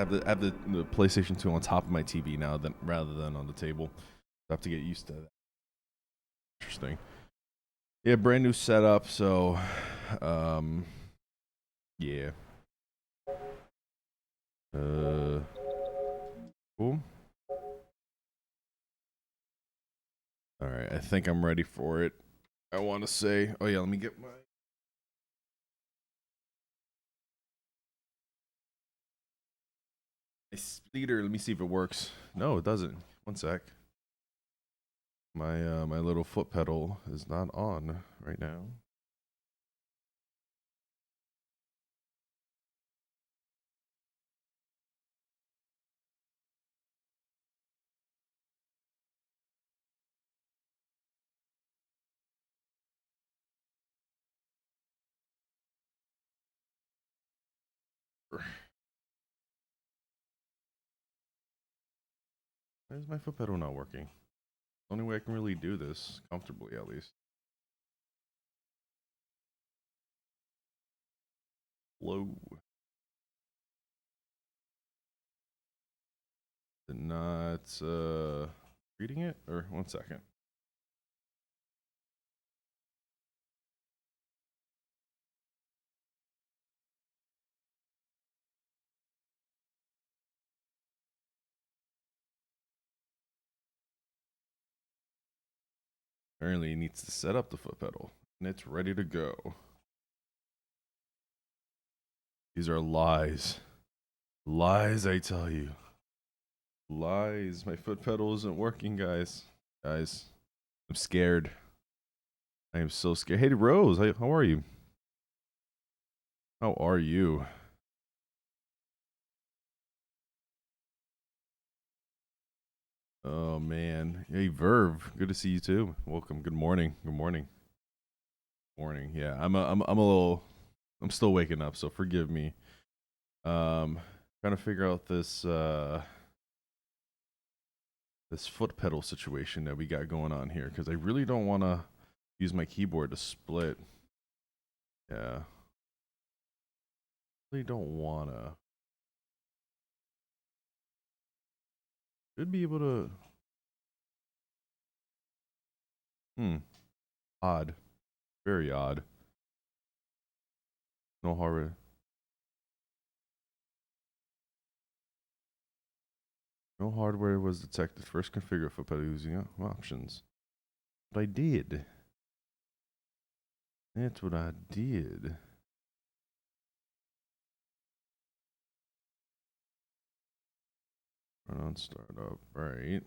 I have the PlayStation 2 on top of my TV now rather than on the table. I have to get used to that. Interesting. Yeah, brand new setup, so yeah. Cool. Alright, I think I'm ready for it. I want to say, oh yeah, let me get my speeder. Let me see if it works. No, it doesn't. One sec. My little foot pedal is not on right now. Why is my foot pedal not working? Only way I can really do this comfortably, at least. Low. Not reading it, or 1 second. Apparently, it needs to set up the foot pedal, and it's ready to go. These are lies. Lies, I tell you. Lies. My foot pedal isn't working, guys. Guys, I'm scared. I am so scared. Hey, Rose, how are you? How are you? Oh man. Hey, Verve. Good to see you too. Welcome. Good morning. Good morning. Morning. Yeah, I'm a little. I'm still waking up, so forgive me. Trying to figure out this this foot pedal situation that we got going on here, because I really don't want to use my keyboard to split. Yeah. Really don't wanna. Should be able to. Odd. Very odd. No hardware. No hardware was detected. First configure foot pedal using options. But I did. That's what I did. Run on startup. Right.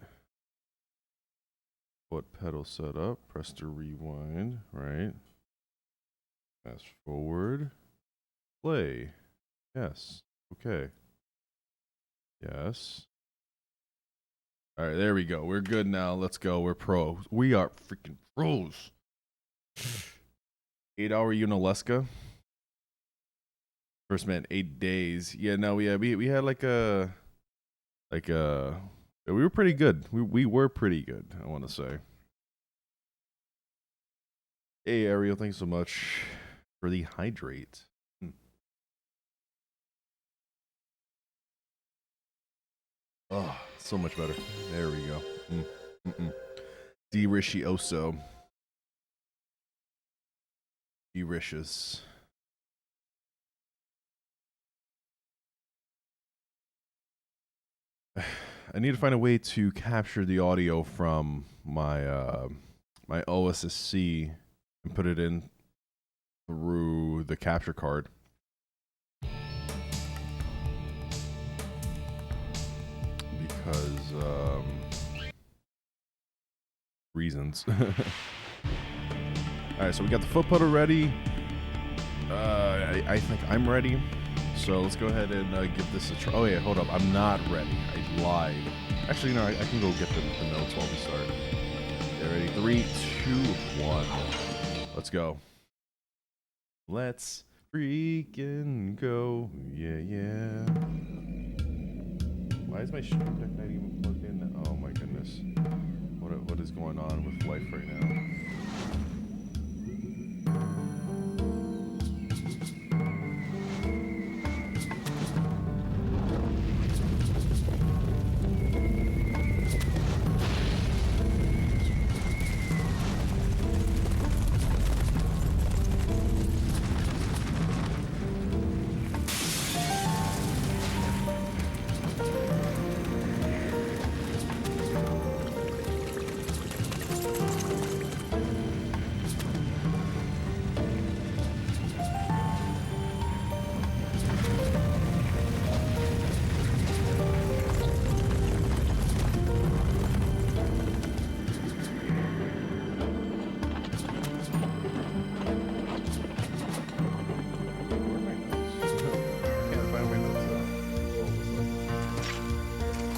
Foot pedal setup. Press to rewind. Right. Fast forward. Play. Yes. Okay. Yes. All right, there we go. We're good now. Let's go. We're pros. We are freaking pros. 8-hour Unalesca. First man 8 days. Yeah, no, we had we were pretty good. We were pretty good, I want to say. Hey Ariel, thanks so much for the hydrate. Oh, so much better. There we go. Delicioso. Delicious. I need to find a way to capture the audio from my my OSSC and put it in through the capture card. Because reasons. Alright, so we got the foot pedal ready. I think I'm ready. So let's go ahead and give this a try. Oh yeah, hold up. I'm not ready. I lied. Actually, no, I can go get the notes while we start. Okay, ready? 3, 2, 1. Let's go. Let's freaking go. Yeah, yeah. Why is my stream deck not even plugged in? Oh my goodness. What is going on with life right now?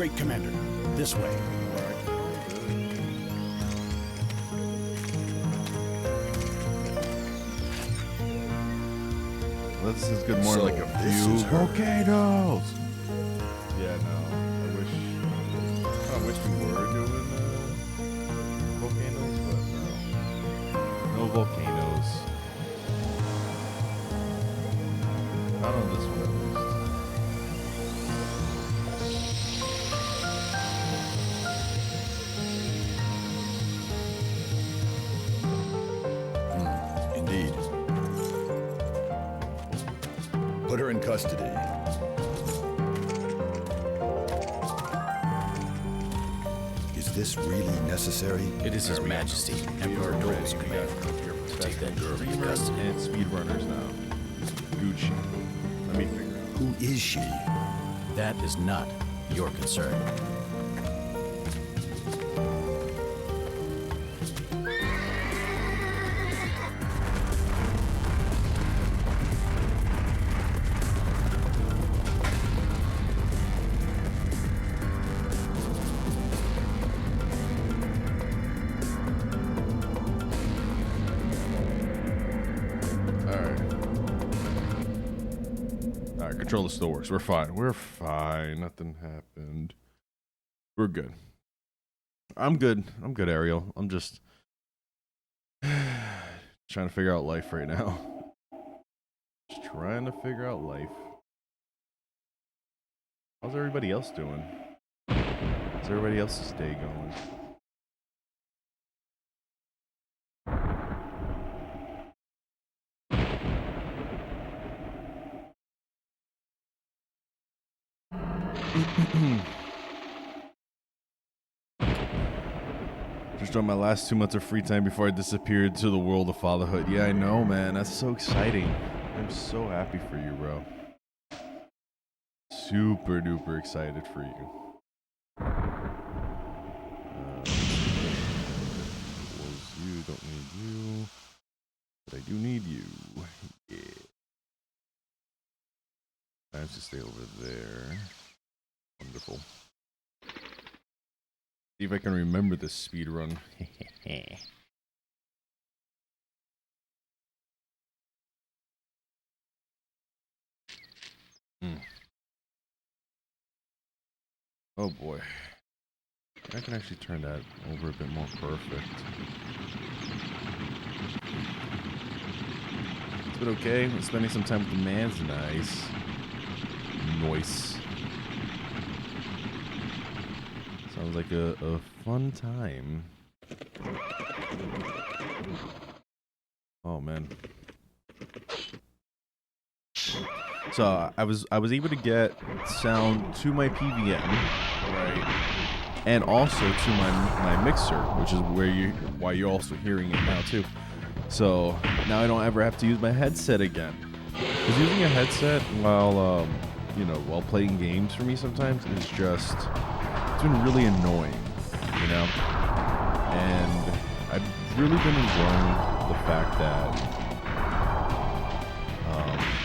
straight, Commander. This way. This is good. More So like a this few is her. volcanoes. Yeah, no. I wish we were doing volcanoes, but no. No volcanoes. Not on this one, at least. Indeed. Put her in custody. Is this really necessary? It is His Majesty, Emperor Dole's command to take that girl into custody. And speedrunners now. Gucci. Let me figure out. Who is she? That is not your concern. Controller still works. We're fine. We're fine. Nothing happened. We're good. I'm good. I'm good, Ariel. I'm just trying to figure out life right now. Just trying to figure out life. How's everybody else doing? How's everybody else's day going? Just on my last 2 months of free time before I disappeared to the world of fatherhood. Yeah, I know, man. That's so exciting. I'm so happy for you, bro. Super duper excited for you. You don't need you, but I do need you. Yeah. I have to stay over there. Wonderful. See if I can remember this speed run. Oh boy. I can actually turn that over a bit more perfect. It's been okay. Spending some time with the man's nice. Noise. Sounds like a fun time. Oh man. So I was able to get sound to my PVM, right? And also to my mixer, which is why you're also hearing it now too. So now I don't ever have to use my headset again. Because using a headset while while playing games for me sometimes is just, it's been really annoying, you know? And I've really been enjoying the fact that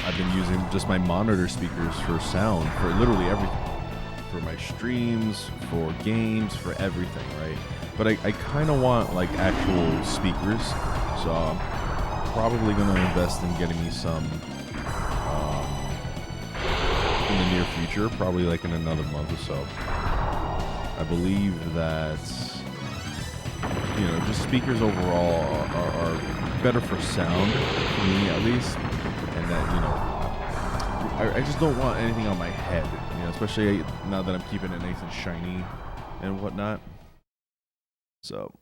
I've been using just my monitor speakers for sound, for literally everything. For my streams, for games, for everything, right? But I kind of want like actual speakers, so I'm probably going to invest in getting me some in the near future, probably like in another month or so. I believe that, just speakers overall are better for sound, for me at least, and that, I just don't want anything on my head, especially now that I'm keeping it nice and shiny and whatnot. So,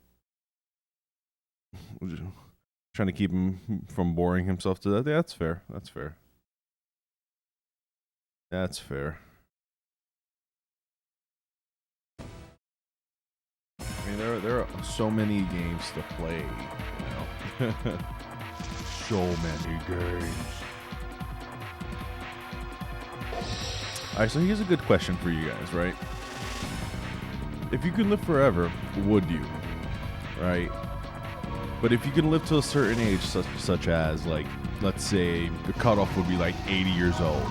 trying to keep him from boring himself to that. Yeah, that's fair. That's fair. That's fair. I mean, there are so many games to play, so many games. Alright, so here's a good question for you guys, right? If you could live forever, would you? Right? But if you could live to a certain age, such as, like, let's say the cutoff would be like 80 years old,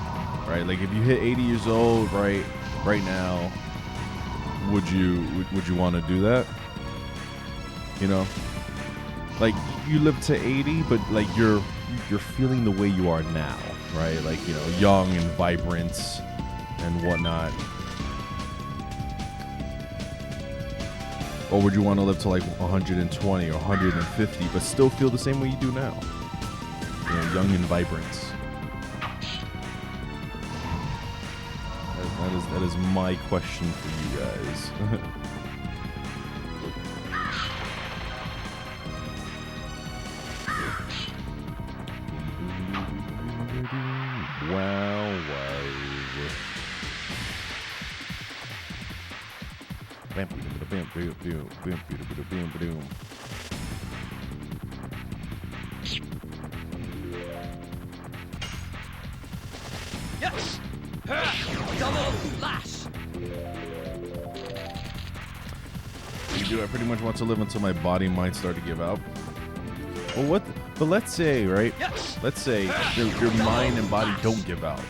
right? Like if you hit 80 years old right now, would you want to do that? You know, like you live to 80, but like you're feeling the way you are now, right? Like, you know, young and vibrant and whatnot. Or would you want to live to like 120 or 150, but still feel the same way you do now? You know, young and vibrant. That is my question for you guys. Wow. Yes! Double lash! I pretty much want to live until my body and mind start to give out. Well, but let's say, right? Yes! Let's say your mind and body don't give out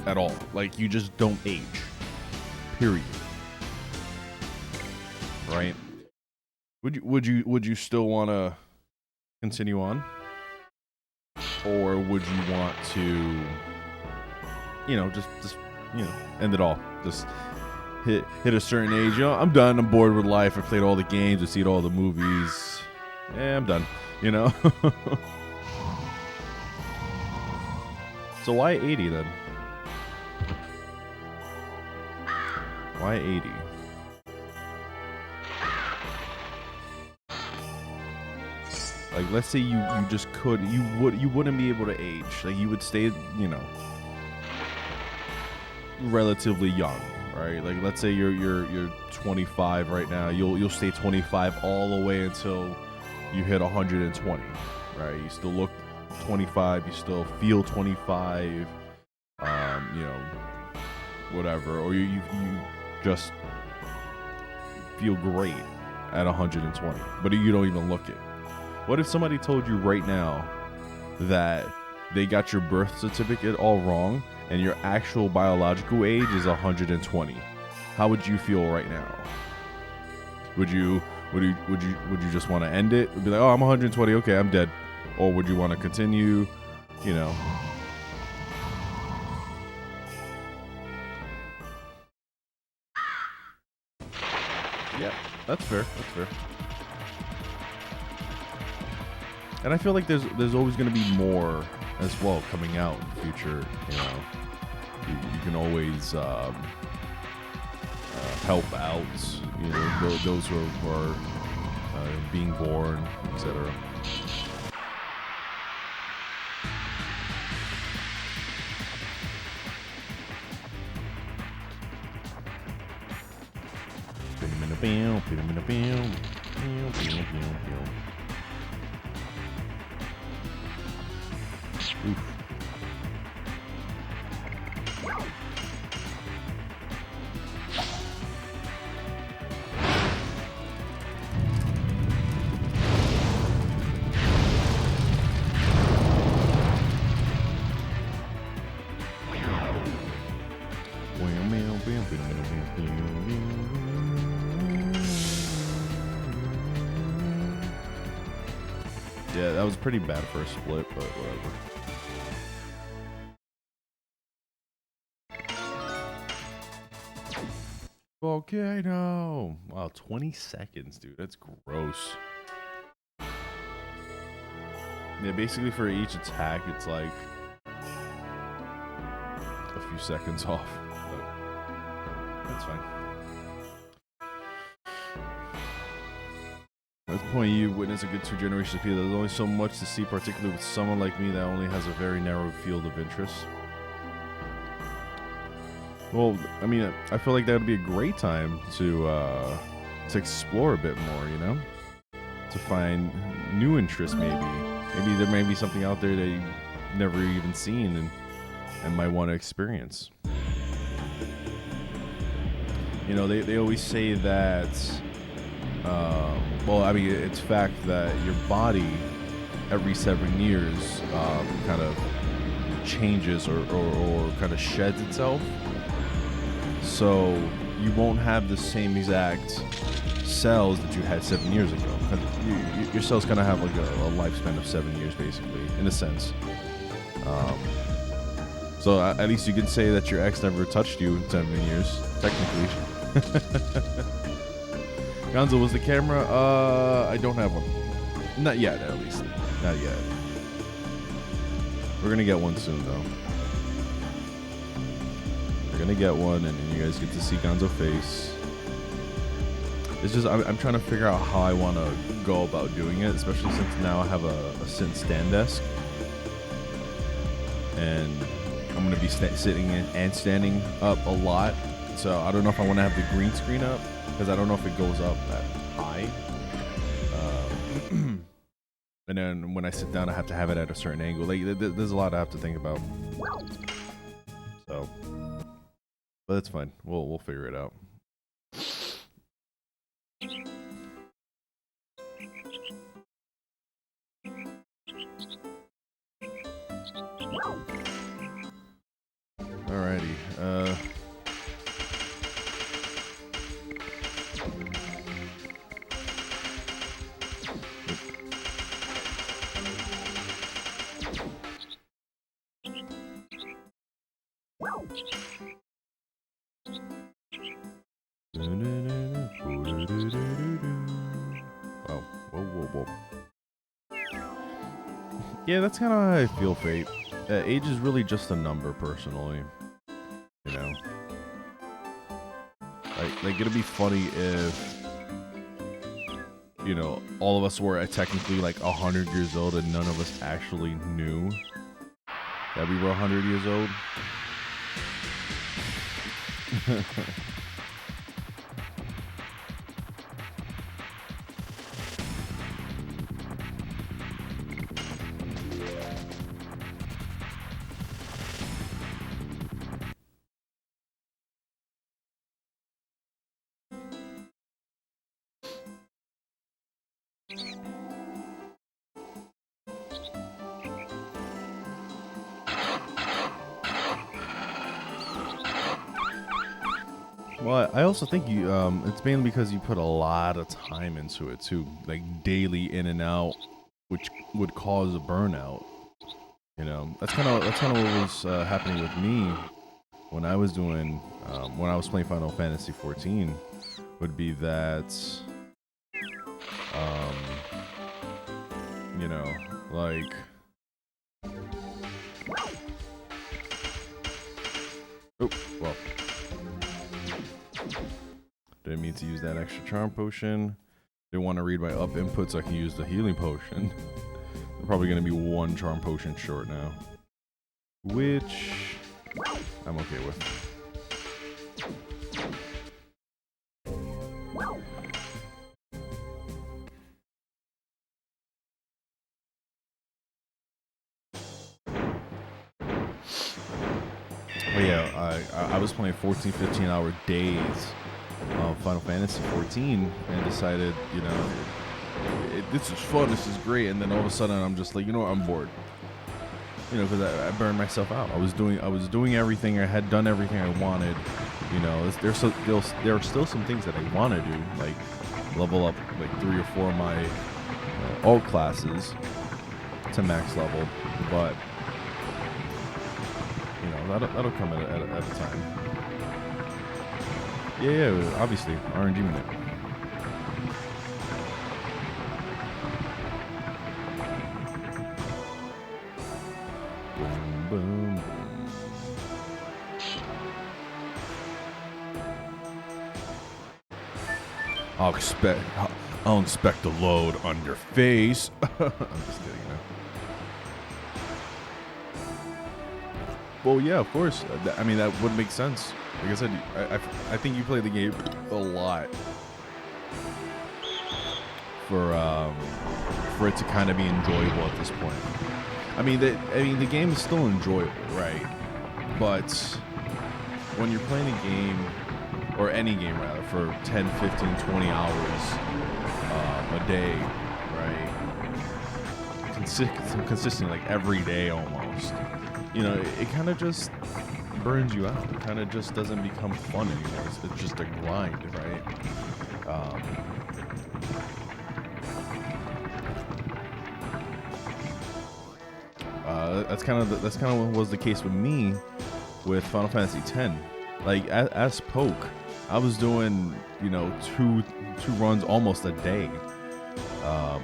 at all. Like, you just don't age. Period. Right? Would you still want to continue on? Or would you want to, you know, just you know, end it all? Just hit a certain age. You know, I'm done. I'm bored with life. I played all the games. I've seen all the movies. Yeah, I'm done. You know? So why 80 then? Why 80? Like, let's say you just could, you wouldn't be able to age. Like, you would stay, you know, relatively young, right? Like, let's say you're 25 right now. You'll stay 25 all the way until you hit 120, right? You still look 25. You still feel 25. You know, whatever. Or you just feel great at 120, but you don't even look it. What if somebody told you right now that they got your birth certificate all wrong and your actual biological age is 120? How would you feel right now? Would you just want to end it? Be like, oh, I'm 120, okay, I'm dead. Or would you want to continue? You know. Yeah, that's fair. That's fair. And I feel like there's always going to be more as well coming out in the future. You know, you can always help out. You know, those who are being born, etc. Oof. Yeah, that was pretty bad for a split, but whatever. Volcano! Wow, 20 seconds, dude. That's gross. Yeah, basically for each attack, it's like a few seconds off. But that's fine. At the point you witness a good 2 generations of people, there's only so much to see, particularly with someone like me that only has a very narrow field of interest. Well, I mean, I feel like that would be a great time to explore a bit more, you know? To find new interests, maybe. Maybe there may be something out there that you've never even seen and might want to experience. You know, they always say that, well, I mean, it's fact that your body, every 7 years, kind of changes or kind of sheds itself. So you won't have the same exact cells that you had 7 years ago. 'Cause your cells kind of have like a lifespan of 7 years, basically, in a sense. So at least you can say that your ex never touched you in 7 years, technically. Gonzo, was the camera? I don't have one. Not yet, at least. Not yet. We're gonna get one soon, though. We're gonna get one, and then you guys get to see Gonzo's face. It's just I'm trying to figure out how I want to go about doing it, especially since now I have a sit stand desk, and I'm gonna be sitting and standing up a lot. So I don't know if I want to have the green screen up, because I don't know if it goes up that high. And then when I sit down, I have to have it at a certain angle. Like, there's a lot I have to think about. So, but that's fine. We'll figure it out. Alrighty. Wow. Whoa. Yeah, that's kind of how I feel, Fate. Age is really just a number, personally. You know? Like it'd be funny if, you know, all of us were technically like 100 years old and none of us actually knew that we were 100 years old. Well, I also think you, it's mainly because you put a lot of time into it too, like daily in and out, which would cause a burnout. You know, that's kind of what was happening with me when I was doing, when I was playing Final Fantasy 14. Would be that, you know, like. Oh, well. Didn't mean to use that extra charm potion. Didn't want to read my up input so I can use the healing potion. I'm probably going to be one charm potion short now. Which I'm okay with. But yeah, I was playing 14, 15-hour days of Final Fantasy 14 and decided, you know, this is fun, this is great, and then all of a sudden I'm just like, you know what, I'm bored. You know, because I burned myself out. I was doing everything. I had done everything I wanted. You know, there are still some things that I want to do, like level up like 3 or 4 of my alt classes to max level, but you know that'll come at a time. Yeah, obviously RNG minute. Boom, boom, boom. I don't expect the load on your face. I'm just kidding, man. Well, yeah, of course. I mean, that would make sense. Like I said, I think you play the game a lot for it to kind of be enjoyable at this point. I mean, the game is still enjoyable, right? But when you're playing a game, or any game rather, for 10, 15, 20 hours a day, right? Consistently, like every day almost. You know, it kind of just, burns you out. It kind of just doesn't become fun anymore. It's just a grind, right? That's kind of what was the case with me with Final Fantasy X. Like as Poke, I was doing, you know, two runs almost a day.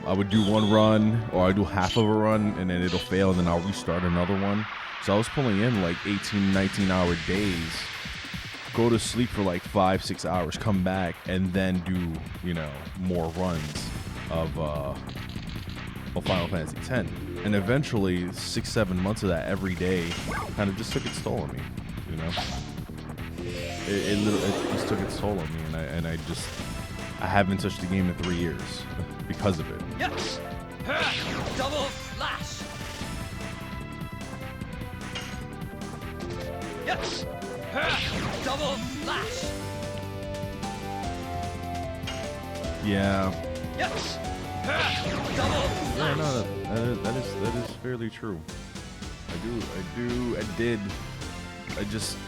I would do one run, or I do half of a run, and then it'll fail, and then I'll restart another one. So I was pulling in like 18, 19-hour days, go to sleep for like 5-6 hours, come back, and then do, you know, more runs of Final Fantasy X. And eventually, 6-7 months of that every day kind of just took its toll on me, you know? It just took its toll on me, and I haven't touched the game in 3 years because of it. Yes! Double slash! Yes! Double slash! Yeah. Yes! Double Yeah, slash! no, that is fairly true. I just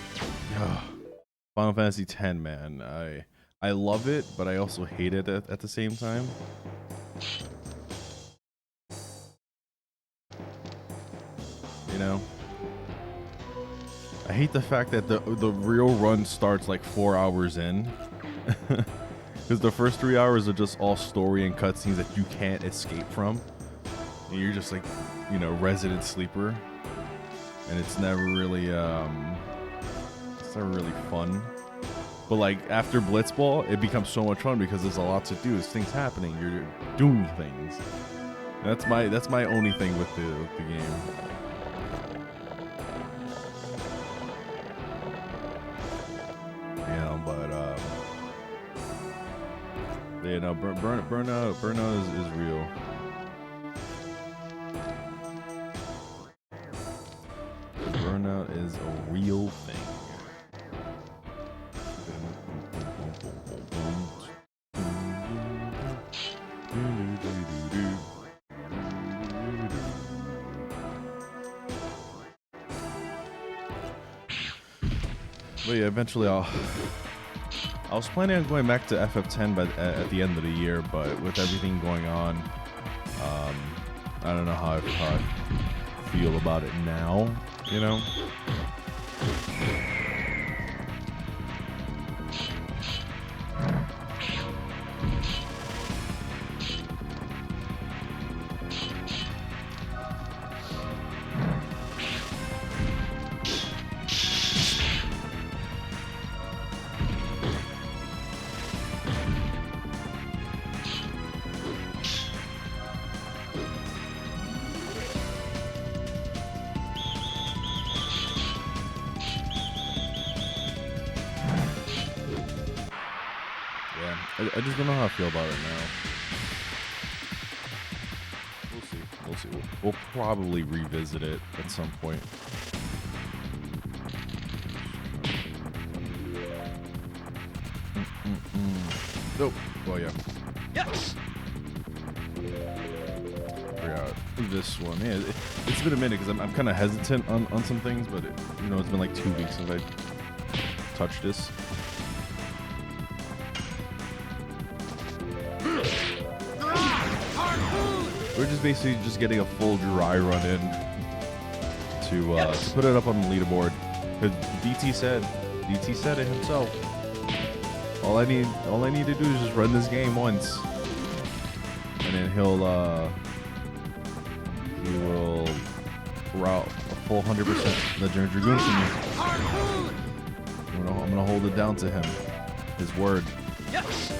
Final Fantasy X, man. I love it, but I also hate it at the same time. You know? I hate the fact that the real run starts like 4 hours in. Because the first 3 hours are just all story and cutscenes that you can't escape from. And you're just like, you know, resident sleeper. And it's never really fun. But like after Blitzball, it becomes so much fun because there's a lot to do. There's things happening. You're doing things. That's my only thing with the game. Yeah, but you know, burnout is real. Burnout is a real thing. But yeah, eventually I was planning on going back to FF10 at the end of the year, but with everything going on, I don't know how I feel about it now, you know? I just don't know how I feel about it now. We'll see. We'll probably revisit it at some point. Nope. Oh yeah. Yes! Forgot this one. Yeah, it's been a minute because I'm kind of hesitant on some things, but you know, it's been like 2 weeks since I touched this. We're just basically just getting a full dry run in to put it up on the leaderboard. Because DT said it himself. All I need to do is just run this game once, and then he will route a full 100% Legendary Dragoon for me. I'm gonna hold it down to him. His word. Yes!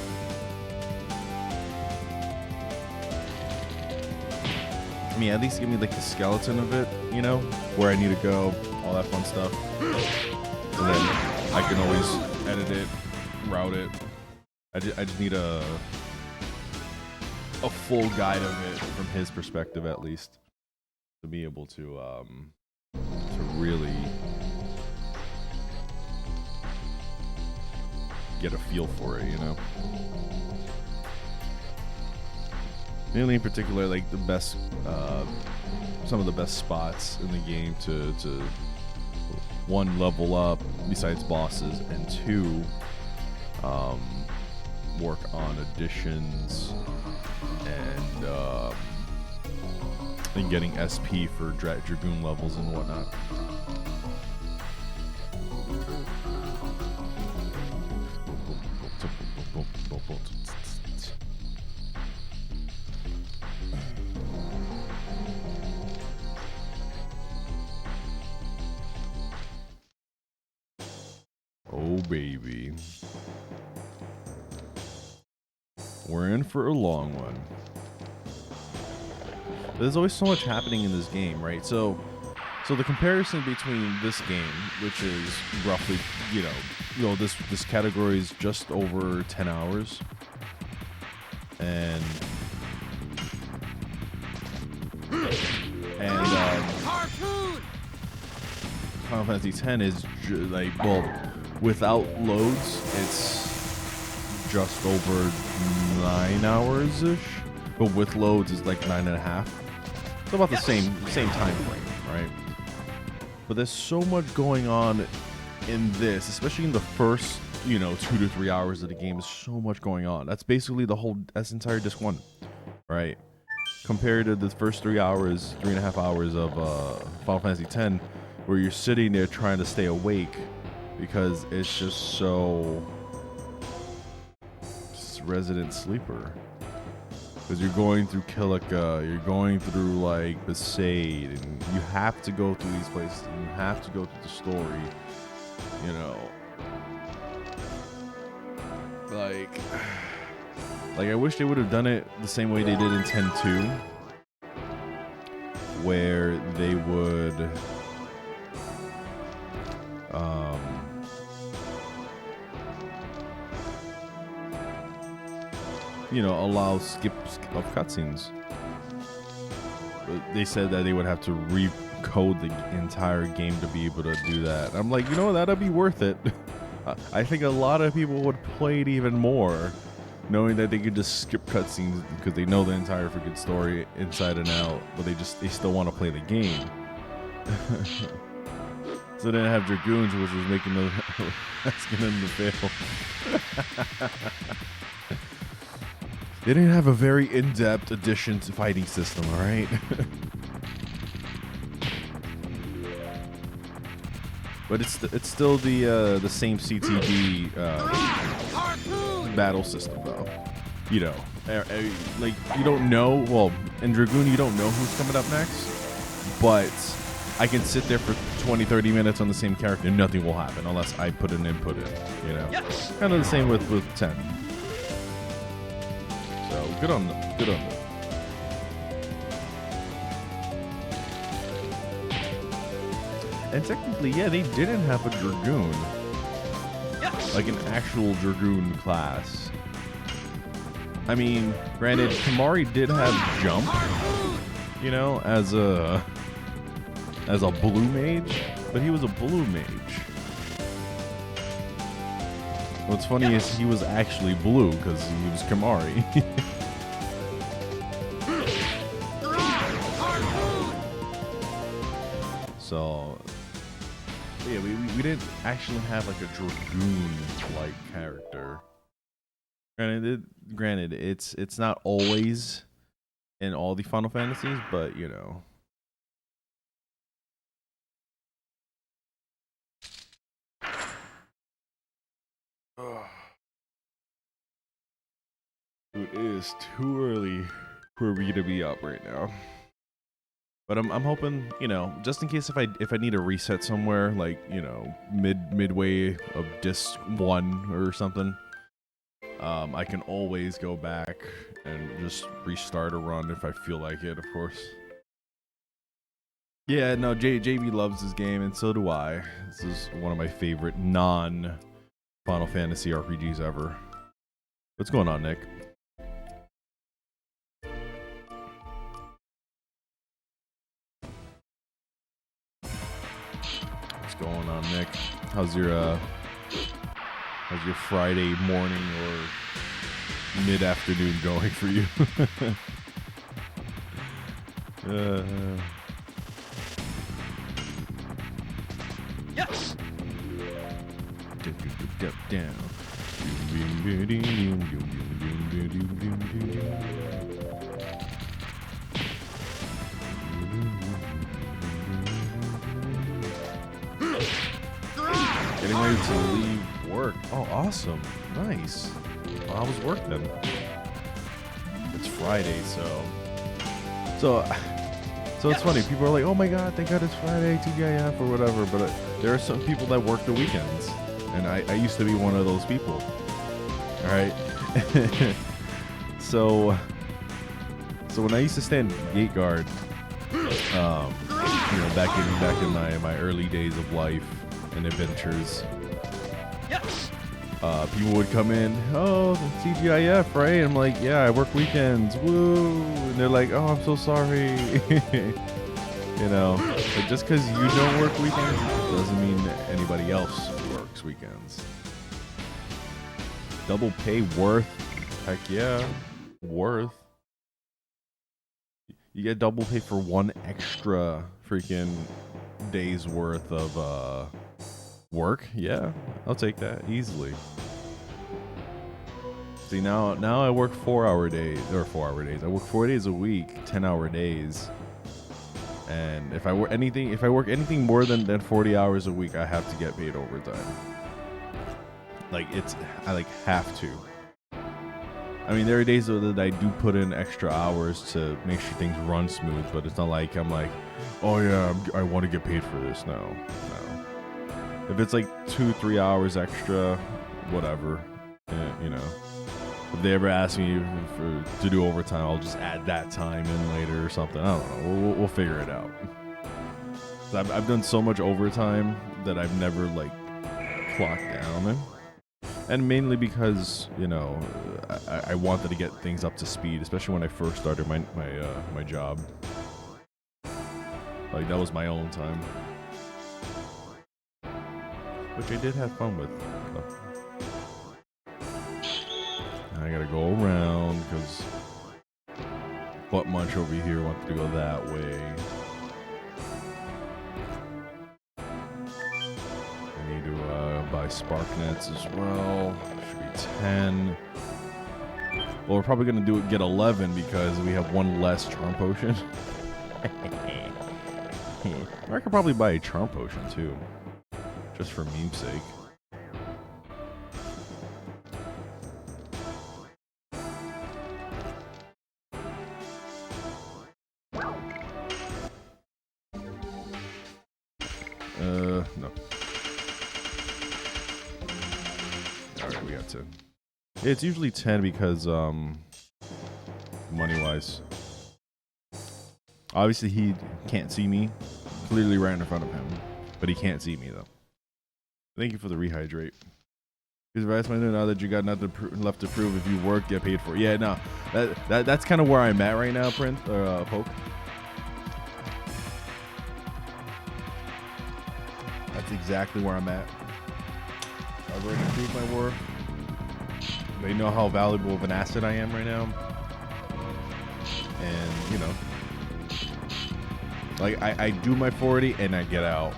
I mean, at least give me like the skeleton of it, you know, where I need to go, all that fun stuff. And then I can always edit it, route it. I just need a full guide of it from his perspective, at least, to be able to really get a feel for it, you know. Mainly in particular, like the best, some of the best spots in the game to one, level up besides bosses, and two, work on additions and getting SP for Dragoon levels and whatnot. Oh baby, we're in for a long one. There's always so much happening in this game, right? So the comparison between this game, which is roughly, this category is just over 10 hours, and Final Fantasy X is without loads, it's just over 9 hours ish, but with loads is like 9.5. It's about the same time frame, right? But there's so much going on in this, especially in the first 2 to 3 hours of the game. Is so much going on. That's basically that's entire disc 1, right? Compared to the first 3.5 hours of Final Fantasy X, where you're sitting there trying to stay awake because it's just resident sleeper. Because you're going through Kilika, you're going through like Besaid, and you have to go through these places, and you have to go through the story, Like I wish they would have done it the same way they did in 10-2, where they would allow skip of cutscenes. They said that they would have to recode the entire game to be able to do that. I'm like, that'd be worth it. I think a lot of people would play it even more, knowing that they could just skip cutscenes because they know the entire freaking story inside and out, but they still want to play the game. So they didn't have Dragoons, which was making asking them to fail. They didn't have a very in-depth addition to fighting system, all right? But it's still the same CTD battle system, though. Like you don't know. Well, in Dragoon, you don't know who's coming up next, but I can sit there for 20-30 minutes on the same character and nothing will happen unless I put an input in. Yes. Kind of the same with 10. So good on them. Good on them. And technically, yeah, they didn't have a Dragoon. Yes. Like an actual Dragoon class. I mean, granted, Kamari did have jump, as a blue mage, but he was a blue mage. What's funny is he was actually blue because he was Kamari. So, yeah, we didn't actually have like a Dragoon-like character. Granted, it's not always in all the Final Fantasies, but It is too early for me to be up right now. But I'm hoping, just in case if I need a reset somewhere, like, midway of disc 1 or something, I can always go back and just restart a run if I feel like it, of course. Yeah, no, JB loves this game, and so do I. This is one of my favorite non-Final Fantasy RPGs ever. What's going on, Nick? What's going on, Nick? How's your Friday morning or mid-afternoon going for you? Yes. Get down. Getting ready to leave work. Oh, awesome. Nice. Well, how was work then? It's Friday, so it's funny. People are like, "Oh my God, thank God it's Friday, TGIF or whatever." But there are some people that work the weekends, and I used to be one of those people. All right. So when I used to stand gate guard, back in my early days of life and adventures, Yes. people would come in, "Oh, the TGIF, right?" I'm like, "Yeah, I work weekends, woo!" And they're like, "Oh, I'm so sorry." Like just because you don't work weekends doesn't mean that anybody else works weekends. Double pay worth? Heck yeah, worth. You get double pay for one extra freaking day's worth of work. Yeah, I'll take that easily. See, now I work 4-hour days. I work 4 days a week, 10-hour days. And if I work anything more than 40 hours a week, I have to get paid overtime. I have to. I mean, there are days though that I do put in extra hours to make sure things run smooth, but it's not like I'm like, "Oh yeah, I want to get paid for this." No. If it's like 2-3 hours extra, whatever, If they ever ask me to do overtime, I'll just add that time in later or something. I don't know. We'll figure it out. I've done so much overtime that I've never clocked down in. And mainly because, I wanted to get things up to speed, especially when I first started my job. That was my own time. Which I did have fun with. I gotta go around because Butt Munch over here wanted to go that way. I need to buy spark nets as well. Should be 10. Well, we're probably gonna get 11 because we have one less charm potion. I could probably buy a charm potion too, just for meme's sake. No. Alright, we got 10. It's usually 10 because, money-wise. Obviously, he can't see me. Clearly right in front of him. But he can't see me, though. Thank you for the rehydrate. Please advise my now that you got nothing left to prove. If you work, get paid for it. Yeah, no. That's kind of where I'm at right now, Prince, or Poke. That's exactly where I'm at. I've already proved my worth. They know how valuable of an asset I am right now. And, I do my 40 and I get out.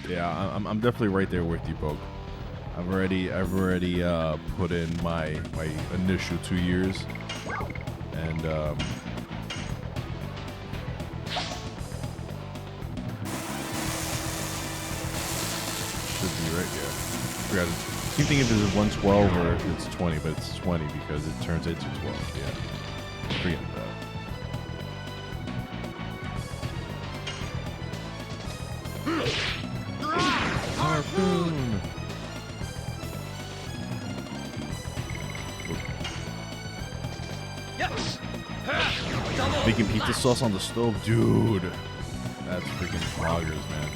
Yeah, I'm definitely right there with you, Poke. I've already put in my initial 2 years, and should be right. Yeah, keep thinking if it's 112 or if it's 20, but it's 20 because it turns into 12. Yeah, forget that. Harpoon. Yes. Making pizza sauce on the stove, dude. That's freaking poggers, man.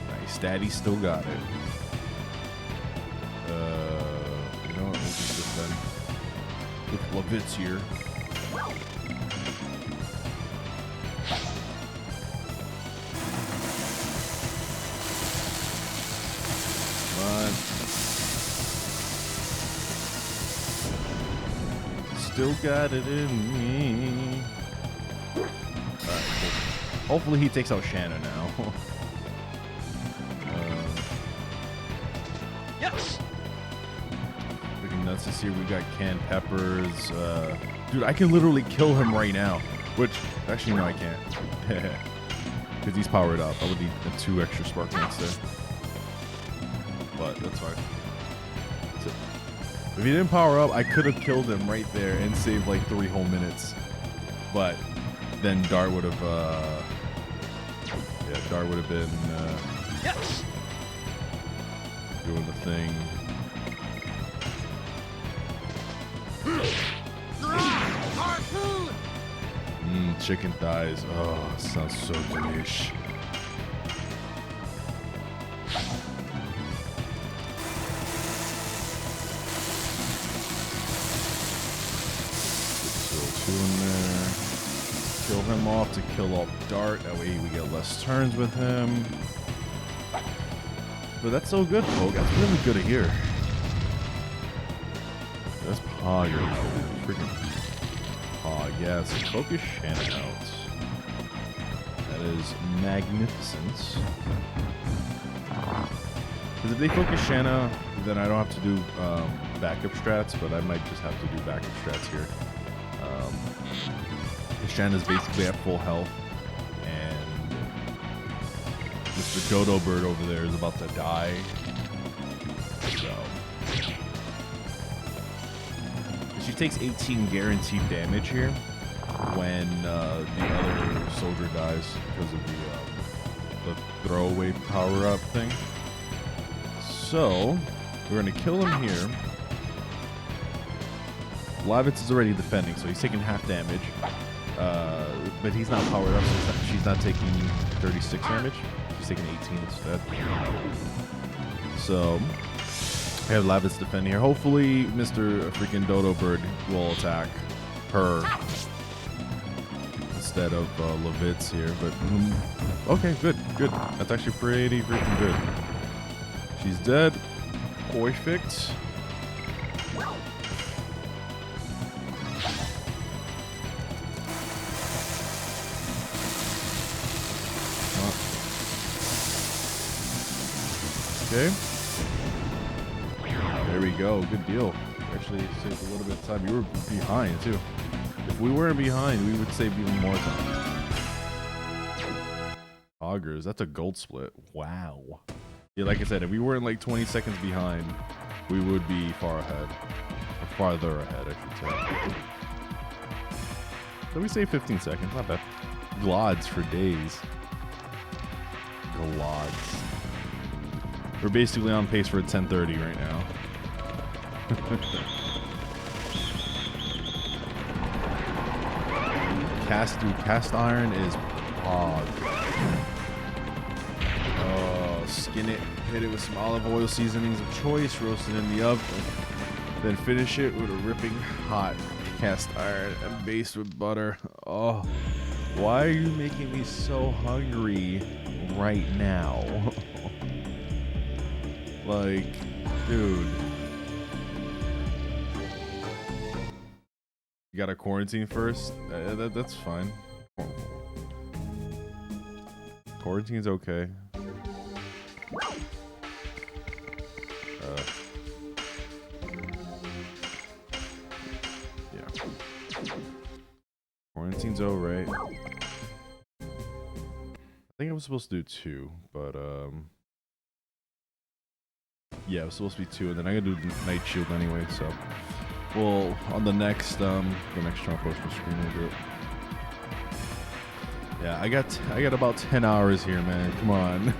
Nice, Daddy still got it. You know what? We'll just defend with Levitz here. Still got it in me. Alright, cool. Hopefully he takes out Shanna now. Yes. Freaking nuts this here. We got canned peppers. Dude, I can literally kill him right now. Which, actually, no, I can't. Because he's powered up. I would need 2 extra spark points there. But that's fine. If he didn't power up, I could have killed him right there and saved like 3 whole minutes. But then Dart would have, yeah, Dart would have been Yes. doing the thing. Harpoon. Chicken thighs. Oh, sounds so delish. Two in there. Kill him off to kill off Dart. That way we get less turns with him. But that's so good, folks. That's really good to hear. That's Pogger. Freaking Pog. Yeah, so focus Shanna out. That is magnificent. Because if they focus Shanna, then I don't have to do backup strats, but I might just have to do backup strats here. Shanna's basically at full health, and Mr. Dodo Bird over there is about to die. So she takes 18 guaranteed damage here when the other soldier dies because of the throwaway power-up thing. So we're gonna kill him here. Lavitz is already defending, so he's taking half damage. But he's not powered up, so she's not taking 36 damage. She's taking 18 instead. So I have Lavitz defending here. Hopefully, Mr. freaking Dodo Bird will attack her instead of Lavitz here. But okay, good. That's actually pretty freaking good. She's dead. Perfect. Okay. There we go. Good deal. Actually saved a little bit of time. You were behind too. If we weren't behind, we would save even more time. Augers. That's a gold split. Wow. Yeah, like I said, if we weren't like 20 seconds behind, we would be far ahead. Or farther ahead, I should say. So we save 15 seconds. Not bad. Glods for days. Glods. We're basically on pace for a 10:30 right now. Cast iron is hog. Oh, skin it, hit it with some olive oil seasonings of choice, roast it in the oven, then finish it with a ripping hot cast iron and based with butter. Oh, why are you making me so hungry right now? Like, dude. You gotta quarantine first? That's fine. Quarantine's okay. Yeah. Quarantine's alright. I think I was supposed to do 2, but yeah, it was supposed to be 2, and then I gotta do the night shield anyway, so we'll on the next turn post the screen we'll do it. Yeah, I got about 10 hours here, man. Come on.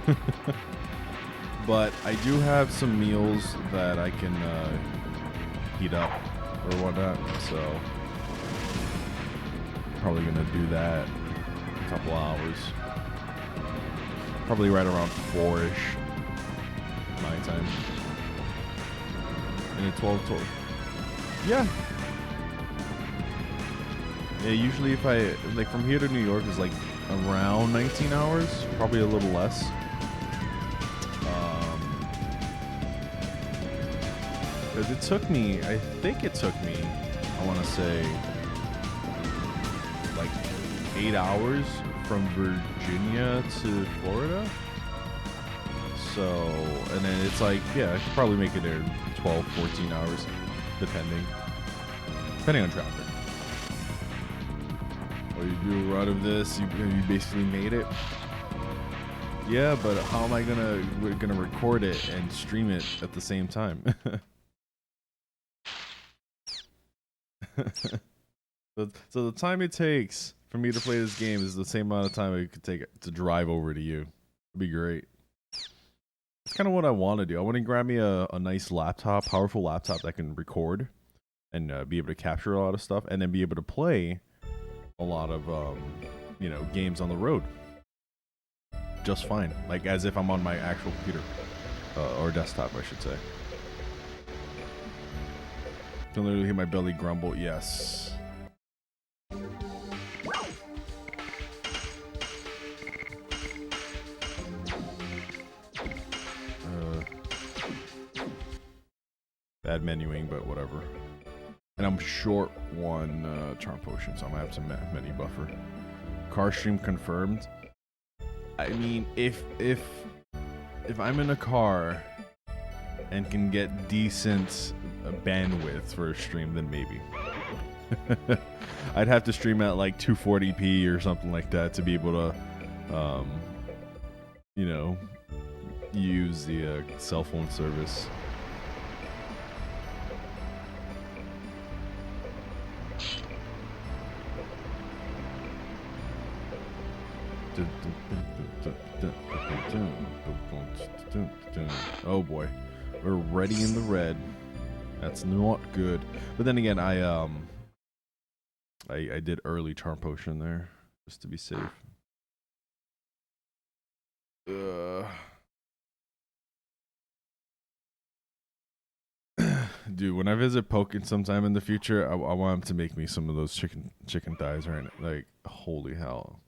But I do have some meals that I can heat up or whatnot, so probably gonna do that in a couple hours. Probably right around 4-ish my time. And at 12. Yeah. Yeah, usually if I, like from here to New York is like around 19 hours, probably a little less. Because it took me, I think it took me, I want to say, like 8 hours from Virginia to Florida. So, and then it's like, yeah, I could probably make it there in 12, 14 hours, depending on traffic. Or you do a run of this, you basically made it. Yeah, but how am I gonna record it and stream it at the same time? So the time it takes for me to play this game is the same amount of time it could take to drive over to you. It'd be great. It's kind of what I want to do. I want to grab me a nice laptop, powerful laptop that can record and be able to capture a lot of stuff, and then be able to play a lot of games on the road just fine, like as if I'm on my actual computer or desktop, I should say. Can literally hear my belly grumble. Yes. Bad menuing, but whatever. And I'm short one charm potion, so I'm gonna have some menu buffer. Car stream confirmed. I mean, if I'm in a car and can get decent bandwidth for a stream, then maybe. I'd have to stream at like 240p or something like that to be able to, use the cell phone service. Oh boy, we're already in the red. That's not good. But then again, I did early charm potion there just to be safe. Dude, when I visit Pokin sometime in the future, I want him to make me some of those chicken thighs right now. Like, holy hell.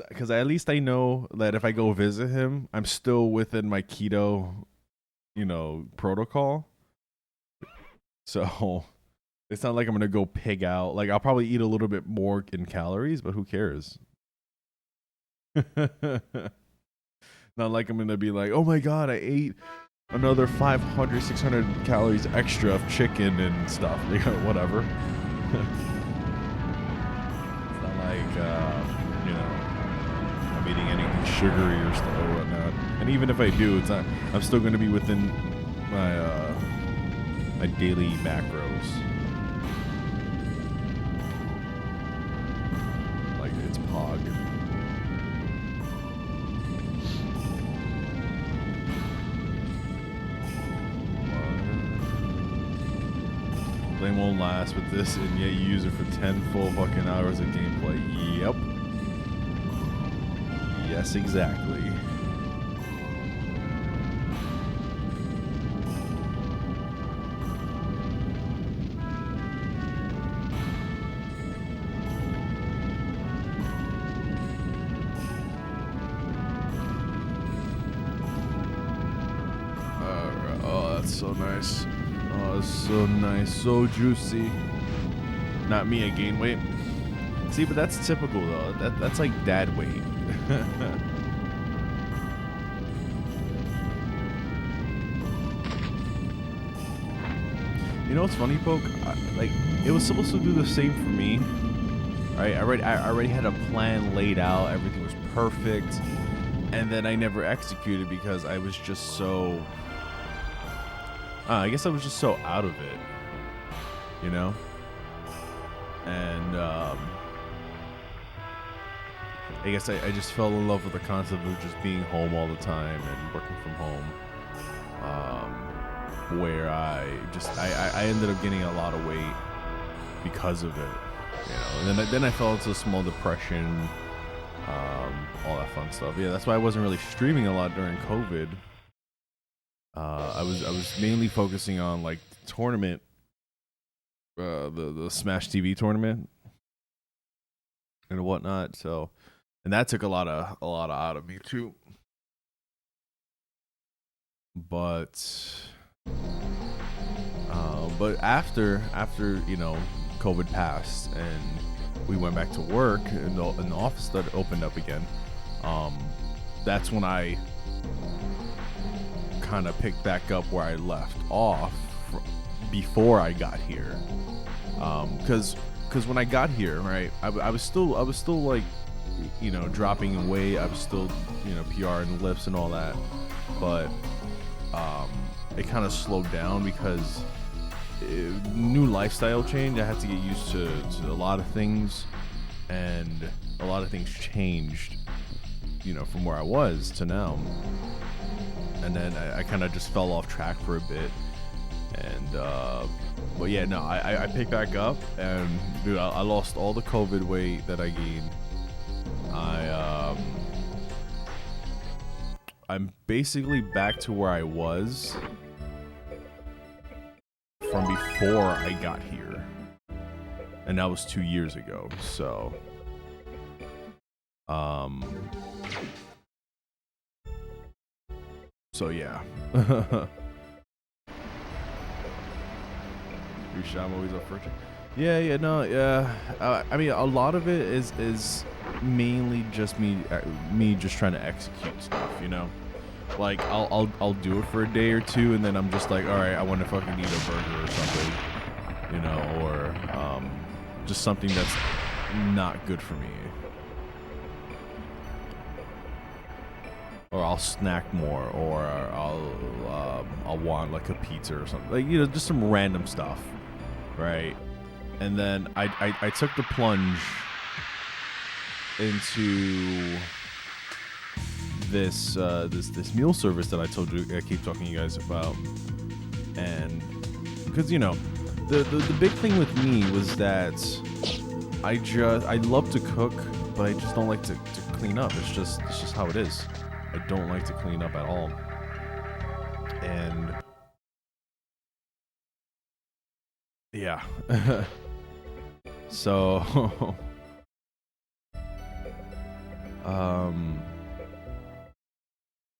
Because at least I know that if I go visit him, I'm still within my keto, protocol. So it's not like I'm going to go pig out. Like, I'll probably eat a little bit more in calories, but who cares? Not like I'm going to be like, oh my God, I ate another 500, 600 calories extra of chicken and stuff. Whatever. It's not like, I'm eating anything sugary or stuff or whatnot. And even if I do, it's not. I'm still going to be within my my daily macros. Like it's Pog. Flame won't last with this, and yet you use it for 10 full fucking hours of gameplay. Yep. Yes, exactly. Oh, that's so nice. Oh, it's so nice, so juicy. Not me, I gain weight. See, but that's typical though. That's like dad weight. You know what's funny, Poke? Like, it was supposed to do the same for me. Right? I already had a plan laid out. Everything was perfect. And then I never executed because I was just so... I guess I was just so out of it. You know? And, I guess I just fell in love with the concept of just being home all the time and working from home. Where I ended up getting a lot of weight because of it, And then I fell into a small depression, all that fun stuff. Yeah, that's why I wasn't really streaming a lot during COVID. I was mainly focusing on like tournament the Smash TV tournament and whatnot. So, and that took a lot out of me too. But after COVID passed and we went back to work and the office that opened up again, that's when I kind of picked back up where I left off before I got here. Because when I got here, right, I was still like, dropping weight. I was still, PRing lips and all that, but it kind of slowed down because new lifestyle change. I had to get used to a lot of things, and a lot of things changed, from where I was to now. And then I kind of just fell off track for a bit. And but yeah, no, I picked back up, and dude, I lost all the COVID weight that I gained. I'm basically back to where I was from before I got here, and that was 2 years ago. So yeah. I'm always up for it. Yeah, no, yeah. I mean, a lot of it is mainly just me just trying to execute stuff, Like I'll do it for a day or two, and then I'm just like, all right, I want to fucking eat a burger or something, or just something that's not good for me. Or I'll snack more, or I'll want like a pizza or something, like just some random stuff, right? And then I took the plunge into this meal service that I told you, I keep talking to you guys about, and because the big thing with me was that I love to cook, but I just don't like to clean up. It's just how it is. I don't like to clean up at all. And yeah. So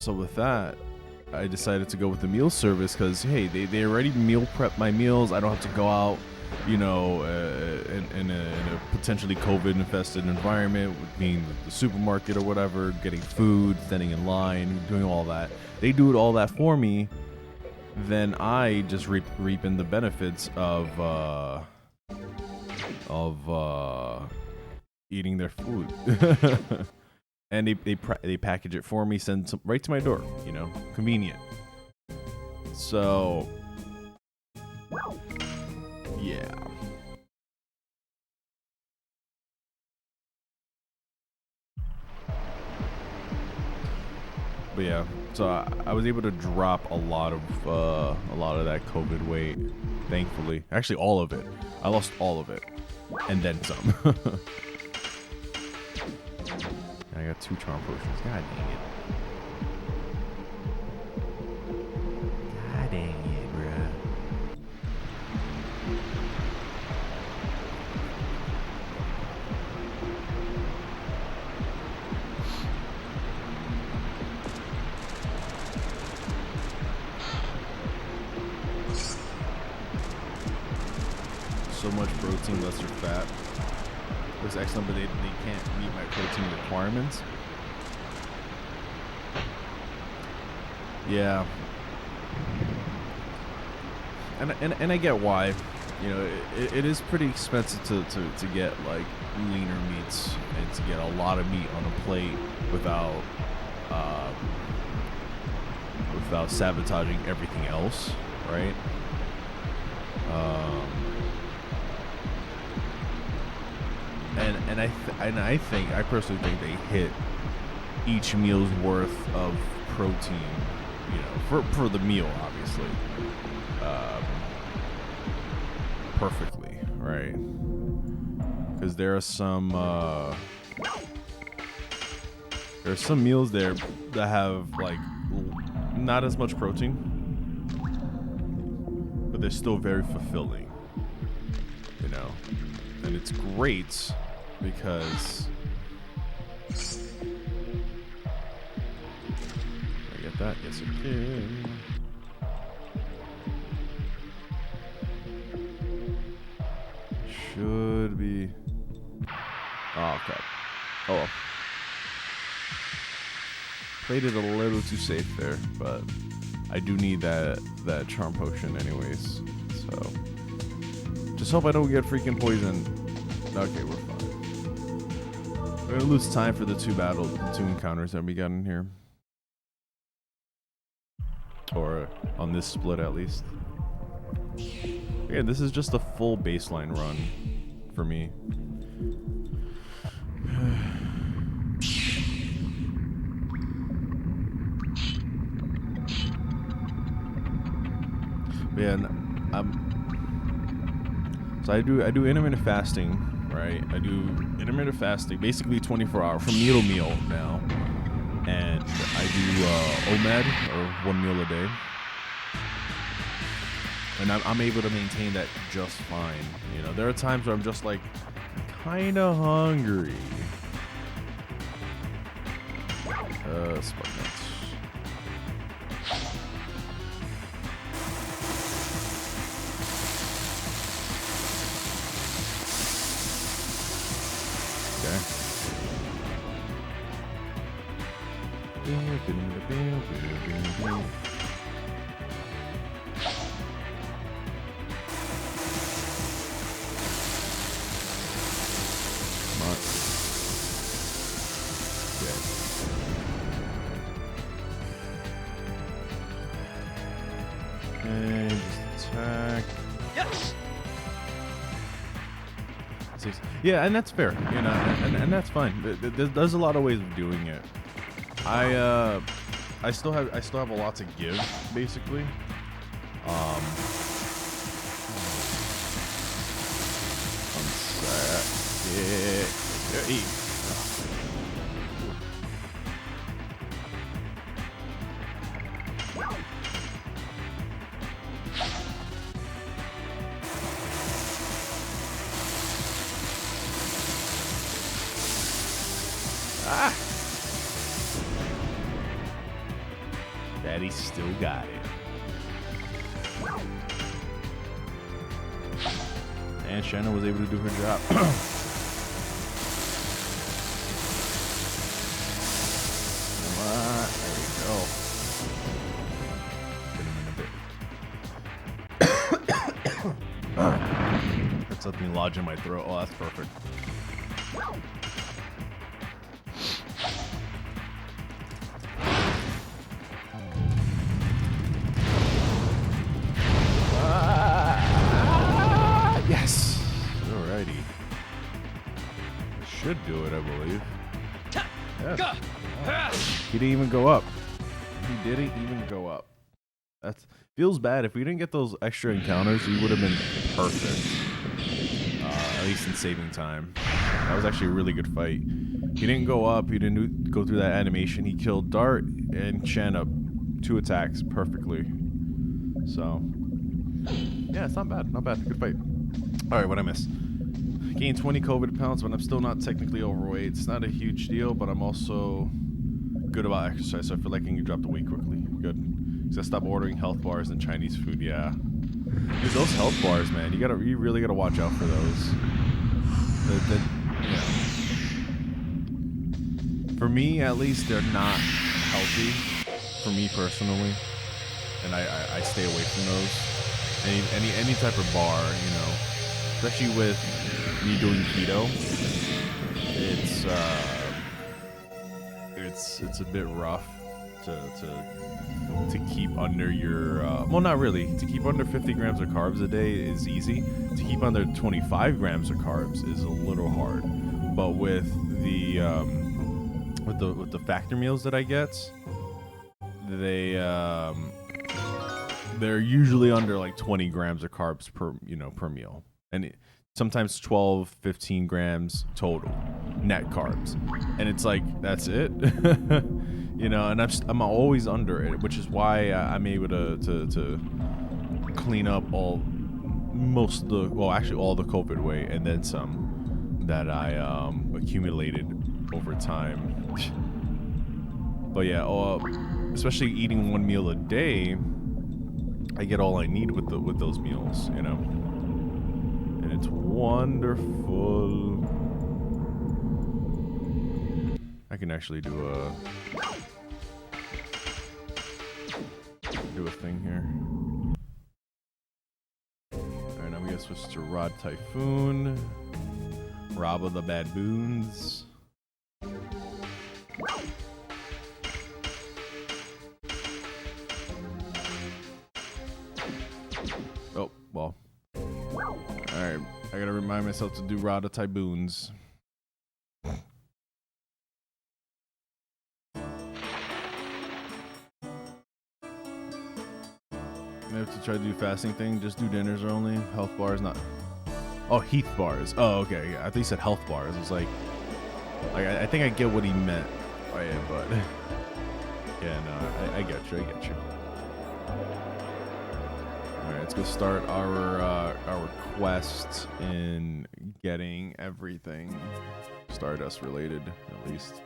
so with that, I decided to go with the meal service because, hey, they already meal prep my meals. I don't have to go out, in a potentially COVID infested environment, being the supermarket or whatever, getting food, standing in line, doing all that. They do it all that for me. Then I just reaping the benefits of eating their food. And they package it for me, send some right to my door, convenient. So yeah. But yeah, so I was able to drop a lot of that COVID weight, thankfully. Actually, all of it. I lost all of it, and then some. I got 2 charm potions. God dang it. God dang it, bruh. So much protein, lesser fat. Looks excellent, but they can't meet my protein requirements. Yeah. And I get why. It is pretty expensive to get like leaner meats and to get a lot of meat on a plate without sabotaging everything else, right? And I personally think they hit each meal's worth of protein, for the meal, obviously, perfectly, right? Because there are some meals there that have like not as much protein, but they're still very fulfilling. know, and it's great because I get that. Yes, I can. Should be. Oh crap. Oh well. Played it a little too safe there, but I do need that charm potion anyways. So just hope I don't get freaking poisoned. Okay, we're fine. We're gonna lose time for the two encounters that we got in here, or on this split at least. Again, this is just a full baseline run for me. Man, so I do intermittent fasting, right? I do intermittent fasting, basically 24 hours from meal to meal now, and I do OMAD, or 1 meal a day, and I'm able to maintain that just fine. You know, there are times where I'm just like kind of hungry. Spark nuts. And just attack. Yes. Yeah, and that's fair, you know, and that's fine. There's a lot of ways of doing it. I still have a lot to give, basically. Daddy still got it. And Shanna was able to do her job. There we go. Get him in a bit. Got something lodged in my throat. Oh, that's perfect. Yes. Alrighty. Should do it, I believe. Yes. He didn't even go up. He didn't even go up. That feels bad. If we didn't get those extra encounters, we would have been perfect. At least in saving time. That was actually a really good fight. He didn't go up. He didn't go through that animation. He killed Dart and Shanna 2 attacks perfectly. So, yeah, it's not bad. Not bad. Good fight. All right, what I missed? Gained 20 COVID pounds, but I'm still not technically overweight. It's not a huge deal, but I'm also good about exercise, so I feel like I can drop the weight quickly. Good. So I stopped ordering health bars and Chinese food. Yeah, dude, those health bars, man, you really gotta watch out for those. Yeah. For me, at least, they're not healthy. For me personally, and I stay away from those. Any type of bar, you know, especially with me doing keto, it's a bit rough to keep under your well, not really. To keep under 50 grams of carbs a day is easy. To keep under 25 grams of carbs is a little hard. But with the factor meals that I get, they're usually under like 20 grams of carbs per meal, and sometimes 12, 15 grams total net carbs, and it's like that's it. You know, and I'm always under it, which is why I'm able to clean up all most of the, well, actually all the COVID weight and then some that I accumulated over time. But yeah, especially eating one meal a day, I get all I need with those meals, you know, and it's wonderful. I can actually do a thing here. Alright, now we gotta switch to Rod Typhoon. Rob of the Baboons. Oh, well. Alright, I gotta remind myself to do Rod of Typhoons. I have to try to do fasting thing. Just do dinners only. Health bars, not. Oh, Heath bars. Oh, okay. Yeah, I think he said health bars. It's like I think I get what he meant by it, but yeah, no, I get you. I get you. All right, let's go start our quest in getting everything Stardust related, at least.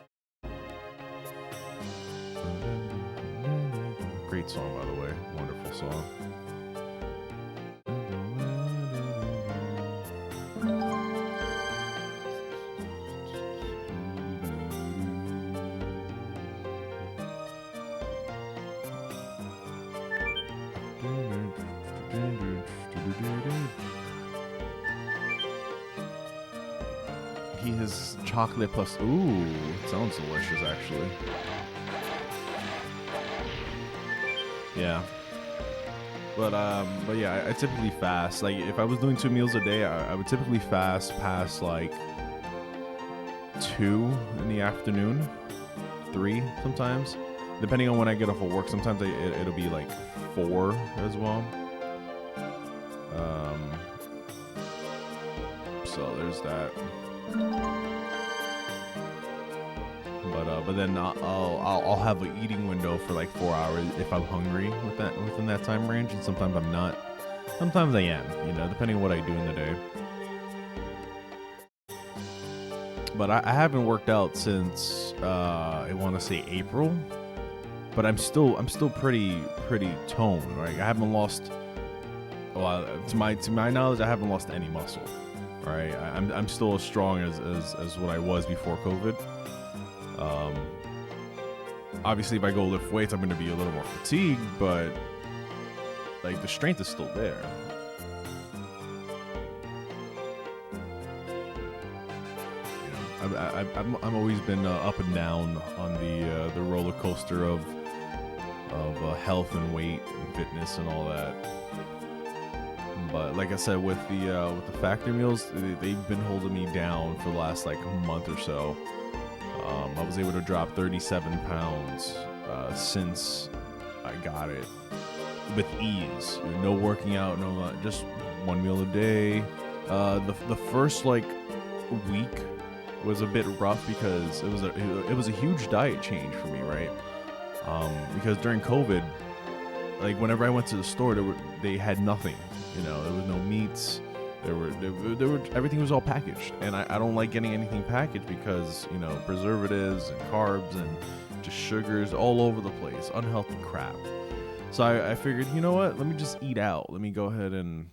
Great song, by the way. Wonderful song. He has chocolate plus. Ooh, sounds delicious, actually. Yeah. But yeah, I typically fast. Like, if I was doing 2 meals a day, I would typically fast past like 2 in the afternoon, 3 sometimes, depending on when I get off of work. Sometimes it'll be like 4 as well. So there's that. But then I'll have an eating window for like 4 hours if I'm hungry within that time range, and sometimes I'm not. Sometimes I am, you know, depending on what I do in the day. But I haven't worked out since I want to say April, but I'm still pretty toned, right? I haven't lost. Well, to my knowledge, I haven't lost any muscle. Right, I'm still as strong as what I was before COVID. Obviously, if I go lift weights, I'm going to be a little more fatigued, but like the strength is still there. You know, I've always been up and down on the roller coaster of health and weight and fitness and all that. But like I said, with the factory meals, they've been holding me down for the last like month or so. I was able to drop 37 pounds since I got it with ease. No working out, no just 1 meal a day. The first like week was a bit rough because it was a huge diet change for me, right? Because during COVID, like whenever I went to the store, they had nothing. You know, there was no meats. There were everything was all packaged, and I don't like getting anything packaged because, you know, preservatives and carbs and just sugars all over the place, unhealthy crap. So I figured, you know what? Let me just eat out. Let me go ahead and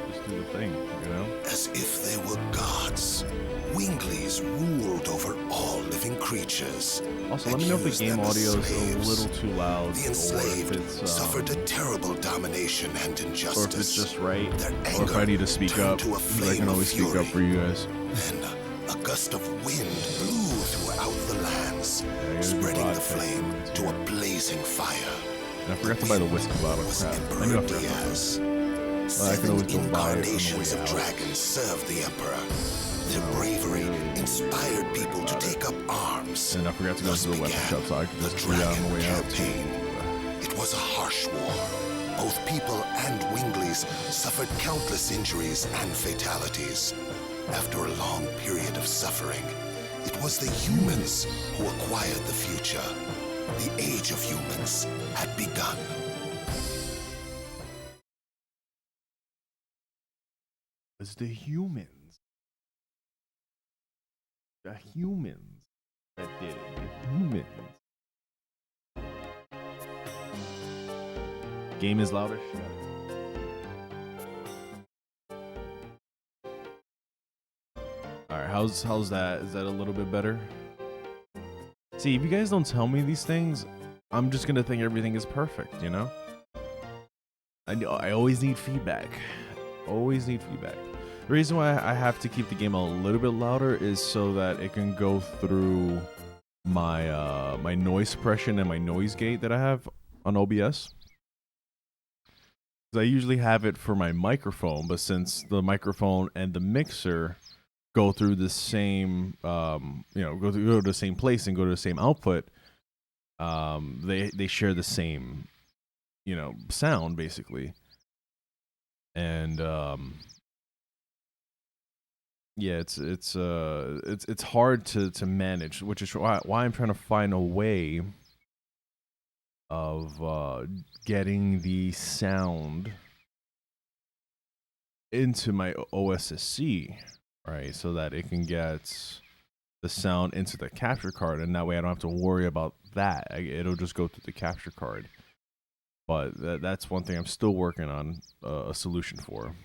just do the thing, you know. As if they were gods, Winglies ruled over all living creatures. Also, let me know if the game audio is a little too loud, The or if enslaved it's suffered a terrible domination and injustice. or if it's just right, Their or if I need to speak turned up. to a 'Cause I flame can of always speak up fury. for you guys. Then a gust of wind blew throughout the lands, gotta do spreading the broadcast flame tunes to here. a blazing fire. And I forgot to buy the whiskey bottle. Was Crap. Emperor I knew I forgot to buy Diaz. it. I can Seven always go buy it on incarnations the way of out. dragons served the Emperor. Their bravery inspired people to take up arms. And I forgot to go Thus to the weapon began shop, so I could the just read out on the way out. Campaign. It was a harsh war. Both people and Winglies suffered countless injuries and fatalities. After a long period of suffering, it was the humans who acquired the future. The age of humans had begun. It's the humans. The humans that did it. The humans. Game is louder. Alright, how's that? Is that a little bit better? See, if you guys don't tell me these things, I'm just gonna think everything is perfect, you know? I always need feedback. Always need feedback. The reason why I have to keep the game a little bit louder is so that it can go through my my noise suppression and my noise gate that I have on OBS. Because I usually have it for my microphone, but since the microphone and the mixer go through the same, go to the same place and go to the same output, they share the same, sound basically, and yeah, it's hard to manage, which is why I'm trying to find a way of getting the sound into my OSSC, right, so that it can get the sound into the capture card, and that way I don't have to worry about that. It'll just go through the capture card. But that's one thing I'm still working on a solution for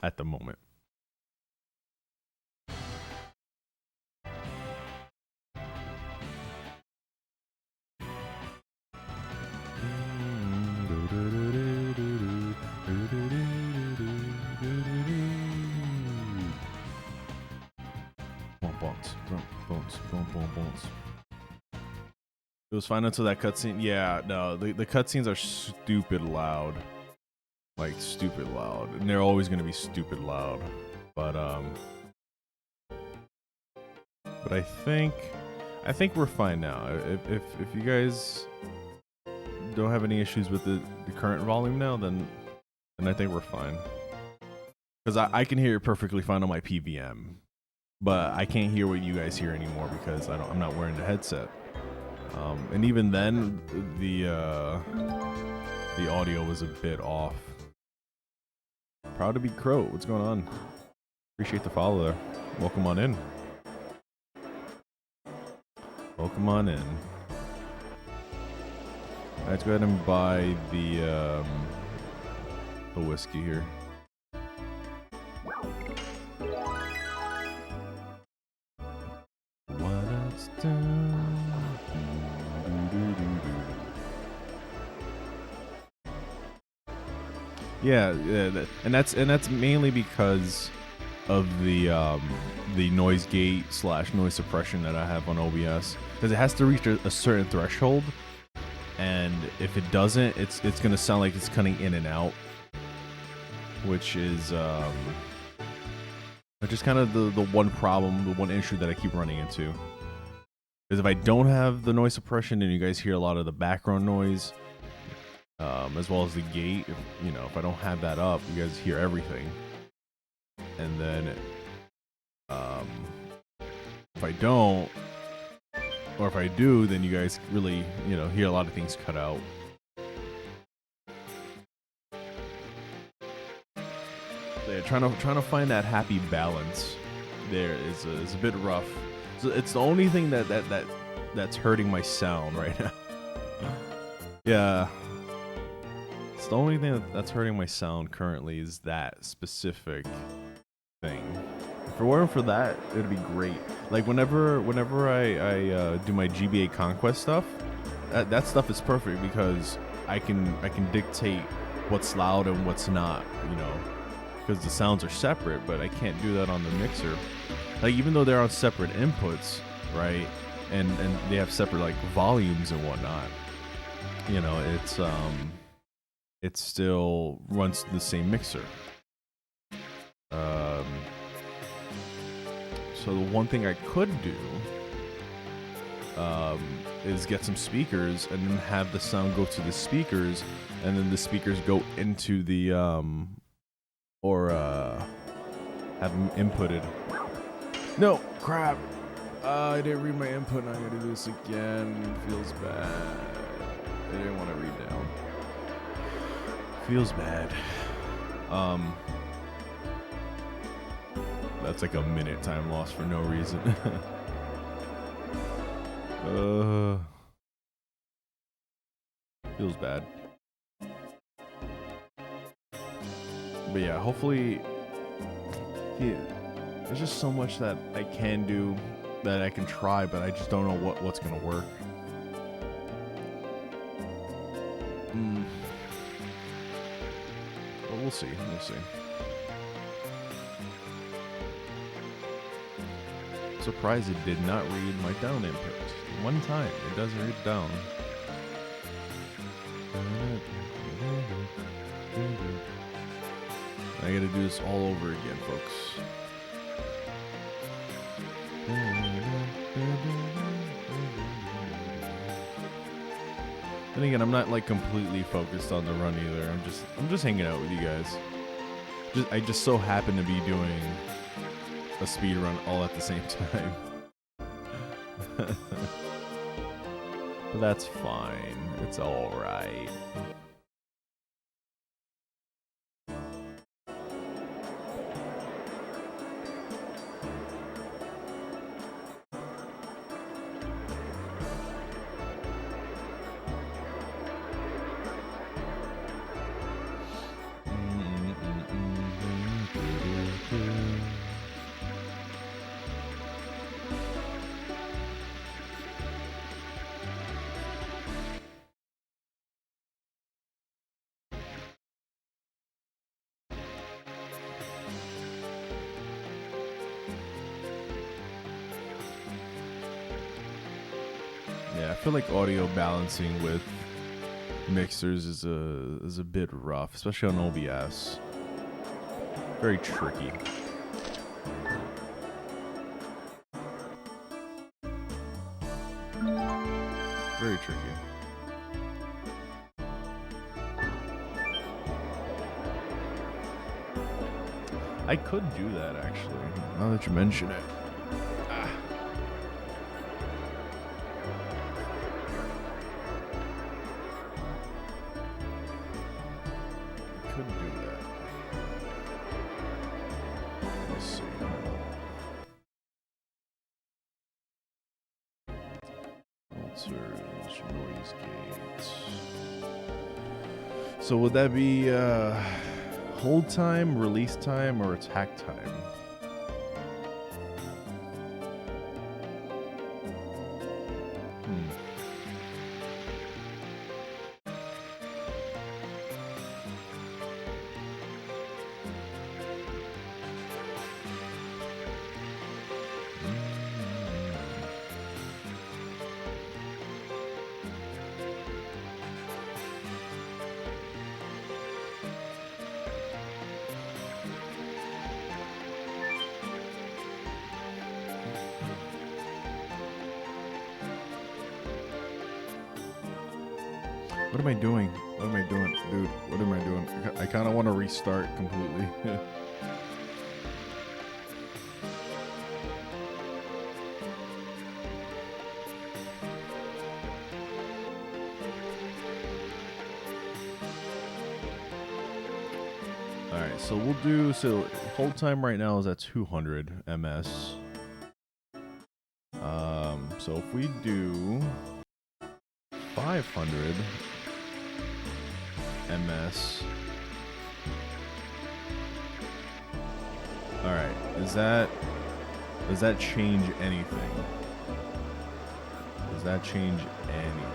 at the moment. It was fine until that cutscene. Yeah, no, the cutscenes are stupid loud. Like, stupid loud. And they're always going to be stupid loud. But I think we're fine now. If you guys don't have any issues with the current volume now, then I think we're fine. Because I can hear it perfectly fine on my PVM. But I can't hear what you guys hear anymore because I'm not wearing the headset. And even then, the audio was a bit off. Proud to be Crow. What's going on? Appreciate the follow there. Welcome on in. Welcome on in. Let's go ahead and buy the whiskey here. What it's done. Yeah, and that's mainly because of the noise gate / noise suppression that I have on OBS, because it has to reach a certain threshold, and if it doesn't, it's gonna sound like it's cutting in and out, which is kind of the one problem, the one issue that I keep running into. Because if I don't have the noise suppression, and you guys hear a lot of the background noise, as well as the gate, if I don't have that up, you guys hear everything. And then, if I don't, or if I do, then you guys really, hear a lot of things cut out. Yeah, trying to find that happy balance there is a bit rough. So it's the only thing that's hurting my sound right now. Yeah. It's the only thing that's hurting my sound currently is that specific thing. If it weren't for that, it'd be great. Like whenever I do my GBA Conquest stuff, that stuff is perfect because I can dictate what's loud and what's not, because the sounds are separate. But I can't do that on the mixer. Like even though they're on separate inputs, right, and they have separate like volumes and whatnot, it still runs the same mixer. So the one thing I could do is get some speakers and then have the sound go to the speakers, and then the speakers go into the have them inputted. No, crap. I didn't read my input and I gotta do this again. Feels bad. I didn't want to read down. Feels bad. That's like a minute time lost for no reason. Feels bad. But yeah, hopefully there's just so much that I can do, that I can try, but I just don't know what's gonna work. But we'll see. We'll see. Surprised it did not read my down input. One time, it doesn't read down. I gotta do this all over again, folks. And again, I'm not like completely focused on the run either. I'm just hanging out with you guys. I just so happen to be doing a speed run all at the same time. But that's fine. It's all right. Yeah, I feel like audio balancing with mixers is a bit rough, especially on OBS. Very tricky. Very tricky. I could do that actually, now that you mention it. Noise gates. So would that be hold time, release time, or attack time? What am I doing? What am I doing? Dude, what am I doing? I kind of want to restart completely. Alright, so we'll do... So, hold time right now is at 200 ms. So if we do 500 ms. Alright, does that change anything? Does that change anything?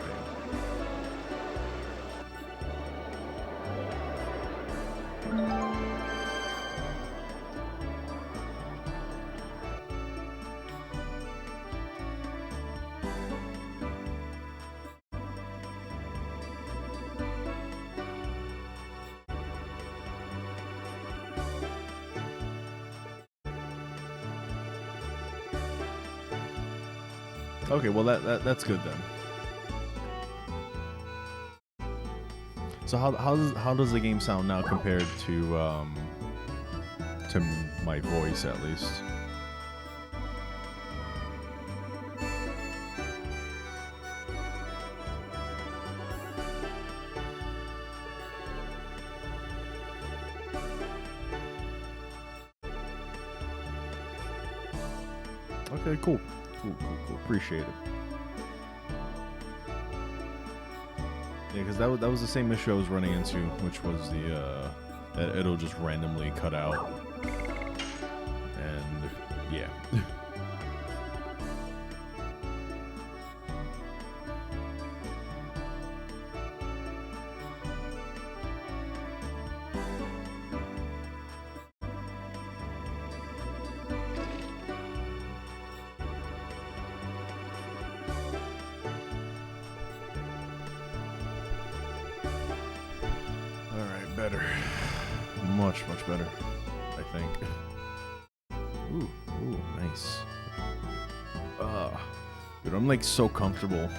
Okay, well that's good then. So how does the game sound now compared to my voice at least? Okay, cool. Cool. Appreciate it. Yeah, because that was the same issue I was running into, which was the it'll just randomly cut out, and yeah. Better. Much better, I think. Ooh, nice. Dude, I'm like so comfortable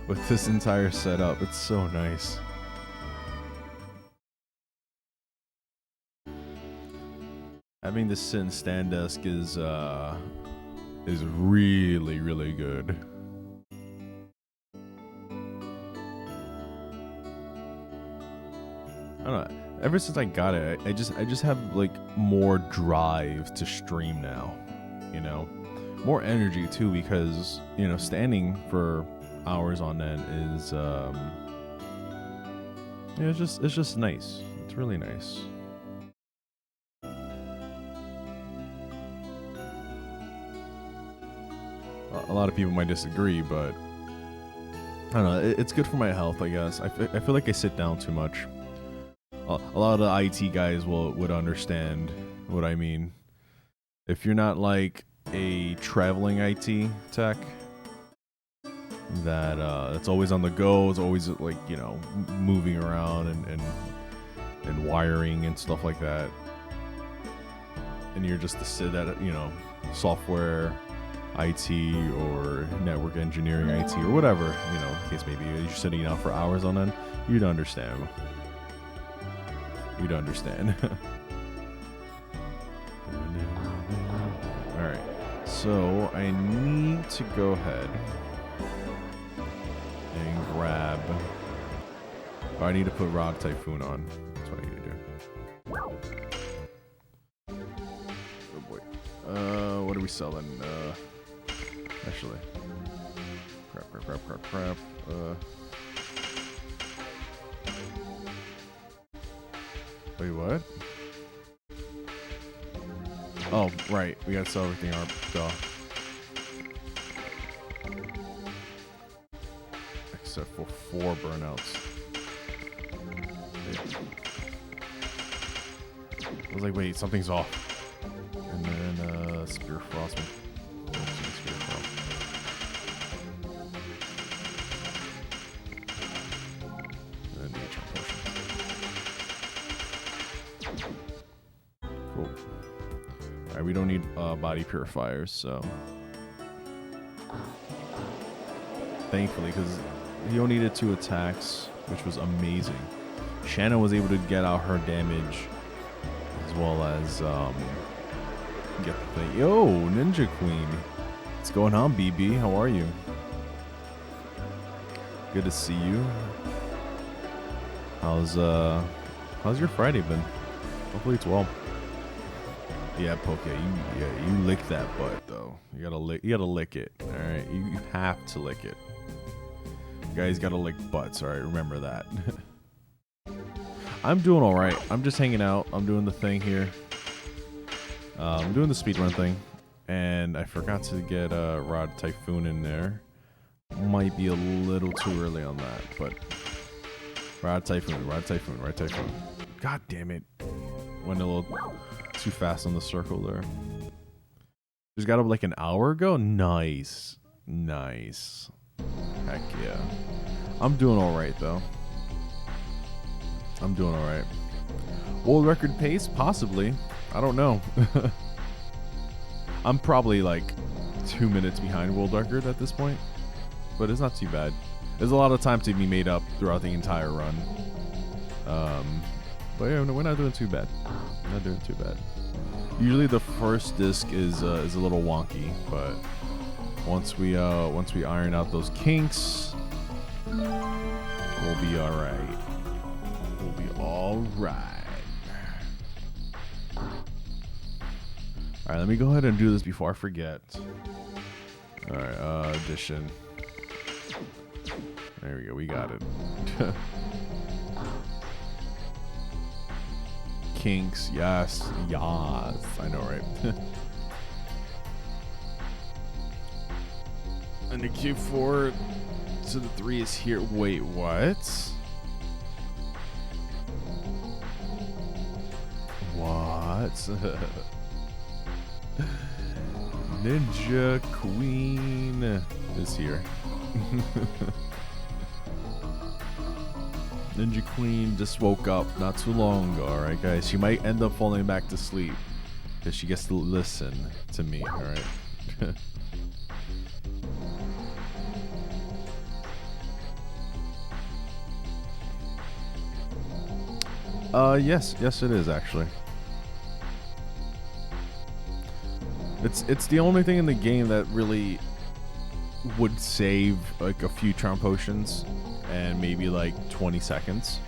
with this entire setup. It's so nice. Having this sit and stand desk is really good. I don't know. Ever since I got it, I just have like more drive to stream now, you know, more energy too, because you know standing for hours on end is yeah, it's just nice. It's really nice. A lot of people might disagree, but I don't know. It's good for my health, I guess. I feel like I sit down too much. A lot of the IT guys would understand what I mean. If you're not like a traveling IT tech that's always on the go, is always like, you know, moving around and wiring and stuff like that, and you're just to sit at, you know, software IT or network engineering IT or whatever, you know, in case maybe you're sitting down for hours on end, you'd understand. You'd understand. Alright, so I need to go ahead and grab... Oh, I need to put Rod Typhoon on. That's what I need to do. Oh boy. What are we selling? Actually. Crap. Wait, what? Oh, right. We gotta sell everything up. Duh. Except for 4 burnouts. I was like, wait, something's off. And then, Spear Frostman. Spear Frost. And then nature potion. Cool. Alright, we don't need body purifiers, so thankfully, because he only needed 2 attacks, which was amazing. Shanna was able to get out her damage as well as get the thing. Yo, Ninja Queen. What's going on, BB? How are you? Good to see you. How's your Friday been? Hopefully it's well. Yeah, Poke, you lick that butt though. You gotta lick it. Alright, you have to lick it. You guys gotta lick butts, alright, remember that. I'm doing alright. I'm just hanging out. I'm doing the thing here. I'm doing the speedrun thing. And I forgot to get Rod Typhoon in there. Might be a little too early on that, but Rod Typhoon. God damn it. Went a little too fast on the circle there. Just got up like an hour ago? Nice. Heck yeah. I'm doing alright though. I'm doing alright. World record pace? Possibly. I don't know. I'm probably like 2 minutes behind world record at this point. But it's not too bad. There's a lot of time to be made up throughout the entire run. But yeah, we're not doing too bad. Not doing too bad. Usually the first disc is a little wonky, but once we iron out those kinks, we'll be alright. We'll be alright. Alright, let me go ahead and do this before I forget. Alright, addition. There we go, we got it. Kinks, yes, yes. I know, right? And the Q4 to the 3 is here. Wait, what? What? Ninja Queen is here. Ninja Queen just woke up not too long ago, alright guys? She might end up falling back to sleep because she gets to listen to me, alright? Yes it is actually. It's the only thing in the game that really would save like a few charm potions and maybe like 20 seconds.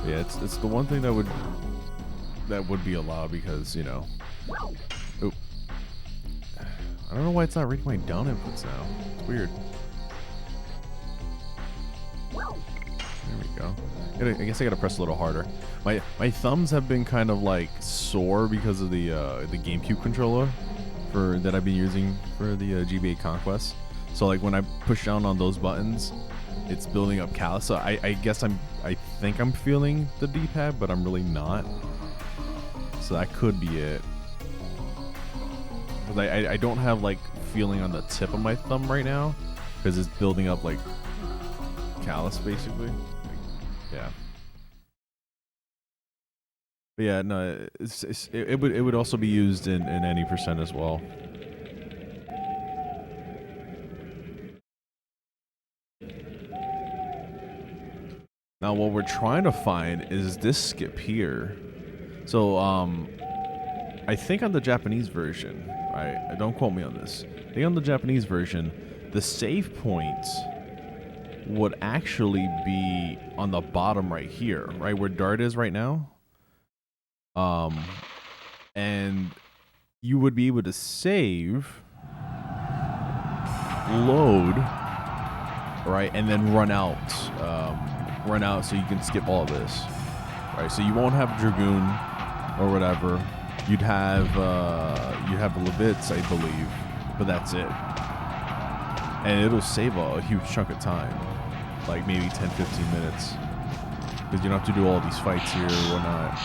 Yeah, it's the one thing that would be allowed because, you know. Oop. I don't know why it's not reading my down inputs now. It's weird. There we go. I guess I gotta press a little harder. My thumbs have been kind of like sore because of the GameCube controller that I've been using for the GBA Conquest. So like when I push down on those buttons, it's building up callus. So I guess I think I'm feeling the D-pad, but I'm really not. So that could be it. Cause I don't have like feeling on the tip of my thumb right now because it's building up like callus basically. Yeah. But yeah, no, it would also be used in any percent as well. Now what we're trying to find is this skip here. So I think on the Japanese version, right? Don't quote me on this. I think on the Japanese version, the save point would actually be on the bottom right here, right where Dart is right now. And you would be able to save, load, right, and then run out so you can skip all of this, right? So you won't have Dragoon or whatever. You'd have Levitz, I believe, but that's it. And it'll save a huge chunk of time, like maybe 10-15 minutes, because you don't have to do all these fights here or whatnot.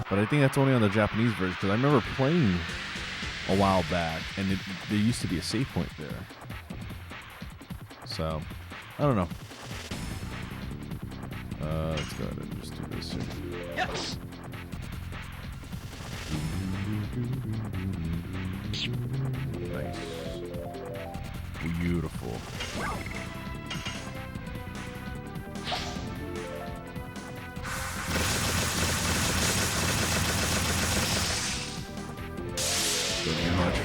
But I think that's only on the Japanese version, because I remember playing a while back, and there used to be a save point there. So, I don't know. Let's go ahead and just do this here. Yes. Nice. Beautiful. Very much.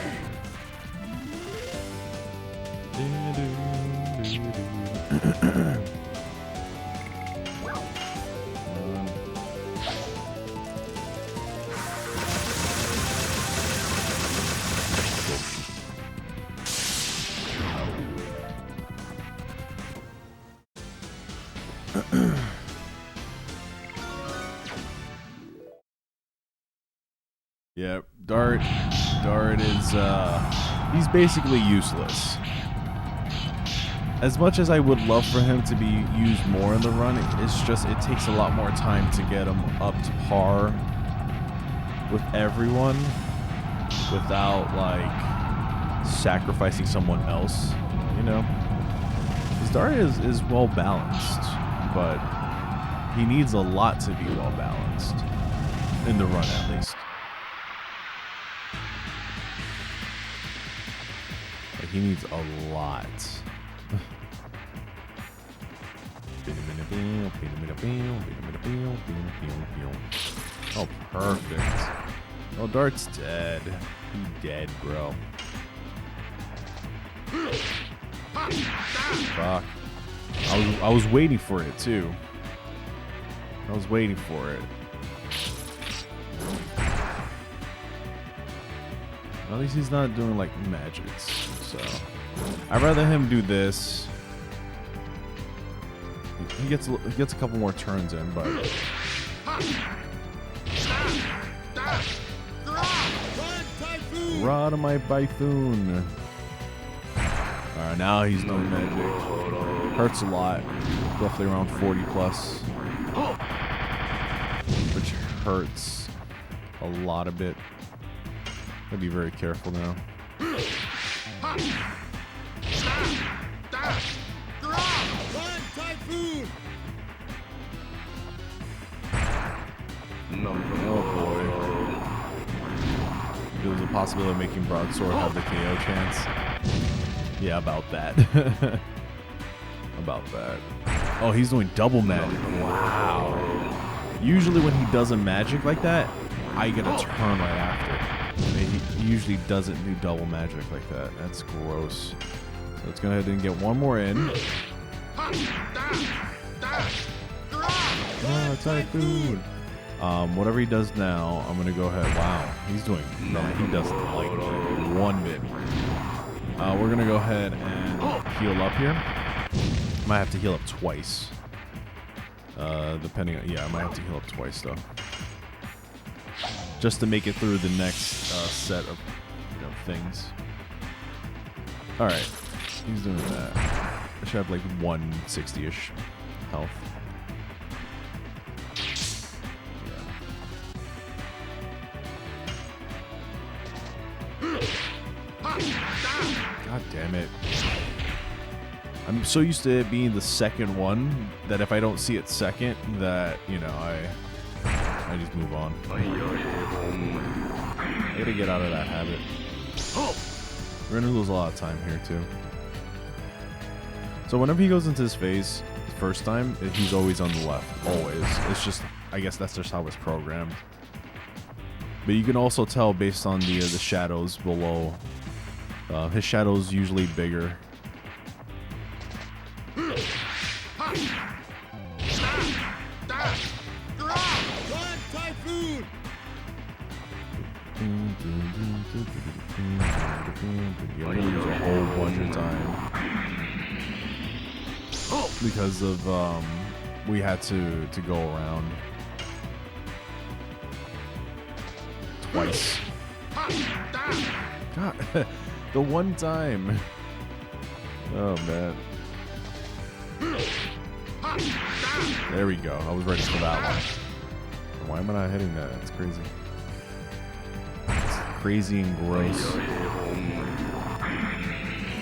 Yeah, Dart is, he's basically useless. As much as I would love for him to be used more in the run, it's just, it takes a lot more time to get him up to par with everyone without, like, sacrificing someone else, you know? Because Dart is well balanced, but he needs a lot to be well balanced. In the run, at least. He needs a lot. Oh, perfect. Oh, Dart's dead. He's dead, bro. Fuck. I was waiting for it too. I was waiting for it. At least he's not doing like magics, so I'd rather him do this. He gets a couple more turns in, but rod of my Typhoon. Alright, now he's doing magic. Hurts a lot, roughly around 40 plus, which hurts a lot of bit. Gotta be very careful now. Oh boy. There's a possibility of making Broadsword have the KO chance. Yeah, about that. About that. Oh, he's doing double magic. Wow. Usually when he does a magic like that, I get a turn right after. He usually doesn't do double magic like that. That's gross. So let's go ahead and get one more in. Oh, Typhoon. Whatever he does now, I'm gonna go ahead. Wow, he's doing. No, he doesn't like it one bit. We're gonna go ahead and heal up here. Might have to heal up twice. Depending on, yeah, I might have to heal up twice though, just to make it through the next set of things. All right, he's doing that. I should have like 160-ish health. God damn it. I'm so used to it being the second one that if I don't see it second, that, I just move on. I gotta get out of that habit. We're gonna lose a lot of time here too. So whenever he goes into this phase the first time, he's always on the left. Always. It's just, I guess that's just how it's programmed. But you can also tell based on the shadows below. His shadow's usually bigger. You're gonna lose a whole bunch of time because of we had to go around twice. God, the one time. Oh man. There we go. I was ready for that one. Why am I not hitting that? That's crazy. It's crazy and gross.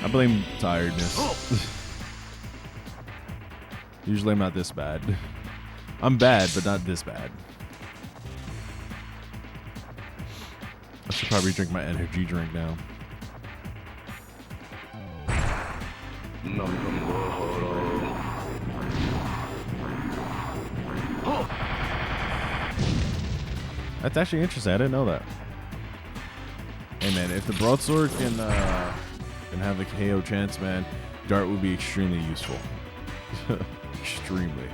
I blame tiredness. Usually I'm not this bad. I'm bad, but not this bad. I should probably drink my energy drink now. That's actually interesting. I didn't know that. Hey man, if the broadsword can have the KO chance, man, Dart would be extremely useful. Extremely.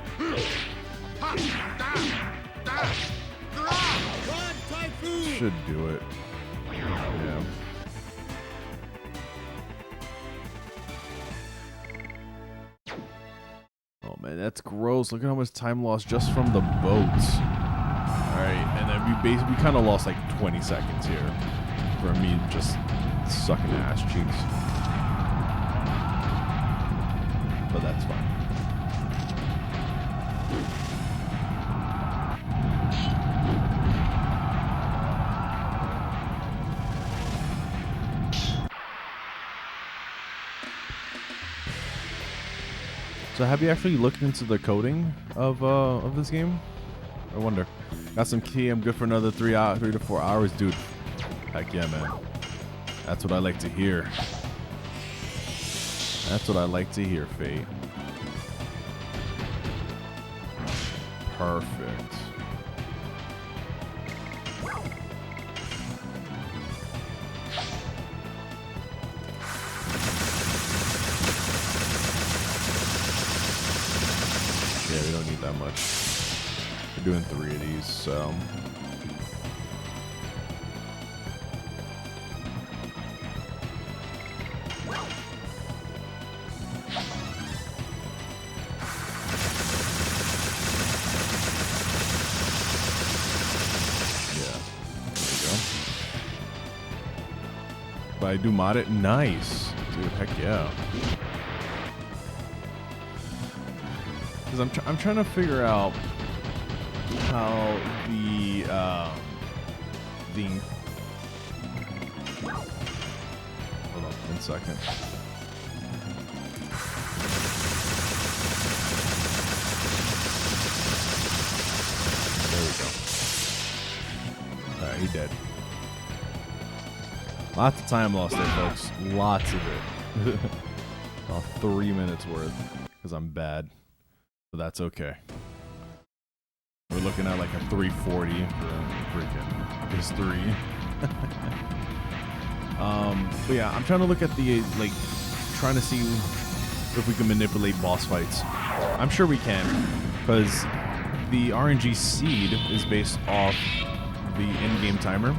Should do it. Yeah. Oh man, that's gross. Look at how much time lost just from the boats. Alright, and then we kind of lost like 20 seconds here for me just sucking ass cheeks. But that's fine. So have you actually looked into the coding of this game? I wonder. Got some key. I'm good for another 3 to 4 hours, dude. Heck yeah, man. That's what I like to hear. That's what I like to hear, Fate. Perfect. don't need that much. We're doing 3 of these, so. But I do mod it. Nice, dude. Heck yeah. Because I'm trying to figure out how the hold on 1 second. There we go. All right, he dead. Lots of time lost there, folks. Lots of it. About 3 minutes worth, because I'm bad. But that's okay. We're looking at like a 340 for freaking just 3. But yeah, I'm trying to look at the, like, trying to see if we can manipulate boss fights. I'm sure we can, because the RNG seed is based off the in-game timer.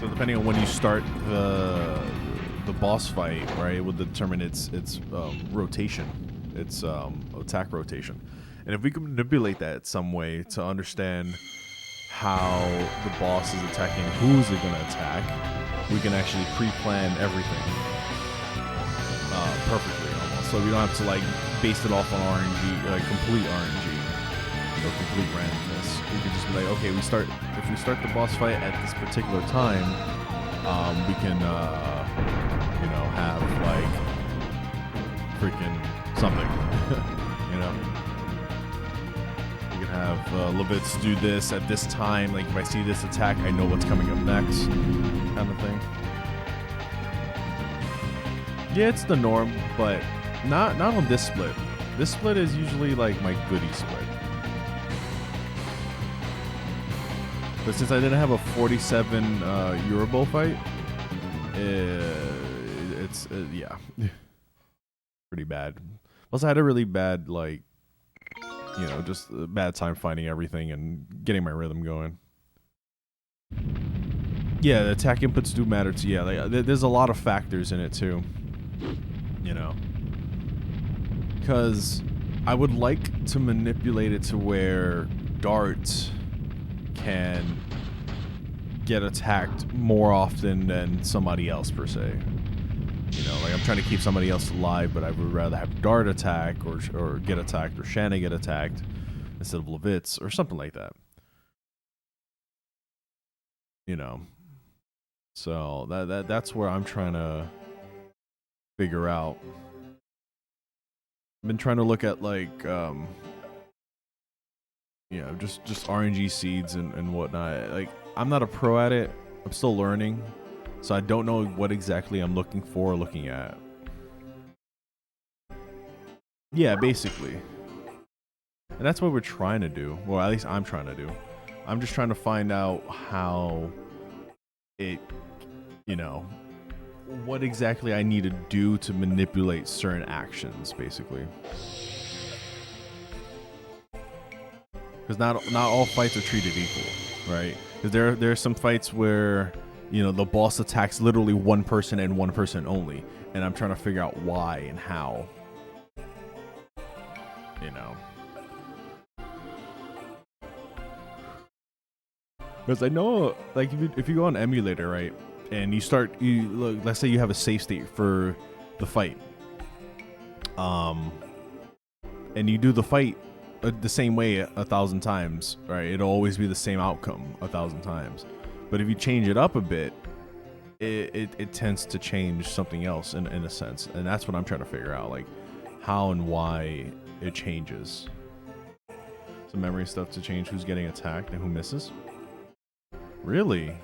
So depending on when you start the boss fight, right, it will determine its rotation, its attack rotation. And if we can manipulate that some way to understand how the boss is attacking, who's it going to attack, we can actually pre-plan everything perfectly almost. So we don't have to like base it off on RNG, like complete RNG. Complete randomness. We can just be like, okay, if we start the boss fight at this particular time, we can, you know, have like freaking something, you know. We can have Levitz do this at this time. Like if I see this attack, I know what's coming up next, kind of thing. Yeah, it's the norm, but not on this split. This split is usually like my goodie split. But since I didn't have a 47 Eurobowl fight, it's yeah, pretty bad. Plus, I had a really bad, like, you know, just a bad time finding everything and getting my rhythm going. Yeah, the attack inputs do matter too. Yeah, like, there's a lot of factors in it too. You know, because I would like to manipulate it to where darts can get attacked more often than somebody else per se. You know, like I'm trying to keep somebody else alive, but I would rather have Dart attack or get attacked or Shanna get attacked instead of Levitz or something like that. You know, so that's where I'm trying to figure out. I've been trying to look at like you know, just RNG seeds and whatnot. Like, I'm not a pro at it. I'm still learning. So I don't know what exactly I'm looking at. Yeah, basically. And that's what we're trying to do. Well, at least I'm trying to do. I'm just trying to find out how it, you know, what exactly I need to do to manipulate certain actions, basically. Because not all fights are treated equal, right? Because there are some fights where, you know, the boss attacks literally one person and one person only, and I'm trying to figure out why and how. You know, because I know, like, if you go on emulator, right, and you look, let's say you have a save state for the fight, and you do the fight the same way 1,000 times, right? It'll always be the same outcome 1,000 times. But if you change it up a bit, it tends to change something else in a sense. And that's what I'm trying to figure out, like how and why it changes. Some memory stuff to change who's getting attacked and who misses. Really?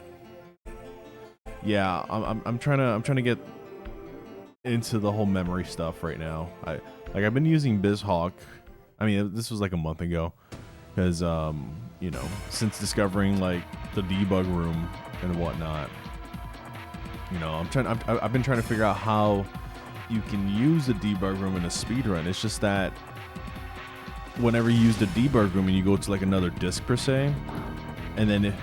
Yeah, I'm trying to get into the whole memory stuff right now. I've been using BizHawk. I mean, this was like a month ago, because you know, since discovering like the debug room and whatnot, you know, I've been trying to figure out how you can use the debug room in a speedrun. It's just that whenever you use the debug room and you go to like another disc per se, and then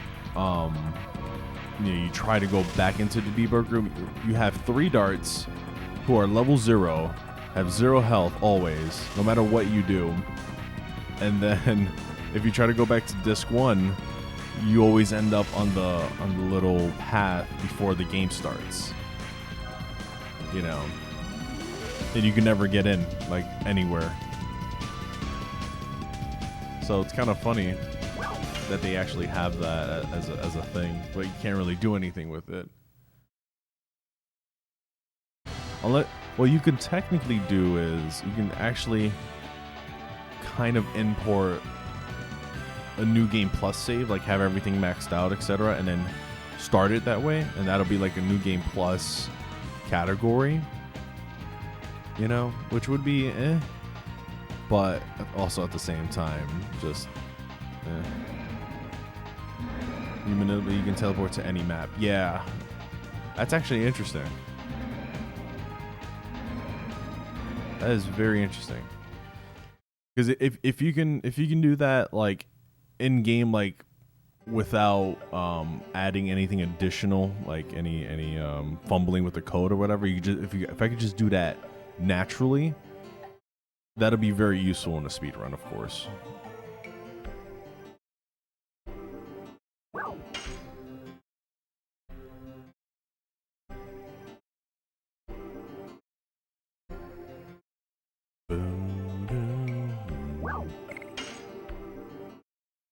you try to go back into the debug room, you have 3 darts who are level 0, have 0 health always, no matter what you do. And then if you try to go back to disc 1, you always end up on the little path before the game starts. You know. And you can never get in, like, anywhere. So it's kind of funny that they actually have that as a thing, but you can't really do anything with it. What you can technically do is you can actually kind of import a new game plus save, like have everything maxed out, etc., and then start it that way, and that'll be like a new game plus category, you know, which would be but also at the same time just you can teleport to any map. Yeah, that's actually interesting. That is very interesting, because if you can do that like in game, like without adding anything additional, like any fumbling with the code or whatever, if I could just do that naturally, that'll be very useful in a speedrun, of course.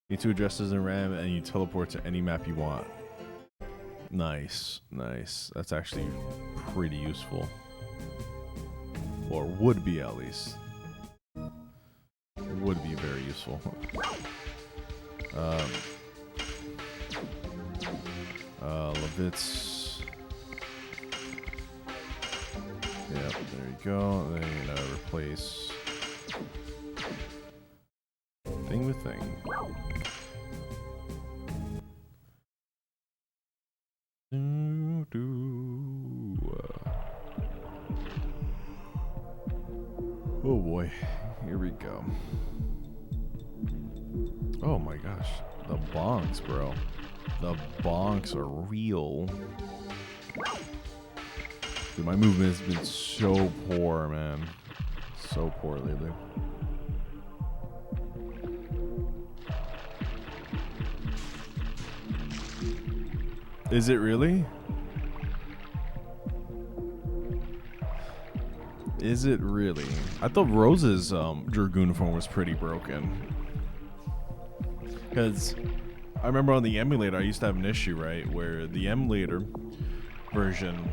Need 2 addresses in RAM and you teleport to any map you want. Nice, nice. That's actually pretty useful. Or would be, at least. Would be very useful. Levitz. Yep, there you go. Then you're gonna replace thing with thing. Oh boy, here we go. Oh my gosh, the bonks, bro. The bonks are real. Dude, my movement has been so poor, man. So poor lately. Is it really? Is it really? I thought Rose's Dragoon form was pretty broken. Because I remember on the emulator, I used to have an issue, right? Where the emulator version,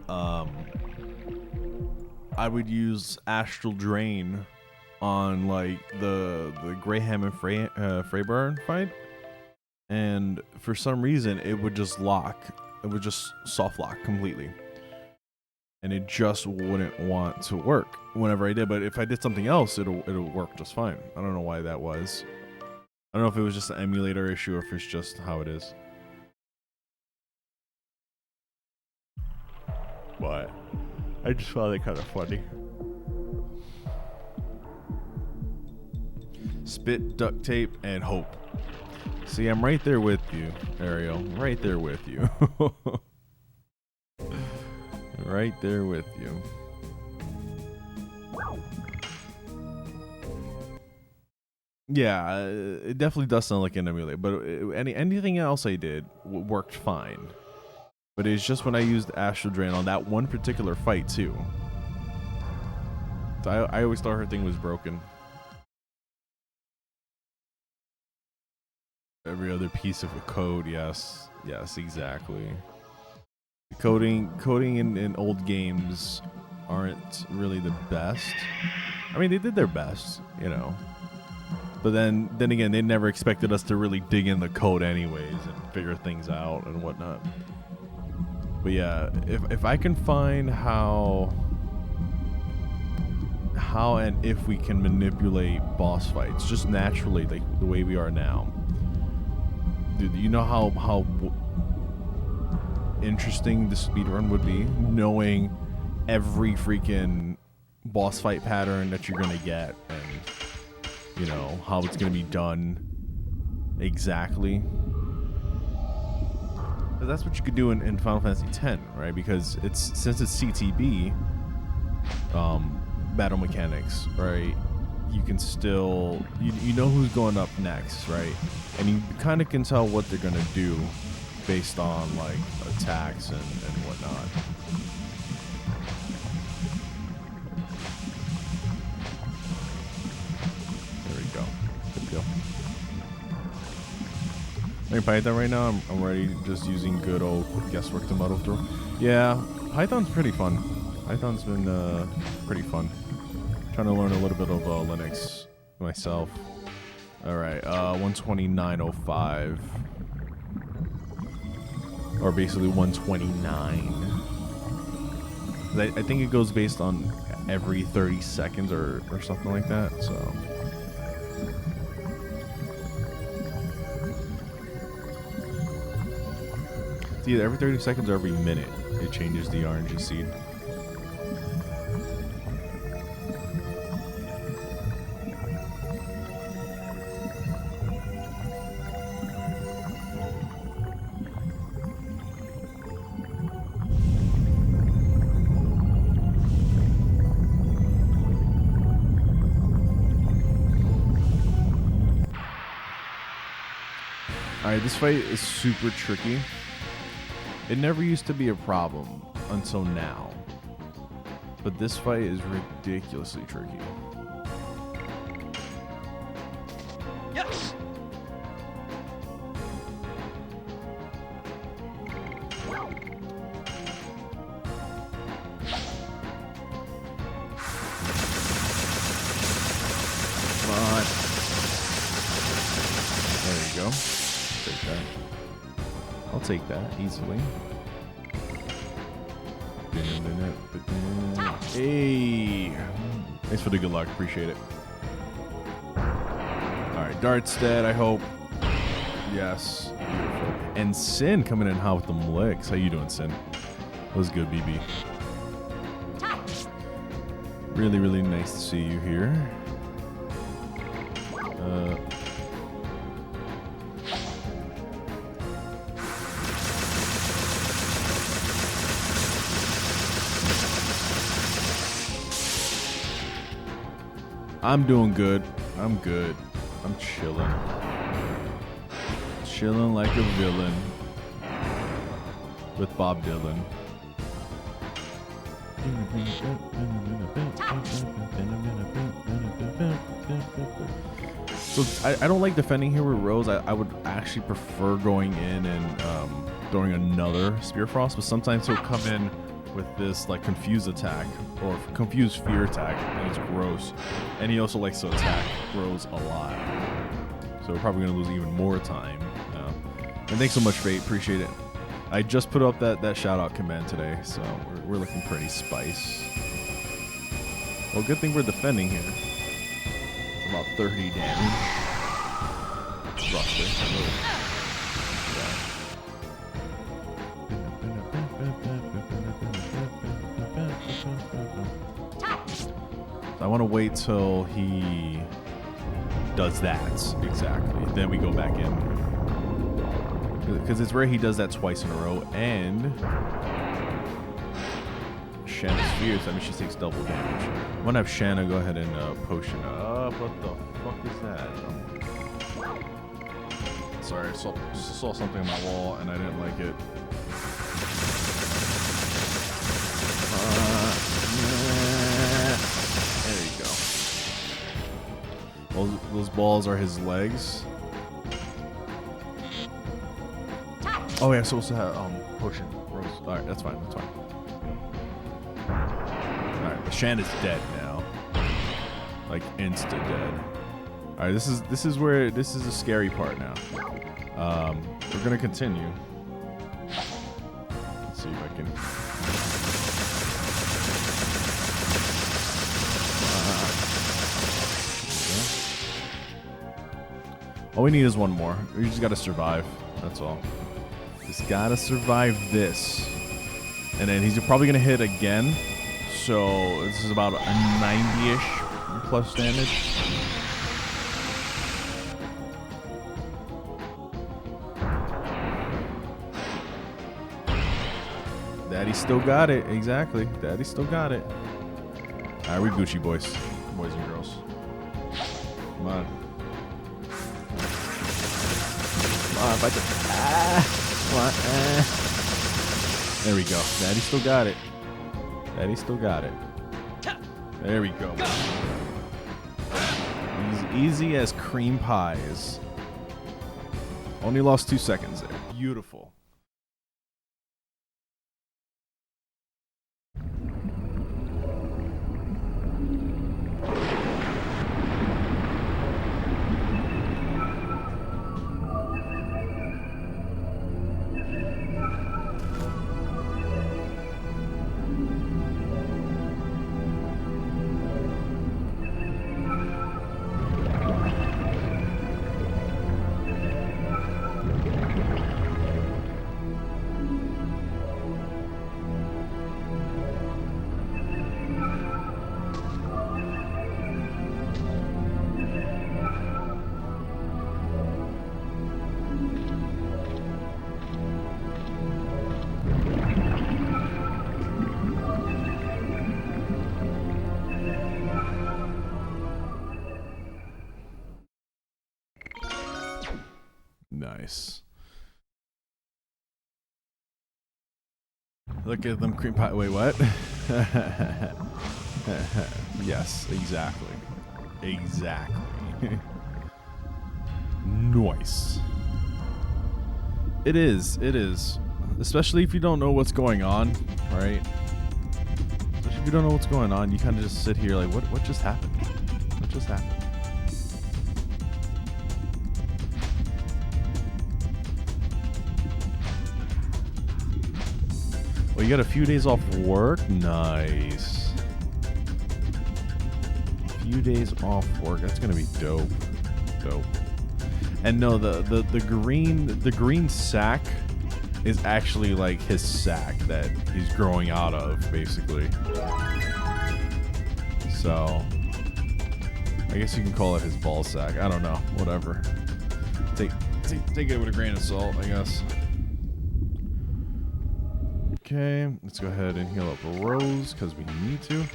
I would use Astral Drain on like the Graham and Freyburn fight. And for some reason, it would just lock. It would just soft lock completely. And it just wouldn't want to work whenever I did. But if I did something else, it'll work just fine. I don't know why that was. I don't know if it was just an emulator issue or if it's just how it is. But I just found it kind of funny. Spit, duct tape, and hope. See, I'm right there with you, Ariel. Right there with you. Right there with you. Yeah, it definitely does sound like an emulator, but anything else I did worked fine. But it's just when I used Astral Drain on that one particular fight too. So I always thought her thing was broken. Every other piece of a code, yes, exactly. Coding in old games aren't really the best. I mean, they did their best, you know. But then again, they never expected us to really dig in the code anyways and figure things out and whatnot. But yeah, if I can find how and if we can manipulate boss fights just naturally, like the way we are now. Dude, you know how interesting the speedrun would be, knowing every freaking boss fight pattern that you're gonna get, and you know, how it's going to be done exactly. But that's what you could do in Final Fantasy X, right? Because since it's CTB, battle mechanics, right? You can still, you know who's going up next, right? And you kind of can tell what they're going to do based on, like, attacks and whatnot. There we go. Good to go. I'm in Python right now. I'm already just using good old guesswork to muddle through. Yeah, Python's pretty fun. Python's been pretty fun. Trying to learn a little bit of Linux myself. All right, 129.05, or basically 129. I think it goes based on every 30 seconds or something like that. So. It's either every 30 seconds or every minute it changes the RNG seed. Alright, this fight is super tricky. It never used to be a problem until now. But this fight is ridiculously tricky. Yes. Come on. There you go. Take that. I'll take that easily. Hey! Thanks for the good luck. Appreciate it. Alright, Dart's dead, I hope. Yes. Beautiful. And Sin coming in hot with them licks. How you doing, Sin? That was good, BB. Really, really nice to see you here. I'm doing good. I'm good. I'm chilling. Chilling like a villain. With Bob Dylan. So I don't like defending here with Rose. I would actually prefer going in and throwing another Spear Frost, but sometimes he'll come in with this like confuse attack or confuse fear attack, and it's gross. And he also likes to attack Rose a lot, so we're probably gonna lose even more time. And thanks so much, Fate. Appreciate it. I just put up that shout out command today, so we're looking pretty spice. Well, good thing we're defending here. It's about 30 damage. Roughly. I want to wait till he does that exactly. Then we go back in. Because it's rare he does that twice in a row. And Shanna's fierce. I mean, she takes double damage. I want to have Shanna go ahead and potion up. What the fuck is that? Sorry, I saw something on my wall and I didn't like it. There you go. Those balls are his legs. Oh yeah, supposed to have potion Rose. All right, that's fine. That's fine. All right, but Shanna's dead now. Like insta dead. All right, this is the scary part now. We're gonna continue. Let's see if I can. All we need is one more. We just gotta survive. That's all. Just gotta survive this. And then he's probably gonna hit again. So this is about a 90-ish plus damage. Daddy still got it. Exactly. Daddy still got it. Alright, we Gucci boys. Boys and girls. Come on. Come on, fight the... Come on. There we go. Daddy still got it. Daddy still got it. There we go. Easy as cream pies. Only lost 2 seconds there. Beautiful. Nice. Look at them cream pie. Wait, what? Yes, exactly. Exactly. Nice. It is. It is. Especially if you don't know what's going on, right? Especially if you don't know what's going on, you kind of just sit here like, what just happened? What just happened? Well, you got a few days off work? Nice. Few days off work. That's gonna be dope. Dope. And no, the green sack is actually like his sack that he's growing out of, basically. So I guess you can call it his ball sack. I don't know. Whatever. Take it with a grain of salt, I guess. Okay, let's go ahead and heal up Rose because we need to.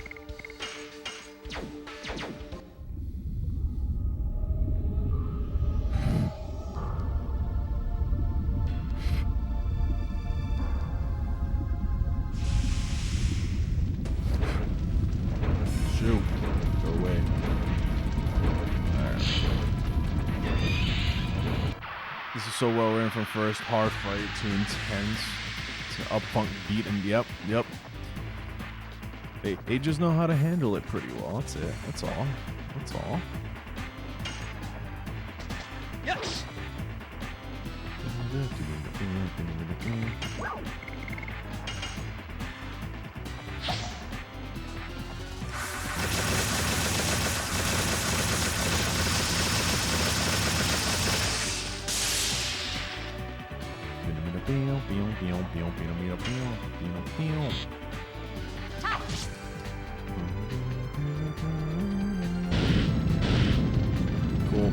Shoot. Go away. Alright. This is so well written from first. Hard fight to intense. Up funk beat and yep. They just know how to handle it pretty well. That's it. That's all. That's all. Yes. Cool.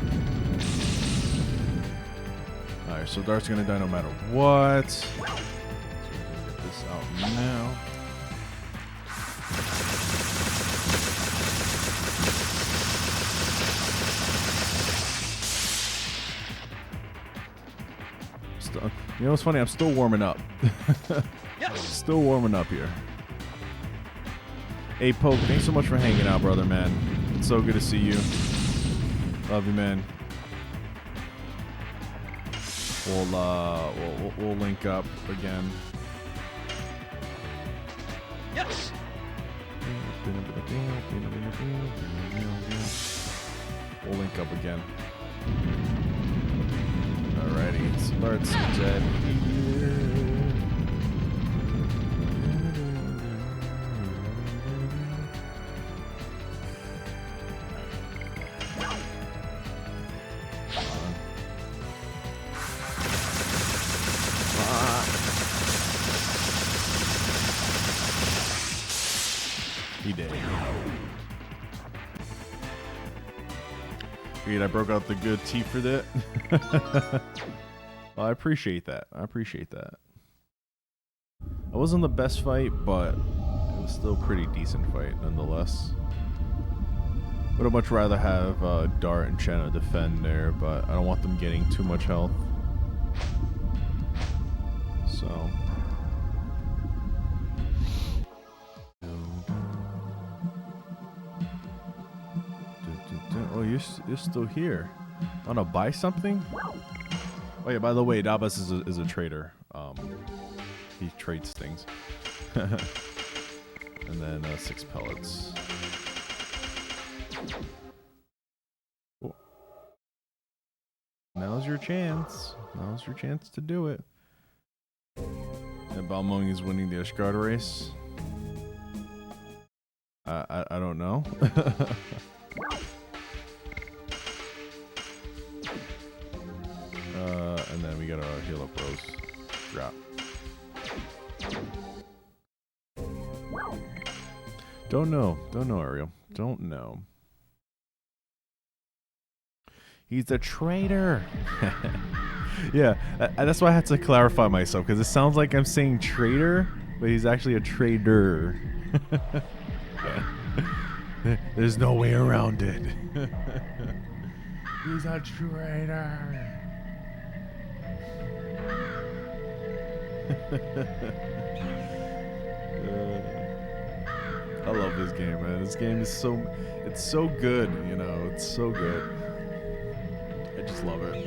Alright, so Dart's gonna die no matter what. So we're gonna get this out now. You know what's funny? I'm still warming up. Still warming up here. Hey, Poke, thanks so much for hanging out, brother, man. It's so good to see you. Love you, man. We'll link up again. Yes. We'll link up again. Alrighty, it starts dead here. He did. I broke out the good tea for that. Well, I appreciate that. It wasn't the best fight, but it was still a pretty decent fight nonetheless. Would have much rather have Dart and Shanna defend there, but I don't want them getting too much health. So. Oh, you're still here. Wanna buy something? Oh yeah, by the way, Dabas is a trader. He trades things. And then 6 pellets. Cool. Now's your chance. Now's your chance to do it. And Balmung is winning the Escort race. I don't know. And then we gotta heal up Rose. Drop. Don't know, Ariel. Don't know. He's a traitor. Yeah, that's why I had to clarify myself, because it sounds like I'm saying traitor, but he's actually a trader. There's no way around it. He's a traitor. I love this game, man. This game is it's so good, you know, it's so good. I just love it.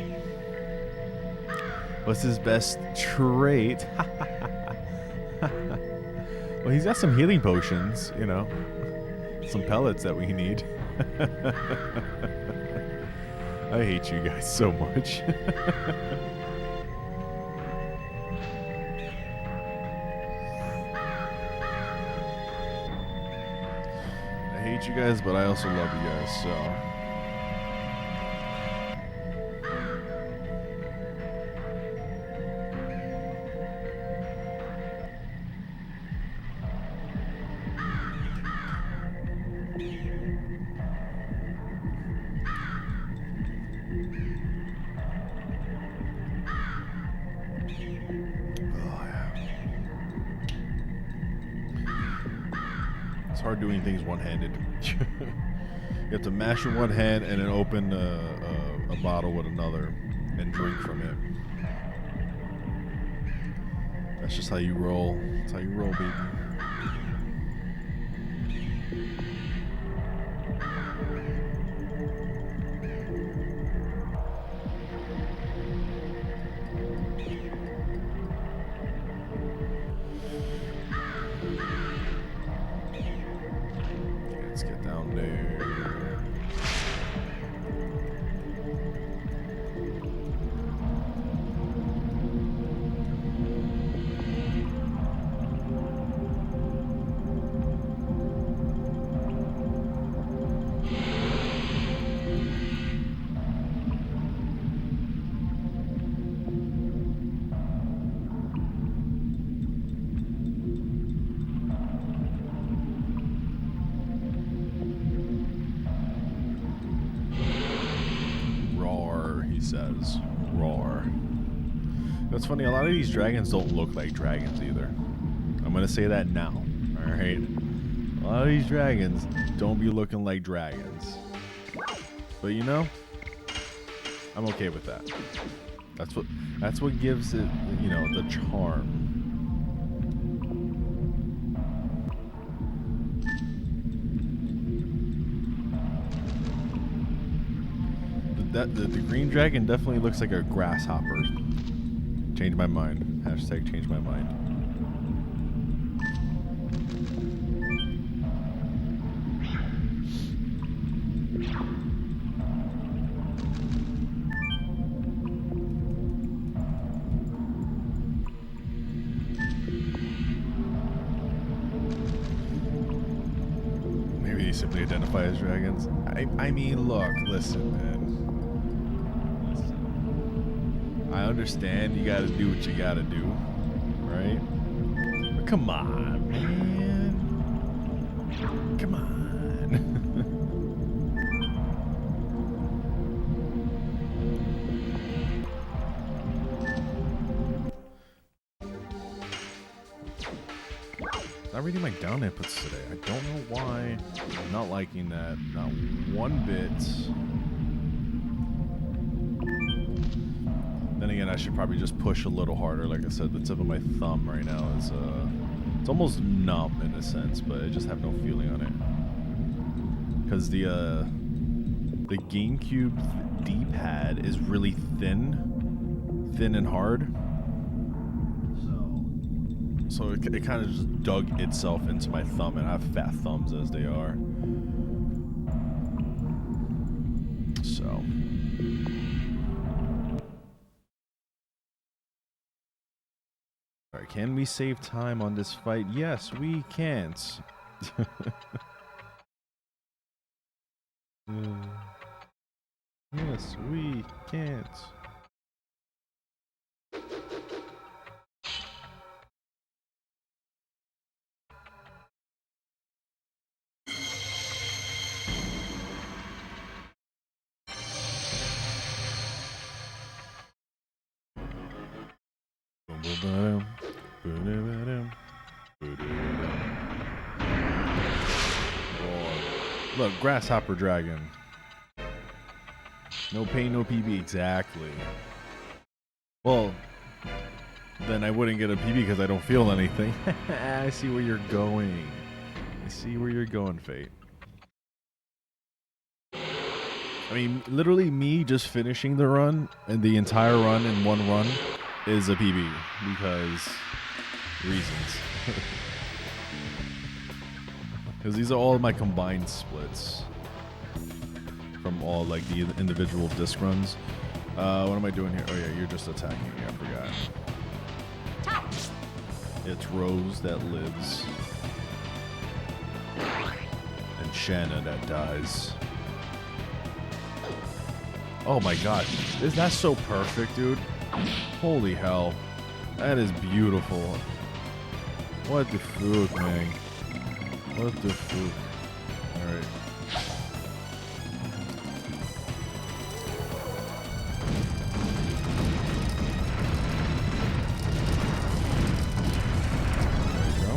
What's his best trait? Well, he's got some healing potions, you know, some pellets that we need. I hate you guys so much. I hate you guys, but I also love you guys, so. It's hard doing things one-handed. You have to mash with one hand and then open a bottle with another and drink from it. That's just how you roll. That's how you roll, baby. Let's get down there. Says roar. That's funny, a lot of these dragons don't look like dragons either. I'm gonna say that now. Alright. A lot of these dragons don't be looking like dragons. But you know, I'm okay with that. That's what gives it, you know, the charm. The green dragon definitely looks like a grasshopper. Change my mind. Hashtag change my mind. Maybe they simply identify as dragons. I mean, look, listen, man. I understand you gotta do what you gotta do, right? But come on, man. Come on. reading my down inputs today. I don't know why. I'm not liking that. Not one bit. Then again, I should probably just push a little harder. Like I said, the tip of my thumb right now is it's almost numb in a sense, but I just have no feeling on it. Because the GameCube D-pad is really thin and hard. So it kind of just dug itself into my thumb, and I have fat thumbs as they are. So. Alright, can we save time on this fight? Yes, we can't. Yes, we can't. Look, Grasshopper Dragon. No pain, no PB. Exactly. Well, then I wouldn't get a PB because I don't feel anything. I see where you're going. I see where you're going, Fate. I mean, literally me just finishing the run and the entire run in one run is a PB because reasons. Because these are all my combined splits from all like the individual disc runs. What am I doing here? Oh yeah, you're just attacking me. I forgot. It's Rose that lives and Shanna that dies. Oh my god, that's so perfect, dude. Holy hell, that is beautiful. What the fuck, man? What the fuck? Alright. There you go.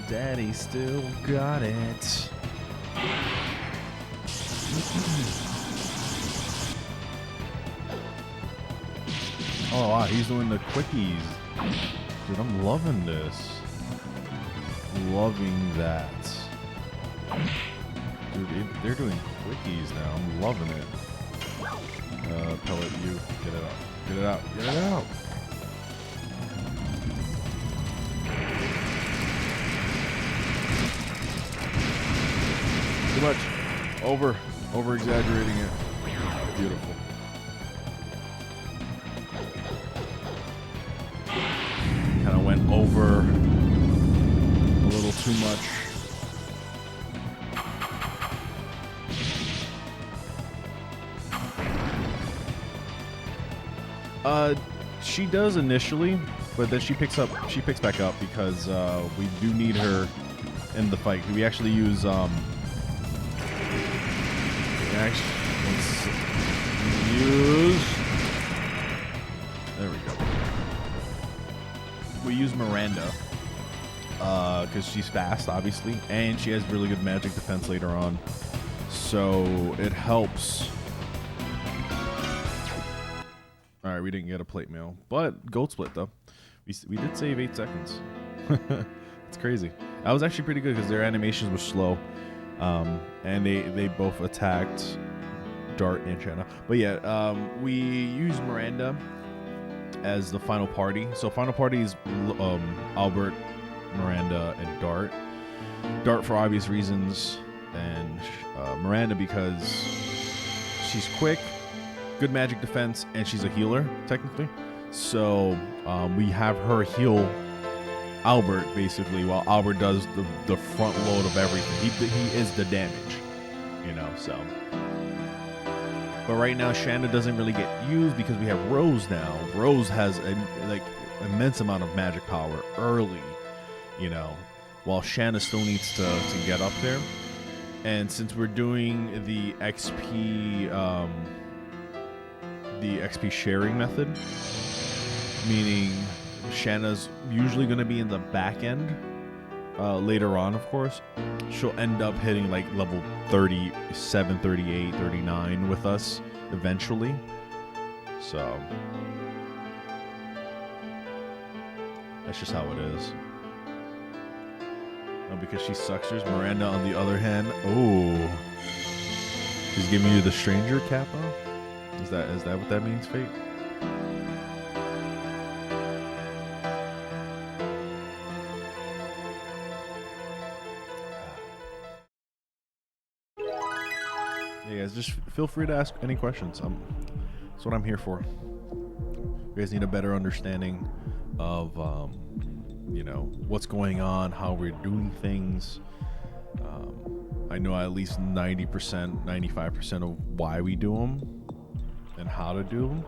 Daddy still got it. Oh wow, he's doing the quickies. Dude, I'm loving this. Loving that. Dude, they're doing quickies now. I'm loving it. Pellet, you. Get it out. Get it out. Get it out. Too much. Over exaggerating it. Beautiful. Kind of went over a little too much. She does initially, but then she picks back up because we do need her in the fight. We actually use there we go. We use Miranda because she's fast, obviously, and she has really good magic defense later on, so it helps. All right, we didn't get a plate mail, but gold split though. We did save 8 seconds. It's crazy. That was actually pretty good because their animations were slow, and they both attacked Dart and Shanna. But yeah, we use Miranda as the final party. So final party is Albert, Miranda, and Dart. Dart for obvious reasons, and Miranda because she's quick, good magic defense, and she's a healer technically. So we have her heal Albert basically, while Albert does the front load of everything. He is the damage, you know. So, but right now Shanna doesn't really get used because we have Rose now. Rose has a immense amount of magic power early, you know, while Shanna still needs to get up there. And since we're doing the XP sharing method, meaning Shanna's usually going to be in the back end later on, of course, she'll end up hitting like level 37, 38, 39 with us eventually. So that's just how it is. No, because she sucks. There's Miranda on the other hand. Oh, she's giving you the stranger capo. Is that what that means, Fate? Yeah, guys, just feel free to ask any questions. That's what I'm here for. You guys need a better understanding of, you know, what's going on, how we're doing things. I know at least 90%, 95% of why we do them and how to do them.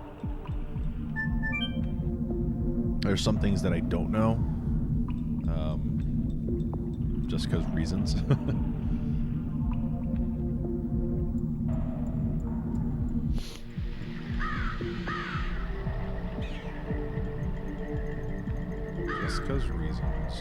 There's some things that I don't know, just because reasons. Just because reasons.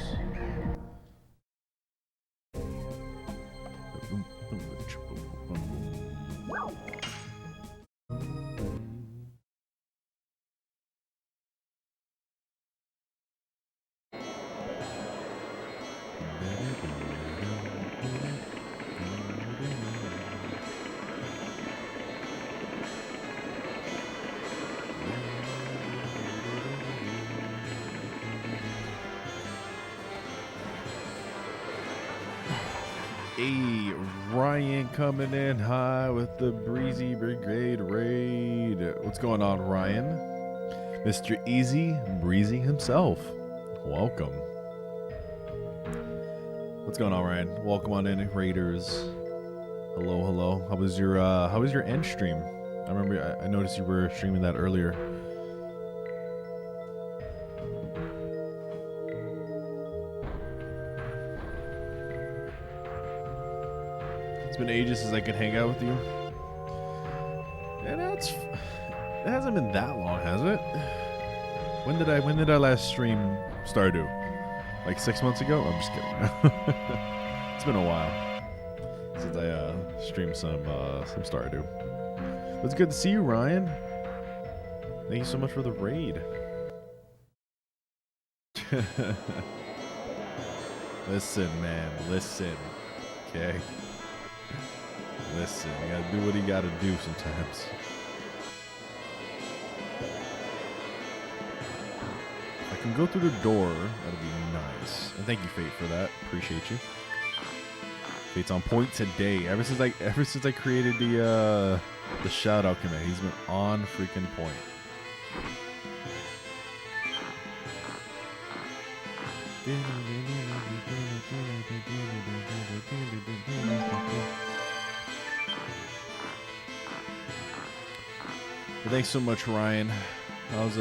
Hey, Ryan coming in high with the Breezy Brigade raid. What's going on, Ryan? Mr. Easy Breezy himself. Welcome. What's going on, Ryan? Welcome on in, Raiders. Hello, hello. How was your end stream? I remember I noticed you were streaming that earlier. It's been ages since I could hang out with you. And it hasn't been that long, has it? When did I last stream Stardew? Like 6 months ago? I'm just kidding. It's been a while since I streamed some Stardew. But it's good to see you, Ryan. Thank you so much for the raid. Listen, man, listen. Okay. Listen, you gotta do what you gotta do sometimes. If I can go through the door, that'd be nice. And thank you, Fate, for that. Appreciate you. Fate's on point today. Ever since I created the shout out command, he's been on freaking point. Well, thanks so much, Ryan. How's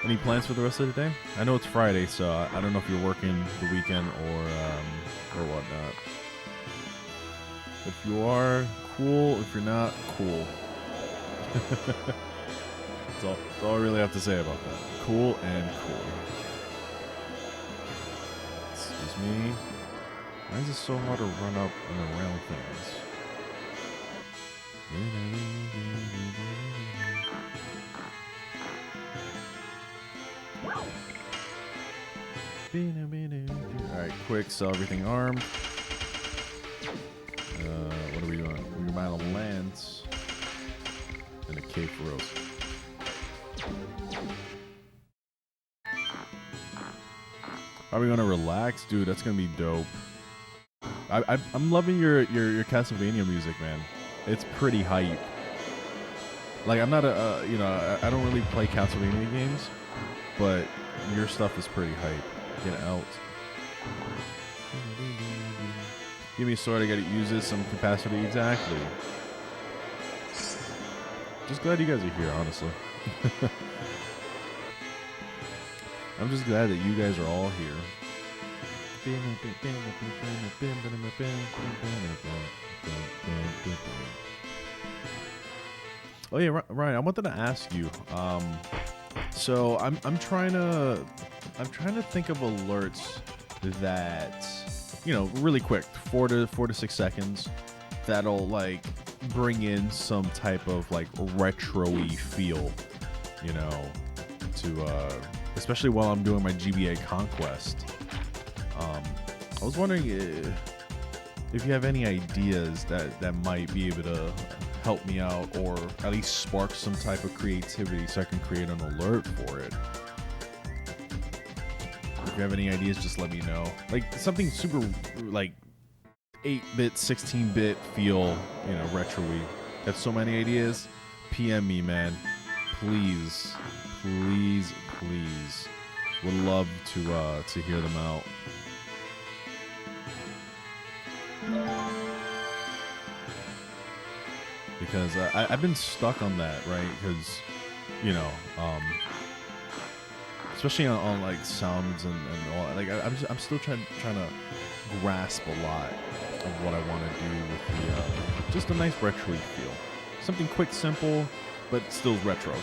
any plans for the rest of the day? I know it's Friday, so I don't know if you're working the weekend or whatnot. If you are, cool. If you're not, cool. That's all I really have to say about that. Cool and cool. Excuse me. Why is it so hard to run up and around things? Alright, quick, sell everything armed. What are we doing? We're buying a lance and a cape for Rose. Are we gonna relax? Dude, that's gonna be dope. I'm loving your Castlevania music, man. It's pretty hype. Like, I'm not a, I don't really play Castlevania games, but your stuff is pretty hype. Get out. Give me a sword, I gotta use this, some capacity, exactly. Just glad you guys are here, honestly. I'm just glad that you guys are all here. Oh yeah, Ryan, I wanted to ask you. So I'm trying to think of alerts that, you know, really quick, 4 to 6 seconds, that'll like bring in some type of like retro-y feel, you know, to especially while I'm doing my GBA Conquest. I was wondering if you have any ideas that might be able to help me out, or at least spark some type of creativity so I can create an alert for it. If you have any ideas, just let me know. Like something super like 8-bit, 16-bit feel, you know, retro-y. Got so many ideas. PM me, man. Please, please, please. Would love to hear them out. Because I've been stuck on that, right? Because, you know, especially on like sounds and all that. Like I'm still trying to grasp a lot of what I want to do with the just a nice retro feel. Something quick, simple, but still retro.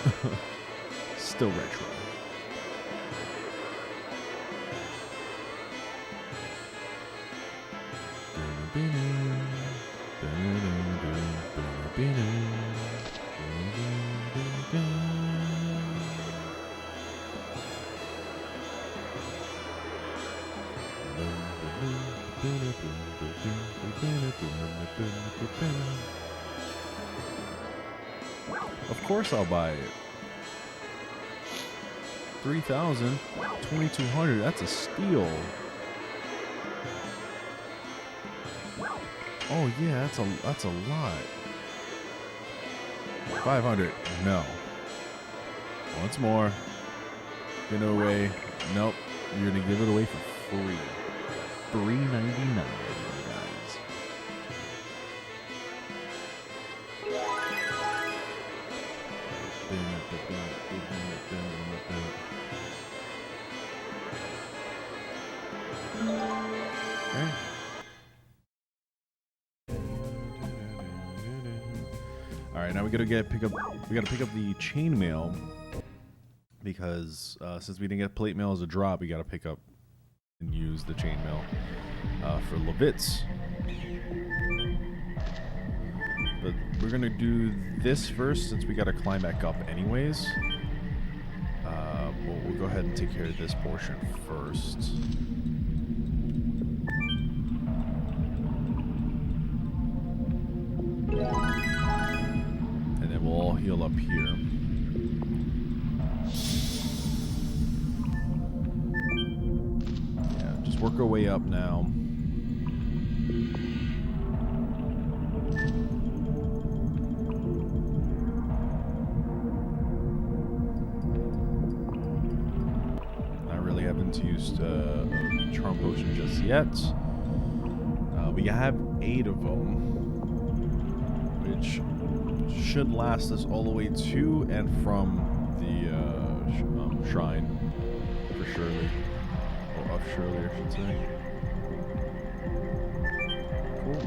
Still retro. Of course I'll buy it. 3,000, 2,200. That's a steal. Oh yeah, that's a lot. 500. No. Once more. Give it away. Nope. You're gonna give it away for free. $3.99, guys. Okay. All right, now we gotta pick up the chainmail, because since we didn't get plate mail as a drop, we gotta pick up and use the chainmail for Levitz. But we're gonna do this first since we gotta climb back up anyways. We'll go ahead and take care of this portion first. And then we'll all heal up here. Yeah, just work our way up now. Not really having to use charm potion just yet. We have 8 of them, which should last us all the way to and from the shrine for Shirley, or of Shirley, I should say. Cool.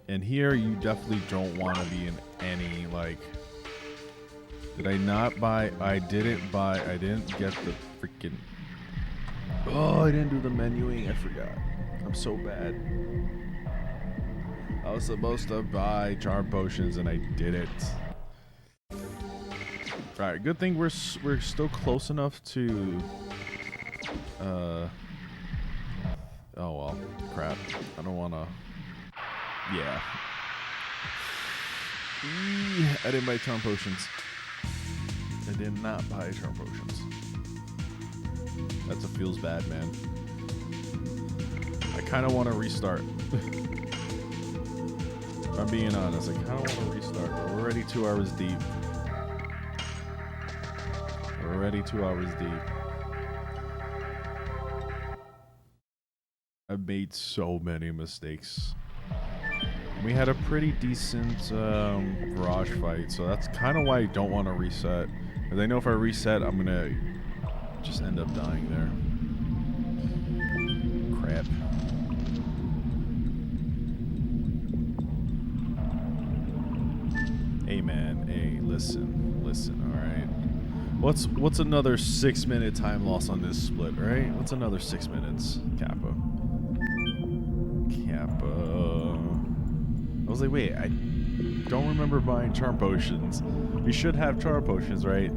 And here, you definitely don't want to be in any like. Did I not buy? I didn't buy. I didn't get the freaking. Oh, I didn't do the menuing. I forgot. I'm so bad. I was supposed to buy charm potions and I didn't. Alright, good thing we're still close enough to oh well, crap. I don't wanna. Yeah. I didn't buy charm potions. I did not buy charm potions. That's a feels bad, man. I kinda wanna restart. If I'm being honest, I kind of want to restart, but we're already 2 hours deep. We're already 2 hours deep. I've made so many mistakes. We had a pretty decent barrage fight, so that's kind of why I don't want to reset. Because I know if I reset, I'm going to just end up dying there. Crap. Hey man, hey, listen, alright? What's another 6-minute time loss on this split, right? What's another 6 minutes? Kappa. I was like, wait, I don't remember buying charm potions. We should have charm potions, right?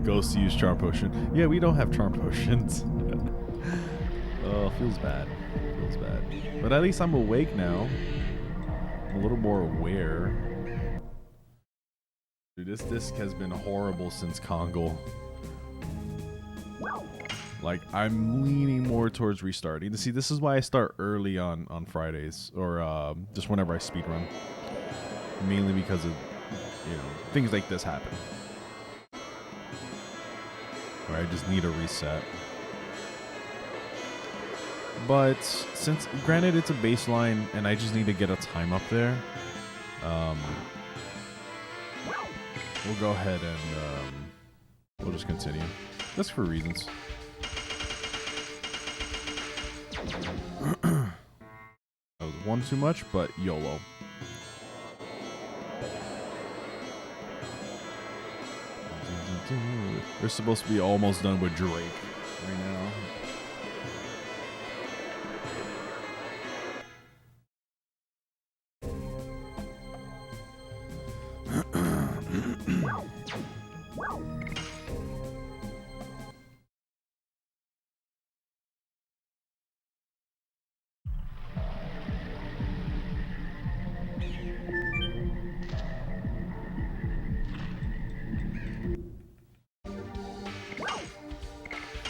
Ghost use charm potion. Yeah, we don't have charm potions. Oh, feels bad. Feels bad. But at least I'm awake now. I'm a little more aware. Dude, this disc has been horrible since Kongal. Like, I'm leaning more towards restarting. See, this is why I start early on Fridays, or just whenever I speedrun. Mainly because of, you know, things like this happen. Where I just need a reset. But since, granted, it's a baseline, and I just need to get a time up there, we'll go ahead and we'll just continue. Just for reasons. That was one too much, but YOLO. They're supposed to be almost done with Drake right now.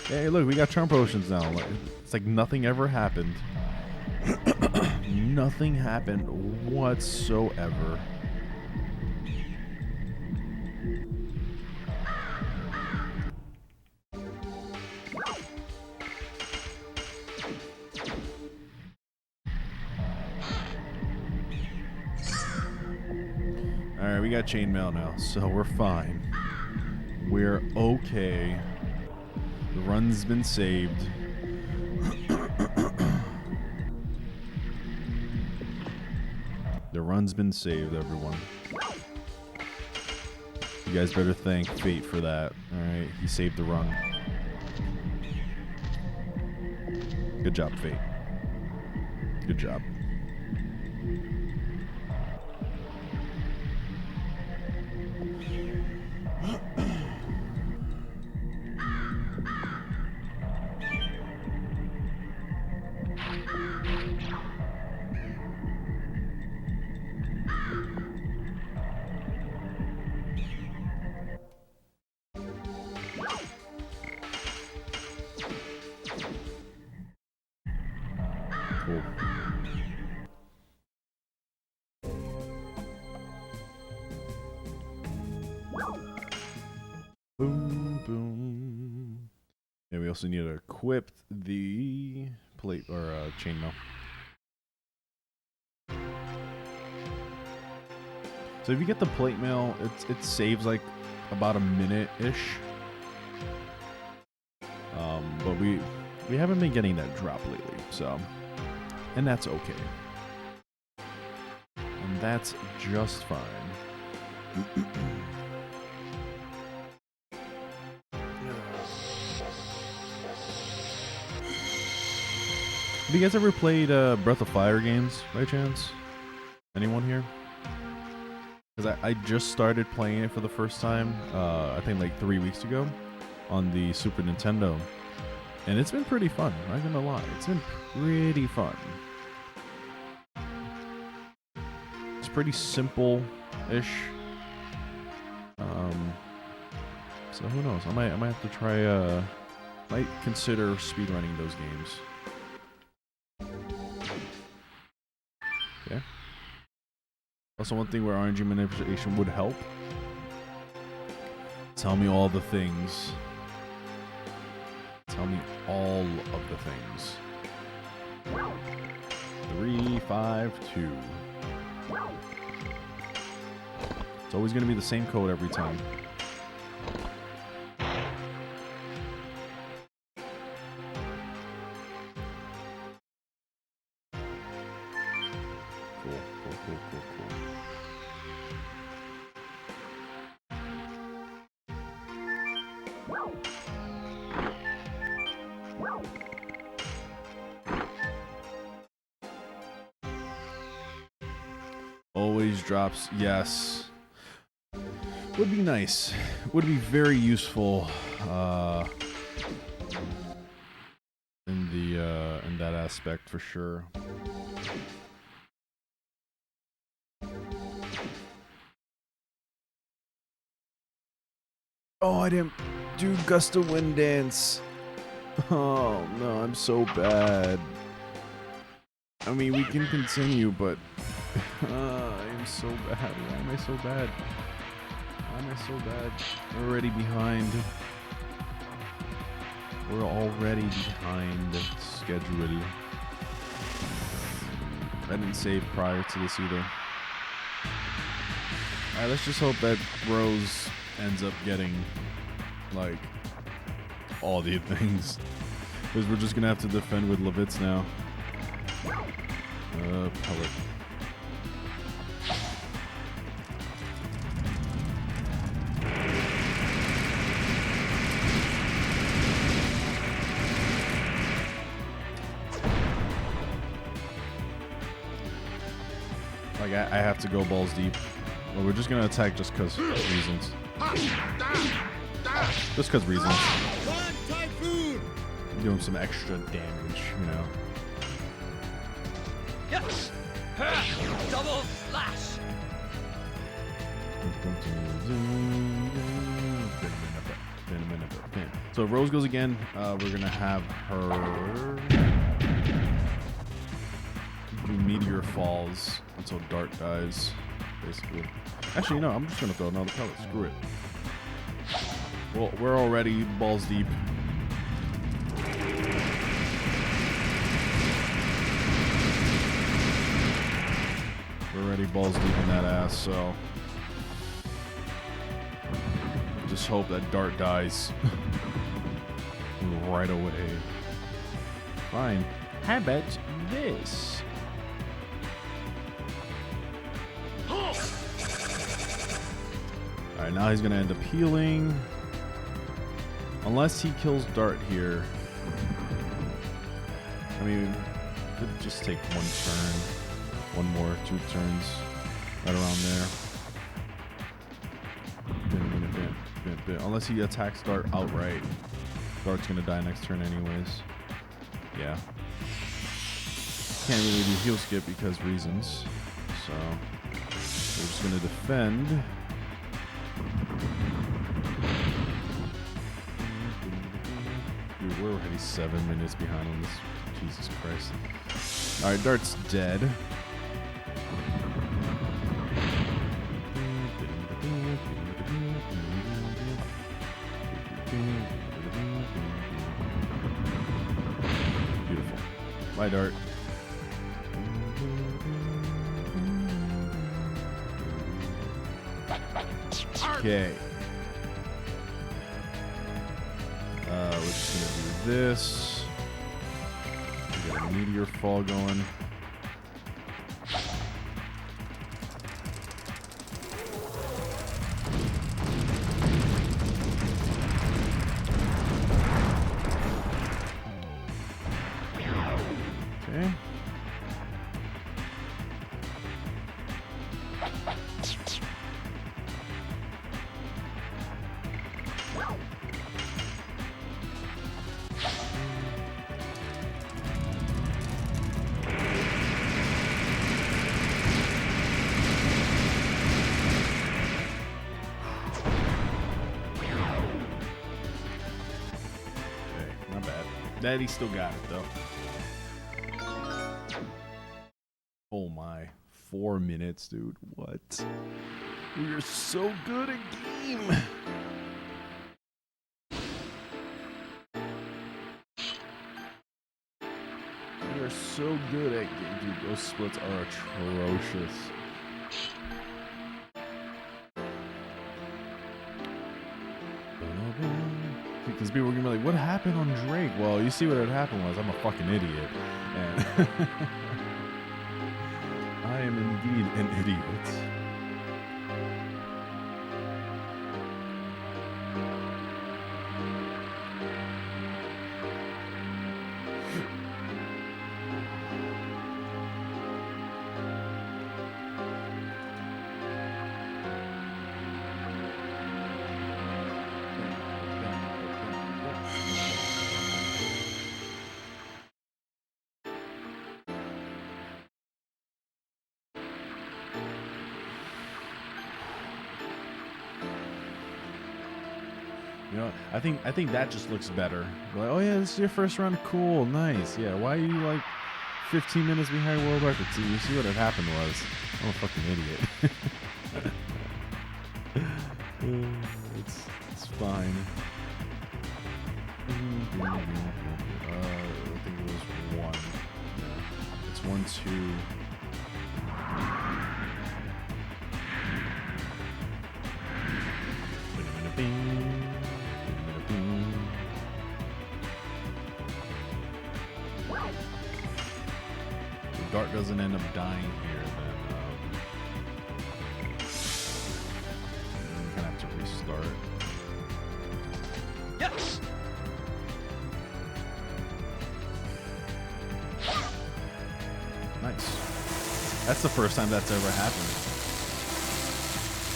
Hey, look, we got charm potions now. It's like nothing ever happened. Nothing happened whatsoever. Alright, we got chainmail now, so we're fine. We're okay. The run's been saved. The run's been saved, everyone. You guys better thank Fate for that. Alright, he saved the run. Good job, Fate. Good job. Cool. Boom, boom. Yeah, we also need to equip the plate or chainmail. So if you get the plate mail, it saves like about a minute-ish. But we haven't been getting that drop lately, so, and that's okay. And that's just fine. Have you guys ever played Breath of Fire games by chance? Anyone here? Because I just started playing it for the first time, I think like 3 weeks ago, on the Super Nintendo. And it's been pretty fun, I'm not gonna lie. It's been pretty fun. It's pretty simple-ish. So who knows? I might have to try, might consider speedrunning those games. Okay. Also, one thing where RNG manipulation would help. Tell me all the things. Tell me all of the things. 3, 5, 2. It's always going to be the same code every time. Cool. Always drops. Yes. Would be nice. Would be very useful in that aspect for sure. Oh, I didn't do Gust of Wind Dance. Oh no, I'm so bad. I mean, we can continue, but I am so bad. Why am I so bad? Why am I so bad? We're already behind. We're already behind schedule. I didn't save prior to this either. Alright, let's just hope that Rose ends up getting, like, all the things. Because we're just going to have to defend with Levitz now. Pellet. Like, I have to go balls deep. Well, we're just going to attack just because reasons. Just because reasons. Give him some extra damage, you know. Yes! Double slash! So if Rose goes again, we're going to have her do Meteor Falls until Dart dies, basically. Actually, no, I'm just going to throw another pellet. Screw it. Well, we're already balls deep. We're already balls deep in that ass, so just hope that Dart dies right away. Fine. How about this? Alright, now he's gonna end up healing. Unless he kills Dart here. I mean, could just take one turn. One more, 2 turns. Right around there. Unless he attacks Dart outright. Dart's gonna die next turn anyways. Yeah. Can't really do heal skip because reasons. So we're just gonna defend. Dude, we're already 7 minutes behind on this. Jesus Christ. Alright, Dart's dead. Beautiful. Bye, Dart. Okay. We're just gonna do this. We got a Meteor Fall going. Okay. Not bad. Daddy still got it though. Oh my. 4 minutes, dude. What? We are so good at game. We are so good at game. Dude, those splits are atrocious. Because people were gonna be like, what happened on Drake? Well, you see what had happened was I'm a fucking idiot. And I am indeed an idiot. know, I think that just looks better. Like, oh yeah, this is your first run. Cool, nice. Yeah, why are you like 15 minutes behind world record? See, you see what had happened was, I'm a fucking idiot. It's fine. I think it was 1. It's 1, 2. If Dart doesn't end up dying here, then I'm gonna have to restart. Yes. Nice. That's the first time that's ever happened.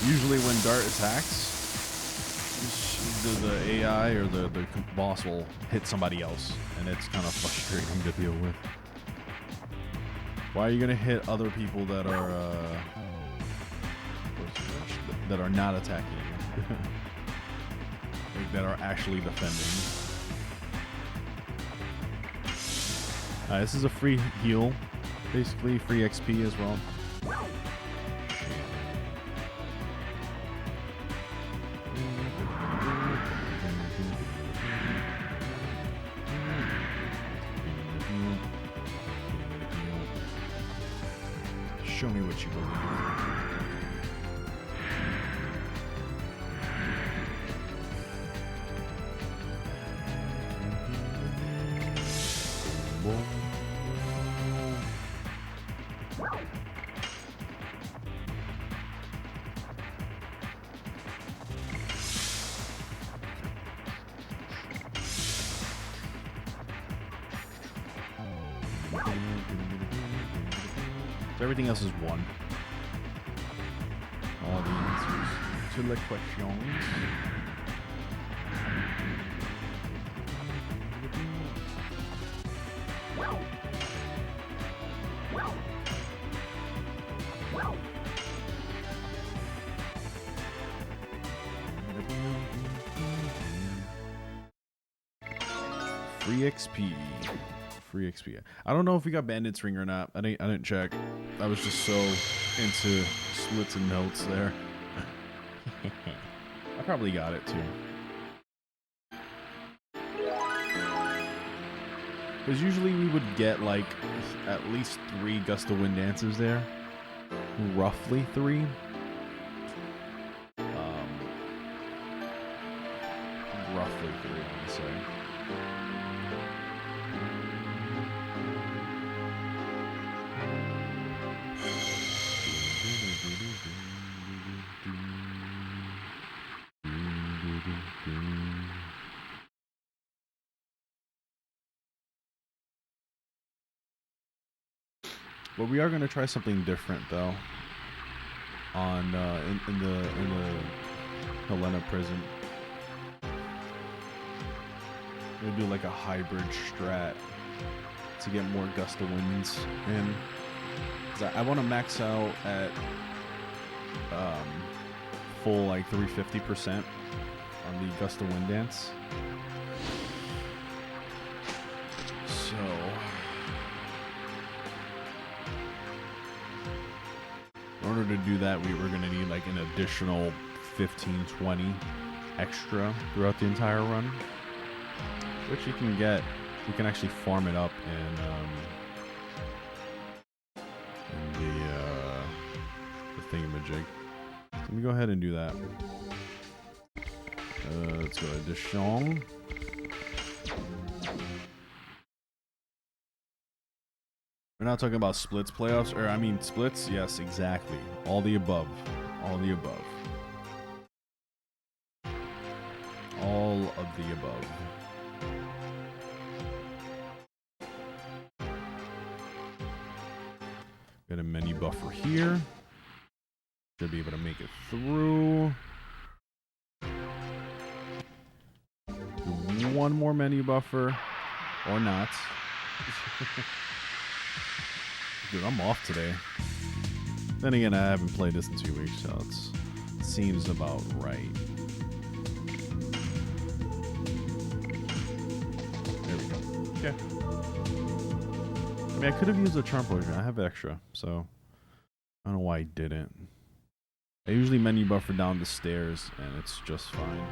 Usually when Dart attacks, the AI or the boss will hit somebody else, and it's kind of frustrating to deal with. Why are you gonna hit other people that are not attacking you? Like, that are actually defending? This is a free heal, basically free XP as well. Show me what you believe. Everything else is 1. All the answers to the questions. Free XP. Free XP. I don't know if we got Bandit's Ring or not. I didn't check. I was just so into splits and notes there. I probably got it too. Because usually we would get like at least 3 Gust of Wind dances there. Roughly 3. Roughly 3, I would say. But we are going to try something different, though. On in the Helena prison, we're gonna do like a hybrid strat to get more Gust of Winds in. 'Cause I want to max out at full like 350% on the Gust of Wind dance. So. In order to do that, we're going to need like an additional 15-20 extra throughout the entire run, which you can get. You can actually farm it up in the thingamajig. Let me go ahead and do that. Let's go to Dishong. We're not talking about splits playoffs, or I mean splits. Yes, exactly. All the above. All the above. All of the above. Got a menu buffer here. Should be able to make it through. Do one more menu buffer, or not. Dude, I'm off today. Then again, I haven't played this in 2 weeks, so it seems about right. Okay. I mean, I could have used a charm potion. I have extra, so I don't know why I didn't. I usually menu buffer down the stairs, and it's just fine.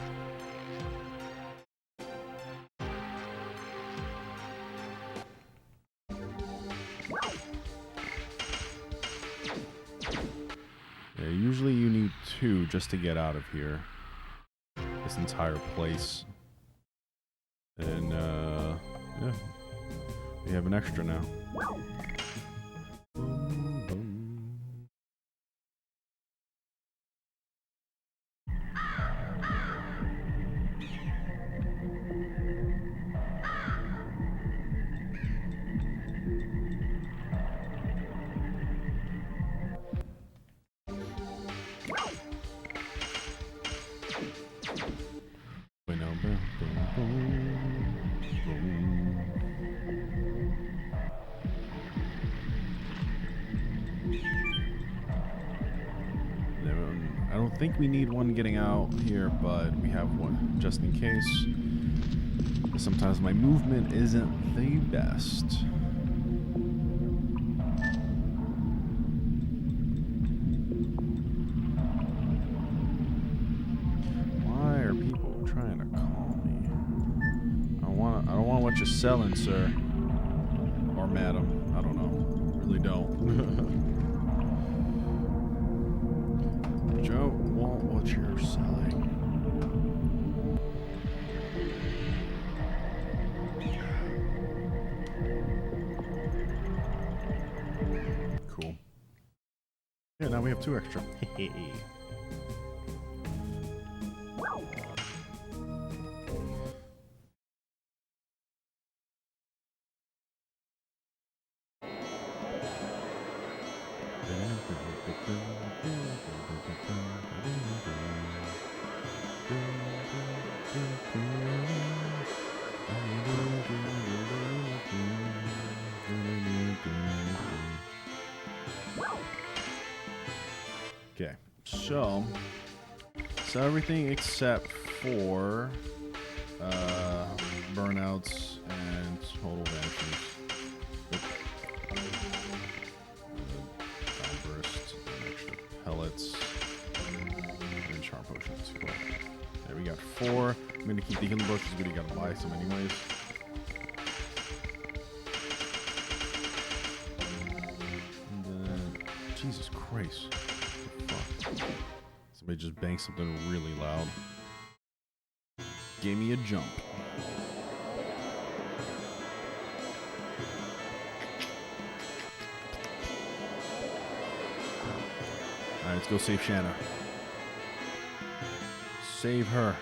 Yeah, usually you need 2 just to get out of here. This entire place. And, yeah. We have an extra now. I don't think we need one getting out here, but we have one just in case. Sometimes my movement isn't the best. Why are people trying to call me? I don't want what you're selling, sir. Or madam. I don't know. Really don't. Don't want what you're selling. Cool. Yeah, now we have 2 extra. Okay, so everything except for burnouts and total vanishes. Burst, extra pellets, and charm potions. Cool. There we got 4. I'm gonna keep the healing potions, but you gotta buy some anyways. And then, Jesus Christ. Somebody just banged something really loud. Gave me a jump. Alright, let's go save Shanna. Save her.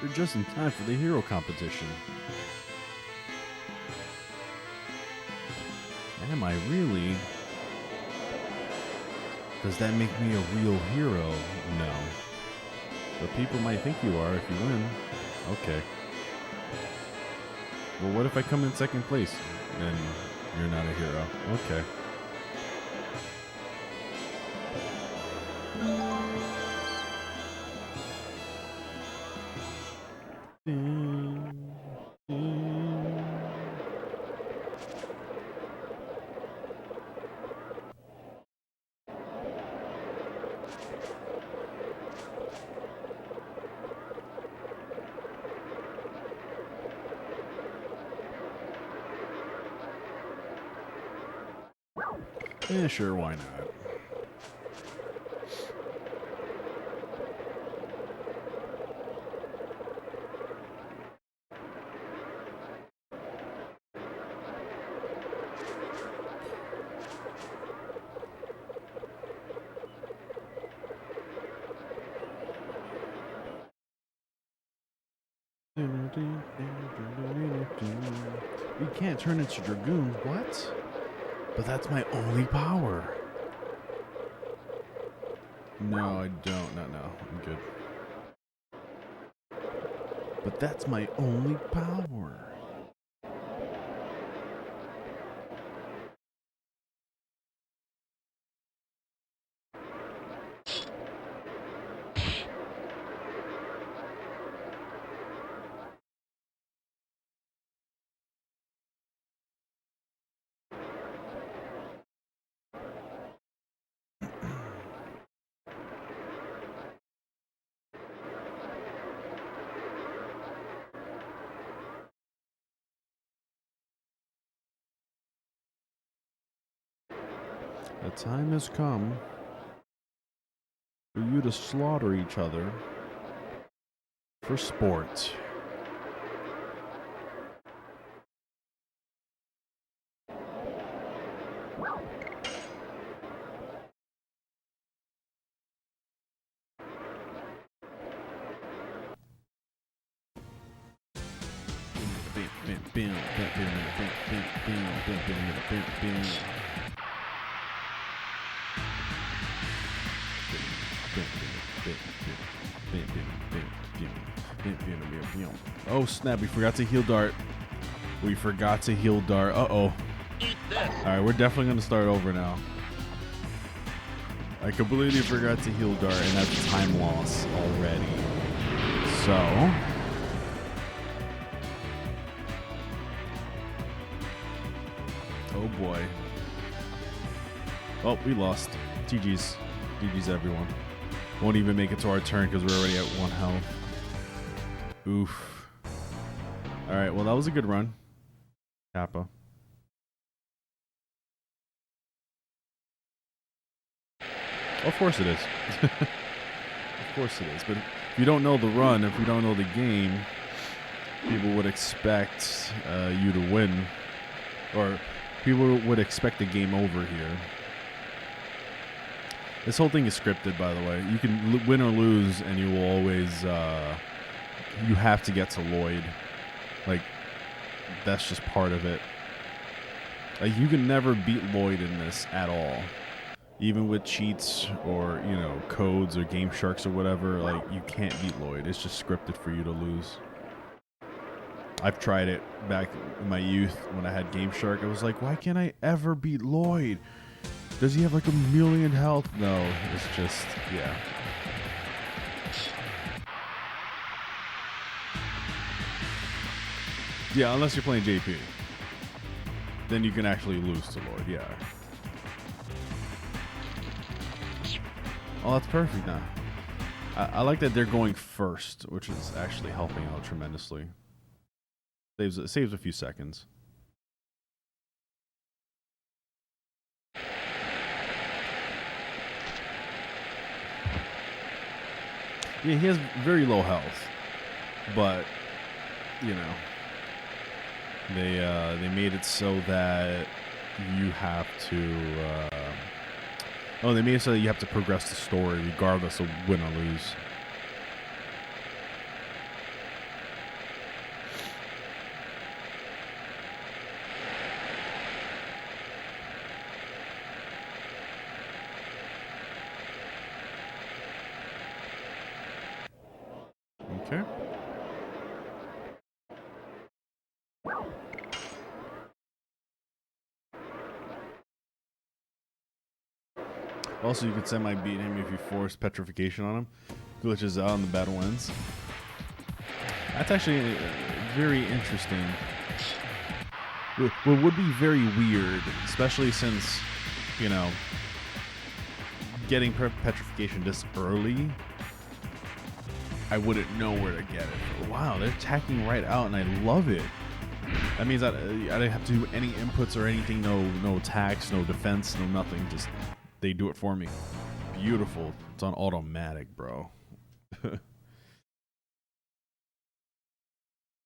You're just in time for the hero competition. Am I really? Does that make me a real hero? No. But people might think you are if you win. Okay. Well, what if I come in second place? Then you're not a hero. Okay. Yeah, sure, why not? You can't turn into Dragoon. What? But that's my only power. No, I don't. No. I'm good. But that's my only power. The time has come for you to slaughter each other for sport. Oh snap, we forgot to heal dart. Uh-oh. Alright, we're definitely gonna start over now. I completely forgot to heal dart, and that's time loss already. So oh boy. Oh, we lost. GG's. GG's everyone. Won't even make it to our turn because we're already at 1 health. Oof. Alright, well that was a good run. Kappa. Of course it is. Of course it is. But if you don't know the run, if you don't know the game, people would expect you to win. Or people would expect the game over here. This whole thing is scripted, by the way. You can win or lose, and you will always... you have to get to Lloyd. Like, that's just part of it. Like, you can never beat Lloyd in this at all. Even with cheats or, you know, codes or game sharks or whatever, like, you can't beat Lloyd. It's just scripted for you to lose. I've tried it back in my youth when I had Game Shark. I was like, why can't I ever beat Lloyd? Does he have like 1,000,000 health? No, it's just, yeah. Yeah, unless you're playing JP. Then you can actually lose to Lloyd, yeah. Oh, that's perfect now. I like that they're going first, which is actually helping out tremendously. Saves a few seconds. Yeah, he has very low health, but you know, they made it so that you have to. They made it so that you have to progress the story regardless of win or lose. Okay. Also, you could semi-beat him if you force petrification on him. Glitches out and the battle ends. That's actually very interesting. What would be very weird, especially since, you know, getting petrification this early, I wouldn't know where to get it. Wow, they're attacking right out, and I love it. That means I didn't have to do any inputs or anything. No attacks, no defense, no nothing. Just they do it for me. Beautiful. It's on automatic, bro.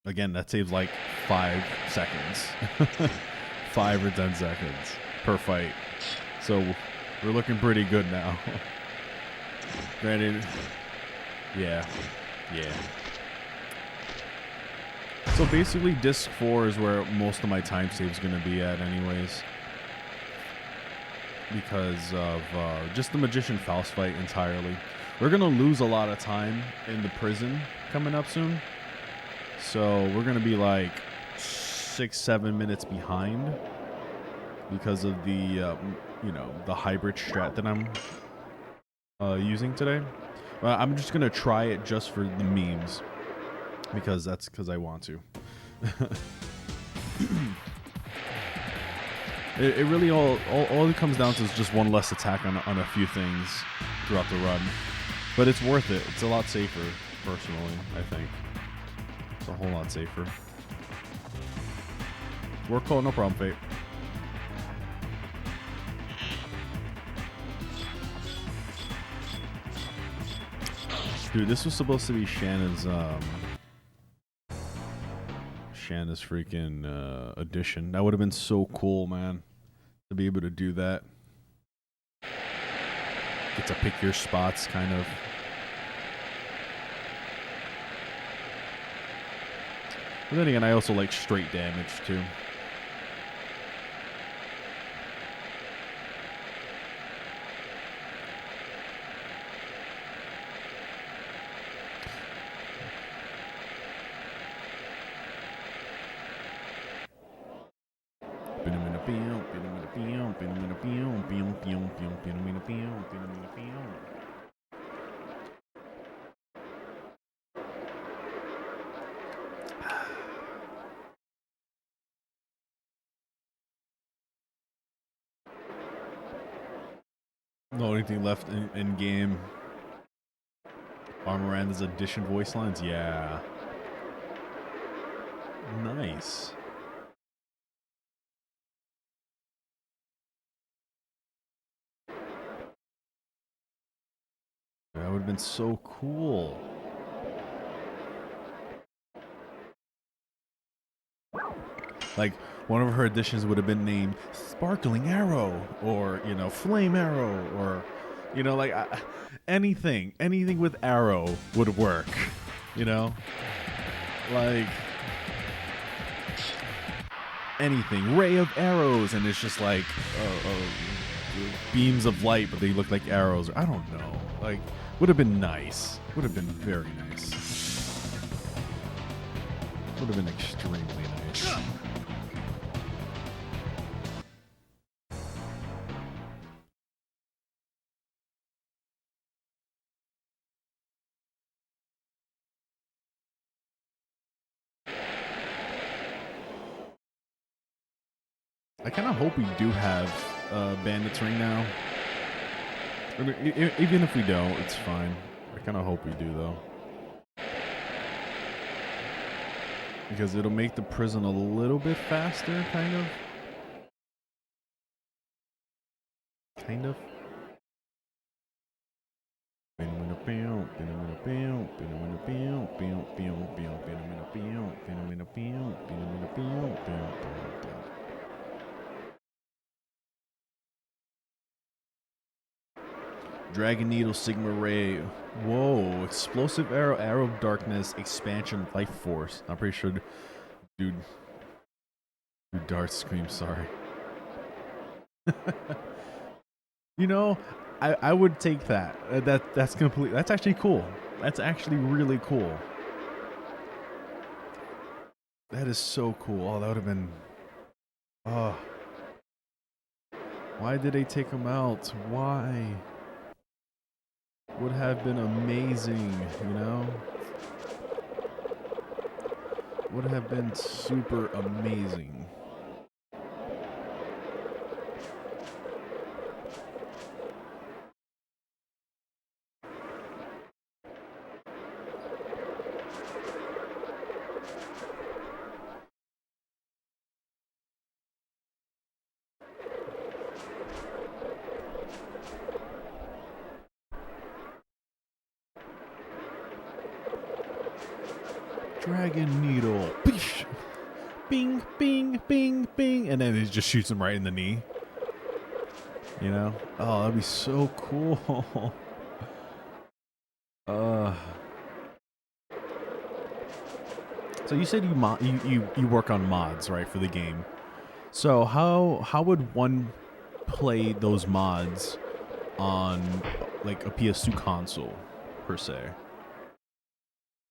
Again, that saves like 5 seconds. 5 or 10 seconds per fight. So we're looking pretty good now. Granted, yeah. So basically disc 4 is where most of my time save is going to be at anyways. Because of just the Magician Faust fight entirely. We're going to lose a lot of time in the prison coming up soon. So we're going to be like 6-7 minutes behind because of the, you know, the hybrid strat that I'm using today. I'm just going to try it just for the memes because I want to. It really all it comes down to is just one less attack on a few things throughout the run. But it's worth it. It's a lot safer, personally, I think. It's a whole lot safer. Work call, no problem, Fate. Dude, this was supposed to be Shanna's freaking edition. That would have been so cool, man, to be able to do that. Get to pick your spots, kind of. But then again, I also like straight damage, too. No, anything left in game? Armoranda's edition voice lines? Yeah. Nice. That would have been so cool. Like, one of her editions would have been named Sparkling Arrow, or, you know, Flame Arrow, or, you know, like, anything with arrow would work, you know? Like, anything. Ray of arrows, and it's just like, beams of light, but they look like arrows. I don't know. Like, would have been nice. Would have been very nice. Would have been extremely nice. I kind of hope we do have Bandit's Ring now. Even if we don't, it's fine. I kind of hope we do, though. Because it'll make the prison a little bit faster, kind of. Kind of. Dragon Needle, Sigma Ray. Whoa. Explosive Arrow, Arrow of Darkness, Expansion, Life Force. I'm pretty sure, dude Darth screams sorry. You know, I would take that. That's actually cool. That's actually really cool. That is so cool. Oh, that would have been. Oh. Why did they take him out? Why? Would have been amazing, you know? Would have been super amazing. Dragon needle. Bing, bing, bing, bing. And then it just shoots him right in the knee. You know? Oh, that'd be so cool. So you said you work on mods, right, for the game. So how would one play those mods on like a PS2 console per se?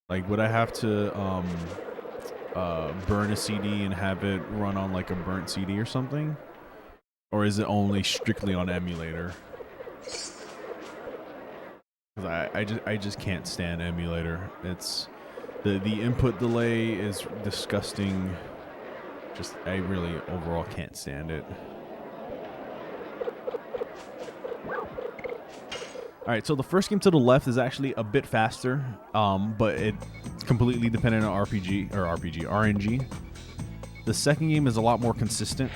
Like, would I have to burn a CD and have it run on like a burnt CD or something? Or is it only strictly on emulator? Because I just can't stand emulator. It's the input delay is disgusting. Just I really overall can't stand it. All right, so the first game to the left is actually a bit faster, but it's completely dependent on RNG. The second game is a lot more consistent.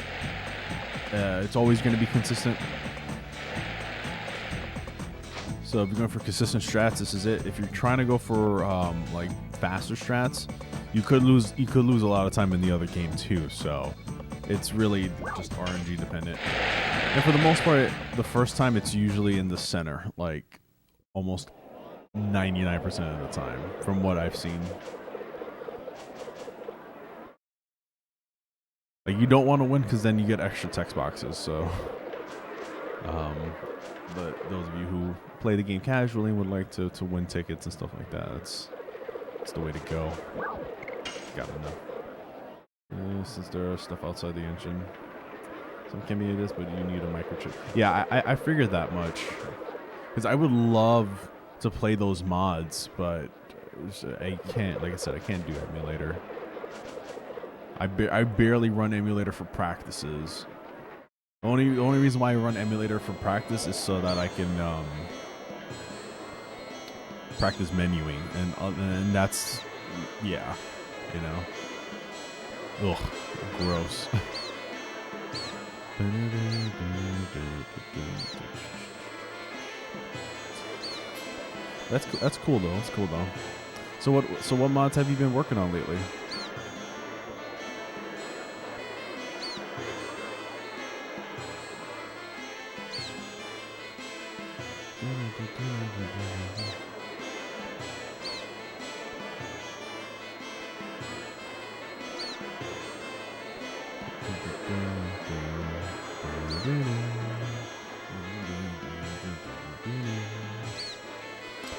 It's always going to be consistent. So if you're going for consistent strats, this is it. If you're trying to go for like faster strats, you could lose a lot of time in the other game too. So it's really just RNG dependent. And for the most part, the first time it's usually in the center, like almost 99% of the time, from what I've seen. Like, you don't want to win because then you get extra text boxes. So, but those of you who play the game casually and would like to win tickets and stuff like that, that's the way to go. Gotta know. Since there are stuff outside the engine. Some can be this, but you need a microchip. Yeah, I figured that much. Because I would love to play those mods, but I can't. Like I said, I can't do emulator. I barely run emulator for practices. The only reason why I run emulator for practice is so that I can practice menuing, and that's, yeah, you know. Ugh, gross. That's cool though. That's cool though. So what mods have you been working on lately?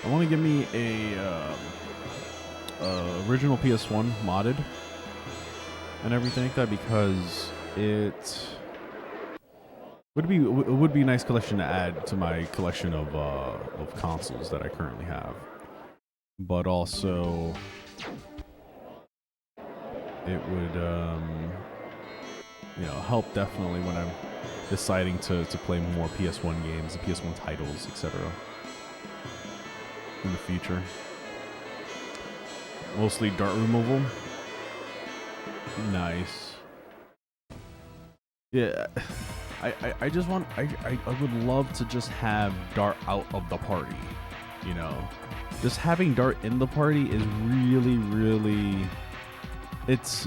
I want to give me a original PS1 modded and everything like that, because it would be a nice collection to add to my collection of consoles that I currently have, but also it would help definitely when I'm deciding to play more PS1 games, PS1 titles, etc. in the future. Mostly dart removal. Nice. Yeah, I just want, I would love to just have Dart out of the party, you know. Just having Dart in the party is really, it's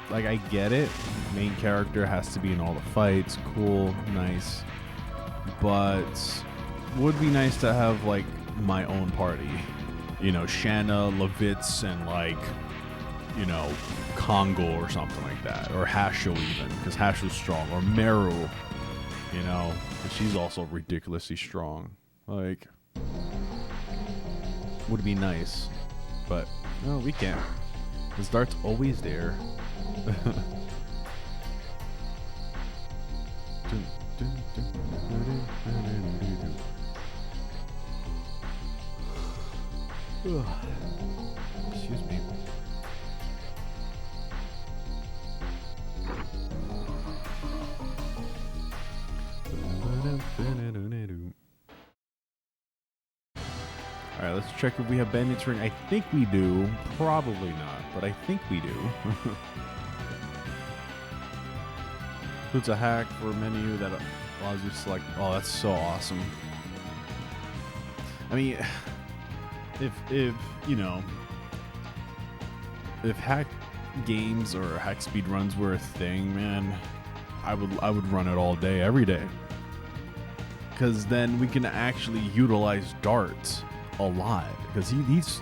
like, I get it, main character has to be in all the fights, cool, nice, but would be nice to have like my own party, you know, Shanna, Levitz, and like, you know, Kongo or something like that, or Hasho even, because Hasho's strong, or Meru, you know, but she's also ridiculously strong. Like, would be nice, but no, we can't. His dart's always there. Excuse me. Alright, let's check if we have Bandit's Ring. I think we do. Probably not, but I think we do. Includes a hack for a menu that allows you to select. Oh, that's so awesome. I mean, if you know, if hack games or hack speedruns were a thing, man, I would run it all day, every day. Because then we can actually utilize darts a lot. Because he's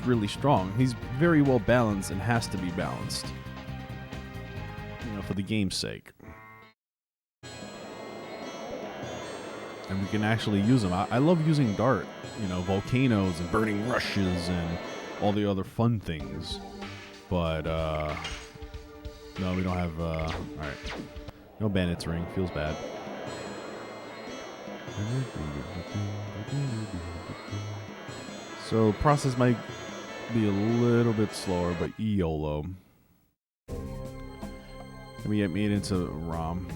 really strong. He's very well balanced and has to be balanced. You know, for the game's sake. And we can actually use them. I love using dart. You know, volcanoes and burning rushes and all the other fun things. But, no, we don't have, alright. No Bandit's Ring. Feels bad. So, process might be a little bit slower, but YOLO. Let me get made into ROM.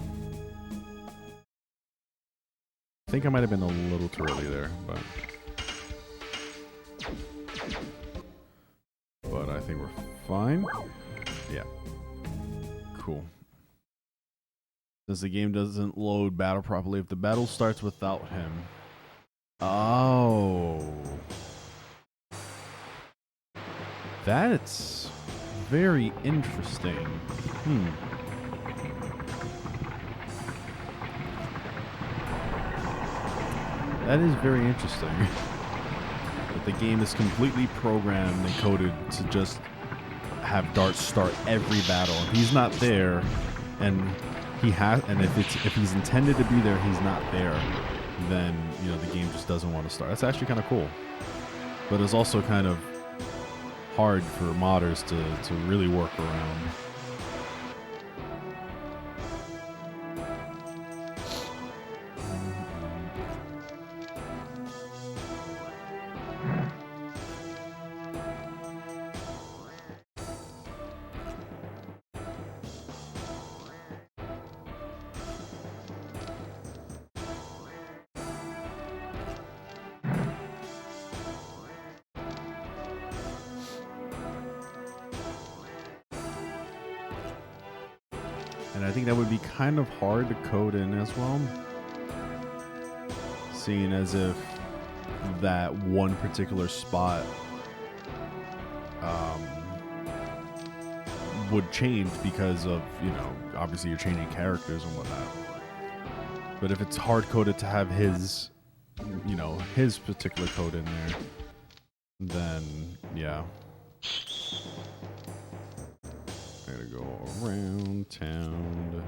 I think I might have been a little too early there, but I think we're fine. Yeah. Cool. Since the game doesn't load battle properly if the battle starts without him. Oh. That's very interesting. That is very interesting. That the game is completely programmed and coded to just have darts start every battle. If he's not there, and if he's intended to be there, he's not there. Then you know the game just doesn't want to start. That's actually kind of cool, but it's also kind of hard for modders to really work around. And I think that would be kind of hard to code in as well. Seeing as if that one particular spot would change because of, you know, obviously you're changing characters and whatnot. But if it's hard coded to have his, you know, his particular code in there, then yeah. Gotta go around town.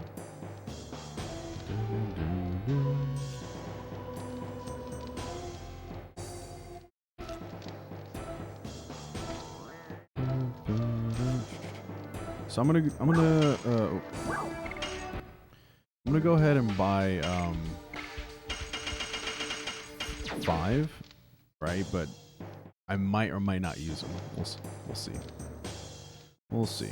So I'm gonna go ahead and buy 5, right? But I might or might not use them. We'll see. We'll see.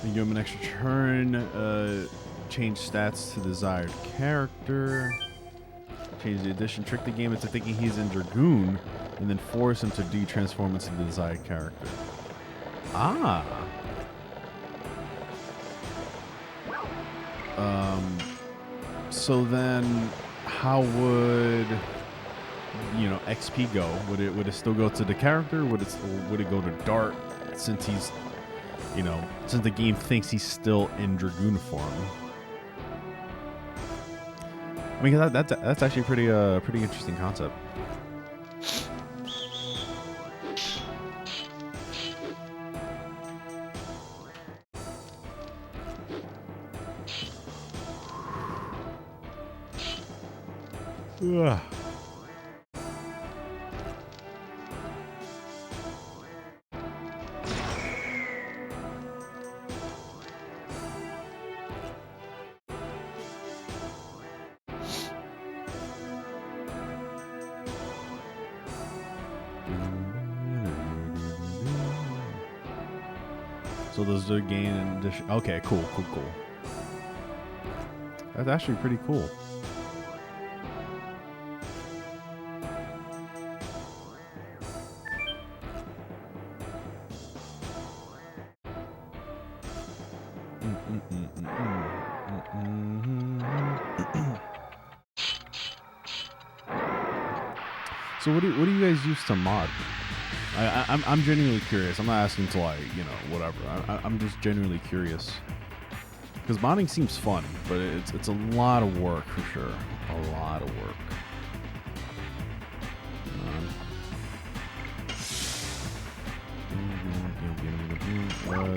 You give him an extra turn, change stats to desired character, change the addition, trick the game into thinking he's in Dragoon, and then force him to de-transform into the desired character. Ah! So then, how would, you know, XP go? Would it still go to the character? Would it go to Dart since he's, you know, since the game thinks he's still in Dragoon form? I mean, that's actually pretty interesting concept. Ugh. So those are gain and addition. Okay, cool. That's actually pretty cool. So what do you guys use to mod? I'm genuinely curious. I'm not asking to like, you know, whatever. I'm just genuinely curious. Because modding seems fun, but it's a lot of work for sure. A lot of work.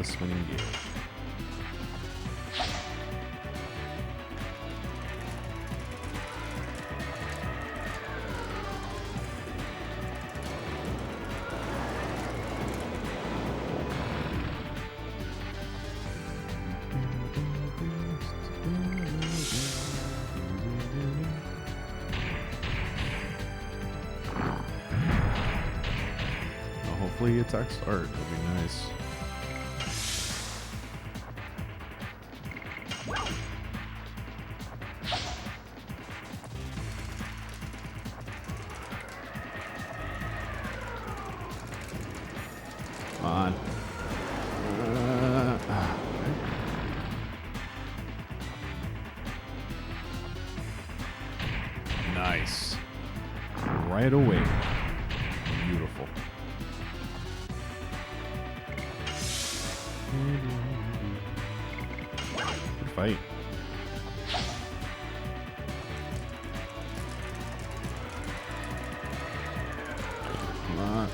Spinning gear. Hopefully it's X art. That'd be nice. Come on. Nice. Right away. Beautiful. Good fight. Come on.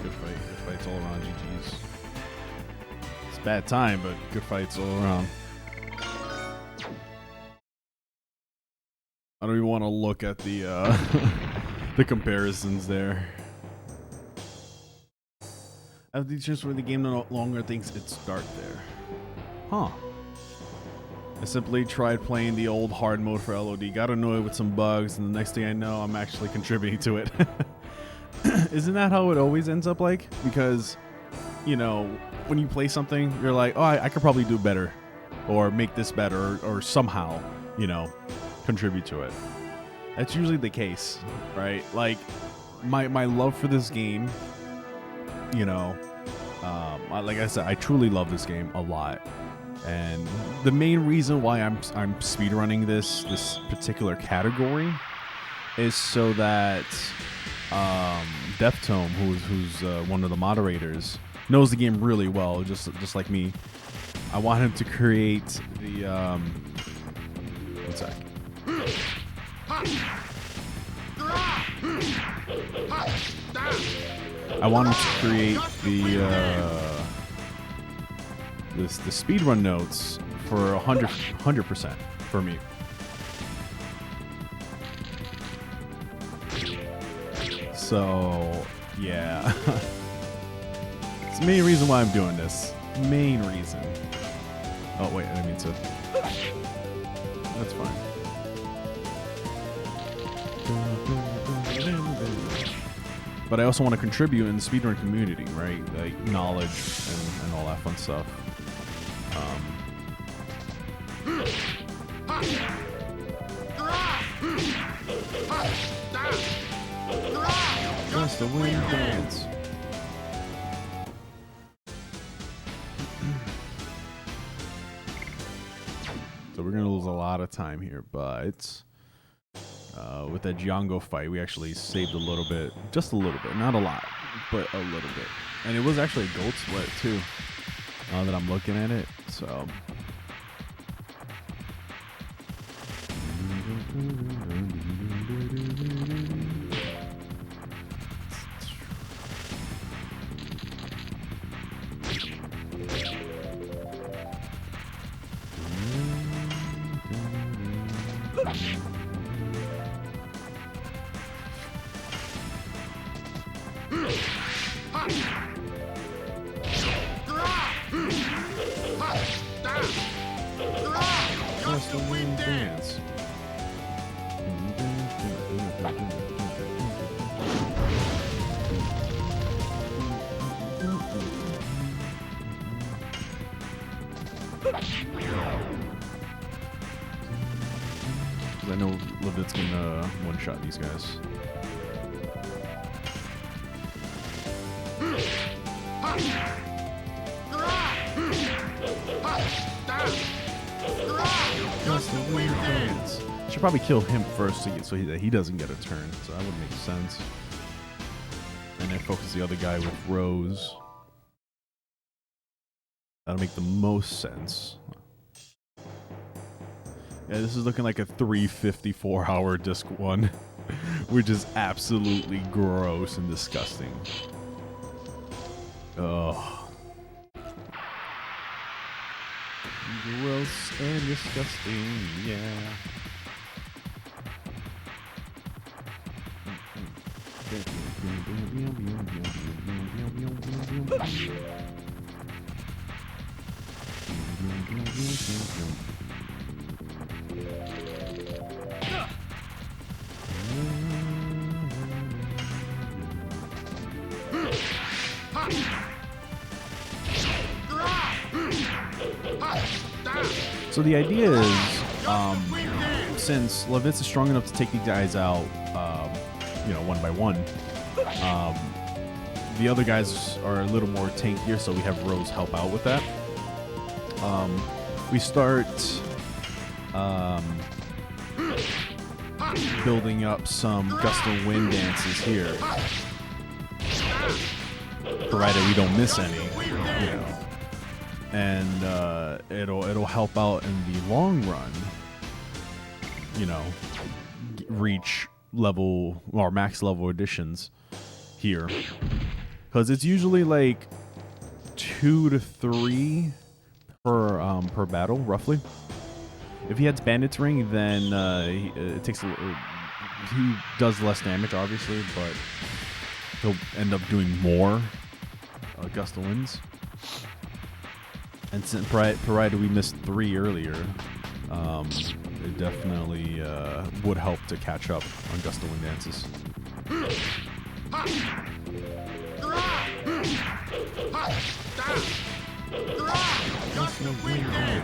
Good fight. Good fights all around. GG's. It's a bad time, but good fights all around. I don't even want to look at the the comparisons there. After the chance where the game no longer thinks it's dark there. Huh. I simply tried playing the old hard mode for LOD, got annoyed with some bugs, and the next thing I know, I'm actually contributing to it. Isn't that how it always ends up like? Because, you know, when you play something, you're like, oh, I could probably do better, or make this better, or somehow, you know, contribute to it. That's usually the case, right? Like, my love for this game, you know, like I said, I truly love this game a lot. And the main reason why I'm speedrunning this particular category is so that Deftome, who's one of the moderators, knows the game really well, just like me. I want him to create the one sec. I want him to create the speedrun notes for 100% for me. So yeah, it's the main reason why I'm doing this. Main reason. Oh wait, I didn't mean to. That's fine. But I also want to contribute in the speedrun community, right? Like knowledge and all that fun stuff. Just the wind dance. So we're gonna lose a lot of time here, but with that Django fight, we actually saved a little bit, just a little bit, not a lot, but a little bit. And it was actually a gold sweat too. Now that I'm looking at it, so. Just the wind dance. dance. Because I know Levit's gonna one-shot these guys. Should probably kill him first so that he doesn't get a turn. So that would make sense. And then focus the other guy with Rose. That'll make the most sense. Yeah, this is looking like a 354-hour disc one, which is absolutely gross and disgusting. Oh. Gross and disgusting, yeah. So the idea is, since Levitz is strong enough to take these guys out, one by one, the other guys are a little more tankier, so we have Rose help out with that. We start building up some gust of wind dances here, provided we don't miss any, and it'll help out in the long run, reach level or max level additions here, because it's usually like 2 to 3 per battle roughly. If he has Bandit's Ring, then it takes he does less damage obviously, but he'll end up doing more gust of winds. And since provided we missed 3 earlier, it definitely would help to catch up on gust of wind dances.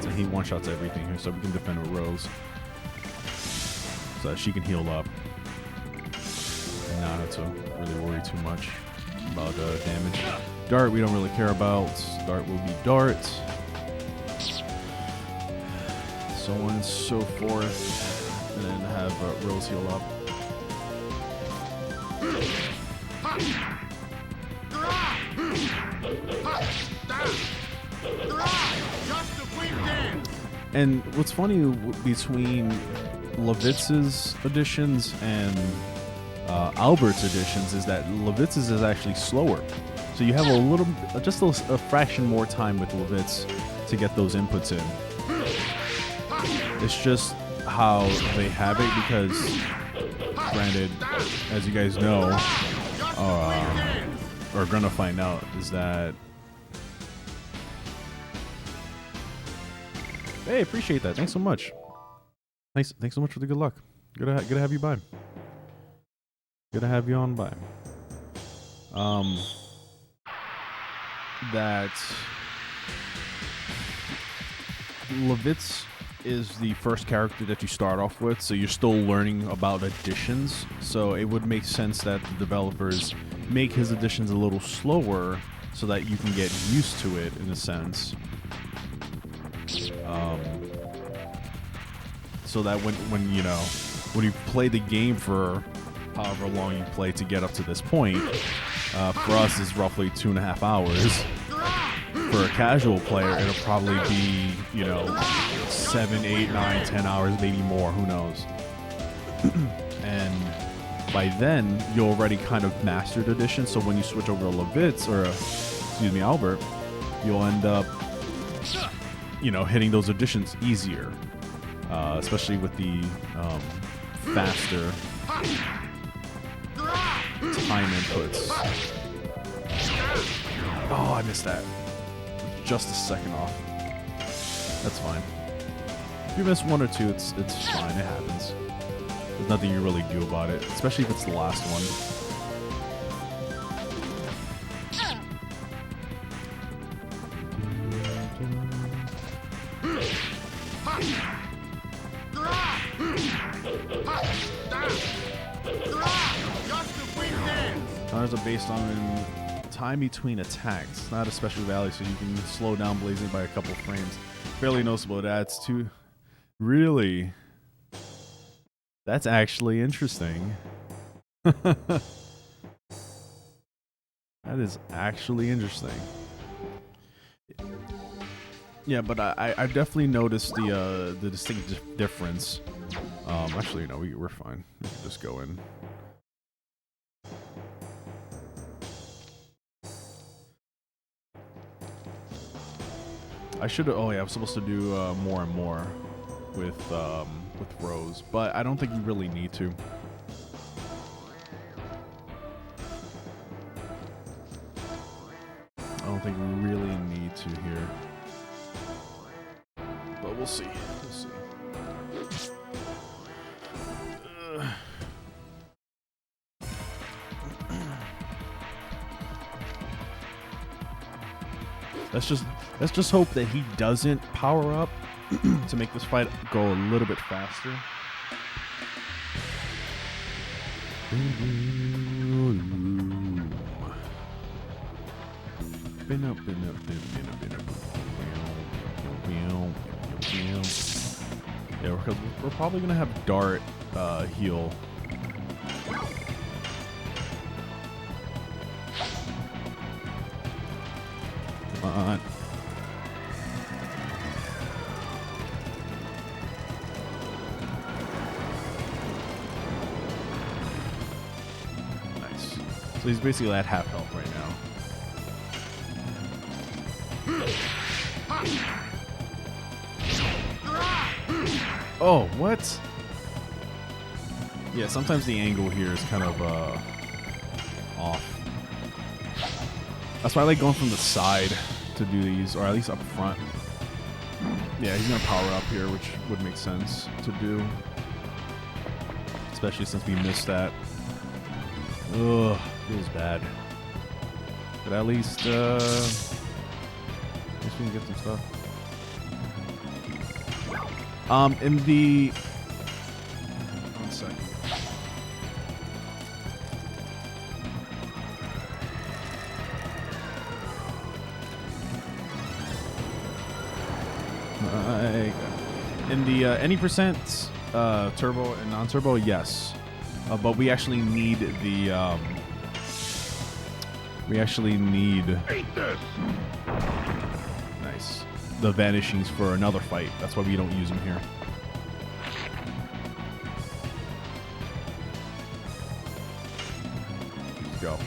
And he one-shots everything here, so we can defend with Rose, so that she can heal up and not have to really worry too much about damage. Dart we don't really care about. Dart will be Dart. So on and so forth, and then have Rose heal up. And what's funny between Levitz's additions and Albert's additions is that Levitz's is actually slower. So you have just a fraction more time with Levitz to get those inputs in. It's just how they have it, because, granted, as you guys know, or gonna find out, is that... Hey, appreciate that. Thanks so much. Thanks so much for the good luck. Good to have you by. Good to have you on by. That Levitz is the first character that you start off with, so you're still learning about additions. So it would make sense that the developers make his additions a little slower so that you can get used to it in a sense. So that when you play the game for however long you play to get up to this point, for us is roughly 2.5 hours. For a casual player, it'll probably be 7, 8, 9, 10 hours, maybe more. Who knows? And by then, you already kind of mastered addition. So when you switch over to Levitz or Albert, you'll end up hitting those additions easier, especially with the faster time inputs. Oh, I missed that. Just a second off. That's fine. If you miss one or two, it's fine. It happens. There's nothing you really do about it, especially if it's the last one. Counters are based on time between attacks, not a special value, so you can slow down blazing by a couple frames. Fairly noticeable. That's too. Really? That's actually interesting. That is actually interesting. Yeah, but I've definitely noticed the distinct difference. Actually, no, we're fine. We can just go in. I should. Oh yeah, I was supposed to do more and more with Rose, but I don't think you really need to. I don't think we really need to here, but we'll see. We'll see. Let's just hope that he doesn't power up to make this fight go a little bit faster. Yeah, we're probably gonna have Dart heal. Come on. Nice. So he's basically at half health right now. Oh, what? Yeah, sometimes the angle here is kind of off. That's why I like going from the side to do these, or at least up front. Yeah, he's gonna power up here, which would make sense to do. Especially since we missed that. Ugh, feels bad. But at least we can get some stuff. In the... One second. In the any percent turbo and non-turbo, yes, but we actually need the nice, the vanishings for another fight. That's why we don't use them here. Let's go.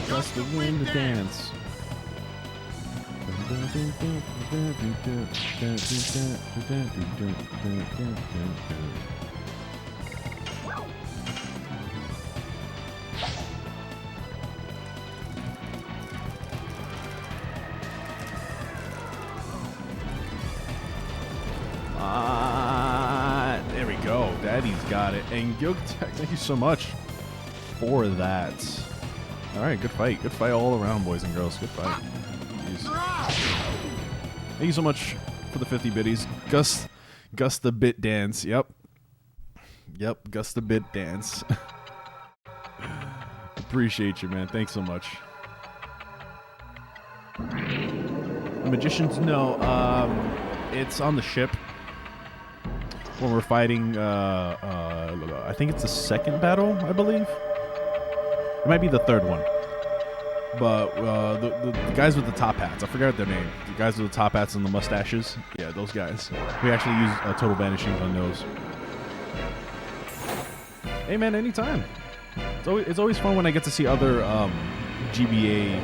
Just the wind to dance. There we go. Daddy's got it. And Yoga Tech, thank you so much for that. All right, good fight. Good fight all around, boys and girls. Good fight. Jeez. Thank you so much for the 50 biddies. Gus the Bit Dance. Yep, Gus the Bit Dance. Appreciate you, man. Thanks so much. Magicians, no. It's on the ship when we're fighting. I think it's the second battle, I believe. It might be the third one. But the guys with the top hats, I forgot their name. The guys with the top hats and the mustaches. Yeah, those guys. We actually use total vanishing on those. Hey man, anytime. It's always fun when I get to see other GBA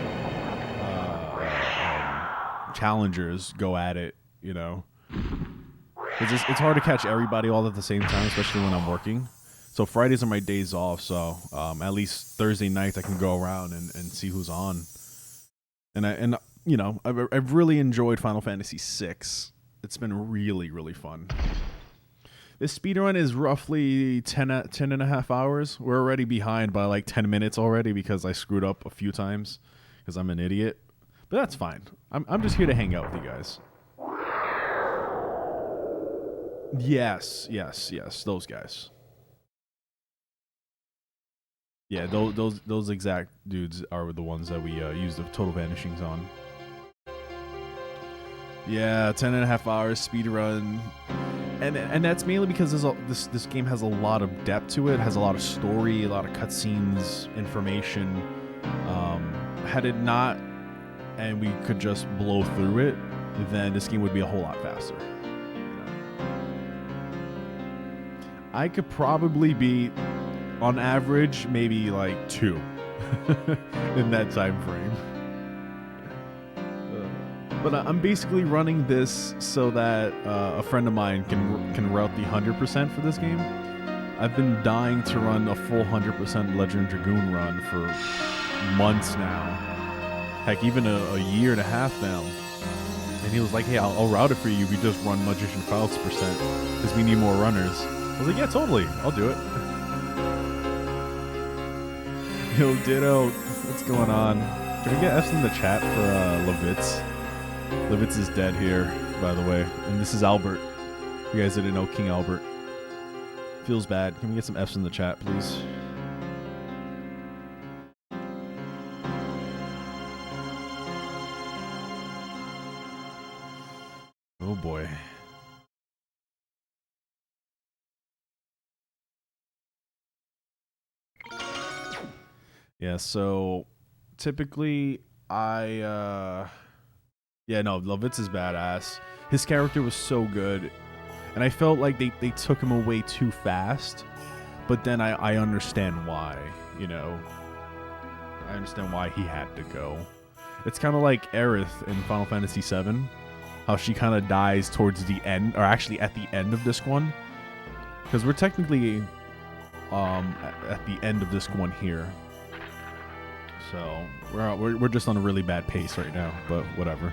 challengers go at it, you know. It's hard to catch everybody all at the same time, especially when I'm working. So Fridays are my days off. So at least Thursday nights I can go around and see who's on. And you know, I've really enjoyed Final Fantasy VI. It's been really, really fun. This speedrun is roughly 10 and a half hours. We're already behind by like 10 minutes already because I screwed up a few times because I'm an idiot. But that's fine. I'm just here to hang out with you guys. Yes, those guys. Yeah, those exact dudes are the ones that we use the total vanishings on. Yeah, 10 and a half hours speed run. And that's mainly because this game has a lot of depth to it, has a lot of story, a lot of cutscenes, information. Had it not, and we could just blow through it, then this game would be a whole lot faster. I could probably beat, on average, maybe like 2 in that time frame. But I'm basically running this so that a friend of mine can route the 100% for this game. I've been dying to run a full 100% Legend Dragoon run for months now. Heck, even a year and a half now. And he was like, hey, I'll route it for you. We just run Magician Faust % because we need more runners. I was like, yeah, totally. I'll do it. Yo, Ditto. What's going on? Can we get F's in the chat for Levitz? Levitz is dead here, by the way. And this is Albert. You guys didn't know King Albert. Feels bad. Can we get some F's in the chat, please? Oh boy. Yeah, so typically yeah, no, Lovitz is badass. His character was so good. And I felt like they took him away too fast. But then I understand why, you know. I understand why he had to go. It's kind of like Aerith in Final Fantasy VII. How she kind of dies towards the end, or actually at the end of Disc 1. Because we're technically at the end of Disc 1 here. So we're just on a really bad pace right now, but whatever.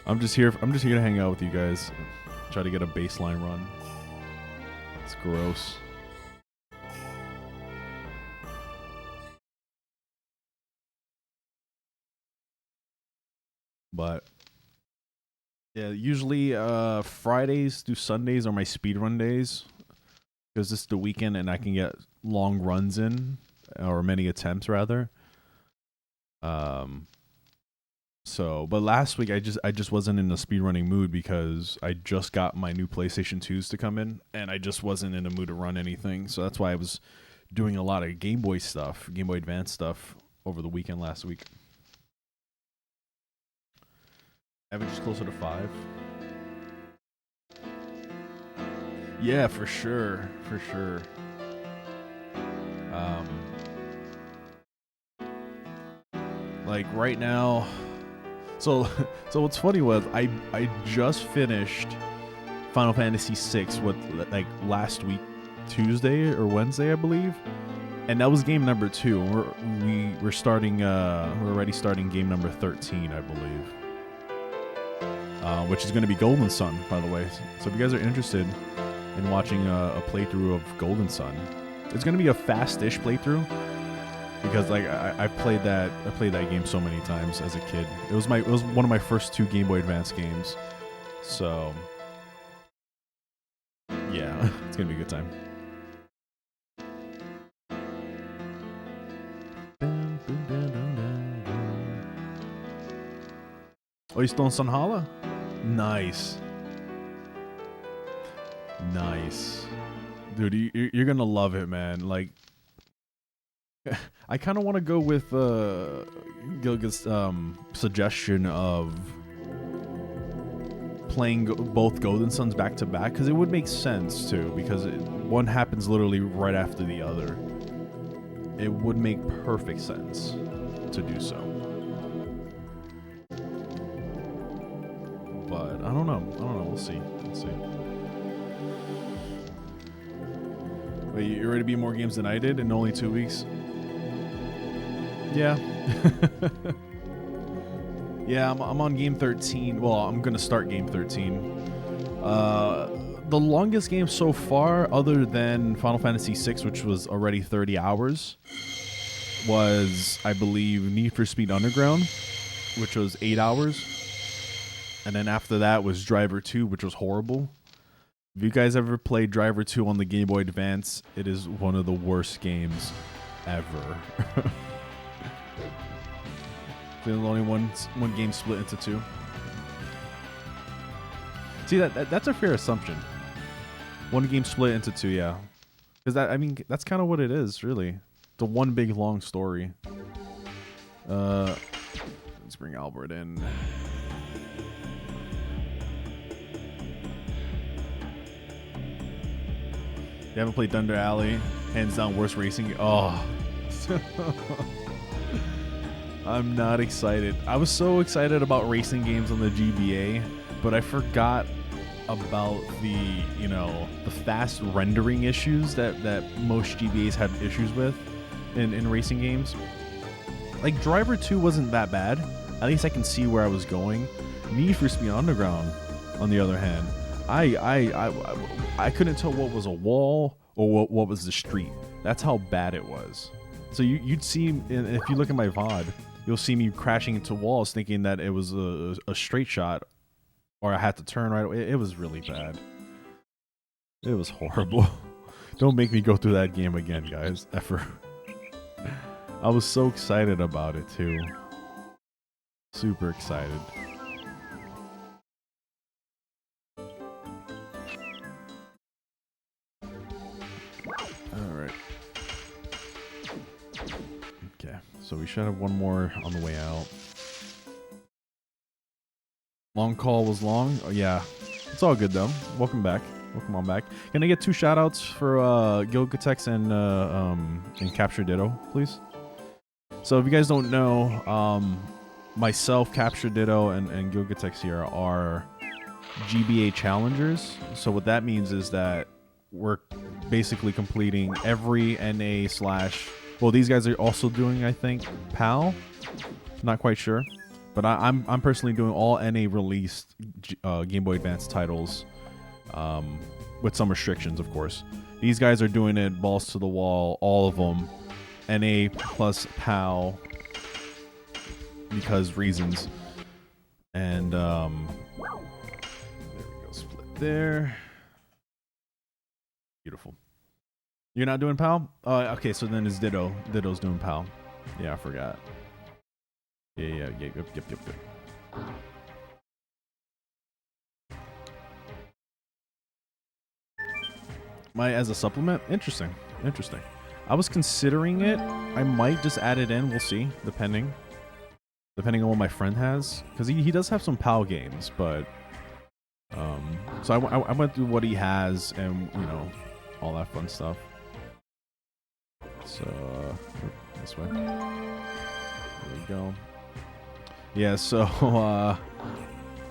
I'm just here to hang out with you guys. Try to get a baseline run. It's gross. But yeah, usually Fridays through Sundays are my speedrun days because it's the weekend and I can get long runs in, or many attempts rather. But last week I just wasn't in a speedrunning mood because I just got my new PlayStation 2s to come in and I just wasn't in the mood to run anything. So that's why I was doing a lot of Game Boy stuff, Game Boy Advance stuff over the weekend last week. Average closer to 5. Yeah, for sure. Like right now, so what's funny was I just finished Final Fantasy VI like last week, Tuesday or Wednesday, I believe, and that was game number 2. We're starting we're already starting game number 13, I believe, which is going to be Golden Sun, by the way. So if you guys are interested in watching a playthrough of Golden Sun, it's going to be a fast-ish playthrough. Because like I played that game so many times as a kid. It was one of my first 2 Game Boy Advance games. So yeah, it's gonna be a good time. Oh, you still in Sunhala? Nice. Dude, you're gonna love it, man. Like, I kind of want to go with Gilga's suggestion of playing both Golden Suns back to back, because it would make sense too, because one happens literally right after the other. It would make perfect sense to do so. But I don't know. We'll see. Wait, you ready to beat more games than I did in only 2 weeks? Yeah. Yeah, I'm on game 13. Well, I'm going to start game 13. The longest game so far, other than Final Fantasy VI, which was already 30 hours, was, I believe, Need for Speed Underground, which was 8 hours. And then after that was Driver 2, which was horrible. If you guys ever played Driver 2 on the Game Boy Advance, it is one of the worst games ever. There's only one game split into 2. See, that's a fair assumption. One game split into 2, yeah. Because I mean, that's kind of what it is, really. The one big long story. Let's bring Albert in. You haven't played Thunder Alley? Hands down, worst racing. Oh. I'm not excited. I was so excited about racing games on the GBA, but I forgot about the, you know, the fast rendering issues that most GBAs have issues with in racing games. Like, Driver 2 wasn't that bad. At least I can see where I was going. Need for Speed Underground, on the other hand, I couldn't tell what was a wall or what was the street. That's how bad it was. So you'd see, if you look at my VOD, you'll see me crashing into walls thinking that it was a straight shot or I had to turn right away. It was really bad. It was horrible. Don't make me go through that game again, guys, ever. I was so excited about it, too. Super excited. Alright. Okay, so we should have one more on the way out. Long call was long. Oh, yeah. It's all good, though. Welcome back. Welcome on back. Can I get 2 shout-outs for Gilgatex and Capture Ditto, please? So if you guys don't know, myself, Capture Ditto, and Gilgatex here are GBA challengers. So what that means is that we're basically completing every NA / well, these guys are also doing, I think, PAL. Not quite sure. But I'm personally doing all NA released Game Boy Advance titles, with some restrictions, of course. These guys are doing it balls to the wall, all of them, NA plus PAL, because reasons. And there we go, split there. Beautiful. You're not doing PAL? Okay, so then it's Ditto. Ditto's doing PAL. Yeah, I forgot. Yeah, yep. As a supplement? Interesting. I was considering it. I might just add it in. We'll see, depending on what my friend has, because he does have some PAL games, but so I went through what he has and, you know, all that fun stuff. So this way. There we go. Yeah, so,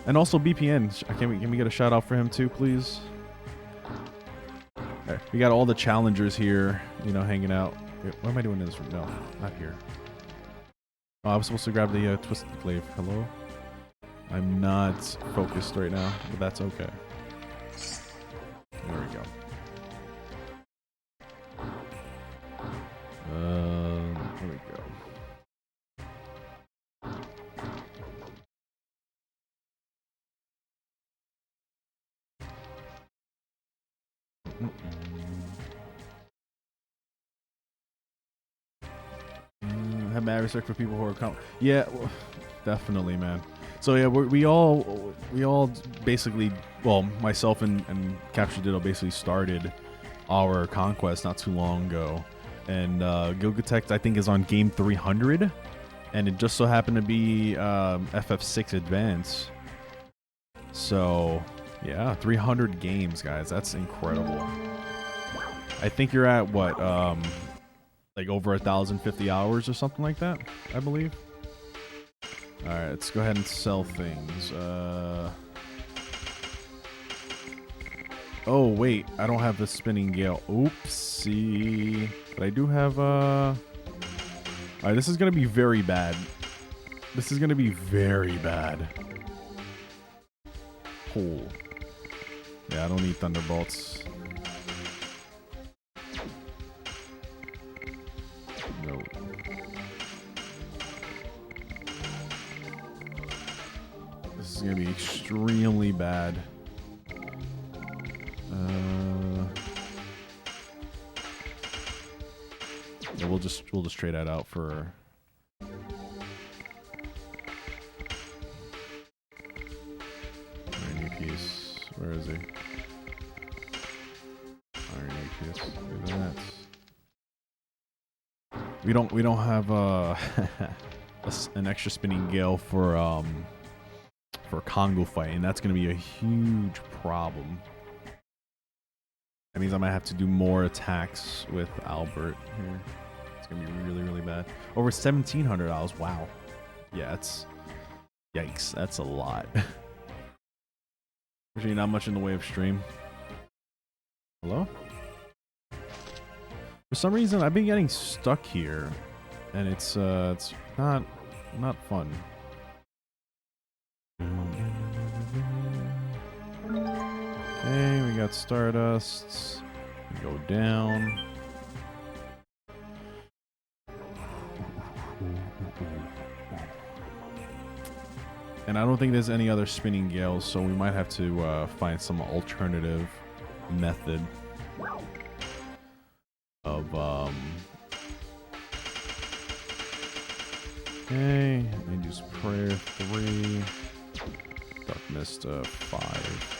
and also BPN. Can we get a shout out for him too, please? Right, we got all the challengers here, you know, hanging out. What am I doing in this room? No, not here. Oh, I was supposed to grab the Twisted Glaive. Hello? I'm not focused right now, but that's okay. There we go. There we go. Have mad respect for people who are yeah, well, definitely, man. So yeah, we all basically, well, myself and Capture Ditto basically started our conquest not too long ago, and Gilgatex I think is on game 300, and it just so happened to be FF6 Advance. So yeah, 300 games, guys. That's incredible. I think you're at what, like over 1,050 hours or something like that, I believe. All right, let's go ahead and sell things. Oh, wait. I don't have the spinning gale. Oopsie. But I do have, Alright, this is going to be very bad. This is going to be very bad. Oh. Yeah, I don't need thunderbolts. No. This is going to be extremely bad. Yeah, we'll just trade that out for iron piece. Where is he? Iron piece. Look at that. We don't have an extra spinning gale for Congo fight, and that's gonna be a huge problem. That means I might have to do more attacks with Albert here. It's gonna be really, really bad. Over $1,700. Wow. Yeah, it's yikes. That's a lot. Actually, not much in the way of stream. Hello? For some reason, I've been getting stuck here, and it's not fun. Okay, we got Stardust. We go down. And I don't think there's any other spinning gales, so we might have to find some alternative method of okay, and use prayer 3, dark mist 5.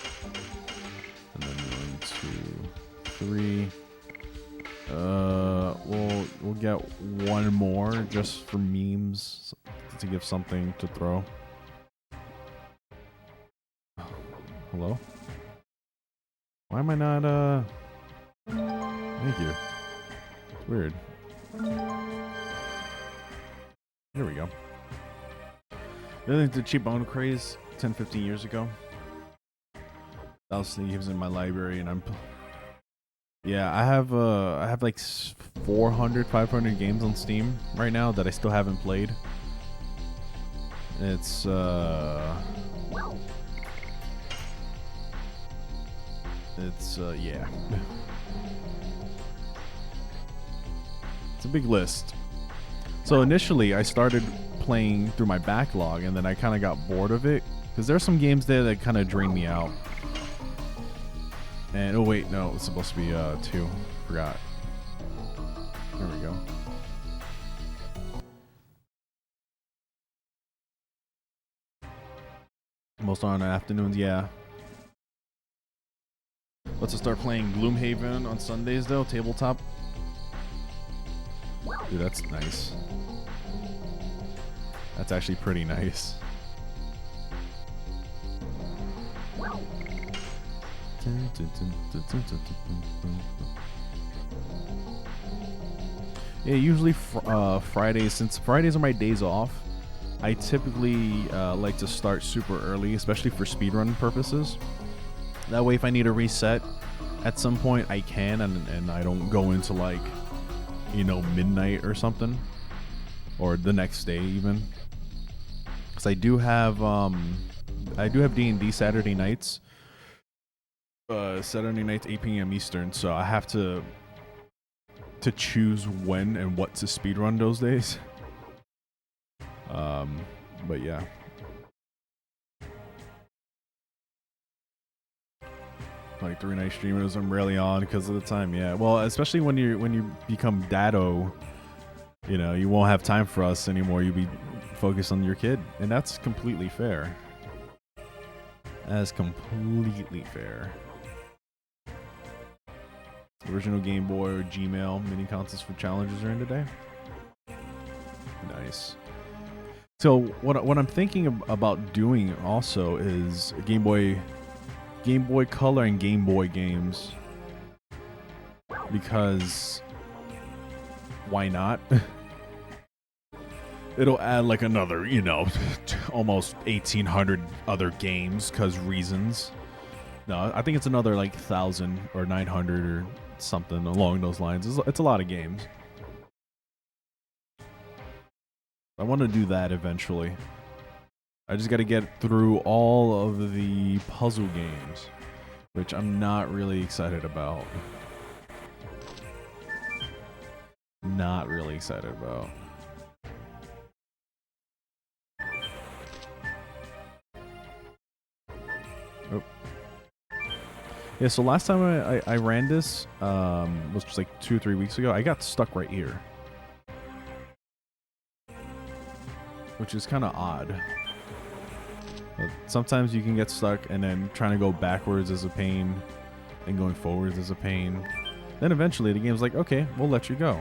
And then 1, 2, 3. We'll get one more just for memes to give something to throw. Hello? Why am I not thank you. It's weird. There we go. The cheap bone craze 10-15 years ago. That was the games in my library, and yeah, I have like 400-500 games on Steam right now that I still haven't played. It's yeah. It's a big list. So initially I started playing through my backlog, and then I kind of got bored of it because there's some games there that kind of drain me out. And oh wait, no, it's supposed to be 2. Forgot. There we go. Most on afternoons, yeah. Let's just start playing Gloomhaven on Sundays though, tabletop. Dude, that's nice. That's actually pretty nice. Yeah, usually Fridays, since Fridays are my days off, I typically like to start super early, especially for speedrun purposes. That way if I need a reset at some point, I can, and I don't go into like, you know, midnight or something, or the next day even. Because I do have D&D Saturday nights. Saturday nights 8 p.m. Eastern, so I have to choose when and what to speedrun those days. But yeah. Like 3 night streamers, I'm rarely on because of the time. Yeah, well, especially when you become Dado, you know, you won't have time for us anymore. You'll be focused on your kid, and that's completely fair. That's completely fair. Original Game Boy or Gmail mini contests for challenges are in today. Nice. So what I'm thinking about doing also is Game Boy Color and Game Boy games, because why not? It'll add like another, you know, almost 1,800 other games, cause reasons. No, I think it's another like 1,000 or 900 or something along those lines. It's a lot of games. I want to do that eventually. I just got to get through all of the puzzle games, which I'm not really excited about. Not really excited about. Oh. Yeah, so last time I ran this was just like 2 or 3 weeks ago. I got stuck right here, which is kind of odd. But sometimes you can get stuck, and then trying to go backwards is a pain, and going forwards is a pain. Then eventually the game's like, okay, we'll let you go.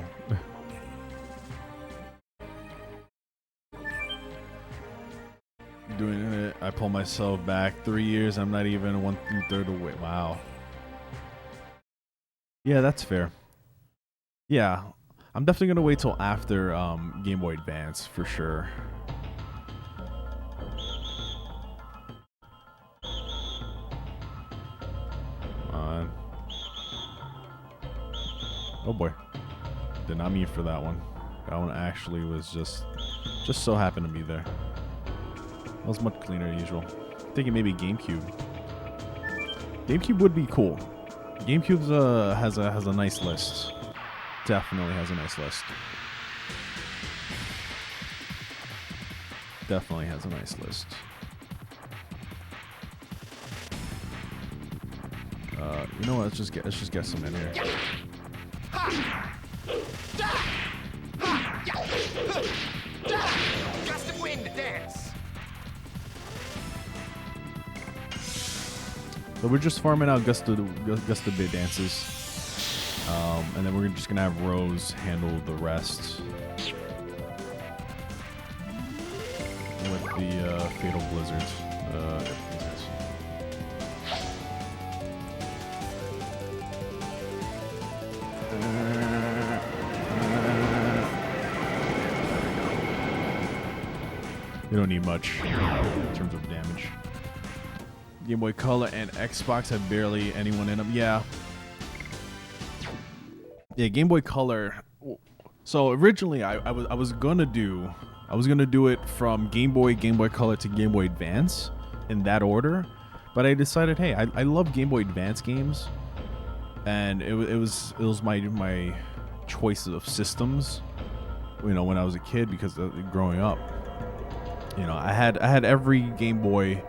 Doing it, I pull myself back 3 years. I'm not even 1/3 away. Wow. Yeah, that's fair. Yeah, I'm definitely gonna wait till after Game Boy Advance for sure. Come on. Oh boy, did not mean for that one. That one actually was just so happened to be there. That was much cleaner than usual. I'm thinking maybe GameCube. GameCube would be cool. GameCube has a nice list. Definitely has a nice list. Definitely has a nice list. You know what? Let's just get some in here. Gust of wind, dance. So we're just farming out gust of bit dances, and then we're just gonna have Rose handle the rest with the Fatal Blizzards. You don't need much in terms of damage. Game Boy Color and Xbox have barely anyone in them. Yeah. Yeah, Game Boy Color. So originally I was gonna do it from Game Boy Color to Game Boy Advance in that order, but I decided, hey, I love Game Boy Advance games, and it was my choice of systems, you know, when I was a kid, because growing up, you know, I had every Game Boy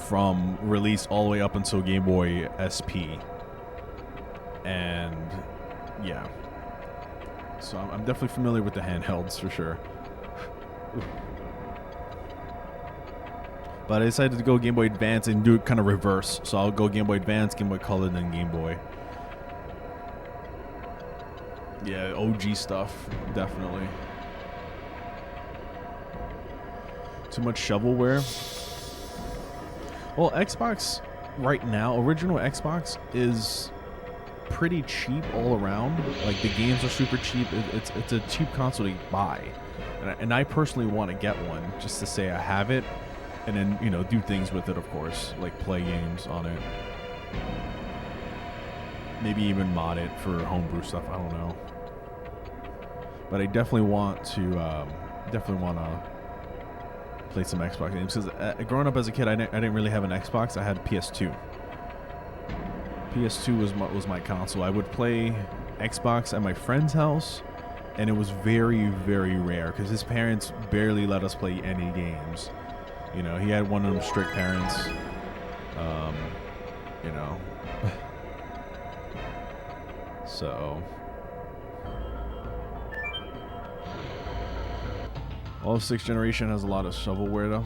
from release all the way up until Game Boy SP, and yeah, so I'm definitely familiar with the handhelds for sure. But I decided to go Game Boy Advance and do it kind of reverse, so I'll go Game Boy Advance, Game Boy Color, then Game Boy. Yeah, OG stuff, definitely. Too much shovelware. Well, Xbox right now, original Xbox is pretty cheap all around. Like, the games are super cheap. It's a cheap console to buy, and I personally want to get one just to say I have it, and then, you know, do things with it, of course, like play games on it. Maybe even mod it for homebrew stuff. I don't know, but I definitely want to play some Xbox games, because growing up as a kid, I didn't really have an Xbox. I had PS2. PS2 was my console. I would play Xbox at my friend's house, and it was very, very rare because his parents barely let us play any games. You know, he had one of them strict parents. You know, so. All of 6th generation has a lot of shovelware, though.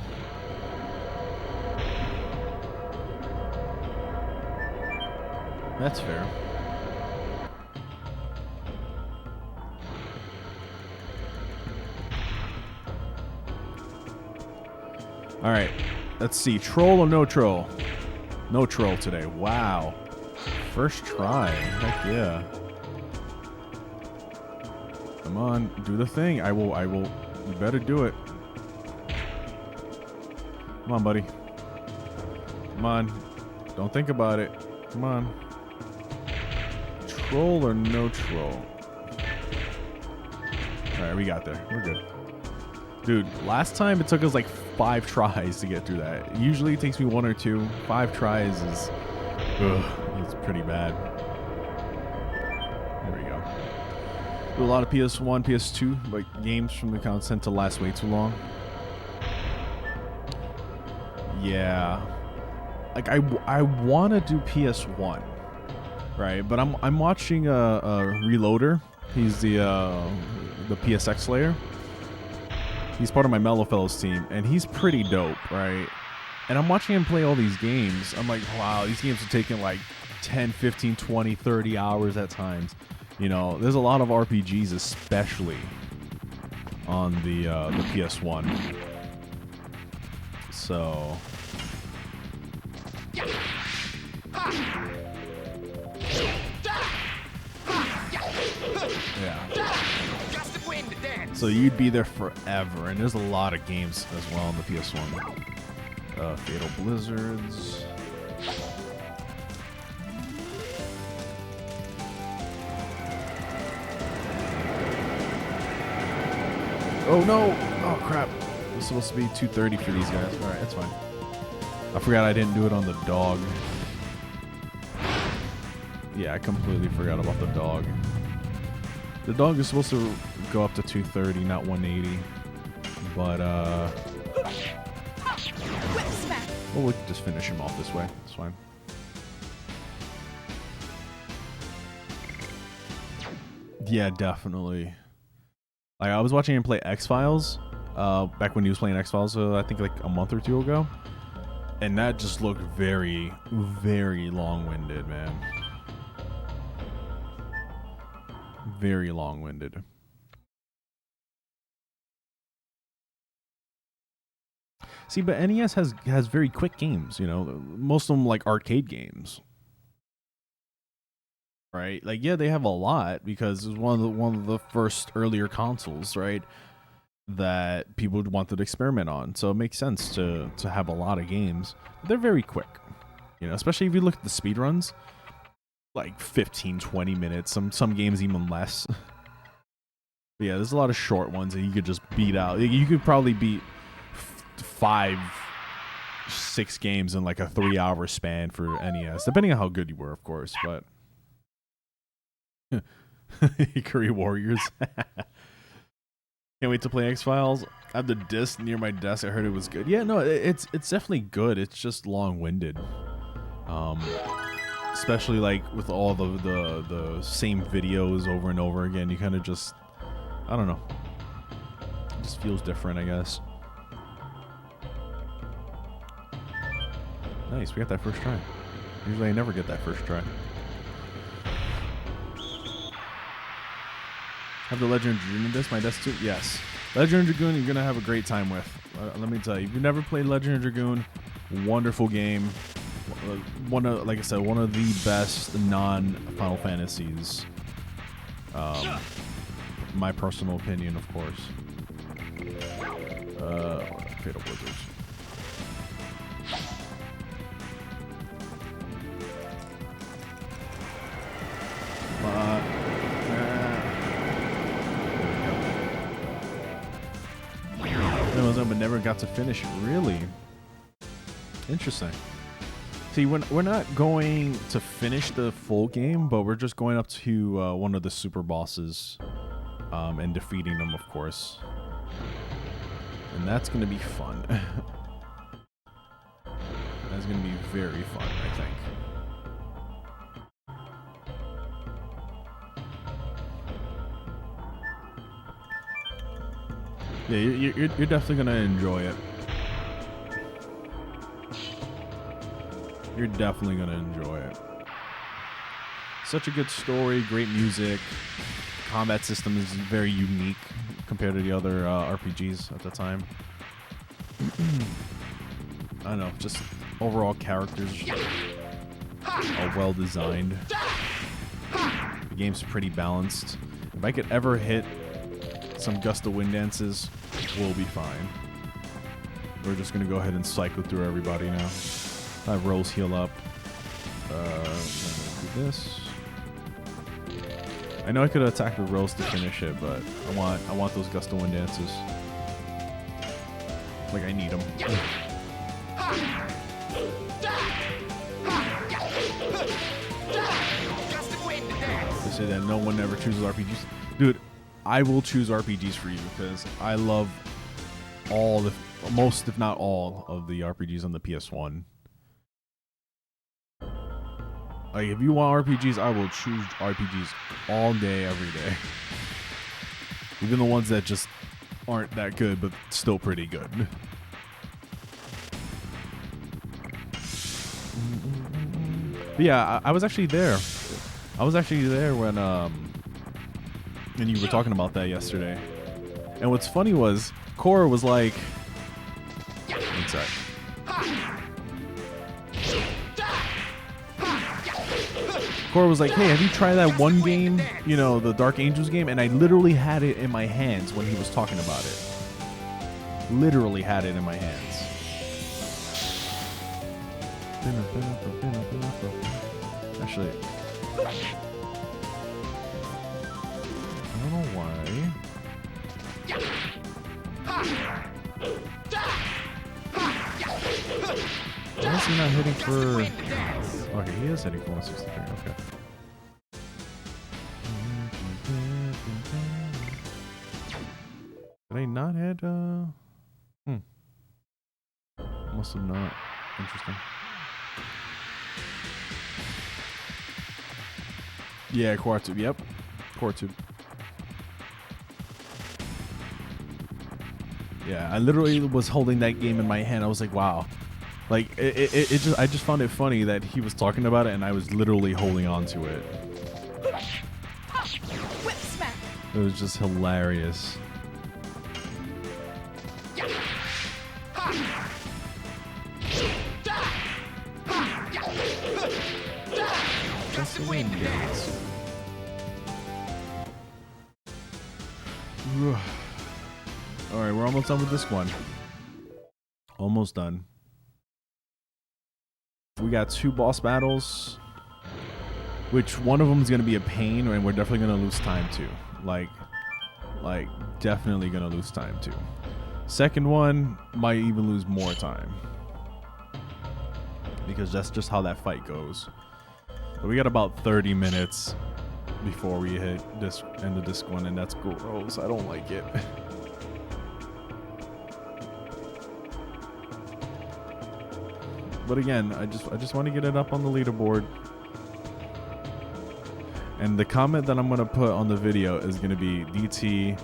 That's fair. All right, let's see. Troll or no troll? No troll today. Wow. First try. Heck yeah. Come on, do the thing. I will. You better do it. Come on, buddy. Come on. Don't think about it. Come on. Troll or no troll? Alright, we got there. We're good. Dude, last time it took us like 5 tries to get through that. Usually it takes me 1 or 2. 5 tries is... Ugh, it's pretty bad. There we go. Do a lot of PS1, PS2, but games from the console tend to last way too long. Yeah. Like, I want to do PS1, right? But I'm watching a Reloader. He's the PSX Slayer. He's part of my Mellow Fellows team, and he's pretty dope, right? And I'm watching him play all these games. I'm like, wow, these games are taking like 10, 15, 20, 30 hours at times. You know, there's a lot of RPGs, especially on the PS1. So... yeah. So you'd be there forever, and there's a lot of games as well on the PS1. Fatal Blizzards. Oh no! Oh crap! It's supposed to be 2:30 for these guys. All right, that's fine. I forgot I didn't do it on the dog. Yeah, I completely forgot about the dog. The dog is supposed to go up to 230, not 180. But, well, we'll just finish him off this way. It's fine. Yeah, definitely. Like, I was watching him play X-Files, back when he was playing X-Files, I think like a month or 2 ago. And that just looked very, very long-winded, man. Very long-winded. See, but NES has very quick games, you know. Most of them like arcade games. Right? Like, yeah, they have a lot because it was one of the first earlier consoles, right? That people wanted to experiment on. So it makes sense to have a lot of games. They're very quick. You know, especially if you look at the speedruns. Like 15, 20 minutes. Some games even less. But yeah, there's a lot of short ones that you could just beat out. You could probably beat 5, 6 games in like a 3-hour span for NES. Depending on how good you were, of course, but Hickory Warriors. Can't wait to play X-Files. I have the disc near my desk. I heard it was good. Yeah, no, it's definitely good. It's just long-winded. Especially like with all the same videos over and over again. You kind of just, I don't know. It just feels different, I guess. Nice, we got that first try. Usually I never get that first try. Have the Legend of Dragoon disc, my desk too? Yes. Legend of Dragoon, you're going to have a great time with. Let me tell you. If you've never played Legend of Dragoon, wonderful game. Like I said, one of the best non-Final Fantasies. My personal opinion, of course. Fatal Blizzards. But never got to finish it. Really interesting. See, we're not going to finish the full game, but we're just going up to one of the super bosses and defeating them, of course. And that's going to be fun. That's going to be very fun, I think. Yeah, you're definitely going to enjoy it. You're definitely going to enjoy it. Such a good story, great music. Combat system is very unique compared to the other RPGs at the time. I don't know, just overall characters are well designed. The game's pretty balanced. If I could ever hit some gust of wind dances, we'll be fine. We're just gonna go ahead and cycle through everybody now. Have Rose heal up. Do this. I know I could attack the rails to finish it, but I want those gust of wind dances. Like I need them. They say that no one ever chooses RPGs. Dude, I will choose RPGs for you because I love most, if not all, of the RPGs on the PS1. Like, if you want RPGs, I will choose RPGs all day, every day. Even the ones that just aren't that good, but still pretty good. But yeah, I was actually there. I was actually there when you were talking about that yesterday. And what's funny was, Cora was like... One sec. Cora was like, hey, have you tried that one game, you know, the Dark Angels game? And I literally had it in my hands when he was talking about it. Literally had it in my hands. Actually, I don't know why. Why is he not hitting for... Okay, he is hitting for 163. Okay. Did I not hit? Must have not. Interesting. Yeah, core tube. Yep, core tube. Yeah, I literally was holding that game in my hand. I was like, wow. Like, I just found it funny that he was talking about it and I was literally holding on to it. Whip smack. It was just hilarious. Just the wind dance. Alright, we're almost done with this one. Almost done. We got 2 boss battles, which one of them is going to be a pain, and we're definitely going to lose time to. Like, definitely going to lose time to. Second one might even lose more time, because that's just how that fight goes. But we got about 30 minutes before we hit this end of this one, and that's gross. I don't like it. But again, I just want to get it up on the leaderboard. And the comment that I'm going to put on the video is going to be, DT,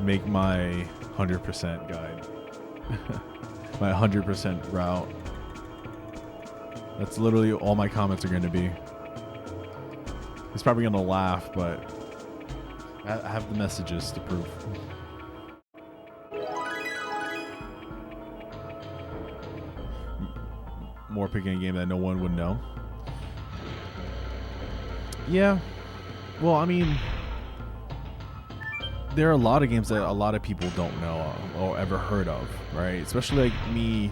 make my 100% guide. My 100% route. That's literally all my comments are going to be. He's probably going to laugh, but I have the messages to prove. More picking a game that no one would know. Yeah. Well, I mean, there are a lot of games that a lot of people don't know or ever heard of, right? Especially like me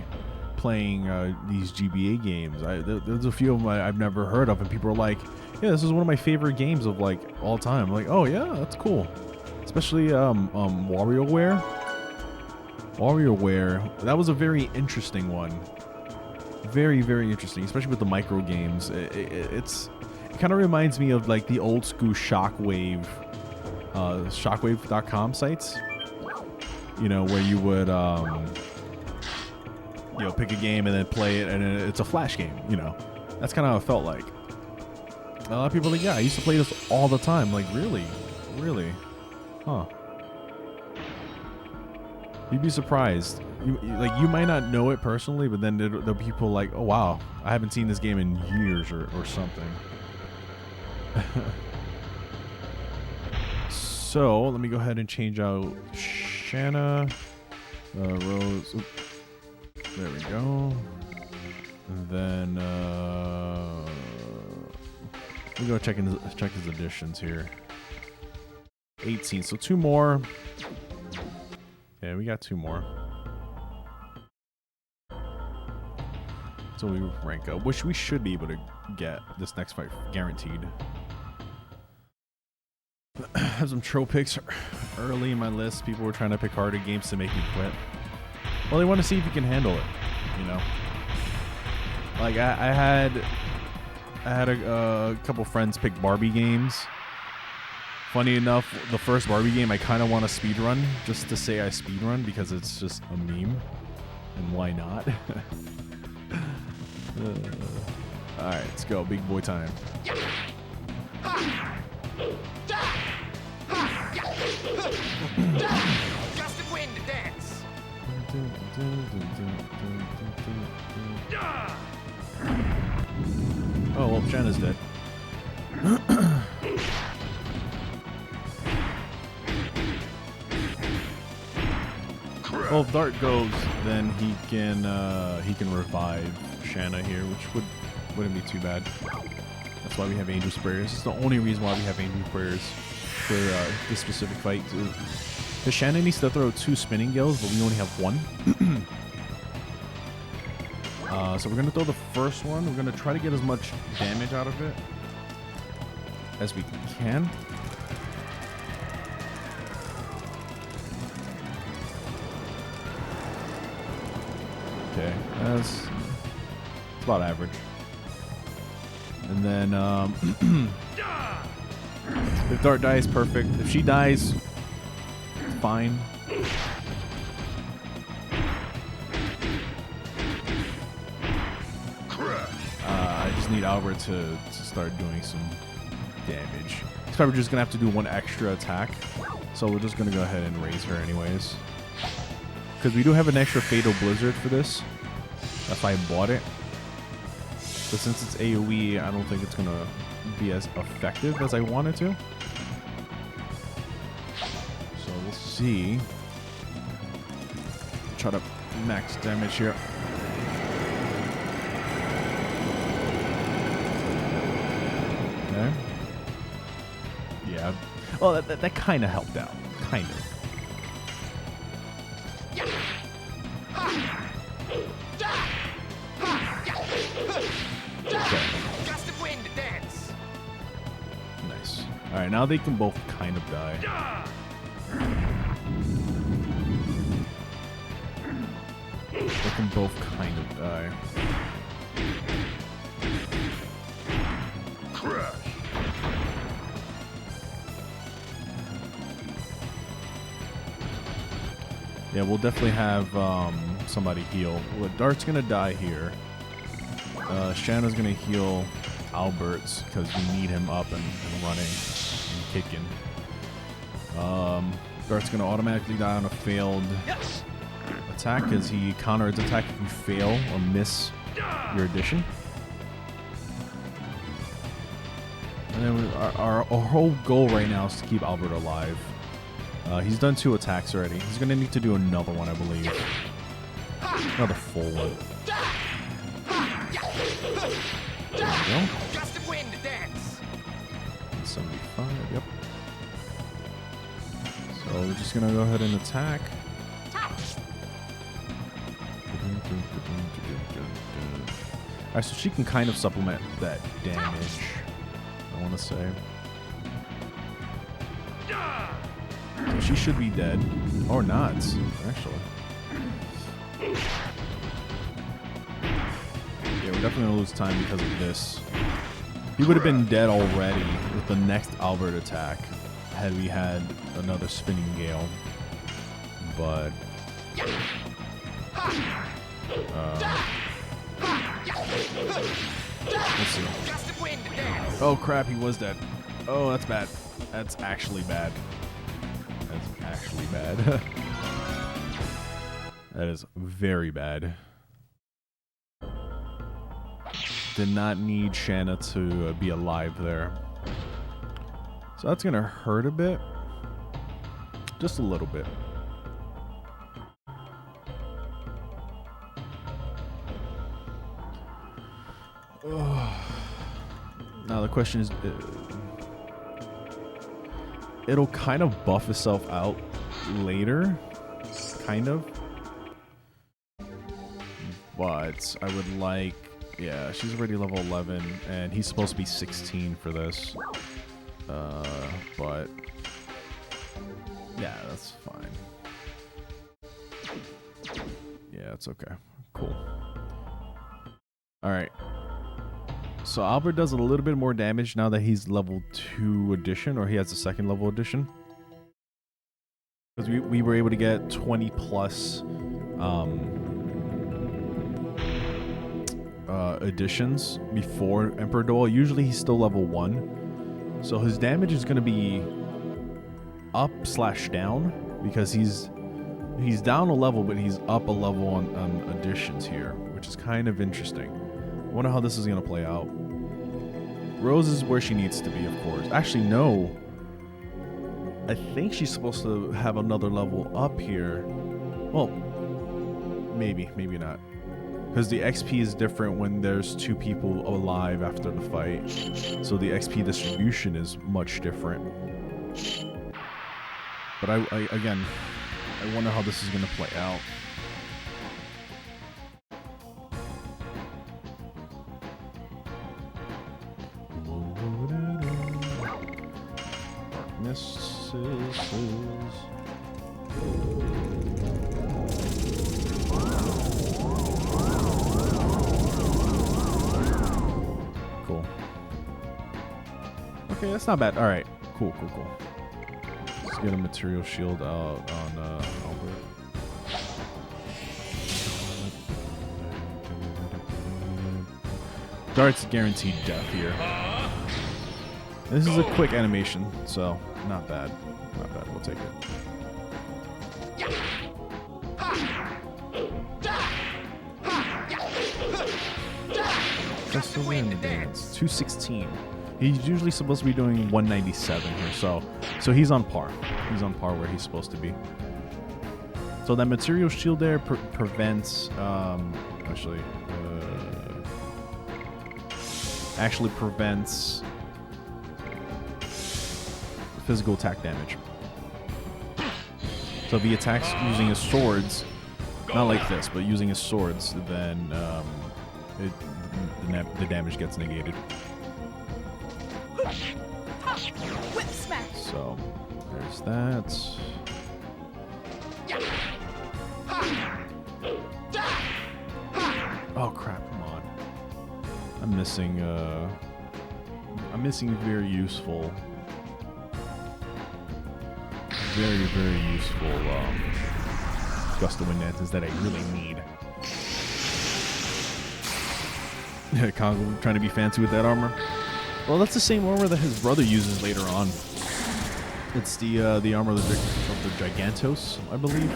playing these GBA games. There's a few of them I've never heard of, and people are like, yeah, this is one of my favorite games of like all time. I'm like, oh yeah, that's cool. Especially WarioWare. WarioWare, that was a very interesting one. Very, very interesting, especially with the micro games. It kind of reminds me of like the old school Shockwave, Shockwave.com sites. You know, where you would, you know, pick a game and then play it, and it's a flash game. You know, that's kind of how it felt like. A lot of people are like, yeah, I used to play this all the time. Like, really, huh? You'd be surprised. You might not know it personally, but then there'll be people like, oh wow, I haven't seen this game in years or something. So let me go ahead and change out Shanna, Rose. Oop, there we go. And then we go check his additions here. 18, so 2 more. Yeah, we got 2 more. So we rank up, which we should be able to get this next fight guaranteed. I have some troll picks early in my list. People were trying to pick harder games to make me quit. Well, they want to see if you can handle it, you know. Like I had a couple friends pick Barbie games. Funny enough, the first Barbie game I kind of want to speedrun just to say I speedrun because it's just a meme, and why not? All right, let's go, big boy time. Gust of wind, dance. Oh well, Shanna's dead. Well, if Dart goes, then he can revive Shanna here, which wouldn't be too bad. That's why we have Angel Sprayers. It's the only reason why we have Angel Sprayers for this specific fight. Because Shanna needs to throw 2 spinning gills, but we only have 1. So we're gonna throw the first one. We're gonna try to get as much damage out of it as we can. Okay, it's about average. And then if Dart dies, perfect. If she dies, fine. I just need Albert to start doing some damage. He's probably just gonna have to do 1 extra attack. So we're just gonna go ahead and raise her anyways. Because we do have an extra Fatal Blizzard for this. That's why I bought it. But since it's AoE, I don't think it's going to be as effective as I want it to. So we'll see. Try to max damage here. Okay. Yeah. Well, that kind of helped out. Kind of. Okay. Gust of wind, dance. Nice. All right, now they can both kind of die. They can both kind of die. Crush. Yeah, we'll definitely have somebody heal. Well, Dart's gonna die here. Shanna's gonna heal Albert's because we need him up and running and kicking. Dart's gonna automatically die on a failed attack because he counters attack if you fail or miss your addition. And then our whole goal right now is to keep Albert alive. He's done 2 attacks already. He's gonna need to do another one, I believe. Another full one. There we go. Gust of wind, dance. 75, yep. So we're just gonna go ahead and attack. Alright, so she can kind of supplement that damage, I want to say. So she should be dead. Or not, actually. Yeah, we're definitely going to lose time because of this. He would have been dead already with the next Albert attack had we had another spinning gale. But... let's see. Oh crap, he was dead. Oh, that's bad. That's actually bad. That's actually bad. That is very bad. Did not need Shanna to be alive there. So that's gonna hurt a bit. Just a little bit. Now the question is, it'll kind of buff itself out later, kind of. But I would like Yeah, she's already level 11, and he's supposed to be 16 for this. But yeah, that's fine. Yeah, it's okay. Cool. All right. So Albert does a little bit more damage now that he's level 2 addition, or he has the second level addition. Because we were able to get 20 plus additions before Emperor Duel. Usually he's still level 1. So his damage is going to be up/down because he's down a level, but he's up a level on additions here, which is kind of interesting. I wonder how this is going to play out. Rose is where she needs to be, of course. Actually, no. I think she's supposed to have another level up here. Well, maybe not. Because the XP is different when there's 2 people alive after the fight. So the XP distribution is much different. But I wonder how this is going to play out. Cool. Okay, that's not bad. All right, cool. Let's get a material shield out on Albert. Dart's guaranteed death here. This is a quick animation, so not bad. Not bad. We'll take it. Just the wind dance. 216. He's usually supposed to be doing 197 here, so he's on par. He's on par where he's supposed to be. So that material shield there prevents actually prevents physical attack damage. So if he attacks using his swords, not like this, but using his swords, then the damage gets negated. So there's that. Oh crap! Come on. I'm missing very useful. Very useful gust of wind dances that I really need. Congo trying to be fancy with that armor. Well, that's the same armor that his brother uses later on. It's the armor of the Gigantos, I believe,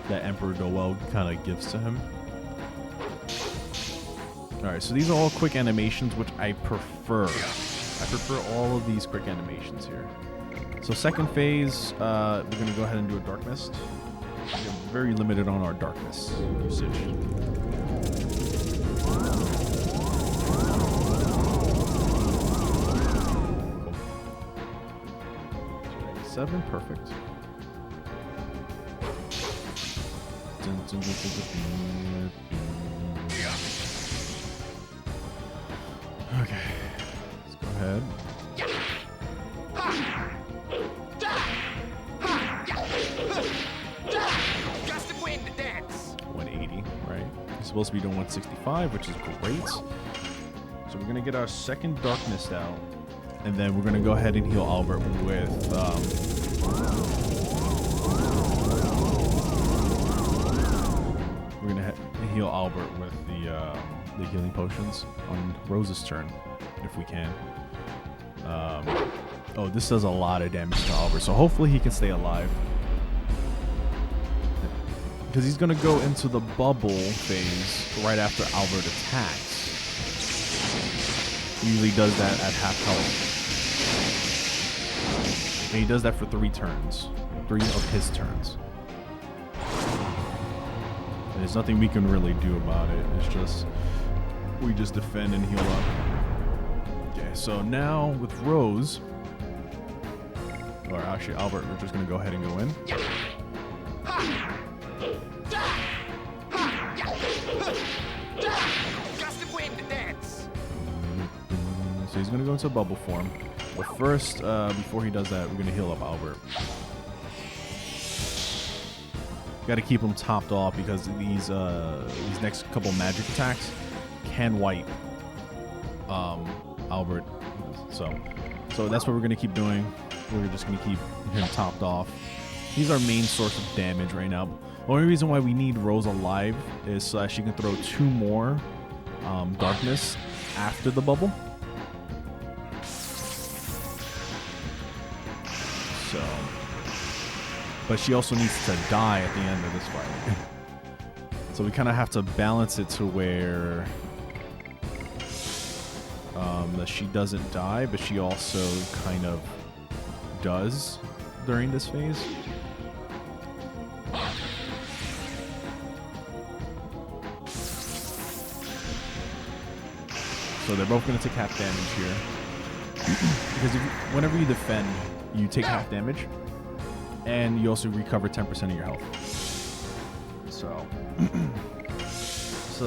that Emperor Doel kind of gives to him. All right, so these are all quick animations, which I prefer. I prefer all of these quick animations here. So second phase, we're going to go ahead and do a Dark Mist. We're very limited on our Dark Mist usage. 7, perfect. Okay, let's go ahead. Gust of wind dance. 180, right? We're supposed to be doing 165, which is great. So we're gonna get our second Dark Mist out, and then we're gonna go ahead and heal Albert with we're gonna heal Albert with the healing potions on Rose's turn, if we can. Oh, this does a lot of damage to Albert, so hopefully he can stay alive. Because he's going to go into the bubble phase right after Albert attacks. He usually does that at half health. And he does that for 3 turns. 3 of his turns. And there's nothing we can really do about it. It's just, we just defend and heal up. Okay, so now with Rose, or actually Albert, we're just going to go ahead and go in. he's gonna go into bubble form. But first, before he does that, we're gonna heal up Albert. Got to keep him topped off because these next couple magic attacks can wipe Albert. So that's what we're gonna keep doing. We're just gonna keep him topped off. He's our main source of damage right now. The only reason why we need Rose alive is so that she can throw 2 more darkness after the bubble. So, but she also needs to die at the end of this fight. So we kind of have to balance it to where that she doesn't die, but she also kind of does during this phase. So they're both going to take half damage here. Because whenever you defend, you take half damage. And you also recover 10% of your health. So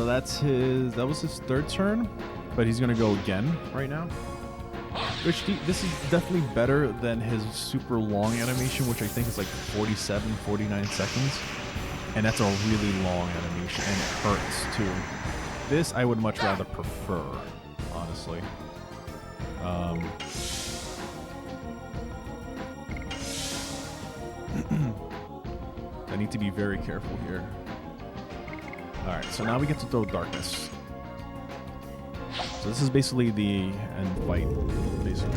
that was his 3rd turn. But he's going to go again right now. Which, this is definitely better than his super long animation, which I think is like 47, 49 seconds. And that's a really long animation. And it hurts too. This I would much rather prefer, honestly. I need to be very careful here. Alright, so now we get to throw darkness. So this is basically the end fight, basically.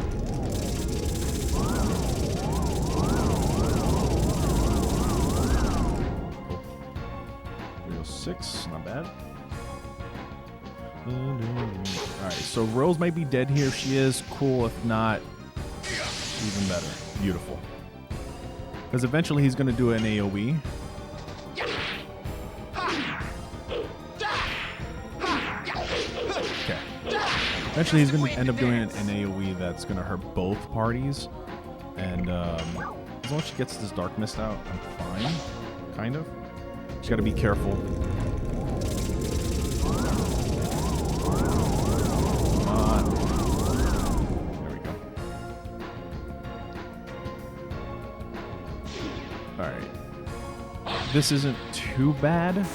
306, not bad. Alright, so Rose might be dead here. If she is, cool. If not, even better. Beautiful. Because eventually he's going to do an AoE. Okay. Eventually he's going to end up doing an AoE that's going to hurt both parties. And as long as she gets this Dark Mist out, I'm fine. Kind of. Just got to be careful. Come on. There we go. Alright. This isn't too bad.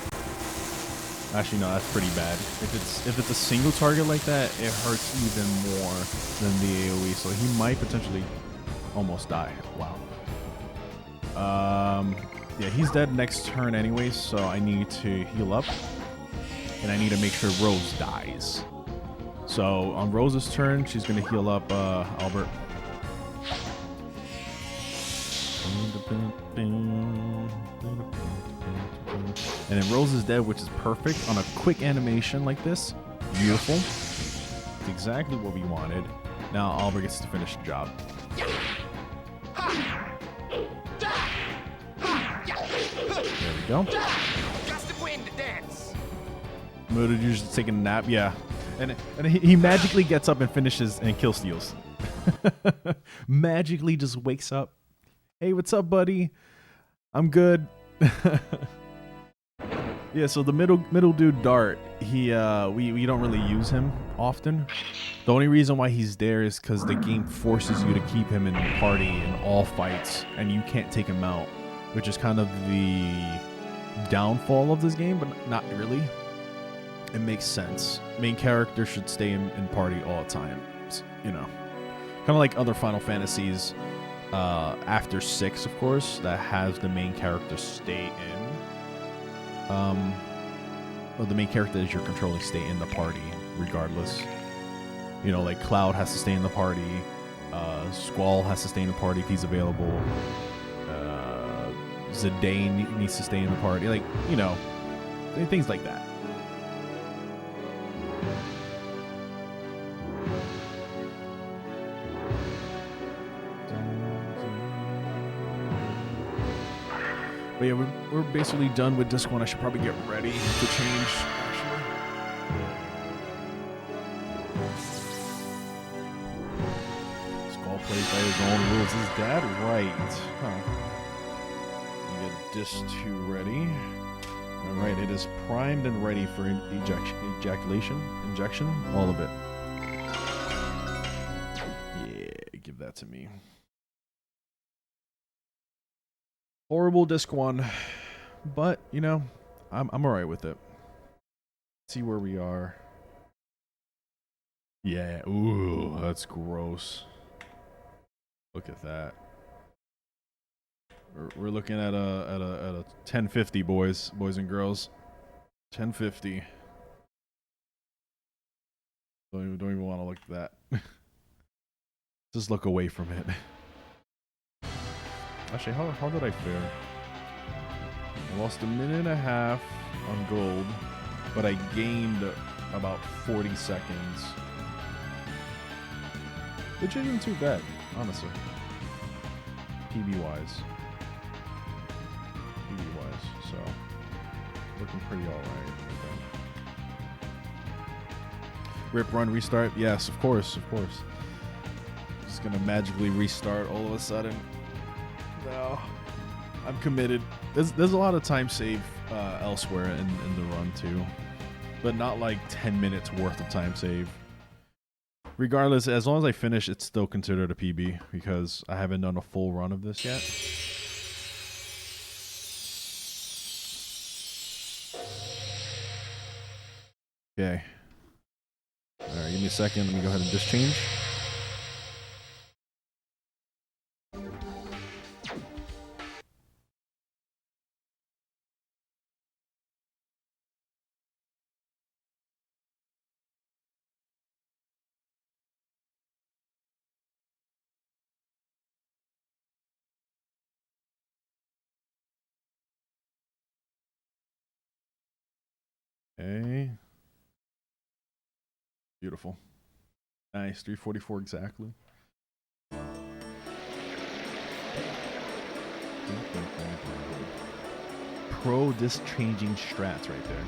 Actually, no, that's pretty bad. If it's a single target like that, it hurts even more than the AoE. So he might potentially almost die. Wow. Yeah, he's dead next turn anyways, so I need to heal up. And I need to make sure Rose dies. So on Rose's turn, she's going to heal up Albert. And then Rose is dead, which is perfect on a quick animation like this. Beautiful. It's exactly what we wanted. Now Albert gets to finish the job. There we go. Gust of wind, dance. Motodu's just taking a nap, yeah. And he magically gets up and finishes and kill steals. Magically just wakes up. Hey, what's up, buddy? I'm good. Yeah, so the middle dude Dart, we don't really use him often. The only reason why he's there is because the game forces you to keep him in the party in all fights, and you can't take him out, which is kind of the downfall of this game, but not really. It makes sense. Main character should stay in party all the time, you know. Kind of like other Final Fantasies, after 6, of course, that has the main character stay in. Well, the main character that you're controlling stay in the party, regardless. You know, like Cloud has to stay in the party. Squall has to stay in the party if he's available. Zidane needs to stay in the party. Like, you know, things like that. But yeah, we're basically done with Disc 1. I should probably get ready to change, actually. Skull plays by his own rules. Is that right? Huh. You get Disc 2 ready. Alright, it is primed and ready for injection, all of it. that to me. Horrible disc 1, but you know, I'm alright with it. See where we are. Yeah, ooh, that's gross. Look at that. We're looking at a 1050, boys and girls. 1050. Don't even want to look at that. Just look away from it. Actually, how did I fare? I lost 1.5 minutes on gold, but I gained about 40 seconds. Which isn't too bad, honestly. PB-wise. So looking pretty alright. Rip, run, restart? Yes, of course. Just gonna magically restart all of a sudden. No, I'm committed. There's a lot of time save elsewhere in the run too, but not like 10 minutes worth of time save. Regardless, as long as I finish, it's still considered a PB because I haven't done a full run of this yet. Okay. Alright, give me a second. Let me go ahead and just change. Okay. Beautiful. Nice. 344 exactly. Pro disc changing strats right there.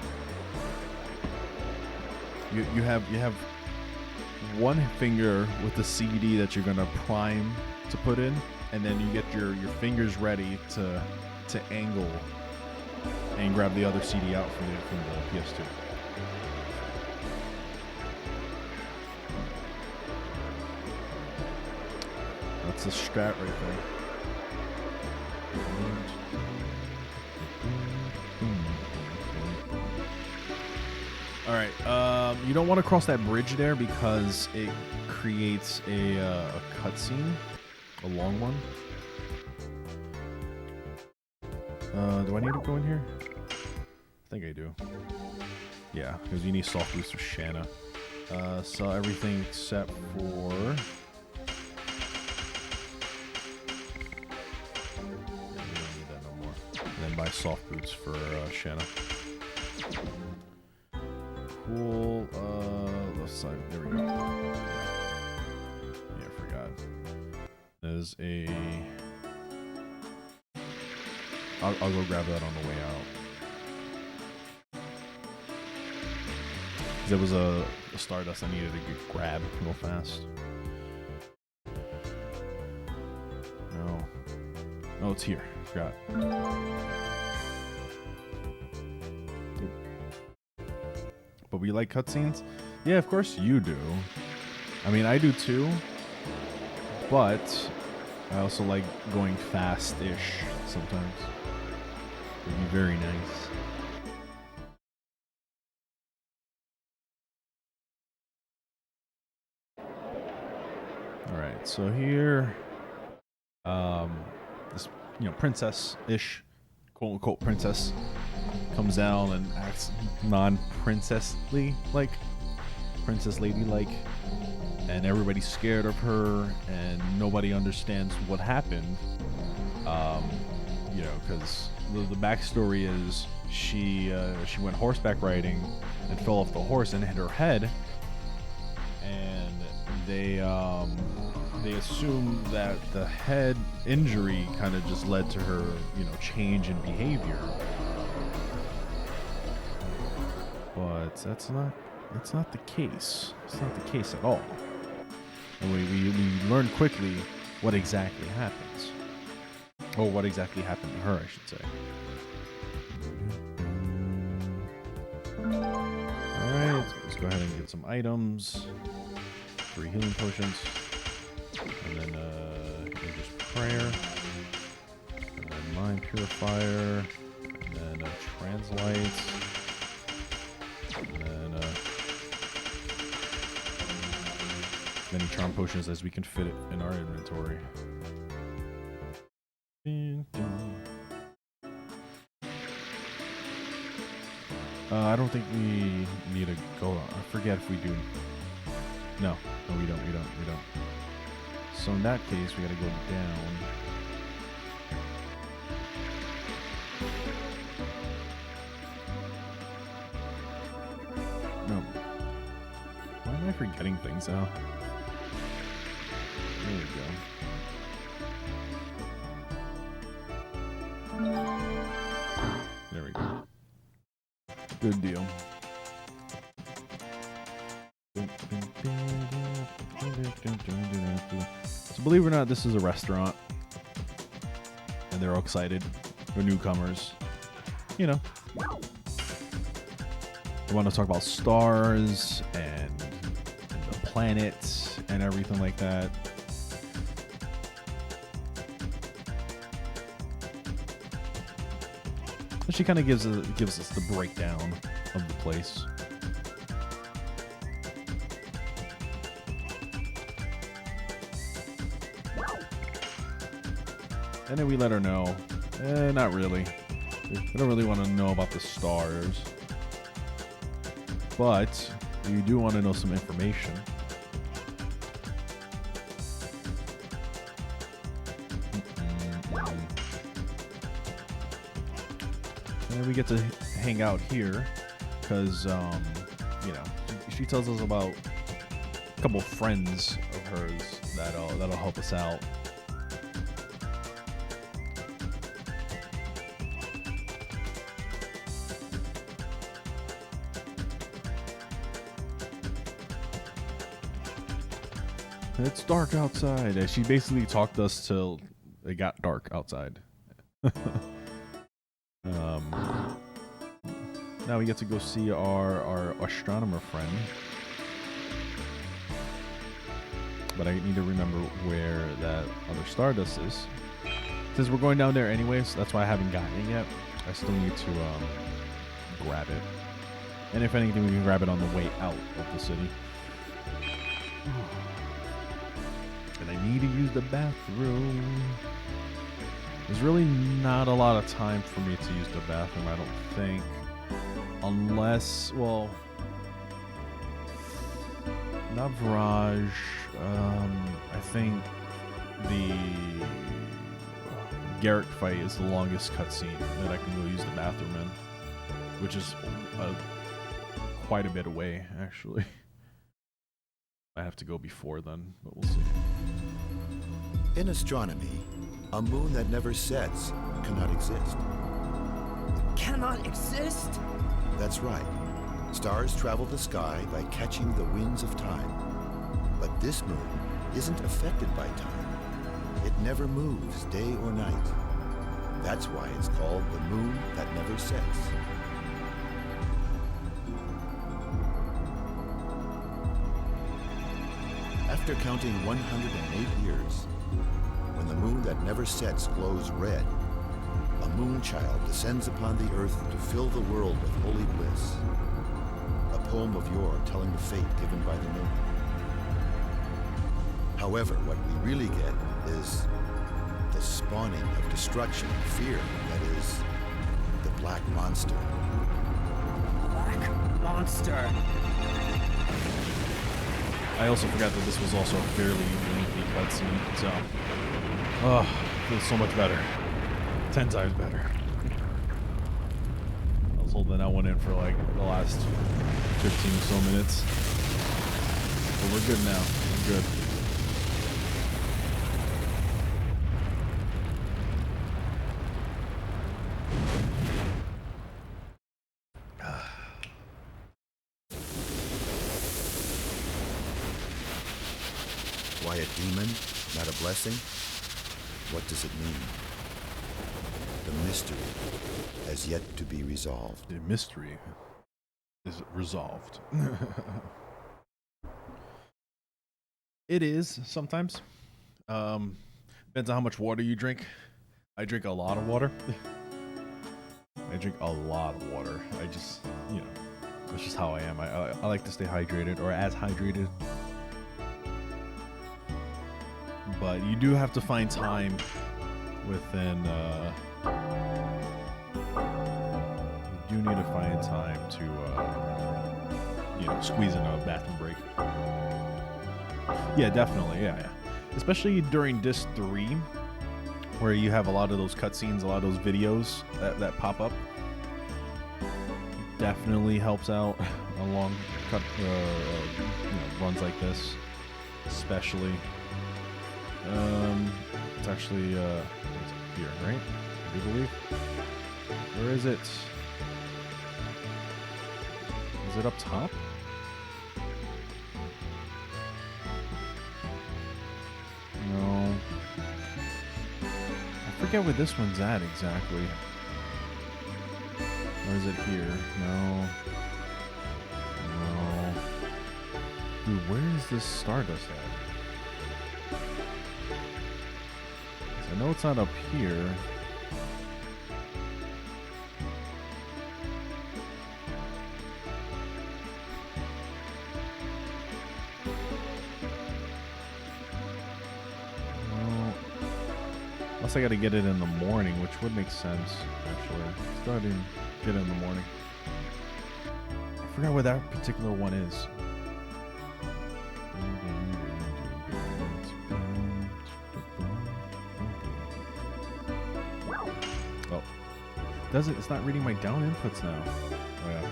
You have one finger with the CD that you're gonna prime to put in, and then you get your fingers ready to angle and grab the other CD out from the PS2. That's a strat right there. All right, you don't want to cross that bridge there because it creates a cutscene, a long one. Do I need to go in here? I think I do. Yeah, because you need soft boost with Shanna. So everything except for... And then buy soft boots for Shanna. Cool. Left side. There we go. Yeah, I forgot. There's a... I'll go grab that on the way out. There was a Stardust I needed to grab real fast. No, it's here. Forgot. But we like cutscenes? Yeah, of course you do. I mean, I do too. But I also like going fast-ish sometimes. It'd be very nice. Alright, so here... this, princess-ish, quote-unquote princess, comes down and acts non-princess-ly, like, princess lady-like, and everybody's scared of her, and nobody understands what happened, because the backstory is she went horseback riding and fell off the horse and hit her head, and they assume that the head injury kind of just led to her, change in behavior. But that's not the case. It's not the case at all. And we learn quickly what exactly happens. Or what exactly happened to her, I should say. Alright, let's go ahead and get some items. 3 healing potions. And then Angel's Prayer. And then Mind Purifier. And then Translite. And then as many charm potions as we can fit it in our inventory. I don't think we need to go. I forget if we do. No, we don't. So in that case, we gotta go down. No. Why am I forgetting things now? There we go. There we go. Good deal. So believe it or not, this is a restaurant. And they're all excited. They're newcomers. You know. They want to talk about stars and the planets and everything like that. And she kind of gives us the breakdown of the place. And then we let her know, not really. We don't really want to know about the stars. But we do want to know some information. And we get to hang out here because, you know, she tells us about a couple friends of hers that'll help us out. It's dark outside. She basically talked us till it got dark outside. Now we get to go see our astronomer friend. But I need to remember where that other Stardust is. Since we're going down there anyways, that's why I haven't gotten it yet. I still need to grab it. And if anything, we can grab it on the way out of the city. And I need to use the bathroom. There's really not a lot of time for me to use the bathroom, I don't think. Unless, well, not Virage. I think the Garrick fight is the longest cutscene that I can go use the bathroom in, which is quite a bit away, actually. I have to go before then, but we'll see. In astronomy, a moon that never sets cannot exist. Cannot exist? That's right. Stars travel the sky by catching the winds of time. But this moon isn't affected by time. It never moves day or night. That's why it's called the moon that never sets. After counting 108 years, when the moon that never sets glows red, a moon child descends upon the earth to fill the world with holy bliss. A poem of yore telling the fate given by the moon. However, what we really get is the spawning of destruction and fear, that is, the Black Monster. Black monster. I also forgot that this was also a fairly lengthy cutscene, so feels so much better. 10 times better. I was holding that one in for like the last 15 or so minutes. But we're good now. We're good. Why a demon, not a blessing? What does it mean? The mystery has yet to be resolved. The mystery is resolved. It is sometimes. Depends on how much water you drink. I drink a lot of water. I drink a lot of water. I just, you know, that's just how I am. I like to stay hydrated, or as hydrated. But you do have to find time within, you do need to find time to, you know, squeeze in a bathroom break. Yeah, definitely. Yeah. Especially during Disc 3, where you have a lot of those cutscenes, a lot of those videos that pop up. Definitely helps out on long runs like this, especially. It's actually it's here, right? I do believe. Where is it? Is it up top? No. I forget where this one's at exactly. Or is it here? No. No. Dude, where is this Stardust at? I know it's not up here. Unless I gotta get it in the morning, which would make sense, actually. Let's go ahead and get it in the morning. I forgot where that particular one is. Oh. It's not reading my down inputs now. Oh yeah.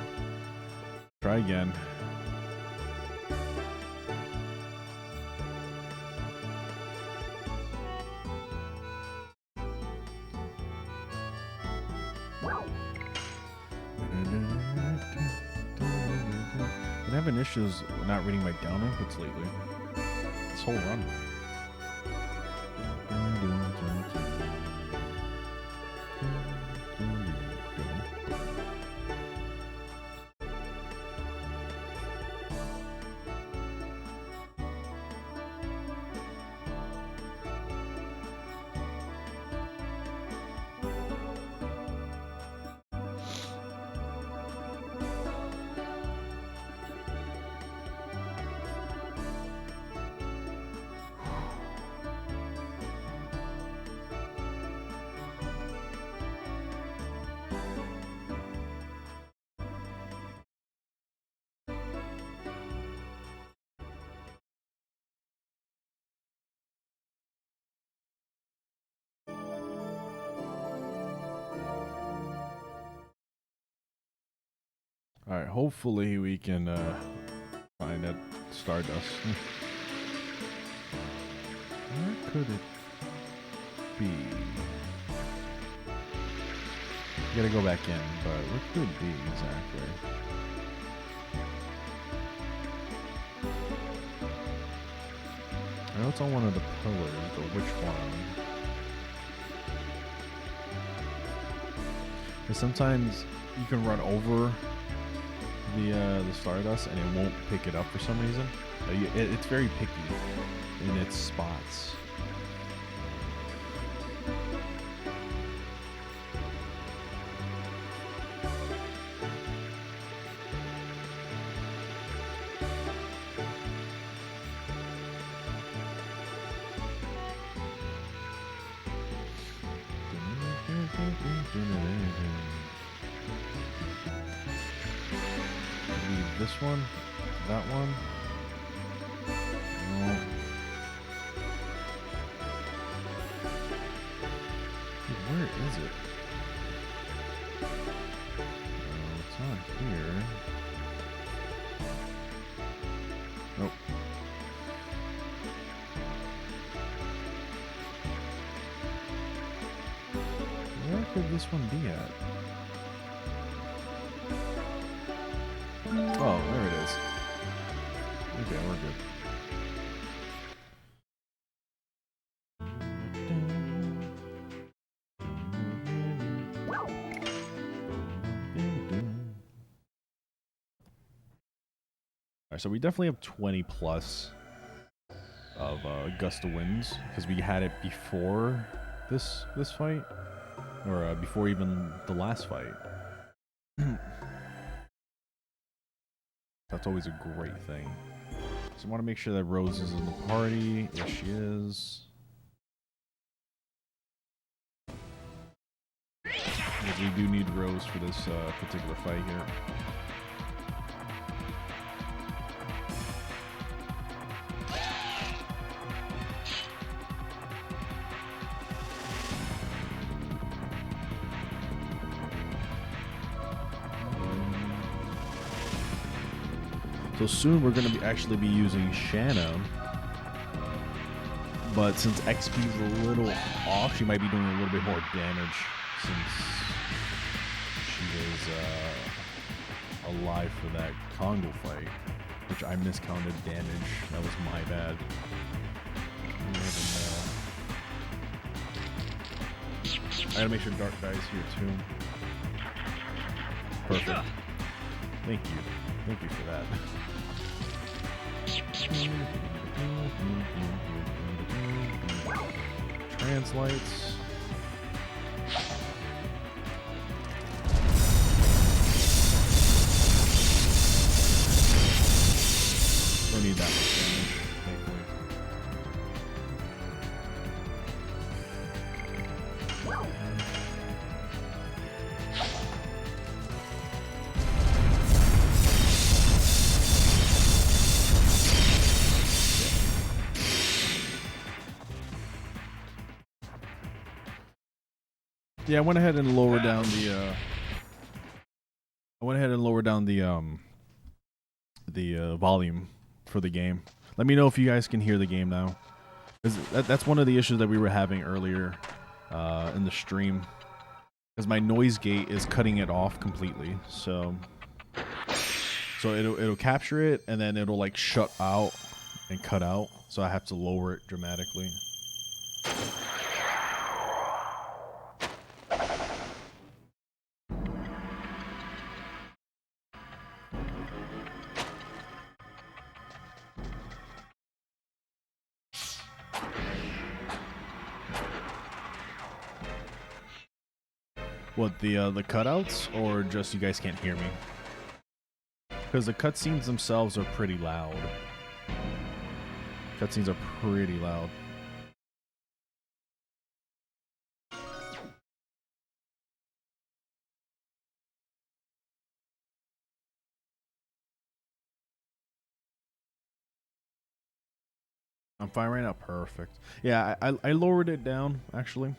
Try again. Been having issues not reading my down inputs lately. This whole run. Alright, hopefully we can find that Stardust. Where could it be? Gotta go back in, but where could it be exactly? I know it's on one of the pillars, but which one? Because sometimes you can run over the Stardust and it won't pick it up for some reason. It's very picky in its spots. This one, that one. No. Dude, where is it? It's not here. Nope. Where could this one be at? Oh, there it is. Okay, we're good. Alright, so we definitely have 20 plus. of gust of winds, because we had it before this fight, or before even the last fight. That's always a great thing. So I want to make sure that Rose is in the party. Yes, she is. Because we do need Rose for this particular fight here. So soon we're going to actually be using Shanna, but since XP is a little off, she might be doing a little bit more damage since she was alive for that Congo fight, which I miscounted damage. That was my bad. I gotta make sure Dark dies here too. Perfect. Thank you. Thank you for that. Translights. Don't need that much damage, thankfully. Yeah, I went ahead and lowered down the volume for the game. Let me know if you guys can hear the game now. That's one of the issues that we were having earlier in the stream. Because my noise gate is cutting it off completely. So it'll capture it and then it'll like shut out and cut out. So I have to lower it dramatically. What, the cutouts, or just you guys can't hear me? Because the cutscenes themselves are pretty loud. Cutscenes are pretty loud. I'm fine right now. Perfect. Yeah, I lowered it down, actually.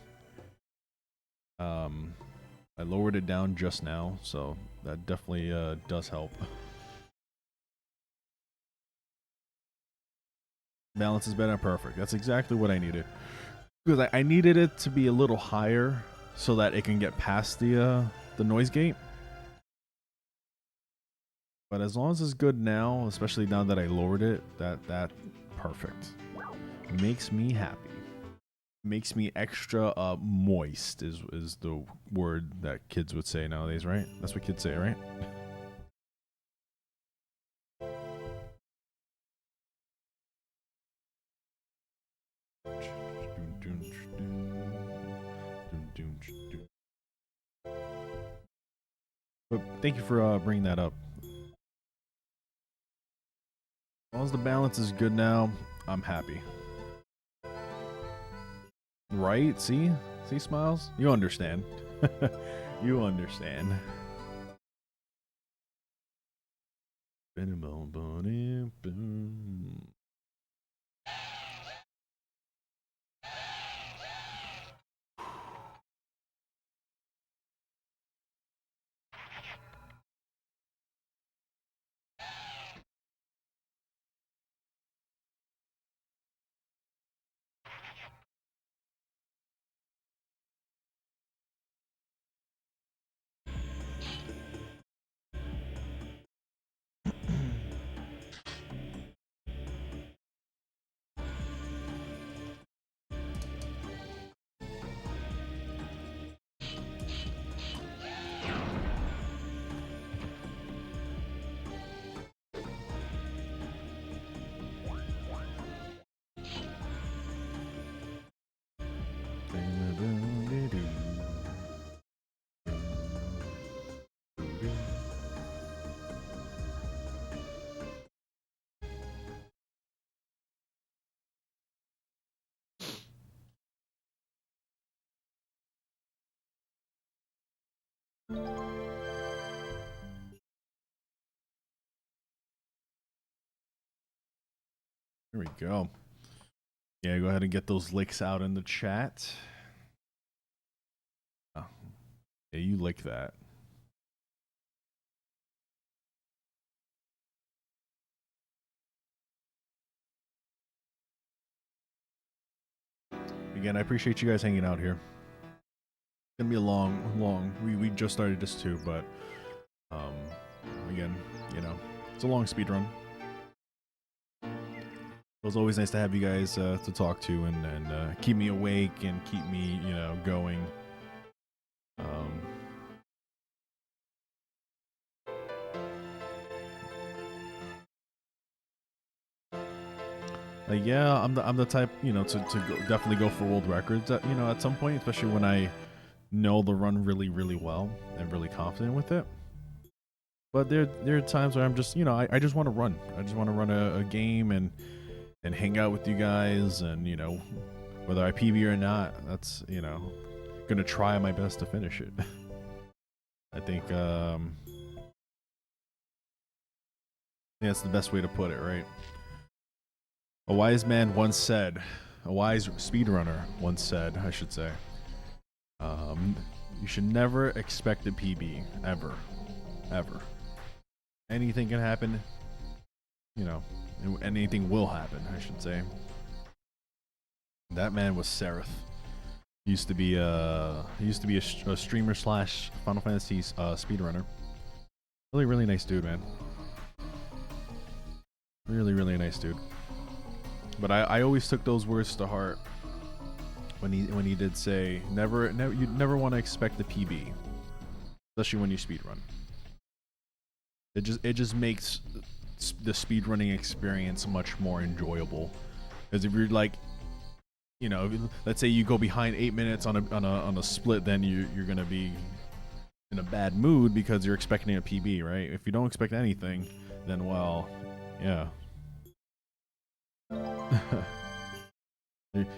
I lowered it down just now, so that definitely does help. Balance is better. Perfect. That's exactly what I needed. Because I needed it to be a little higher so that it can get past the noise gate. But as long as it's good now, especially now that I lowered it, that perfect. Makes me happy. Makes me extra moist is the word that kids would say nowadays, right? That's what kids say, right? But thank you for bringing that up. As long as the balance is good now, I'm happy. Right? See? See, Smiles? You understand. You understand. Here we go. Yeah, go ahead and get those licks out in the chat. Oh. Yeah, you lick that. Again, I appreciate you guys hanging out here. It's gonna be a long. We just started this too, but again, you know, it's a long speed run. It was always nice to have you guys to talk to and keep me awake and keep me, you know, going. Like, yeah, I'm the type, you know, to definitely go for world records, you know, at some point, especially when I know the run really well and really confident with it. But there are times where I'm just, you know, I just want to run. I just want to run a game and hang out with you guys, and, you know, whether I PB or not, that's, you know, gonna try my best to finish it. I think that's the best way to put it, right? A wise man once said, a wise speedrunner once said, I should say, you should never expect a PB, ever. Anything can happen, you know, anything will happen, I should say. That man was Seraph. He used to be a streamer slash Final Fantasy speedrunner. Really nice dude, man. Really nice dude. But I always took those words to heart when he did say you never want to expect the PB, especially when you speedrun. It just makes the speedrunning experience much more enjoyable. Because if you're like, you know, let's say you go behind 8 minutes on a split, then you're gonna be in a bad mood because you're expecting a PB, right? If you don't expect anything, then well, yeah.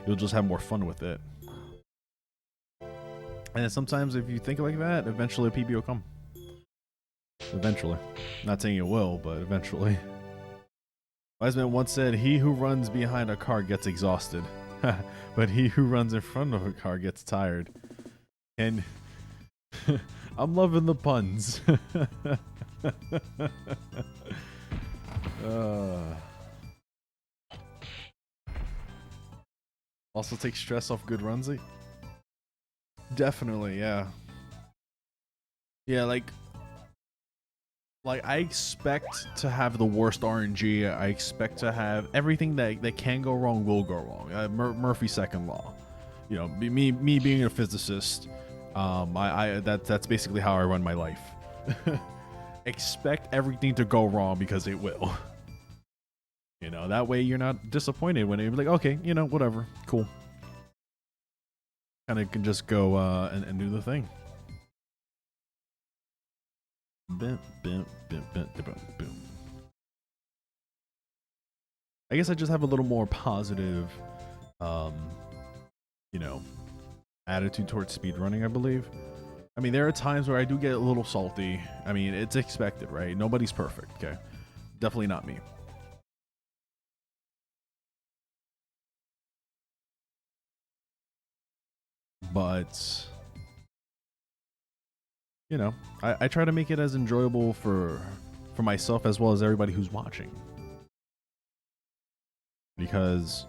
You'll just have more fun with it. And sometimes if you think like that, eventually a PB will come. Eventually. Not saying it will, but eventually. Wise man once said, he who runs behind a car gets exhausted, but he who runs in front of a car gets tired. And I'm loving the puns. Also take stress off good runs. Definitely, yeah. Yeah, like I expect to have the worst RNG. I expect to have everything that can go wrong will go wrong. Murphy's second law. You know, me being a physicist, that's basically how I run my life. Expect everything to go wrong because it will. You know, that way you're not disappointed when you're like, okay, you know, whatever, cool. Kind of can just go and do the thing. Boom. I guess I just have a little more positive, you know, attitude towards speedrunning, I believe. I mean, there are times where I do get a little salty. I mean, it's expected, right? Nobody's perfect, okay? Definitely not me. But, you know, I try to make it as enjoyable for myself as well as everybody who's watching. Because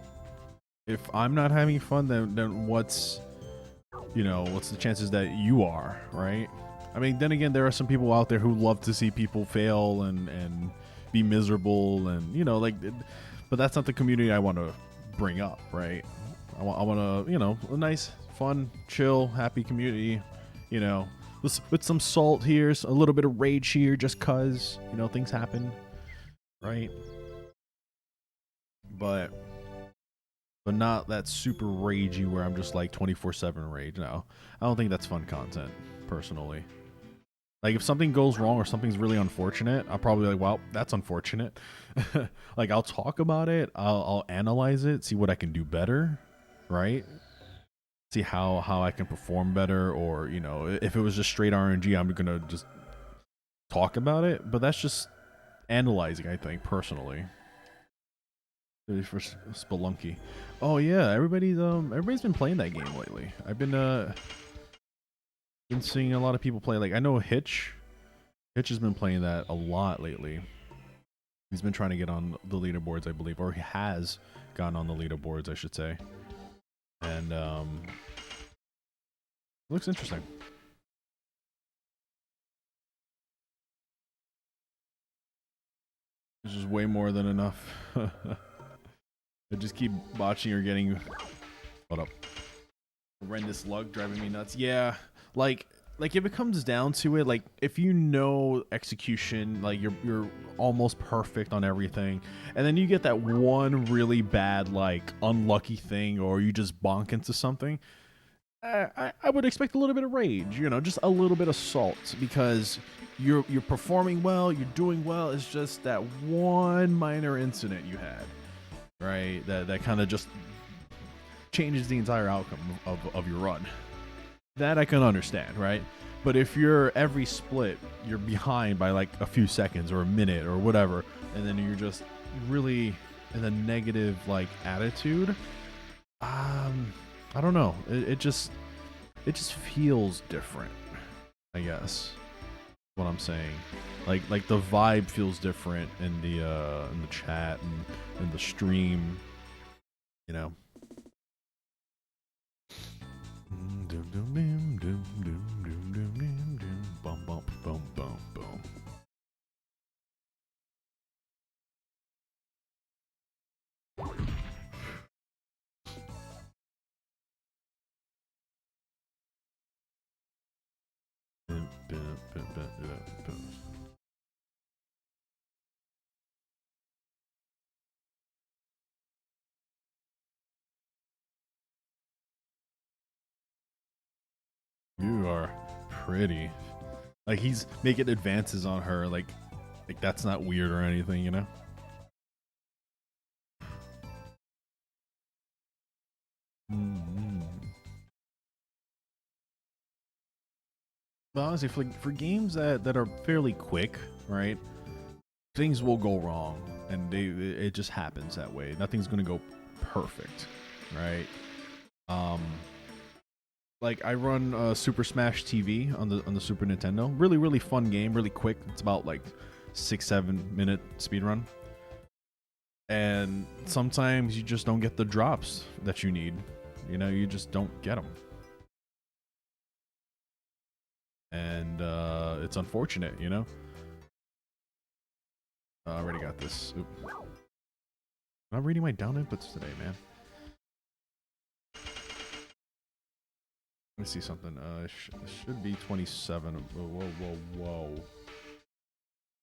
if I'm not having fun, then what's the chances that you are, right? I mean, then again, there are some people out there who love to see people fail and be miserable and, you know, like, but that's not the community I want to bring up, right? I want to, you know, a nice, fun, chill, happy community, you know, with some salt here, a little bit of rage here, just cause, you know, things happen, right? But not that super ragey where I'm just like 24/7 rage. No, I don't think that's fun content, personally. Like, if something goes wrong or something's really unfortunate, I'll probably be like, well, that's unfortunate. Like, I'll talk about it, I'll analyze it, see what I can do better, right? see how I can perform better, or you know, if it was just straight RNG, I'm gonna just talk about it. But that's just analyzing, I think, personally. Ready for Spelunky. Oh yeah, everybody's been playing that game lately. I've been seeing a lot of people play. Like I know Hitch has been playing that a lot lately. He's been trying to get on the leaderboards, I believe, or he has gotten on the leaderboards, I should say. And looks interesting. This is way more than enough. I just keep botching or getting. Hold up. Horrendous luck driving me nuts. Yeah, like if it comes down to it, like if you know execution, like you're almost perfect on everything, and then you get that one really bad, like unlucky thing, or you just bonk into something. I would expect a little bit of rage, you know, just a little bit of salt, because you're performing well, you're doing well. It's just that one minor incident you had, right? That kind of just changes the entire outcome of your run. That I can understand, right? But if you're every split, you're behind by like a few seconds or a minute or whatever, and then you're just really in a negative like attitude, I don't know. It just feels different, I guess. What I'm saying, like the vibe feels different in the chat and in the stream, you know. Bum bum bum bum bum. You are pretty. Like he's making advances on her, like that's not weird or anything, you know? But honestly, for games that are fairly quick, right? Things will go wrong, and it just happens that way. Nothing's gonna go perfect, right? Like I run Super Smash TV on the Super Nintendo. Really, really fun game, really quick. It's about like 6-7 minute speedrun. And sometimes you just don't get the drops that you need. You know, you just don't get them. And it's unfortunate, you know? I already got this. Oop. I'm not reading my down inputs today, man. Let me see something. It should be 27. Whoa.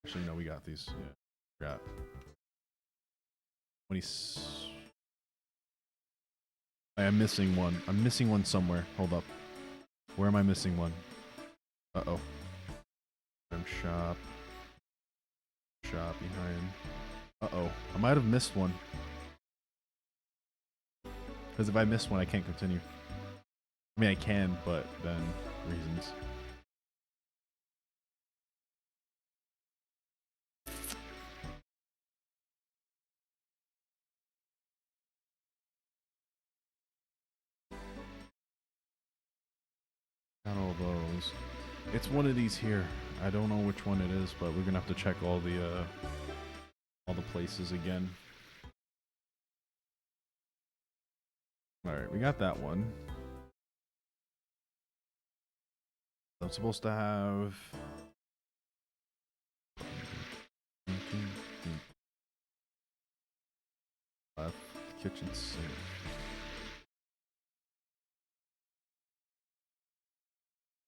Actually, no, we got these. Yeah, got 20. I'm missing one. I'm missing one somewhere. Hold up. Where am I missing one? Uh-oh. Shop behind. Uh-oh. I might have missed one. Because if I miss one, I can't continue. I mean, I can, but then reasons. Not all those. It's one of these here. I don't know which one it is, but we're gonna have to check all the places again. All right, we got that one. I'm supposed to have. Left kitchen sink.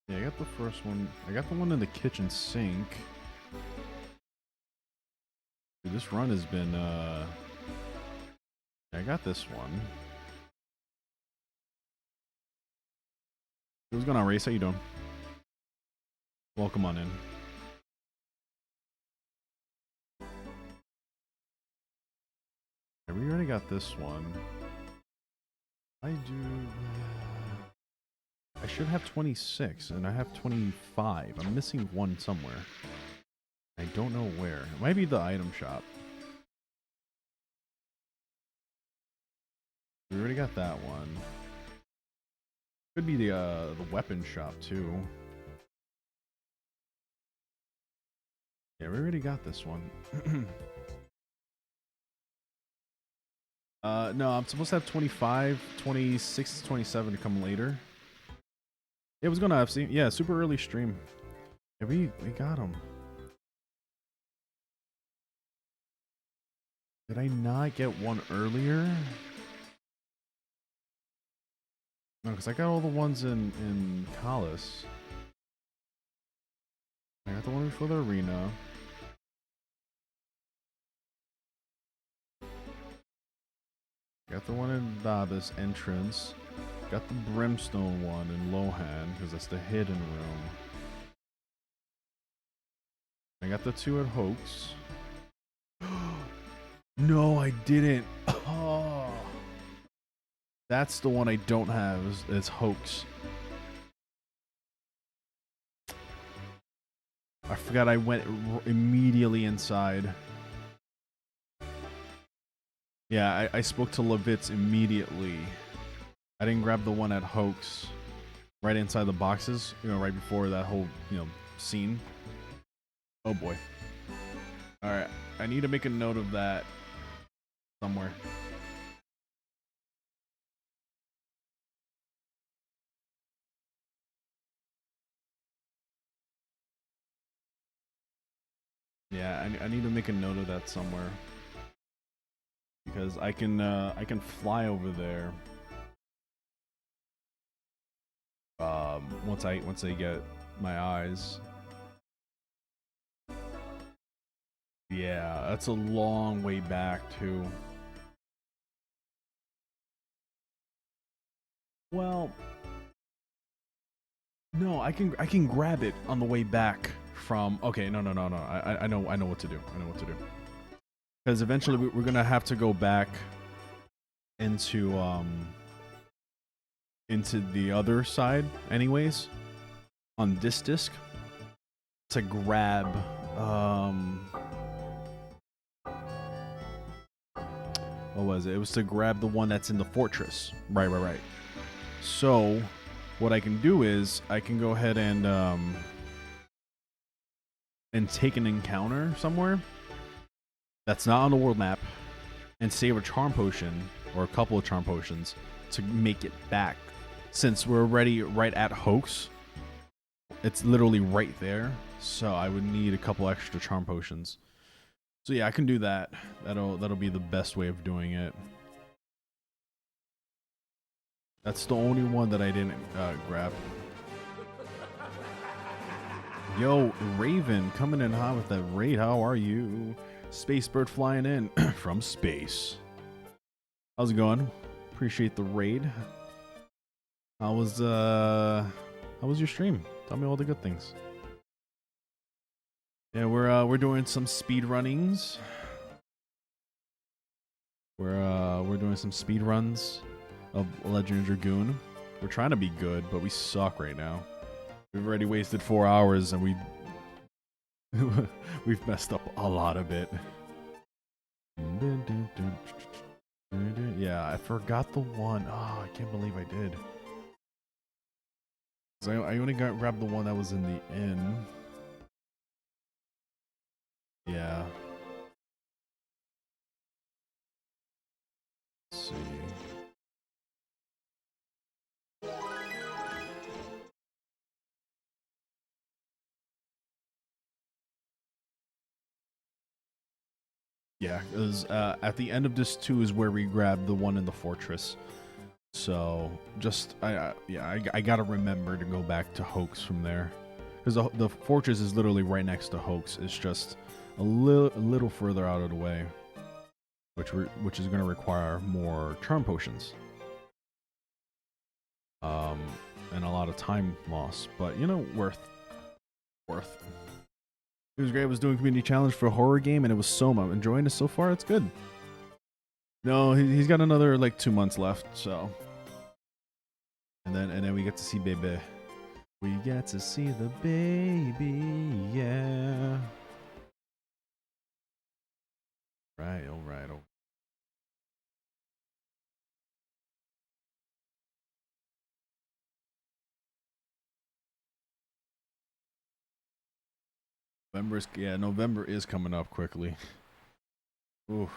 Yeah, I got the first one. I got the one in the kitchen sink. Dude, this run has been yeah, I got this one. What's going on, Race? How you doing? Welcome on in. Yeah, we already got this one. I do. I should have 26, and I have 25. I'm missing one somewhere. I don't know where. It might be the item shop. We already got that one. Could be the weapon shop too. Yeah, we already got this one. No, I'm supposed to have 25, 26, 27 to come later. It was gonna have seen, yeah, super early stream. Yeah, we got him. Did I not get one earlier? No, because I got all the ones in Kalis. I got the one before the arena. Got the one in Babas entrance. Got the Brimstone one in Lohan, because that's the hidden room. I got the two at Hoax. No, I didn't. Oh. That's the one I don't have. It's Hoax. I forgot I went immediately inside. Yeah, I spoke to Levitz immediately. I didn't grab the one at Hoax right inside the boxes, you know, right before that whole, you know, scene. Oh boy. Alright, I need to make a note of that somewhere. Yeah, I need to make a note of that somewhere. Because I can fly over there. Once I get my eyes. Yeah, that's a long way back too. Well, no, I can grab it on the way back from. Okay, no. I know what to do. I know what to do. Because eventually we're gonna have to go back into the other side, anyways, on this disc to grab what was it? It was to grab the one that's in the fortress. Right. So what I can do is I can go ahead and take an encounter somewhere that's not on the world map and save a charm potion or a couple of charm potions to make it back. Since we're already right at Hoax, it's literally right there. So I would need a couple extra charm potions. So yeah, I can do that. That'll be the best way of doing it. That's the only one that I didn't grab. Yo, Raven coming in hot with that raid. How are you? Space Bird flying in from space. How's it going? Appreciate the raid. How was your stream? Tell me all the good things. Yeah, we're doing some speed runnings. We're doing some speed runs of Legend of Dragoon. We're trying to be good, but we suck right now. We've already wasted 4 hours and we've messed up a lot of it. Yeah, I forgot the one. Oh, I can't believe I did. I only grabbed the one that was in the inn. Yeah. Let's see. Yeah, it was, at the end of this too is where we grabbed the one in the fortress. So just I gotta remember to go back to Hoax from there, because the fortress is literally right next to Hoax. It's just a little further out of the way, which is gonna require more charm potions, and a lot of time loss. But you know, worth. It was great. I was doing community challenge for a horror game, and it was Soma. I'm enjoying it so far. It's good. No, he's got another like 2 months left, so And then we get to see baby. We get to see the baby, yeah. Right, all right. November is coming up quickly. Ooh.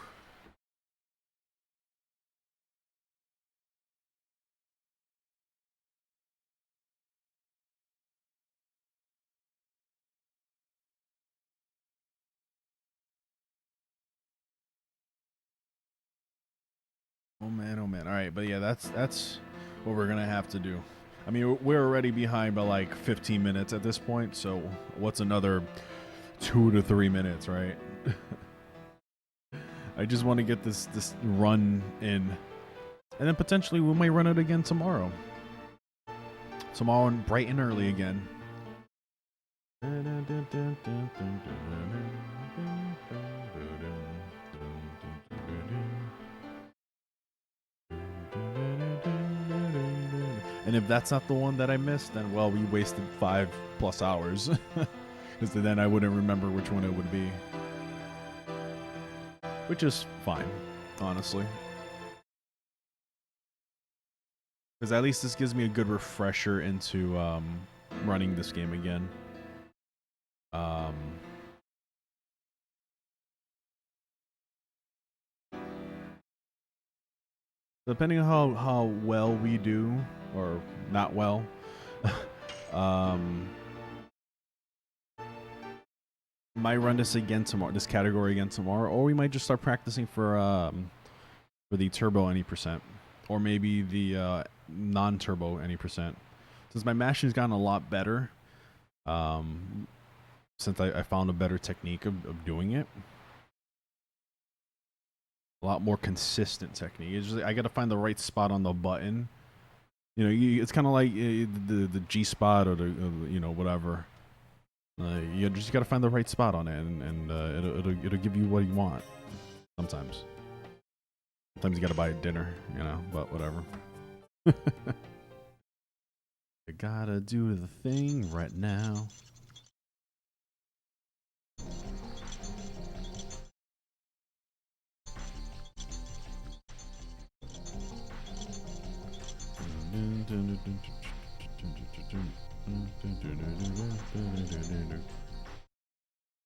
Oh man, oh man. All right, but yeah, that's what we're gonna have to do. I mean, we're already behind by like 15 minutes at this point, so what's another 2 to 3 minutes, right? I just want to get this run in, and then potentially we might run it again tomorrow. Tomorrow, bright and early again. And if that's not the one that I missed, then well, we wasted 5+ hours. Because then I wouldn't remember which one it would be. Which is fine, honestly. Because at least this gives me a good refresher into running this game again. Depending on how well we do, or not well, might run this again tomorrow, this category again tomorrow, or we might just start practicing for the turbo any %, or maybe the non-turbo any %. Since my mashing's gotten a lot better, since I found a better technique of doing it. A lot more consistent technique. It's just, I got to find the right spot on the button. You know, it's kind of like the G spot or the whatever. You just got to find the right spot on it, and it'll give you what you want. Sometimes you got to buy a dinner, but whatever. I gotta do the thing right now.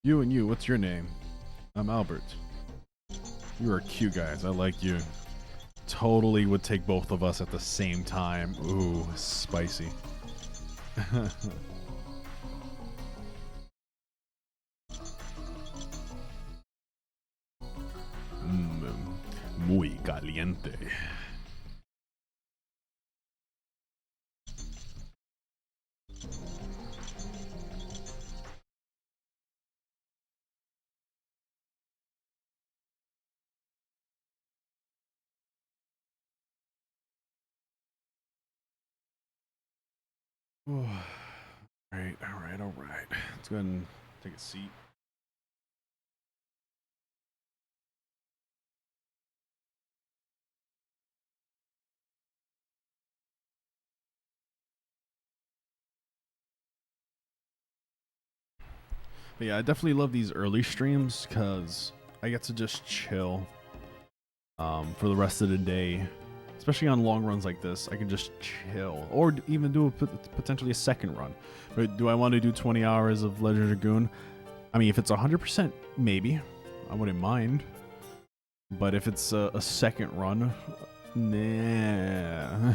You, what's your name? I'm Albert. You are cute guys. I like you. Totally would take both of us at the same time. Ooh, spicy. Muy caliente. All right. Let's go ahead and take a seat. But yeah, I definitely love these early streams because I get to just chill for the rest of the day. Especially on long runs like this, I can just chill. Or even do potentially a second run. But do I want to do 20 hours of Legend of Dragoon? I mean, if it's 100%, maybe. I wouldn't mind. But if it's a second run, nah.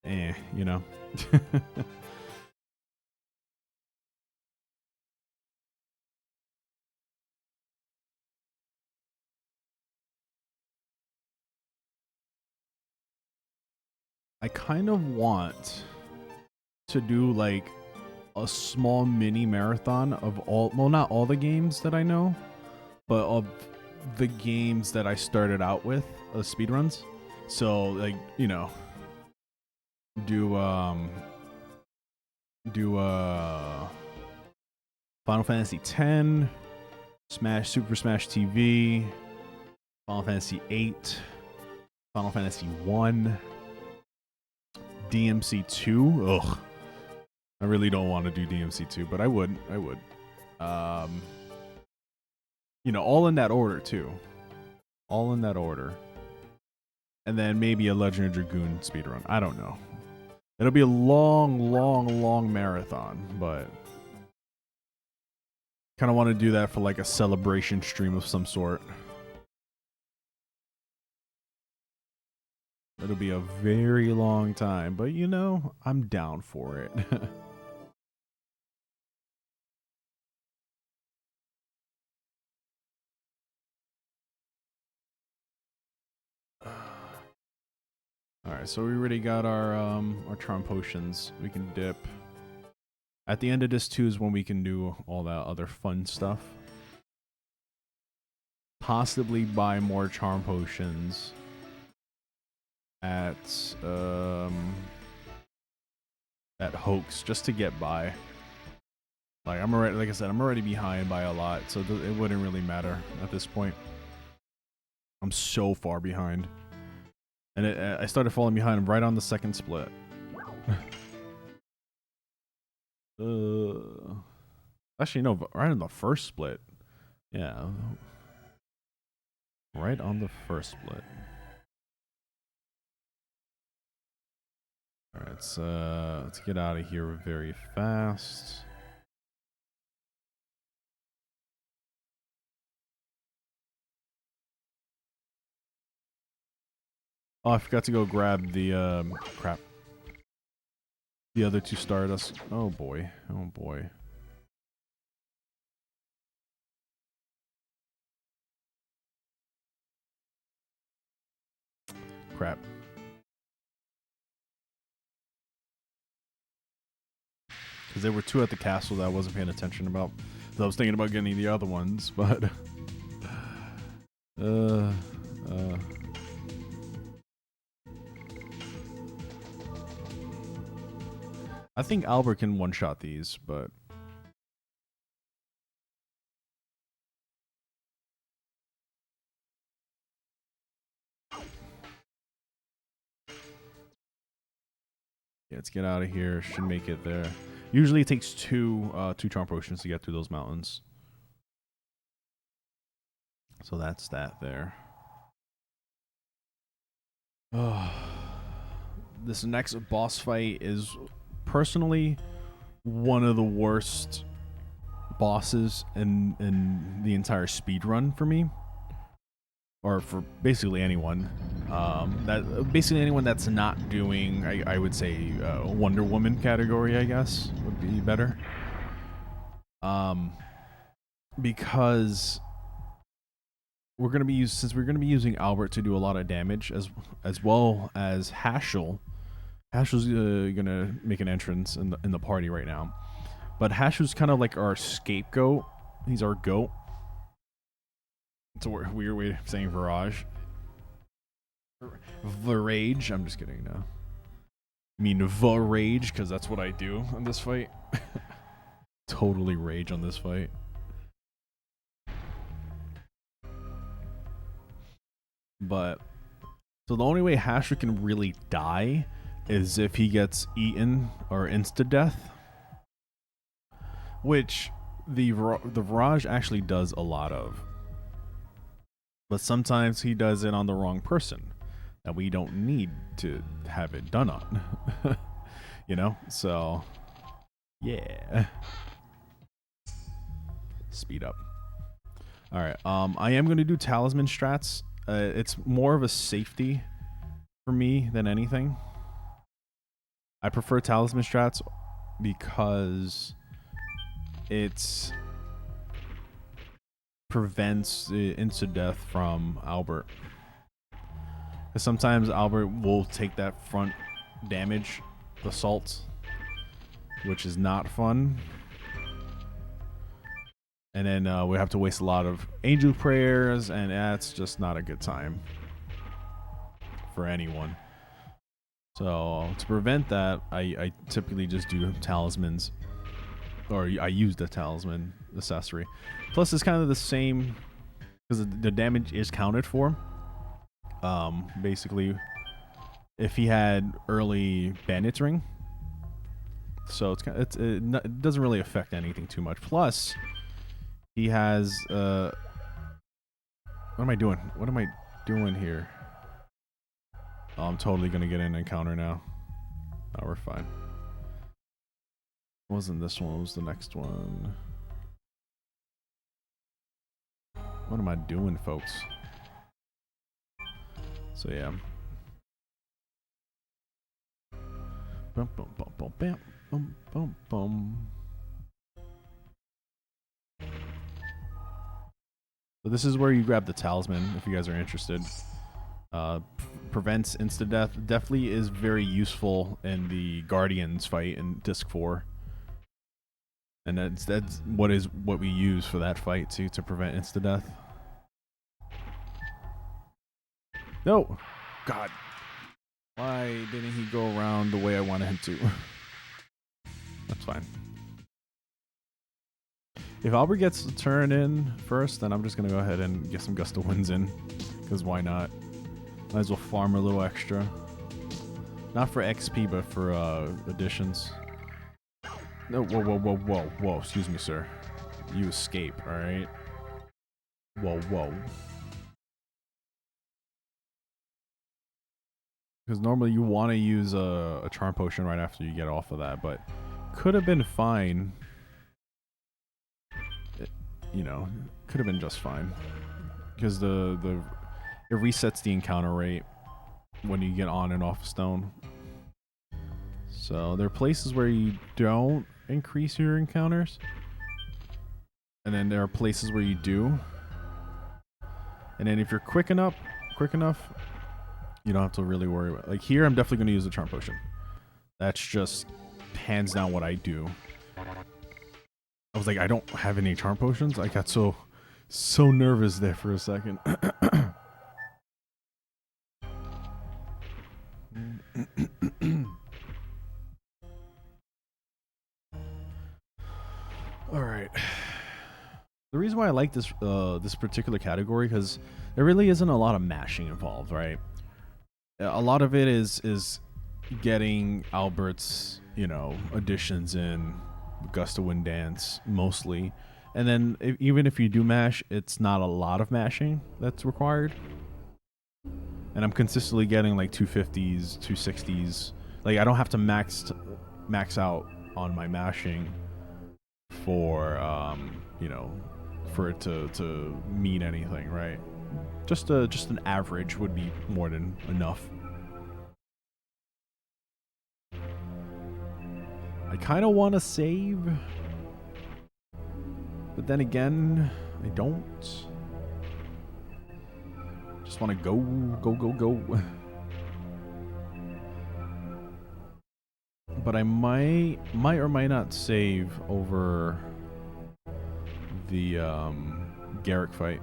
You know. I kind of want to do like a small mini marathon of all, well, not all the games that I know, but of the games that I started out with, speedruns. So like, do Final Fantasy X, Super Smash TV, Final Fantasy 8, Final Fantasy 1. DMC 2. Ugh. I really don't want to do DMC 2, but I would. You know, all in that order too. All in that order. And then maybe a Legend of Dragoon speedrun. I don't know. It'll be a long marathon, but kind of want to do that for like a celebration stream of some sort. It'll be a very long time, but you know, I'm down for it. Alright, so we already got our charm potions. We can dip. At the end of this too is when we can do all that other fun stuff. Possibly buy more charm potions at Hoax just to get by. Like I'm already, like I said, I'm already behind by a lot, so it wouldn't really matter at this point. I'm so far behind. And I started falling behind right on the second split. Actually, no, right on the first split. Yeah. Right on the first split. Alright, let's get out of here very fast. Oh, I forgot to go grab the, crap. The other two Stardust. Oh boy. Oh boy. Crap. Because there were two at the castle that I wasn't paying attention about. So I was thinking about getting the other ones, but... I think Albert can one-shot these, but... Yeah, let's get out of here. Should make it there. Usually it takes two charm potions to get through those mountains. So that's that there. This next boss fight is personally one of the worst bosses in the entire speedrun for me. Or for basically anyone. Basically anyone that's not doing, I would say, Wonder Woman category, I guess, would be better. Because we're gonna be using Albert to do a lot of damage, as well as Hashel. Hashel's gonna make an entrance in the party right now, but Hashel's kind of like our scapegoat. He's our goat. It's a weird way of saying Virage. Virage. I'm just kidding. No. I mean Virage, because that's what I do on this fight. Totally rage on this fight. But so the only way Hashel can really die is if he gets eaten or insta-death, which the Virage actually does a lot of. But sometimes he does it on the wrong person that we don't need to have it done on. You know? So, yeah. Speed up. Alright, I am going to do talisman strats. It's more of a safety for me than anything. I prefer talisman strats because it's prevents the insta-death from Albert. Because sometimes Albert will take that front damage assault, which is not fun. And then we have to waste a lot of angel prayers, and that's just not a good time for anyone. So to prevent that, I typically just do talismans, or I use the talisman accessory. Plus, it's kind of the same because the damage is counted for. Basically, if he had early Bandit's Ring. So it doesn't really affect anything too much. Plus, he has what am I doing? What am I doing here? Oh, I'm totally gonna get an encounter now. Oh, we're fine. It wasn't this one, it was the next one. What am I doing, folks? So yeah. Bum, bum, bum, bum, bam, bum, bum, bum. So this is where you grab the talisman if you guys are interested. Prevents insta death. Definitely is very useful in the Guardians fight in Disc 4. And that's what we use for that fight too, to prevent insta death. No! God. Why didn't he go around the way I wanted him to? That's fine. If Albert gets the turn in first, then I'm just gonna go ahead and get some Gust of Winds in. Because why not? Might as well farm a little extra. Not for XP, but for additions. No, whoa, whoa, whoa, whoa, whoa. Excuse me, sir. You escape, alright? Whoa, whoa. Because normally you want to use a charm potion right after you get off of that, but could have been fine. You know, could have been just fine. Because it resets the encounter rate when you get on and off stone. So there are places where you don't increase your encounters. And then there are places where you do. And then if you're quick enough, you don't have to really worry about it. Like here, I'm definitely going to use the charm potion. That's just hands down what I do. I was like, I don't have any charm potions. I got so nervous there for a second. All right. The reason why I like this this particular category, because there really isn't a lot of mashing involved, right? A lot of it is getting Albert's, additions in, Gust of Wind Dance mostly, and then even if you do mash, it's not a lot of mashing that's required. And I'm consistently getting like 250s, 260s. Like I don't have to max out on my mashing for for it to mean anything, right? Just an average would be more than enough. I kind of want to save, but then again, I don't. Just want to go. But I might or might not save over the Garrick fight.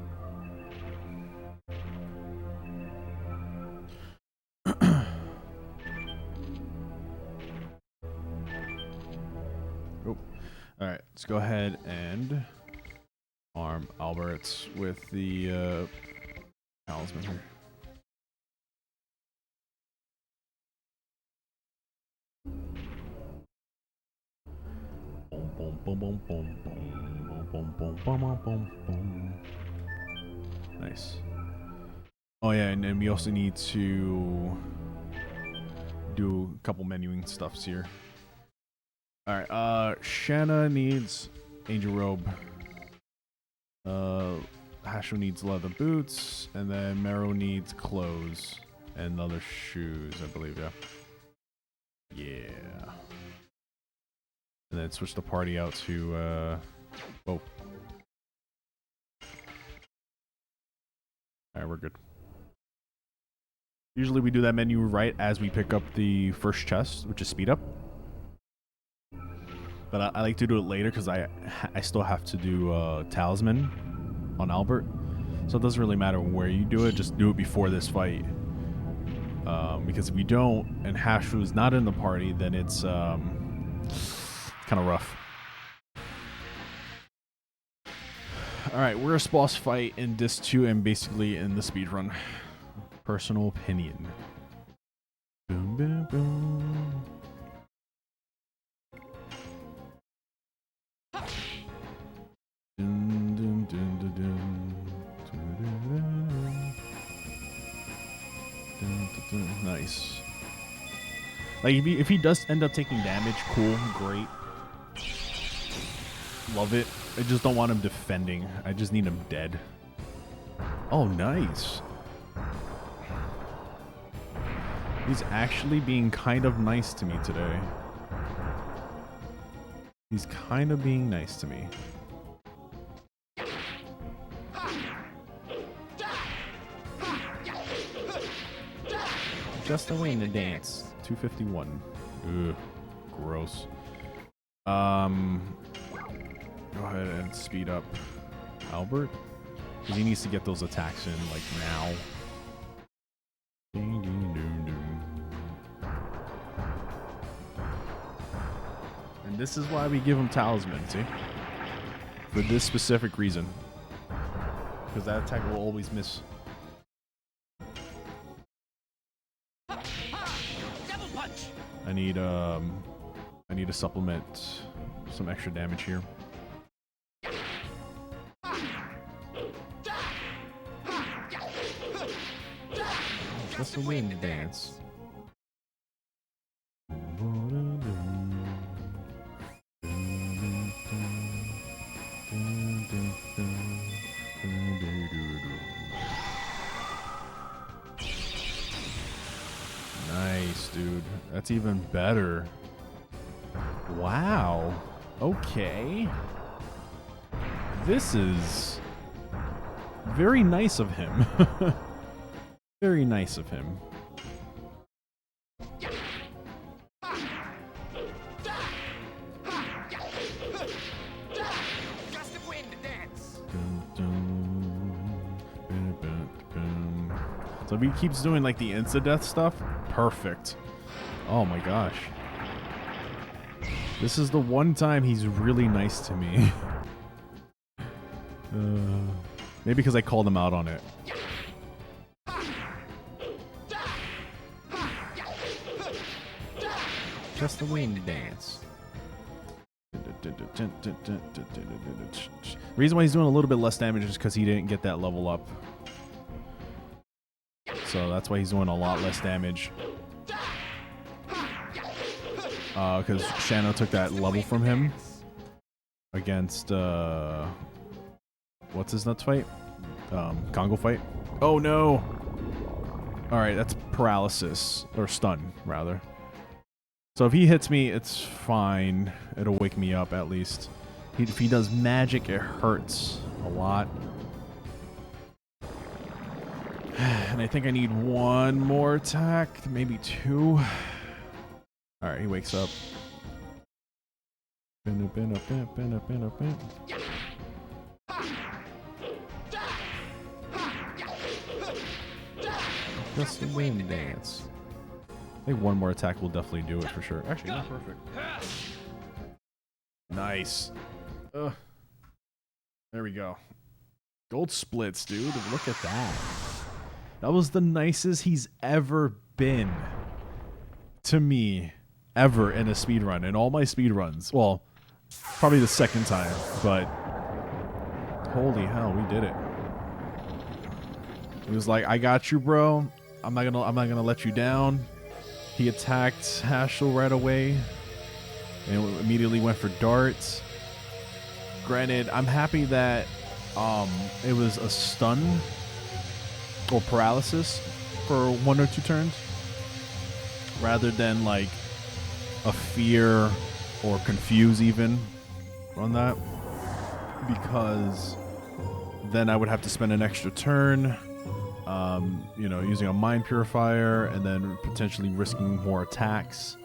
Oh. All right, let's go ahead and arm Alberts with the talisman here. Boom, boom, boom, boom, boom, boom, boom, boom, boom, boom, boom. Nice. Oh yeah, and then we also need to do a couple menuing stuffs here. All right, Shanna needs Angel Robe. Hashu needs leather boots, and then Mero needs clothes and leather shoes, I believe. Yeah. And then switch the party out to whoa. Alright, we're good. Usually we do that menu right as we pick up the first chest, which is speed up. But I like to do it later because I still have to do talisman on Albert. So it doesn't really matter where you do it, just do it before this fight. Because if you don't and Hashu is not in the party, then it's kind of rough. Alright, worst boss fight in Disc 2 and basically in the speedrun. Personal opinion. nice. Like if he does end up taking damage, cool, great. Love it. I just don't want him defending. I just need him dead. Oh, nice. He's actually being kind of nice to me today. He's kind of being nice to me. Just a way in the dance. 251. Ugh. Gross. Go ahead and speed up Albert. Because he needs to get those attacks in, like, now. Ding, ding, ding, ding. And this is why we give him Talisman, see? For this specific reason. Because that attack will always miss. I need to supplement some extra damage here. Just a wind dance. Nice, dude. That's even better. Wow. Okay. This is very nice of him. Very nice of him. So if he keeps doing like the insta-death stuff, perfect. Oh my gosh. This is the one time he's really nice to me. Maybe because I called him out on it. Just the wind dance. Reason why he's doing a little bit less damage is because he didn't get that level up. So that's why he's doing a lot less damage. Because Shanno took that level from him against what's his nuts fight? Congo fight. Oh no! All right, that's paralysis or stun rather. So if he hits me, it's fine. It'll wake me up at least. If he does magic, it hurts a lot. And I think I need one more attack, maybe two. All right, he wakes up. Just the wind dance. I think one more attack will definitely do it for sure. Actually, not perfect. Nice. Ugh. There we go. Gold splits, dude. Look at that. That was the nicest he's ever been to me, ever in a speedrun. In all my speedruns. Well, probably the second time, but holy hell, we did it. He was like, I got you, bro. I'm not gonna let you down. He attacked Hashel right away and immediately went for darts. Granted, I'm happy that it was a stun or paralysis for 1 or 2 turns rather than like a fear or confuse even on that, because then I would have to spend an extra turn you know, using a mind purifier and then potentially risking more attacks.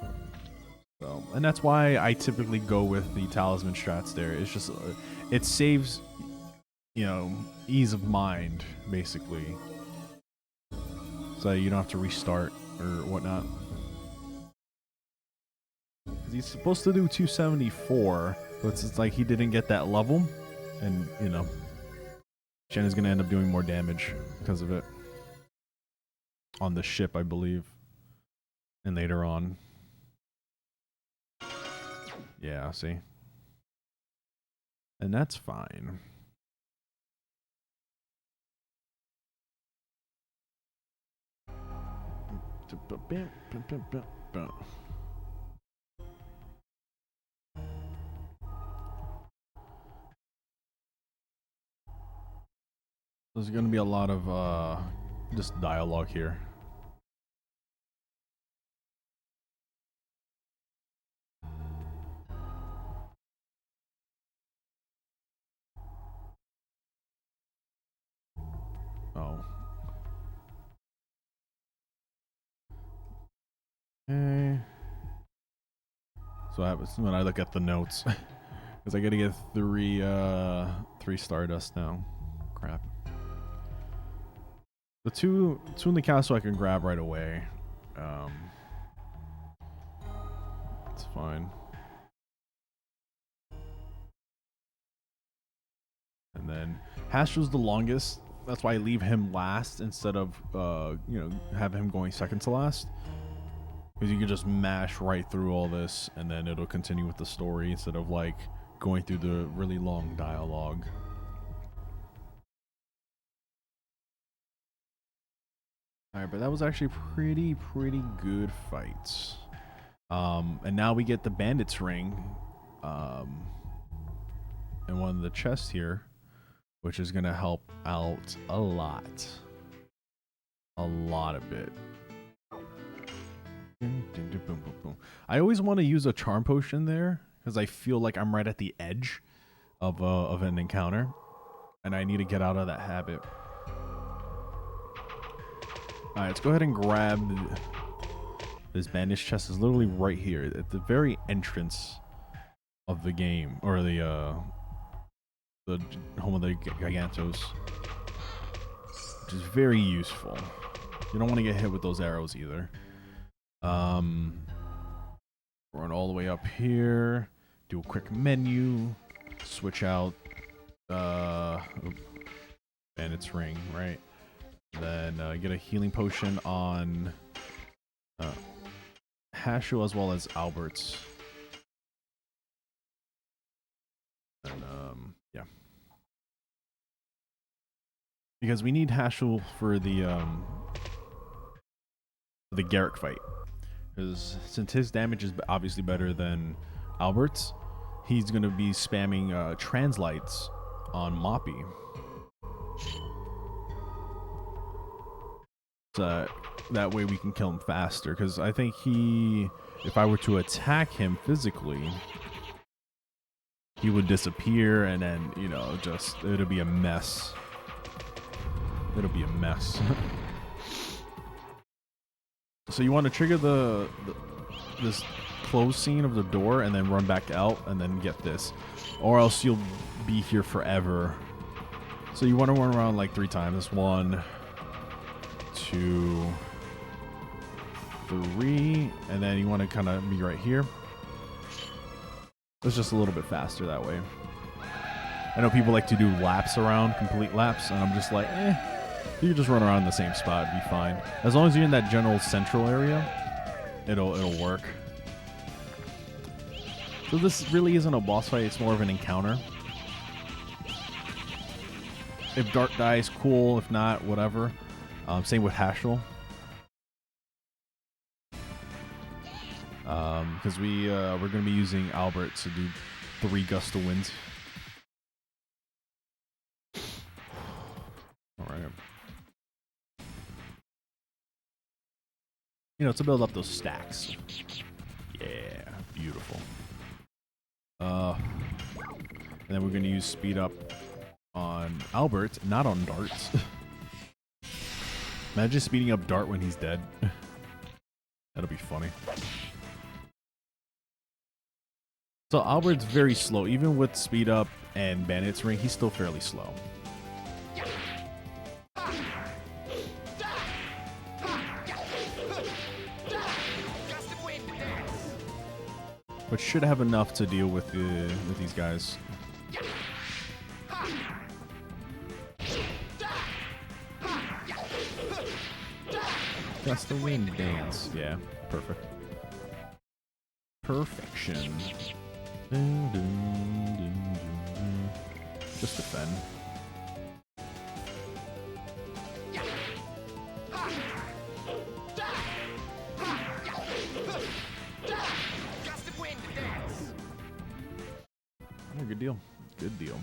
So, and that's why I typically go with the talisman strats there. It's just, it saves, you know, ease of mind, basically. So you don't have to restart or whatnot. Because he's supposed to do 274, but it's like he didn't get that level. And, you know, Shen is going to end up doing more damage because of it. On the ship, I believe. And later on. Yeah, see? And that's fine. There's going to be a lot of just dialogue here. Oh. Okay. So what happens when I look at the notes? Because I gotta get three Stardust now. Crap. The two in the castle I can grab right away. It's fine. And then Hastrel's the longest. That's why I leave him last instead of have him going second to last. Because you can just mash right through all this and then it'll continue with the story instead of like going through the really long dialogue. Alright, but that was actually pretty good fights. And now we get the bandit's ring. And one of the chests here, which is gonna help out a lot. A lot of it. I always want to use a charm potion there because I feel like I'm right at the edge of an encounter, and I need to get out of that habit. All right, let's go ahead and grab this bandage chest. Is literally right here at the very entrance of the game, or the home of the Gigantos, which is very useful. You don't want to get hit with those arrows either. Run all the way up here, do a quick menu, switch out Bandit's ring, right? Then get a healing potion on Haschel as well as Albert's. And yeah, because we need Haschel for the Garrick fight. Because since his damage is obviously better than Albert's, he's going to be spamming translights on Moppy. So that way we can kill him faster. Because I think if I were to attack him physically, he would disappear and then, it'll be a mess. It'll be a mess. So you want to trigger this close scene of the door and then run back out and then get this, or else you'll be here forever. So you want to run around like 3 times. 1, 2, 3, and then you want to kind of be right here. It's just a little bit faster that way. I know people like to do laps around, complete laps, and I'm just like, you can just run around in the same spot, it'd be fine. As long as you're in that general central area, it'll work. So this really isn't a boss fight, it's more of an encounter. If Dart dies, cool. If not, whatever. Same with Haschel. Because we're going to be using Albert to do 3 gust of winds. Alright. To build up those stacks. Yeah, beautiful. And then we're going to use speed up on Albert, not on Dart. Imagine speeding up Dart when he's dead. That'll be funny. So Albert's very slow. Even with speed up and Bandit's ring, he's still fairly slow. But should have enough to deal with these guys. That's the wind dance. Yeah, perfect. Perfection. Just defend. deal. Good deal.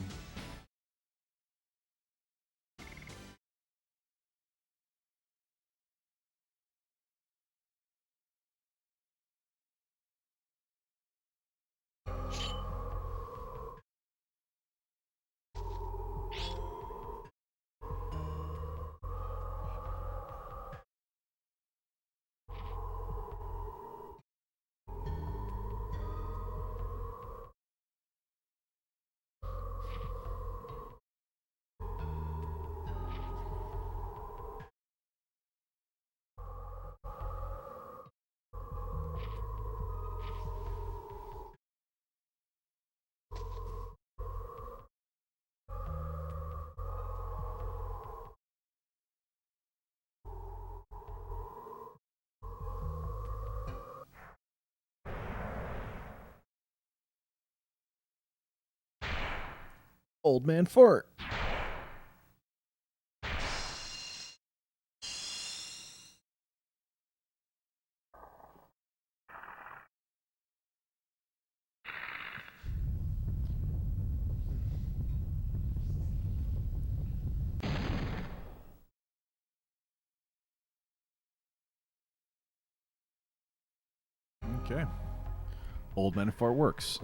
Old man fart. Okay. Old man fart works.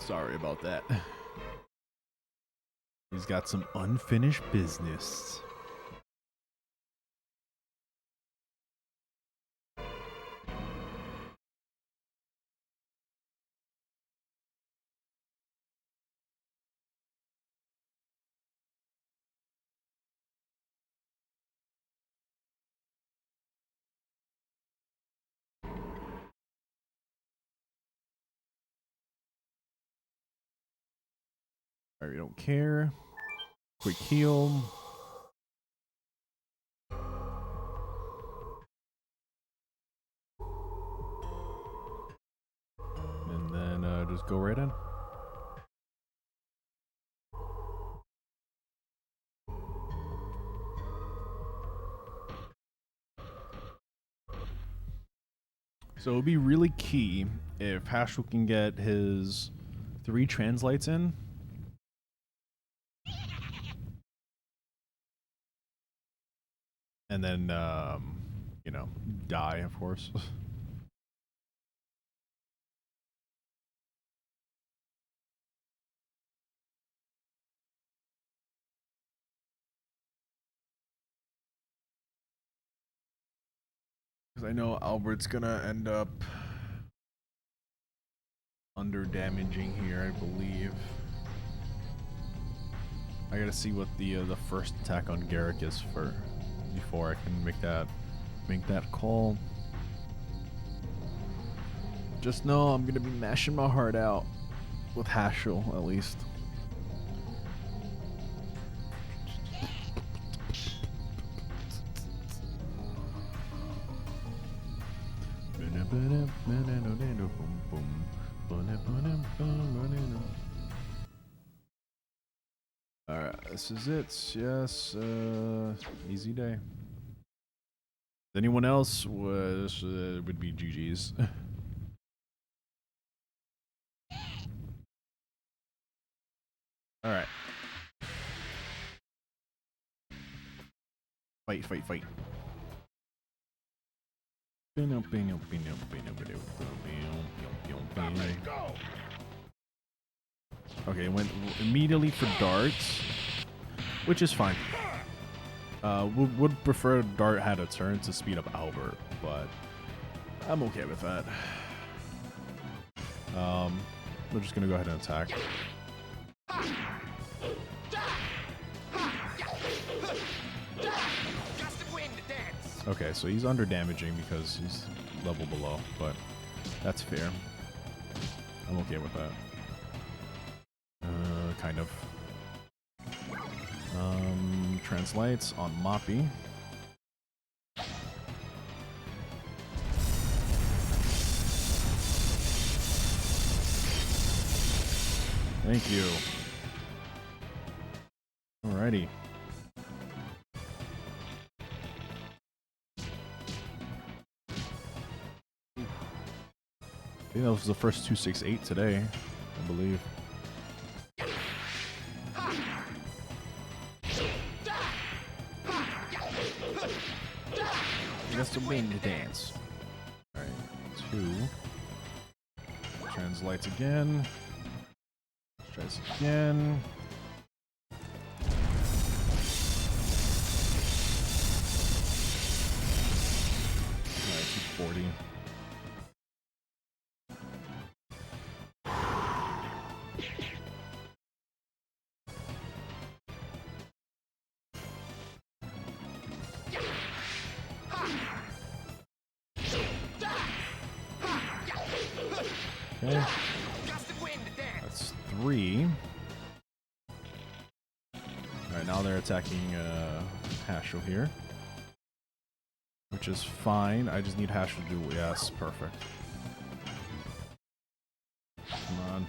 Sorry about that. He's got some unfinished business. Alright, we don't care. Quick heal. And then just go right in. So it would be really key if Hashel can get his 3 translights in. And then, you know, die, of course. Because I know Albert's gonna end up under damaging here, I believe. I gotta see what the first attack on Garrick is for before I can make that call. Just know I'm gonna be mashing my heart out with Hashel at least. Alright, this is it. Yes, easy day. Anyone else would be GG's. Alright. Fight, fight, fight. Okay, went immediately for darts, which is fine. Would prefer Dart had a turn to speed up Albert, but I'm okay with that. We're just gonna go ahead and attack. Okay, so he's under damaging because he's level below, but that's fair. I'm okay with that. Kind of. Translates on Moppy. Thank you. Alrighty. I think that was the first 268 today, I believe. That's the win to dance. Alright, 2. Translates again. Tries again. Alright, 240. Okay. That's 3. Alright, now they're attacking Hashel here. Which is fine. I just need Hashel to do... Yes, perfect. Come on.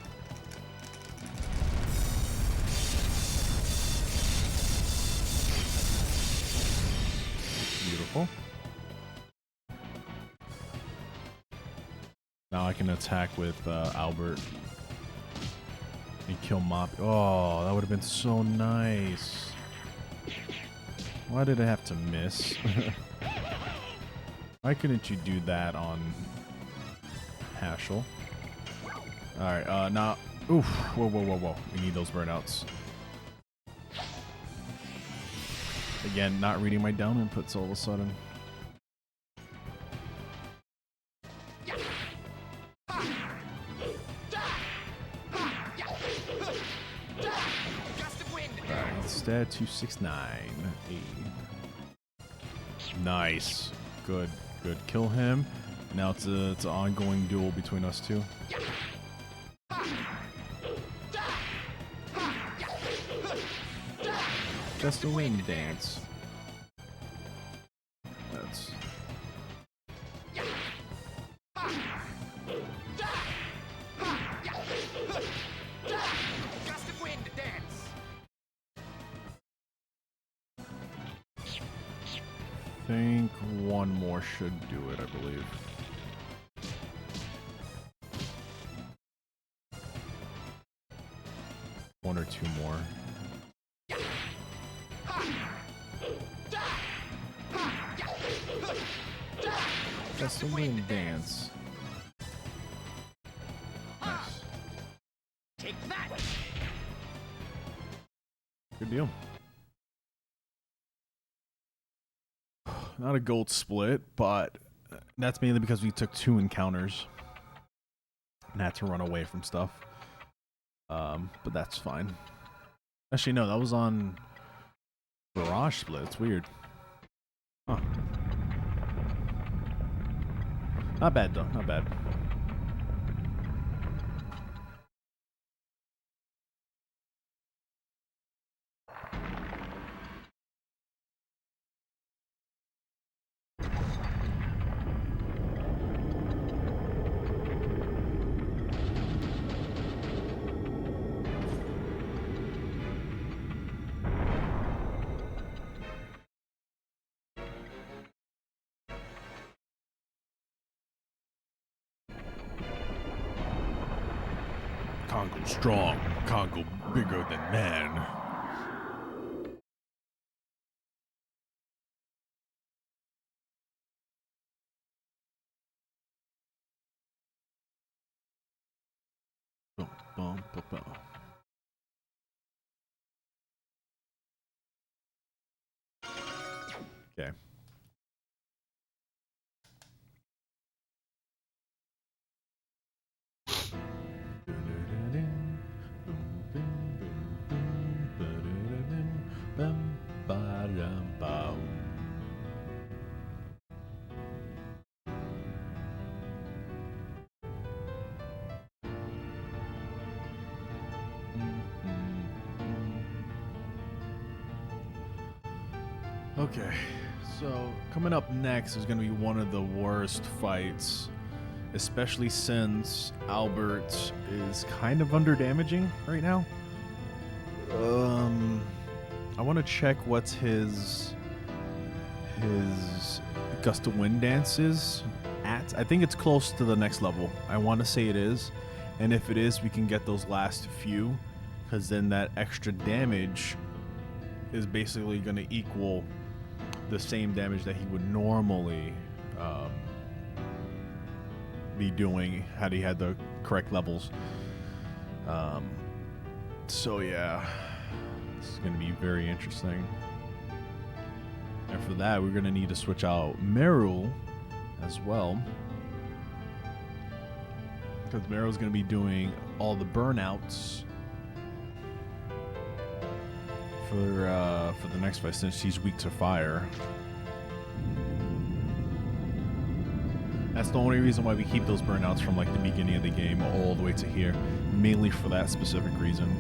Beautiful. Now I can attack with Albert and kill Mop. Oh, that would have been so nice. Why did I have to miss? Why couldn't you do that on Hashel? Alright, now... Oof. Whoa, whoa, whoa, whoa. We need those burnouts. Again, not reading my down inputs all of a sudden. Instead, 269. Nice. Good. Good. Kill him. Now it's an ongoing duel between us two. Just a wing dance. That's... I think one more should do it, I believe. One or two more. That's the wind dance. Nice. Take that. Good deal. Not a gold split, but that's mainly because we took 2 encounters and had to run away from stuff. But that's fine. Actually, no, that was on Barrage split. It's weird. Huh. Not bad though. Not bad. Congo strong, Congo bigger than man. Bum, bum, bum, bum. Okay. Okay, so coming up next is going to be one of the worst fights, especially since Albert is kind of under damaging right now. I want to check what's his gust of wind dance is at. I think it's close to the next level. I want to say it is, and if it is, we can get those last few, because then that extra damage is basically going to equal the same damage that he would normally be doing had he had the correct levels. So yeah, this is going to be very interesting. And for that, we're going to need to switch out Meryl as well, because Meryl's going to be doing all the burnouts for the next fight, since she's weak to fire. That's the only reason why we keep those burnouts from like the beginning of the game all the way to here, mainly for that specific reason.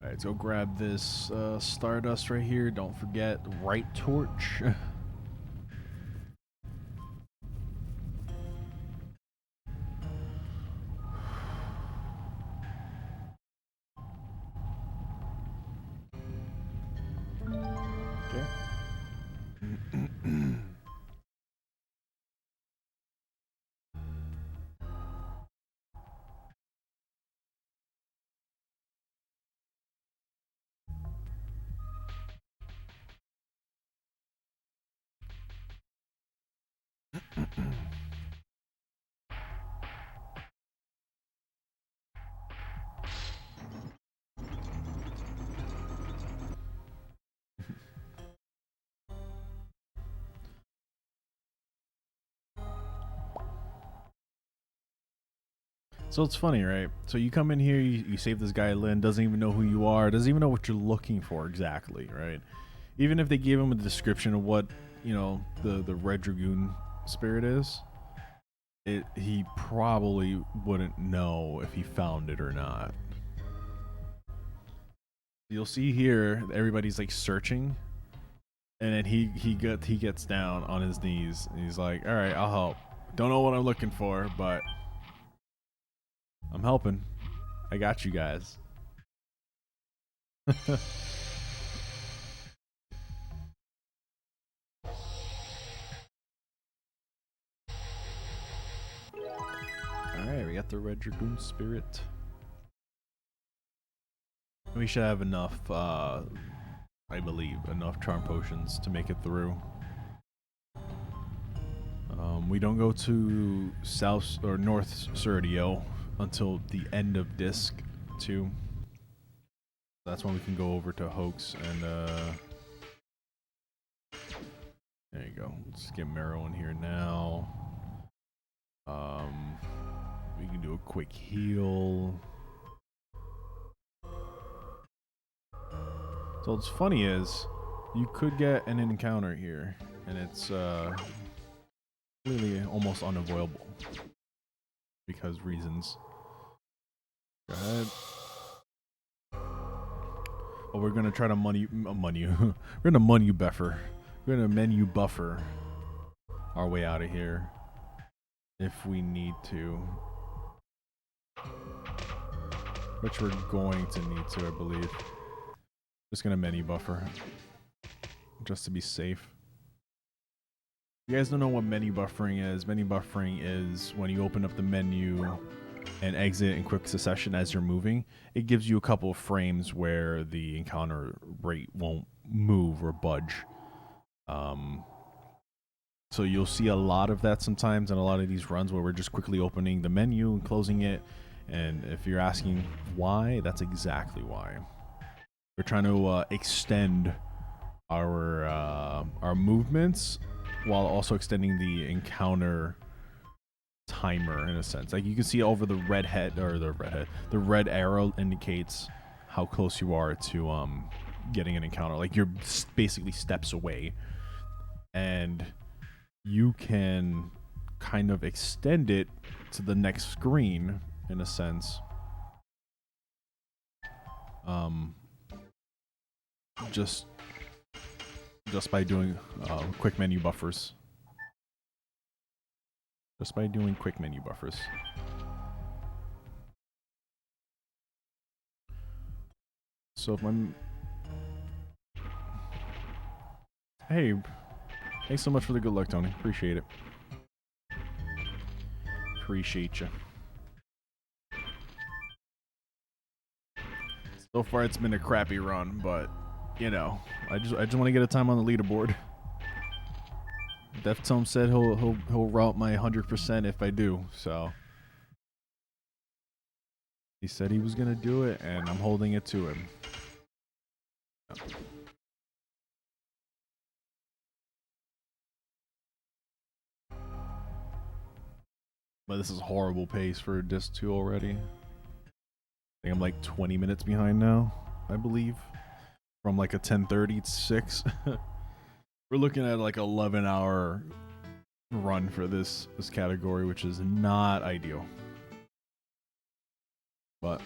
Alright, so grab this Stardust right here. Don't forget, right torch. Okay. So it's funny, right? So you come in here, you save this guy, Lynn, doesn't even know who you are, doesn't even know what you're looking for exactly, right? Even if they gave him a description of what, you know, the Red Dragoon spirit is, he probably wouldn't know if he found it or not. You'll see here, everybody's like searching, and then he gets down on his knees, and he's like, all right, I'll help. Don't know what I'm looking for, but I'm helping. I got you guys. Alright, we got the Red Dragoon Spirit. We should have enough, I believe, enough charm potions to make it through. We don't go to South or North Surdio until the end of Disc 2. That's when we can go over to Hoax and there you go. Let's get Marrow in here now. We can do a quick heal. So what's funny is you could get an encounter here, and it's really almost unavoidable because reasons. Go ahead. Oh, we're gonna try to we're gonna menu buffer. We're gonna menu buffer our way out of here if we need to, which we're going to need to, I believe. Just gonna menu buffer just to be safe. You guys don't know what menu buffering is. Menu buffering is when you open up the menu and exit in quick succession as you're moving. It gives you a couple of frames where the encounter rate won't move or budge. So you'll see a lot of that sometimes in a lot of these runs where we're just quickly opening the menu and closing it. And if you're asking why, that's exactly why. We're trying to extend our movements while also extending the encounter timer in a sense. Like you can see over the red red arrow indicates how close you are to getting an encounter. Like you're basically steps away, and you can kind of extend it to the next screen in a sense. Just by doing quick menu buffers. Just by doing quick menu buffers. So if I'm... Hey, thanks so much for the good luck, Tony. Appreciate it. Appreciate you. So far, it's been a crappy run, but you know, I just want to get a time on the leaderboard. Deftome said he'll route my 100% if I do, so he said he was gonna do it, and I'm holding it to him. But this is horrible pace for Disc 2 already. I think I'm like 20 minutes behind now, I believe. From like a 10:30 to 6. We're looking at like 11-hour run for this category, which is not ideal. But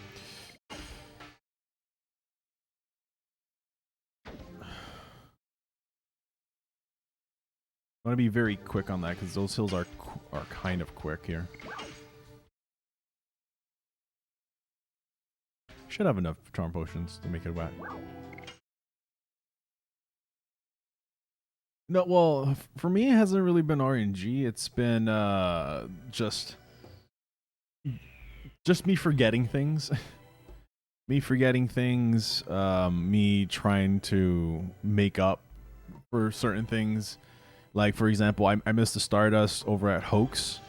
I want to be very quick on that because those hills are kind of quick here. Should have enough charm potions to make it wet. No, well, for me, it hasn't really been RNG. It's been just me forgetting things. Me forgetting things. Me trying to make up for certain things. Like, for example, I missed the Stardust over at Hoax,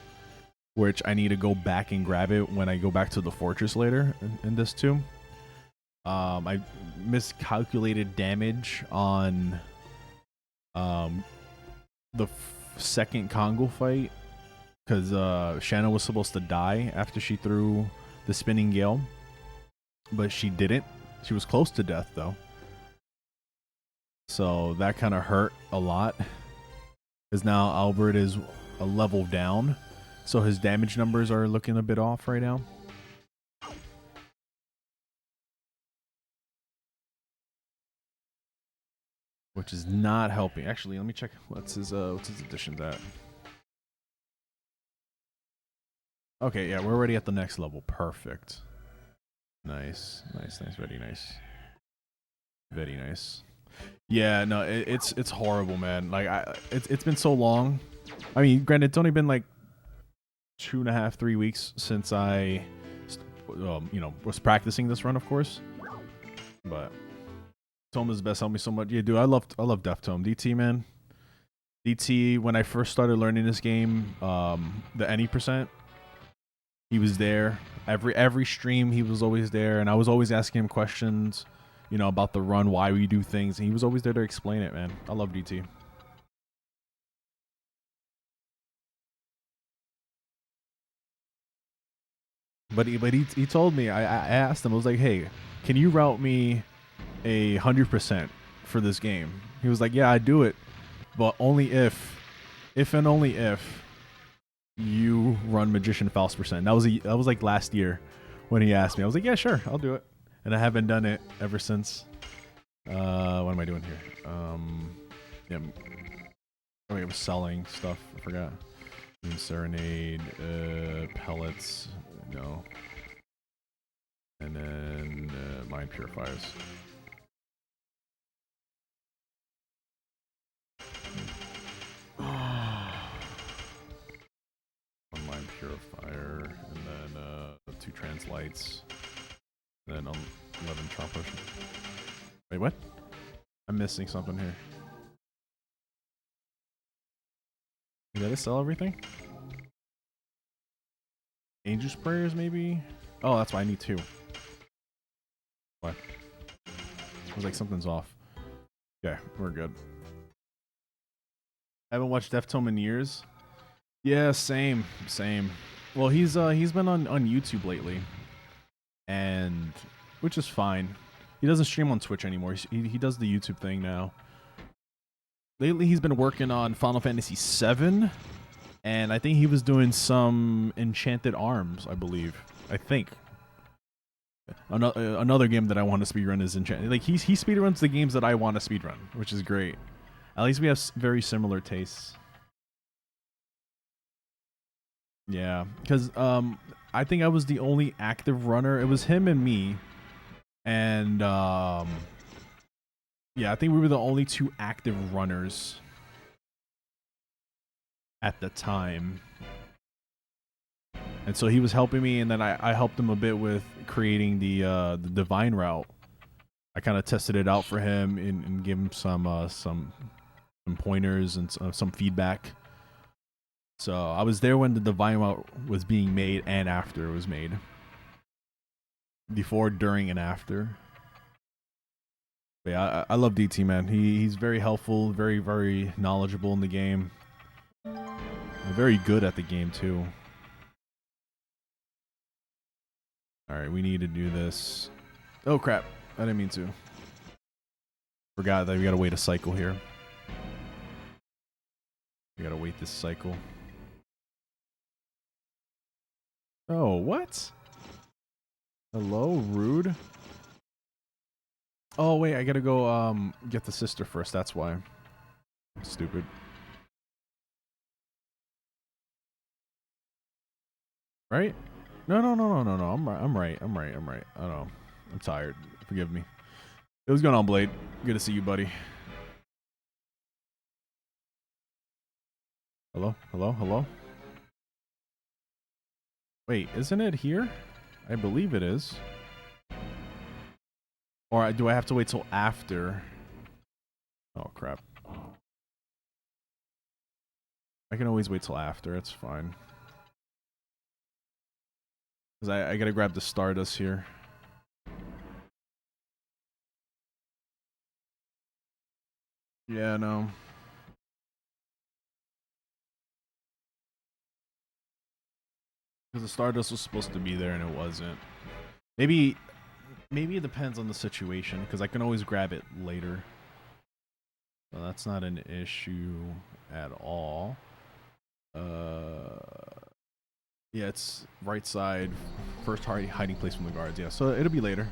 which I need to go back and grab it when I go back to the fortress later in this too. I miscalculated damage on the second Kongo fight because Shanna was supposed to die after she threw the spinning gale, but she didn't. She was close to death though, so that kind of hurt a lot because now Albert is a level down, so his damage numbers are looking a bit off right now. Which is not helping. Actually, let me check what's his additions at. Okay, yeah, we're already at the next level. Perfect. Nice. Very nice. Very nice. Yeah, no, it's horrible, man. Like it's been so long. I mean, granted, it's only been like 2.5, 3 weeks since I, was practicing this run, of course. But Tome is the best. Helped me so much. Yeah, dude, I love Deftome. DT, man. DT, when I first started learning this game, the any %, he was there. Every stream, he was always there, and I was always asking him questions, about the run, why we do things, and he was always there to explain it, man. I love DT. But he told me, I asked him, I was like, hey, can you route me 100% for this game? He was like, yeah, I do it, but only if and only if you run Magician Faust %. That was like last year when he asked me. I was like, yeah, sure, I'll do it, and I haven't done it ever since. What am I doing here? Yeah, I was selling stuff. I forgot. Serenade, pellets, no, and then mind purifiers. One mind purifier, and then 2 translights, and then 11 charm potion. Wait, what? I'm missing something here. Did I sell everything? Angel's prayers, maybe? Oh, that's why I need 2. What? I was like, something's off. Okay, we're good. I haven't watched Deftone in years. Yeah, same. Well, he's been on YouTube lately, and which is fine. He doesn't stream on Twitch anymore. He does the YouTube thing now. Lately, he's been working on Final Fantasy VII, and I think he was doing some Enchanted Arms, I believe. I think. Another game that I want to speedrun is Enchanted. Like, he speedruns the games that I want to speedrun, which is great. At least we have very similar tastes. Yeah, because I think I was the only active runner. It was him and me, and yeah, I think we were the only two active runners at the time. And so he was helping me, and then I helped him a bit with creating the divine route. I kind of tested it out for him and gave him some pointers and some feedback. So I was there when the divine route was being made and after it was made. Before, during, and after. But yeah, I love DT, man. He's very helpful, very, very knowledgeable in the game. And very good at the game, too. Alright, we need to do this. Oh, crap. I didn't mean to. Forgot that we gotta wait a cycle here. We gotta wait this cycle. Oh, what? Hello, rude. Oh, wait, I gotta go get the sister first, that's why. Stupid. Right? No. I'm right. I don't know. I'm tired. Forgive me. What's going on, Blade? Good to see you, buddy. Hello? Wait, isn't it here? I believe it is. Or do I have to wait till after? Oh, crap. I can always wait till after. It's fine. Because I gotta grab the Stardust here. Yeah, no. Because the Stardust was supposed to be there and it wasn't. Maybe it depends on the situation, because I can always grab it later. So that's not an issue at all. Yeah, it's right side, first hiding place from the guards. Yeah, so it'll be later.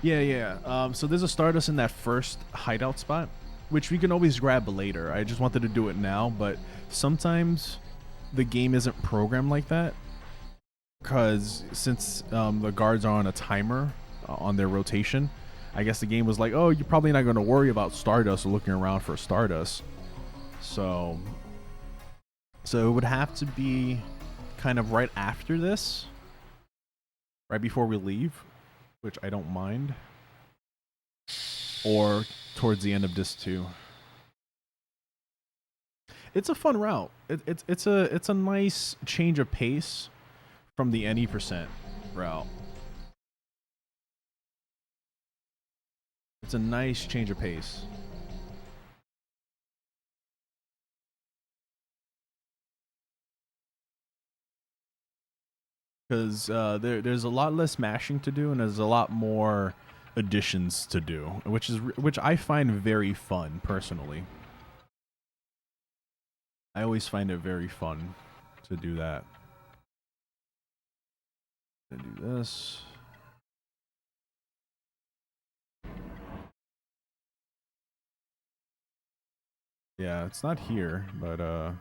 Yeah. So there's a Stardust in that first hideout spot, which we can always grab later. I just wanted to do it now, but sometimes the game isn't programmed like that, because since the guards are on a timer on their rotation, I guess the game was like, oh, you're probably not going to worry about Stardust or looking around for Stardust. So it would have to be kind of right after this, right before we leave, which I don't mind, or towards the end of this too. It's a fun route. It's a nice change of pace from the any percent route. It's a nice change of pace. Because there's a lot less mashing to do, and there's a lot more additions to do, which I find very fun personally. I always find it very fun to do that. I'm gonna do this. Yeah, it's not here, but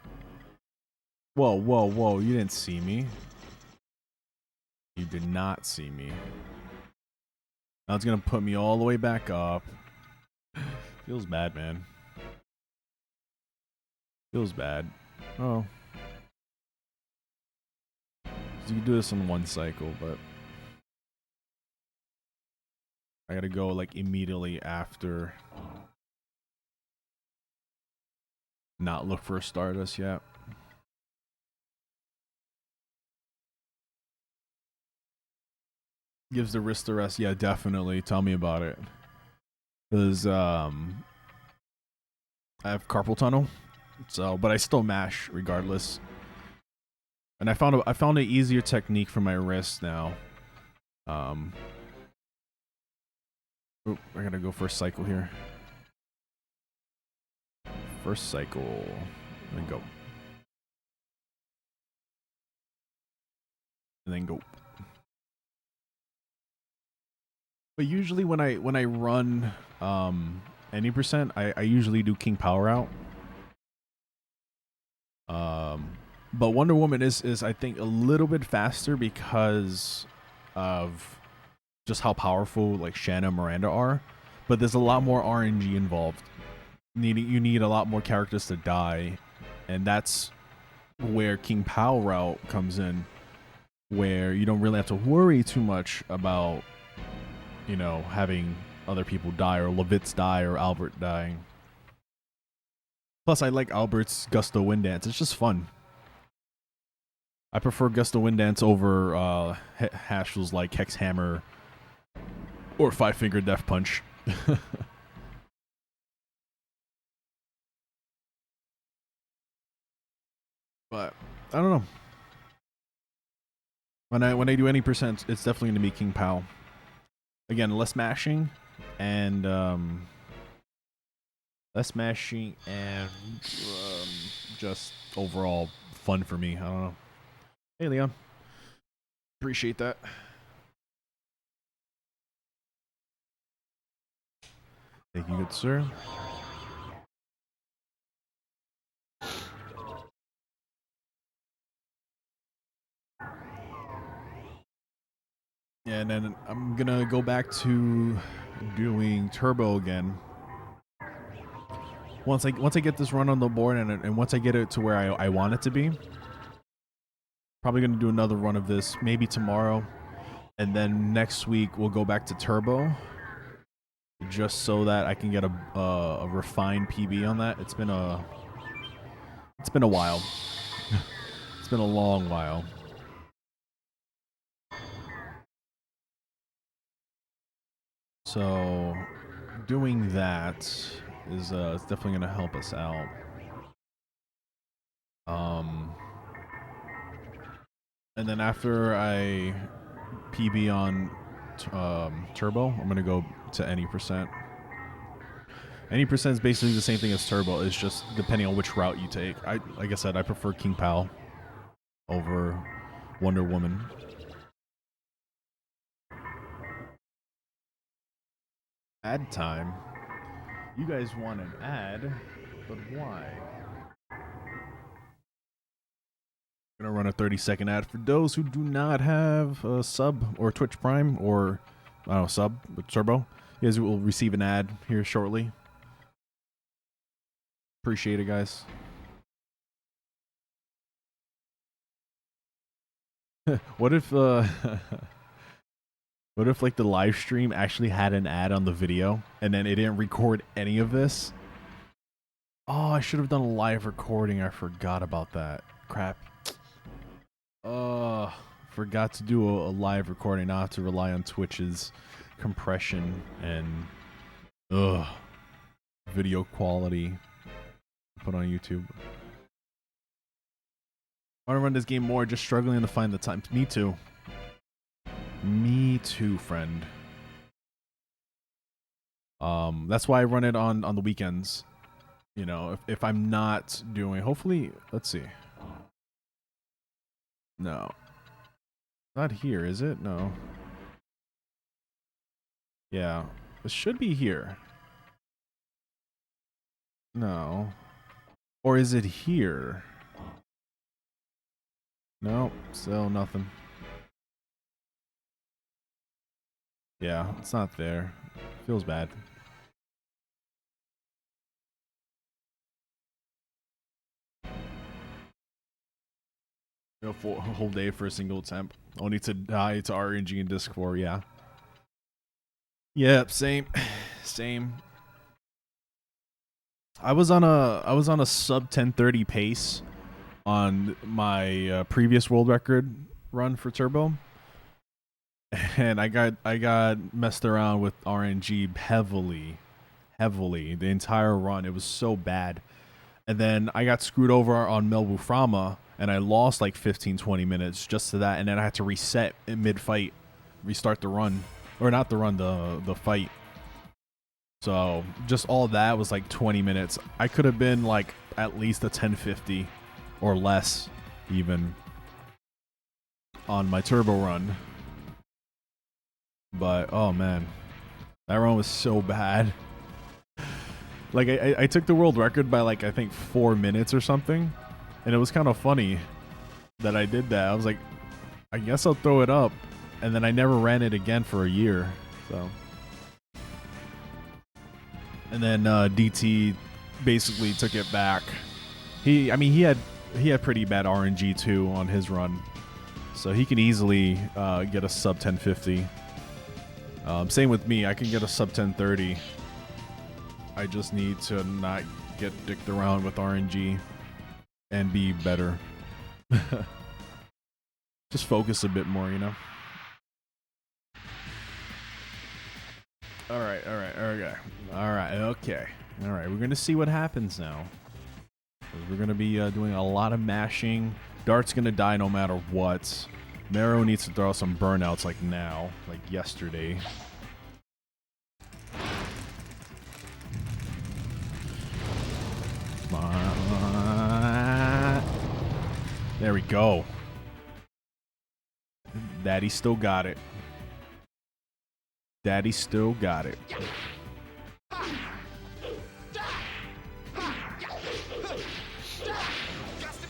whoa, you didn't see me. You did not see me. Now it's gonna put me all the way back up. Feels bad, man. Feels bad. Oh. So you can do this in one cycle, but I gotta go like immediately after. Not look for a Stardust yet. Gives the wrist a rest. Yeah, definitely. Tell me about it. Because I have carpal tunnel, so but I still mash regardless. And I found an easier technique for my wrist now. Oh, I gotta go first cycle here. First cycle, and then go, and then go. But usually when I run any percent, I usually do King Power out. But Wonder Woman is I think a little bit faster because of just how powerful like Shanna and Miranda are. But there's a lot more RNG involved. You need a lot more characters to die, and that's where King Power route comes in, where you don't really have to worry too much about, you know, having other people die or Levitz die or Albert dying. Plus, I like Albert's Gusto Wind Dance. It's just fun. I prefer Gusto Wind Dance over Hashel's like Hex Hammer or Five Finger Death Punch. But I don't know. When I do any percent, it's definitely gonna be King Pow. Again, less mashing and just overall fun for me. I don't know. Hey, Leon. Appreciate that. Thank you, good sir. Yeah, and then I'm gonna go back to doing turbo again. Once I get this run on the board and once I get it to where I want it to be, probably gonna do another run of this maybe tomorrow, and then next week we'll go back to turbo, just so that I can get a refined PB on that. It's been a while. It's been a long while. So doing that is definitely going to help us out. And then after I PB on turbo, I'm going to go to any percent. Any percent is basically the same thing as turbo. It's just depending on which route you take. Like I said, I prefer King Pal over Wonder Woman. Ad time. You guys want an ad, but why? I'm gonna run a 30-second ad for those who do not have a sub or Twitch Prime or I don't know, sub with Turbo. You guys will receive an ad here shortly. Appreciate it, guys. What if what if like the live stream actually had an ad on the video and then it didn't record any of this? Oh, I should have done a live recording. I forgot about that. Crap. Forgot to do a live recording. Now I have to rely on Twitch's compression and video quality put on YouTube. I want to run this game more, just struggling to find the time. Me too. Me too, friend. That's why I run it on the weekends. You know, if I'm not doing, hopefully, let's see. No. Not here, is it? No. Yeah. It should be here. No. Or is it here? No, still nothing. Yeah, it's not there. Feels bad. Go for a whole day for a single attempt. Only to die to RNG and Disc 4, yeah. Yep, same. Same. I was on a sub 1030 pace on my previous world record run for Turbo. and I got messed around with RNG heavily the entire run. It was so bad. And then I got screwed over on Melbuframa, and I lost like 15-20 minutes just to that, and then I had to reset in mid-fight, restart the run. Or not the run, the fight. So just all that was like 20 minutes. I could have been like at least a 1050 or less even on my turbo run. But oh man, that run was so bad. Like I took the world record by like I think 4 minutes or something, and it was kind of funny that I did that. I was like, I guess I'll throw it up, and then I never ran it again for a year. So, and then DT basically took it back. He had pretty bad RNG too on his run, so he can easily get a sub 1050. Same with me. I can get a sub 1030. I just need to not get dicked around with RNG and be better. Just focus a bit more, you know? Alright, okay. Alright, we're gonna see what happens now. We're gonna be doing a lot of mashing. Dart's gonna die no matter what. Mero needs to throw some burnouts like now, like yesterday. Come on. There we go. Daddy still got it. Daddy still got it.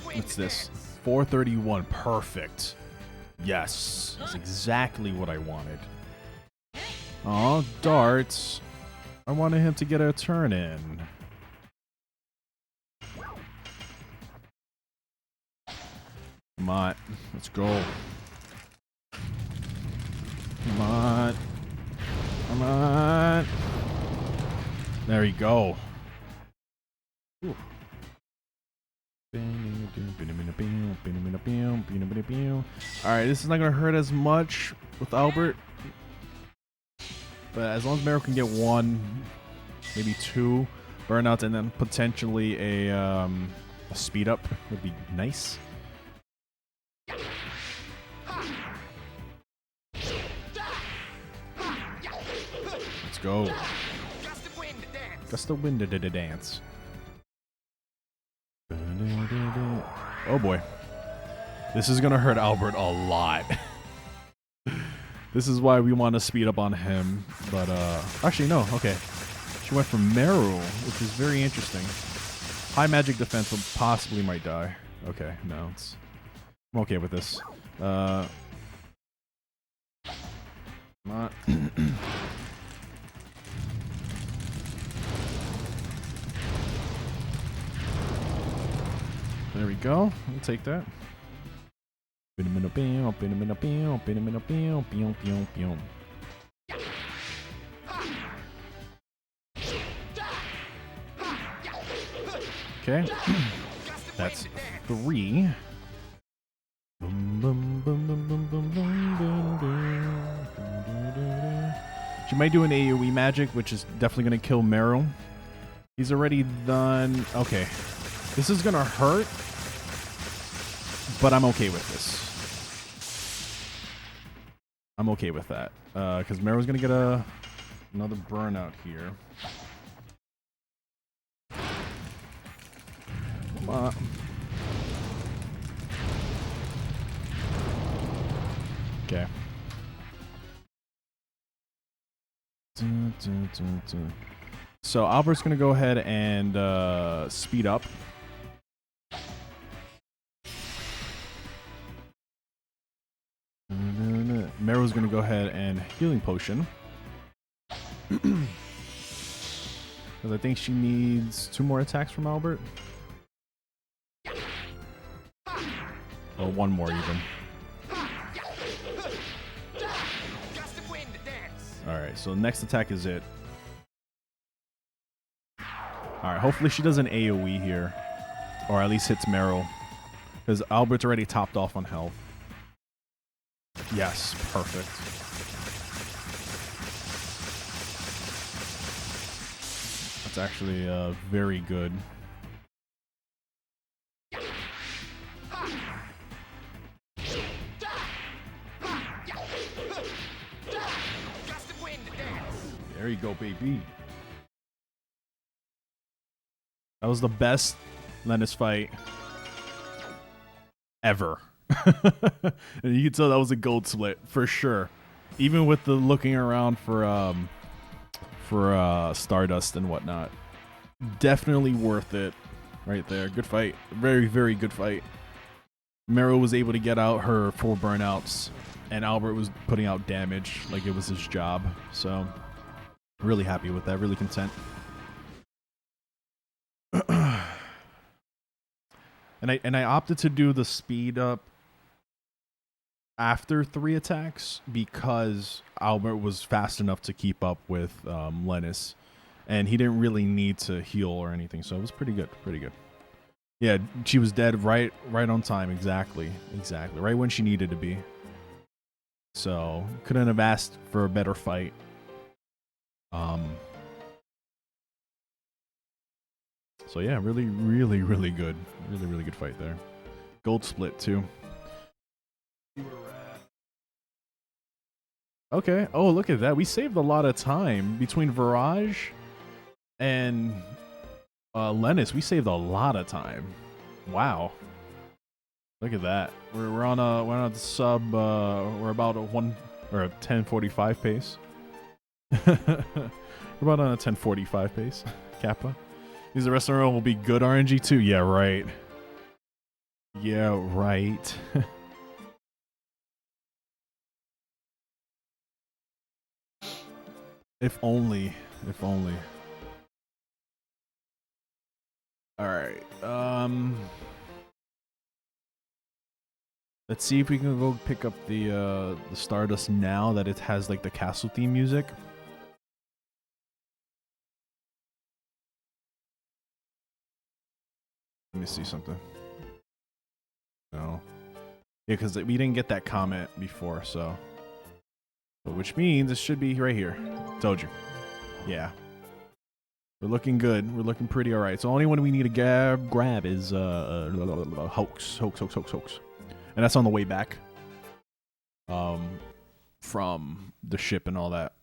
What's this? 431. Perfect. Yes. That's exactly what I wanted. Oh, darts. I wanted him to get a turn in. Come on. Let's go. Come on. Come on. There you go. Ooh. Alright, this is not going to hurt as much with Albert. But as long as Mero can get one, maybe two burnouts, and then potentially a speed up would be nice. Let's go. Gust of wind to the dance. Oh boy. This is gonna hurt Albert a lot. This is why we want to speed up on him. But actually no, okay. She went for Meru, which is very interesting. High magic defense will possibly might die. Okay, no, I'm okay with this. Not There we go. We'll take that. Okay. That's 3. She might do an AoE magic, which is definitely going to kill Meru. He's already done... Okay. This is going to hurt, but I'm okay with this. I'm okay with that. Because Meru's going to get another burnout here. Come on. Okay. So Albert's going to go ahead and speed up. Meru's going to go ahead and healing potion. Because I think she needs 2 more attacks from Albert. Or 1 more even. Alright, so next attack is it. Alright, hopefully she does an AoE here. Or at least hits Meru. Because Albert's already topped off on health. Yes, perfect. That's actually very good. There you go, baby. That was the best Lennis fight ever. And you can tell that was a gold split for sure. Even with the looking around for Stardust and whatnot. Definitely worth it right there. Good fight. Very, very good fight. Meryl was able to get out her 4 burnouts, and Albert was putting out damage like it was his job. So, really happy with that. Really content. And I opted to do the speed up after 3 attacks because Albert was fast enough to keep up with Lennis, and he didn't really need to heal or anything. So it was pretty good. Pretty good. Yeah, she was dead right on time. Exactly. Right when she needed to be. So couldn't have asked for a better fight. So yeah, really good. Really good fight there. Gold split too. Okay. Oh, look at that. We saved a lot of time between Virage and Lennis. We saved a lot of time. Wow. Look at that. We're on a sub. We're about a 10:45 pace. We're about on a 10:45 pace. Kappa. These the rest of the room will be good RNG too. Yeah, right. Yeah, right. If only. All right. Let's see if we can go pick up the Stardust now that it has like the castle theme music. Let me see something. No. Yeah, because we didn't get that comment before, so. Which means it should be right here. Told you. Yeah. We're looking good. We're looking pretty alright. So only one we need to grab is Hoax. And that's on the way back. From the ship and all that.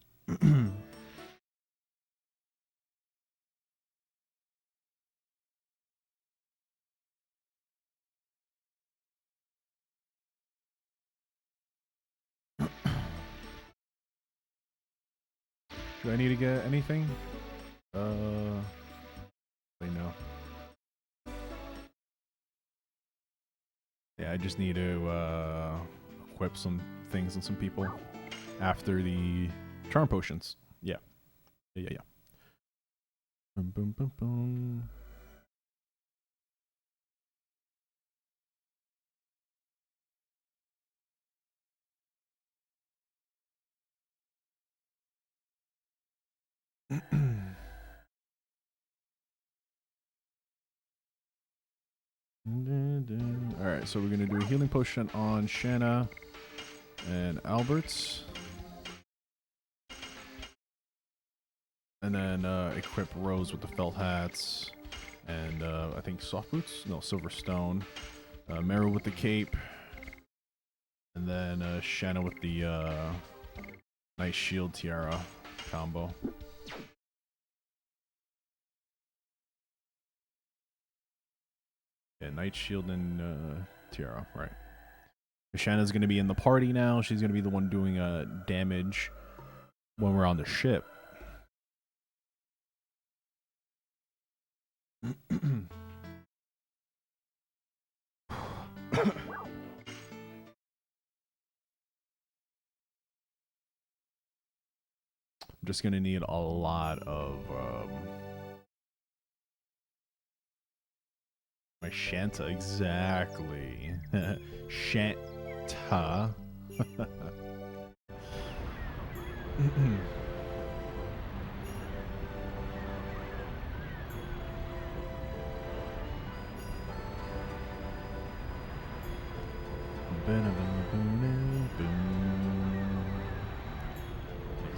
Do I need to get anything? I know. Yeah, I just need to equip some things on some people after the charm potions. Yeah. Yeah. Boom, boom, boom, boom. Alright, so we're going to do a healing potion on Shanna and Alberts. And then equip Rose with the felt hats. And I think soft boots? No, silver stone. Meryl with the cape. And then Shanna with the nice shield tiara combo. Yeah, Knight Shield and Tiara, right. Shanna's going to be in the party now. She's going to be the one doing damage when we're on the ship. I'm just going to need a lot of... my Shanta, exactly. Shanta.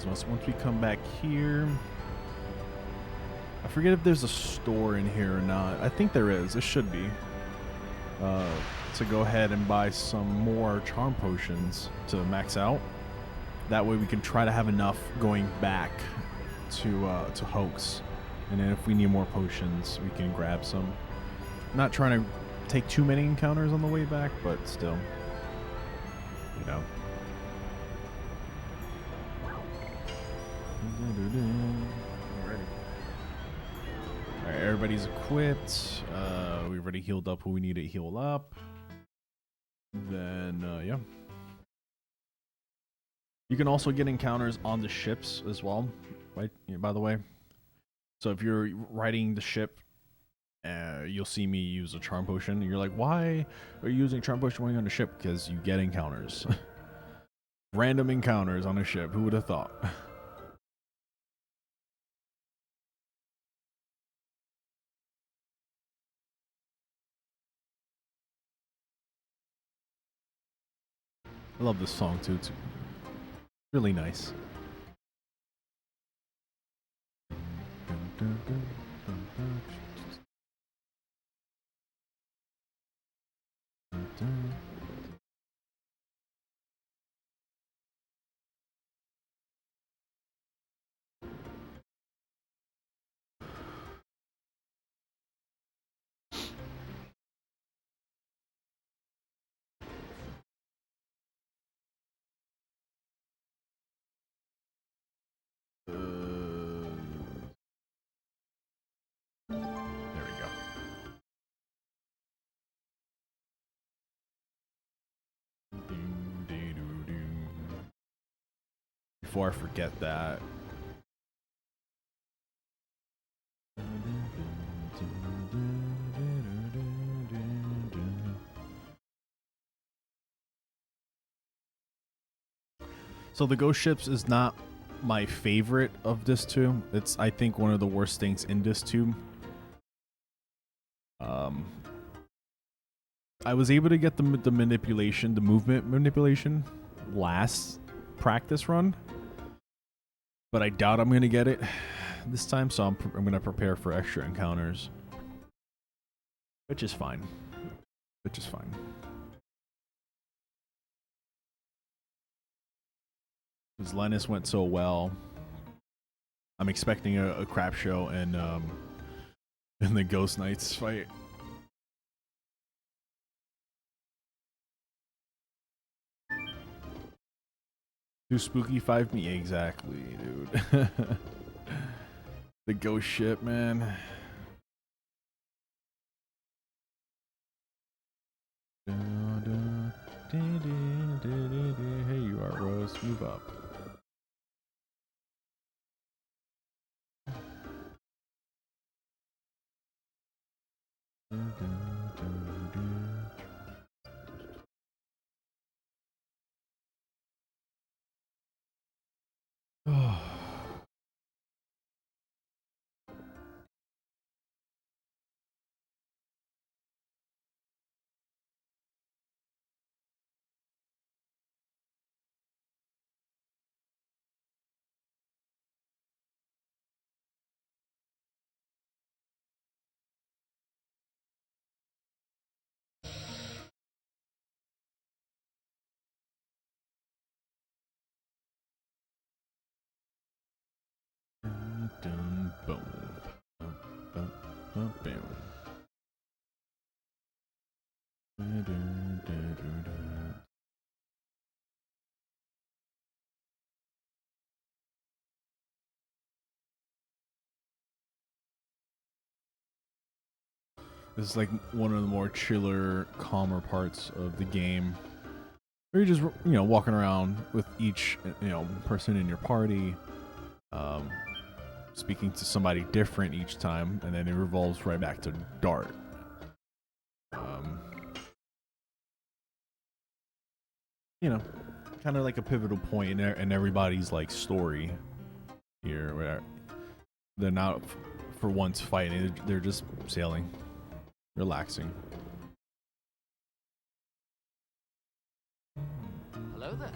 once we come back here, I forget if there's a store in here or not. I think there is. It should be. To go ahead and buy some more charm potions to max out. That way we can try to have enough going back to Hoax. And then if we need more potions, we can grab some. Not trying to take too many encounters on the way back, but still, you know. Alright, everybody's equipped. We already healed up who we need to heal up. Then, yeah. You can also get encounters on the ships as well, right? Yeah, by the way. So if you're riding the ship, you'll see me use a charm potion. And you're like, why are you using charm potion when you're on the ship? Because you get encounters. Random encounters on a ship. Who would have thought? I love this song too. It's really nice. There we go. Before I forget that. So the ghost ships is not my favorite of this too. It's, I think, one of the worst things in this too. I was able to get the manipulation, the movement manipulation last practice run, but I doubt I'm gonna get it this time. So I'm gonna prepare for extra encounters, which is fine. Which is fine. Because Lennis went so well, I'm expecting a crap show and in the Ghost Knights fight. Too spooky 5 me exactly, dude. The ghost ship, man. Hey, you are Rose. Move up. Oh. Dun, boom. Boom. This is like one of the more chiller, calmer parts of the game. Where you're just, you know, walking around with each, you know, person in your party, speaking to somebody different each time, and then it revolves right back to Dart. You know, kind of like a pivotal point in everybody's like story here, where they're not for once fighting; they're just sailing, relaxing. Hello there.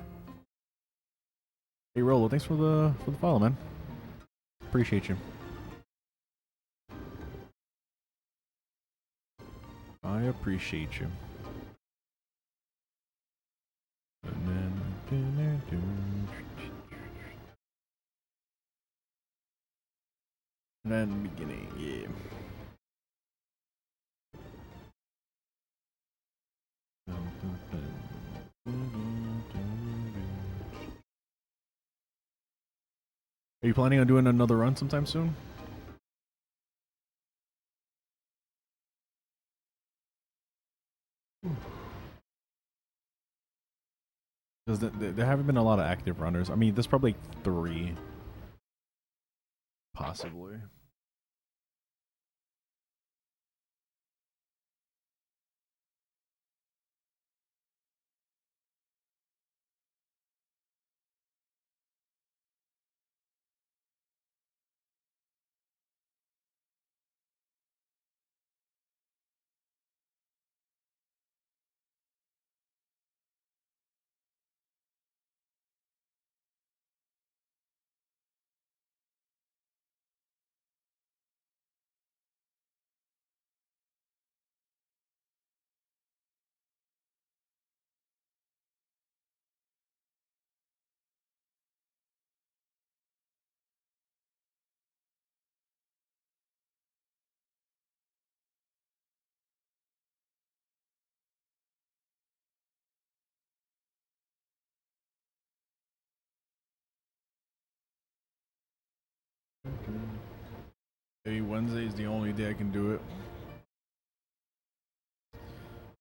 Hey Rolo, thanks for the follow, man. Appreciate you. I appreciate you. And then beginning, yeah. Are you planning on doing another run sometime soon? Because there haven't been a lot of active runners. I mean, there's probably 3. Possibly. Maybe Wednesday is the only day I can do it.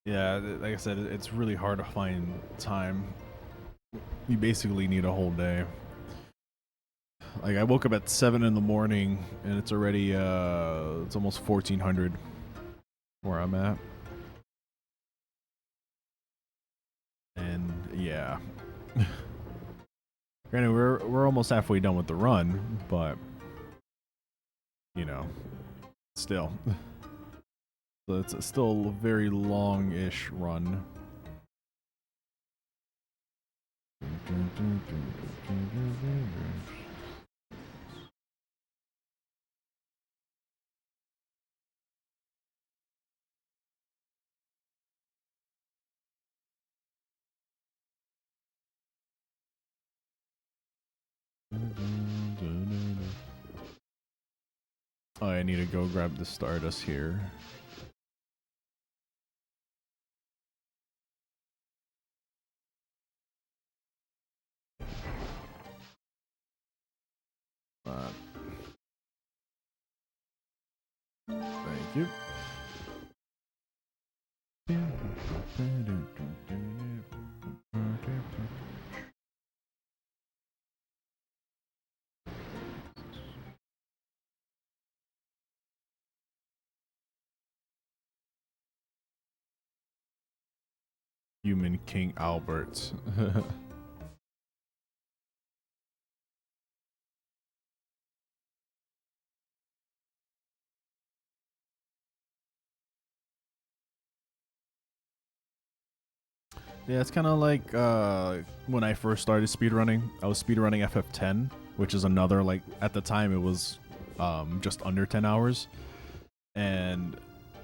Yeah, like I said, it's really hard to find time. You basically need a whole day. Like I woke up at 7 in the morning and it's already it's almost 1400 where I'm at. And yeah. Granted, we're almost halfway done with the run, but you know, still. So it's still a very long-ish run. Oh, I need to go grab the Stardust here. Thank you. Human King Albert. Yeah, it's kind of like when I first started speedrunning. I was speedrunning FF10, which is another, like, at the time it was just under 10 hours. And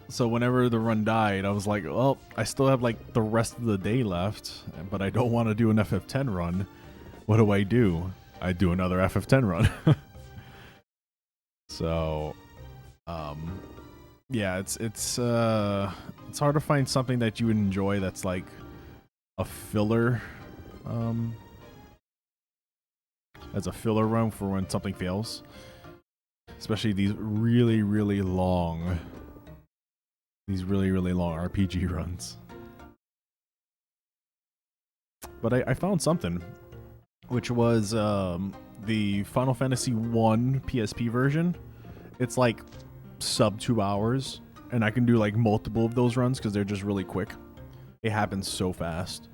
so whenever the run died, I was like, well, I still have like the rest of the day left, but I don't want to do an FF10 run. What do? I do another FF10 run. So, yeah, it's hard to find something that you enjoy that's like a filler, as a filler run for when something fails. Especially these really, really long RPG runs. But I found something, which was the Final Fantasy 1 PSP version. It's like sub 2 hours, and I can do like multiple of those runs because they're just really quick. It happens so fast.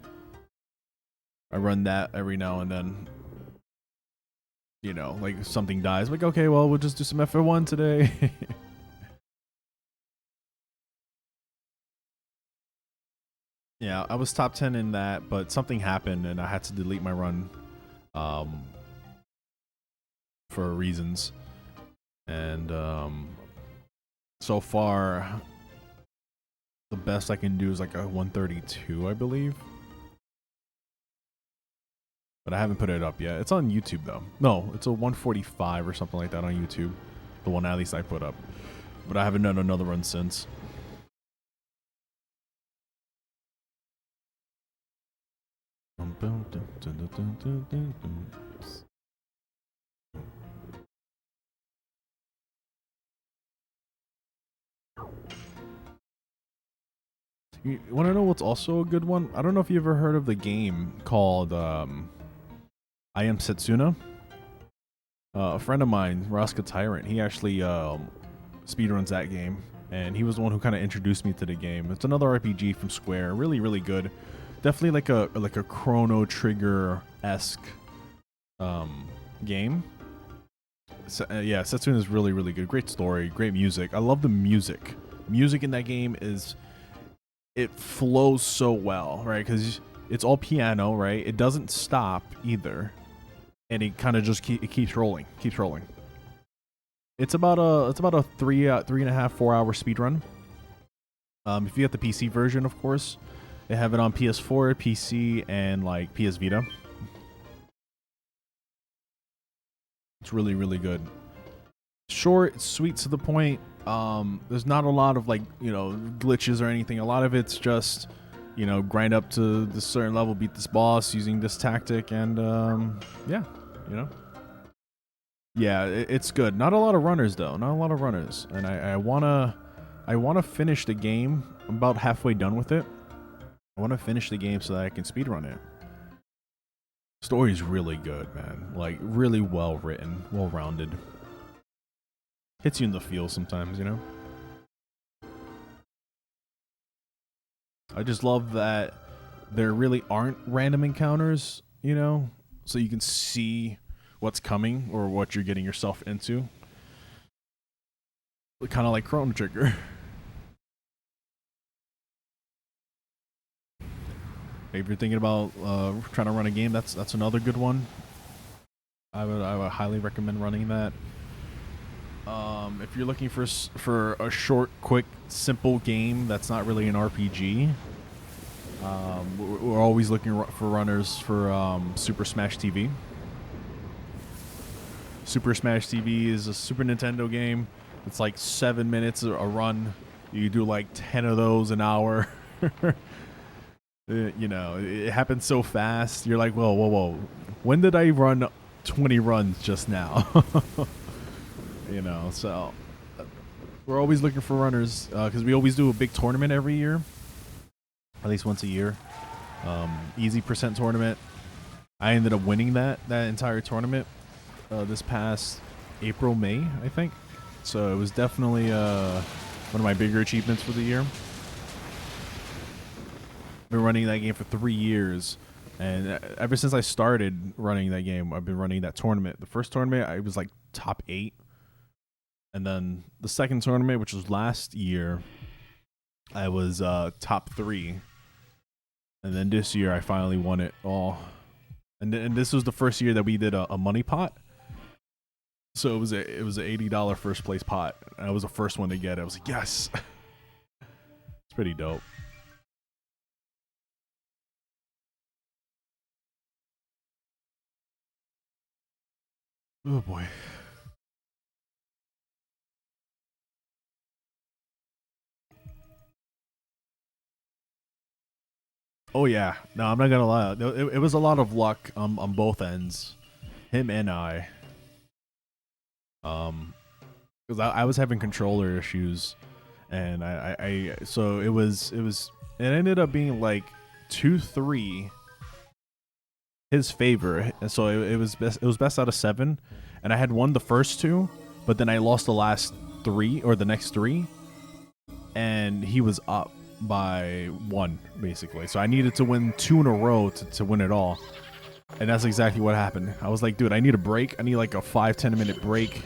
I run that every now and then. You know, like if something dies, like, okay, well, we'll just do some FF1 today. Yeah, I was top 10 in that, but something happened and I had to delete my run. for reasons. And so far, the best I can do is like a 132, I believe. But I haven't put it up yet. It's on YouTube though. No, it's a 145 or something like that on YouTube. The one at least I put up. But I haven't done another run since. You want to know what's also a good one? I don't know if you ever heard of the game called I Am Setsuna. A friend of mine, Rosca Tyrant, he actually speedruns that game, and he was the one who kind of introduced me to the game. It's another RPG from Square, really, really good. Definitely like a Chrono Trigger-esque game. So, yeah, Setsuna is really, really good. Great story, great music. I love the music. Music in that game it flows so well, right? Because it's all piano, right? It doesn't stop either, and it kind of just keeps rolling. It's about a 3.5, 4 hour speed run. If you get the PC version, of course, they have it on PS4, PC, and like PS Vita. It's really, really good. Short, sweet, to the point. There's not a lot of like, glitches or anything. A lot of it's just, grind up to this certain level, beat this boss using this tactic, and yeah, yeah, it's good. Not a lot of runners though. Not a lot of runners, and I wanna finish the game. I'm about halfway done with it. I want to finish the game so that I can speedrun it. Story's really good, man. Like really well written, well rounded. Hits you in the feels sometimes, I just love that there really aren't random encounters, so you can see what's coming or what you're getting yourself into. Kind of like Chrono Trigger. If you're thinking about trying to run a game, that's another good one. I would highly recommend running that. If you're looking for a short, quick, simple game that's not really an RPG, we're always looking for runners for Super Smash TV. Super Smash TV is a Super Nintendo game. It's like 7 minutes a run. You do like 10 of those an hour. It happens so fast. You're like, whoa. When did I run 20 runs just now? So we're always looking for runners because we always do a big tournament every year, at least once a year. Easy % tournament. I ended up winning that entire tournament this past April, May, I think. So it was definitely one of my bigger achievements for the year. Been running that game for 3 years, and ever since I started running that game, I've been running that tournament. The first tournament, I was like top 8. And then the second tournament, which was last year, I was top 3. And then this year, I finally won it all. And this was the first year that we did a money pot. So it was a $80 first place pot. And I was the first one to get it. I was like, yes. It's pretty dope. Oh boy. Oh yeah, no, I'm not gonna lie. It was a lot of luck on both ends, him and I. Because I was having controller issues, and so it ended up being like 2-3 his favor, and so it was best out of 7, and I had won the first 2, but then I lost the last 3 or the next 3, and he was up by 1 basically. So I needed to win 2 in a row to win it all, and that's exactly what happened. I was like, dude, I need a break. I need like a 5-10 minute break.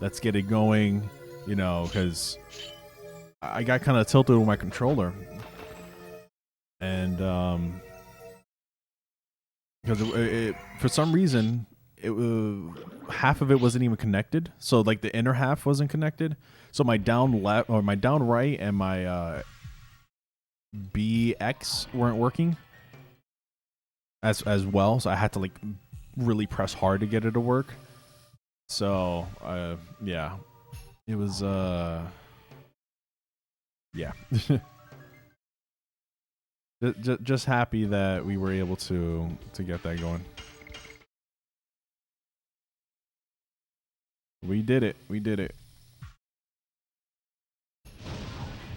Let's get it going, because I got kind of tilted with my controller, and because for some reason half of it wasn't even connected. So like the inner half wasn't connected. So my down left or my down right and my BX weren't working as well. So I had to like really press hard to get it to work. So yeah, it was yeah. Just happy that we were able to get that going. We did it. We did it.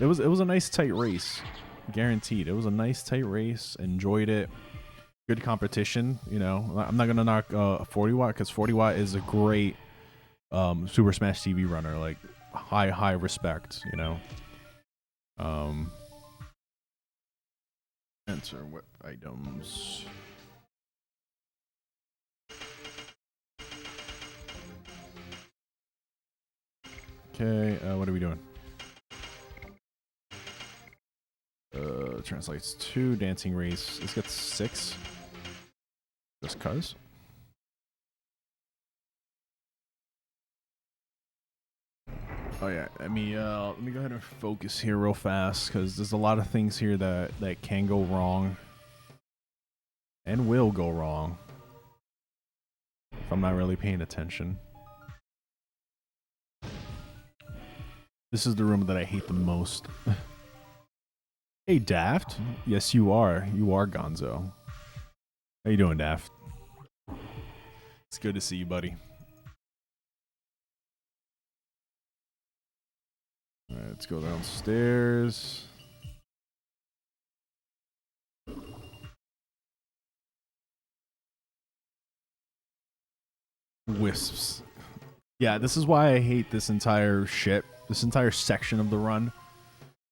It was a nice tight race, guaranteed. It was a nice tight race. Enjoyed it. Good competition. You know, I'm not gonna knock 40 watt because 40 watt is a great Super Smash TV runner. Like high respect. You know. Enter whip items. Okay, what are we doing? Translates 2, dancing race. Let's get 6. Just cuz. Oh yeah, let me go ahead and focus here real fast because there's a lot of things here that can go wrong and will go wrong if I'm not really paying attention. This is the room that I hate the most. Hey, Daft. Yes, you are. You are Gonzo. How you doing, Daft? It's good to see you, buddy. All right, let's go downstairs. Wisps. Yeah, this is why I hate this entire section of the run.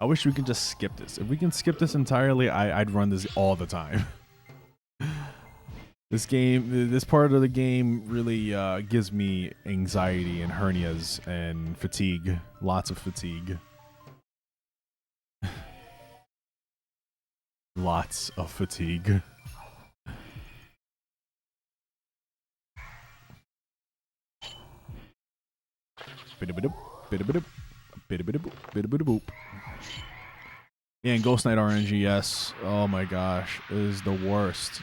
I wish we could just skip this. If we can skip this entirely, I'd run this all the time. This part of the game really gives me anxiety and hernias and fatigue. Lots of fatigue. Lots of fatigue. Yeah, and Ghost Knight RNG, yes. Oh my gosh, it is the worst.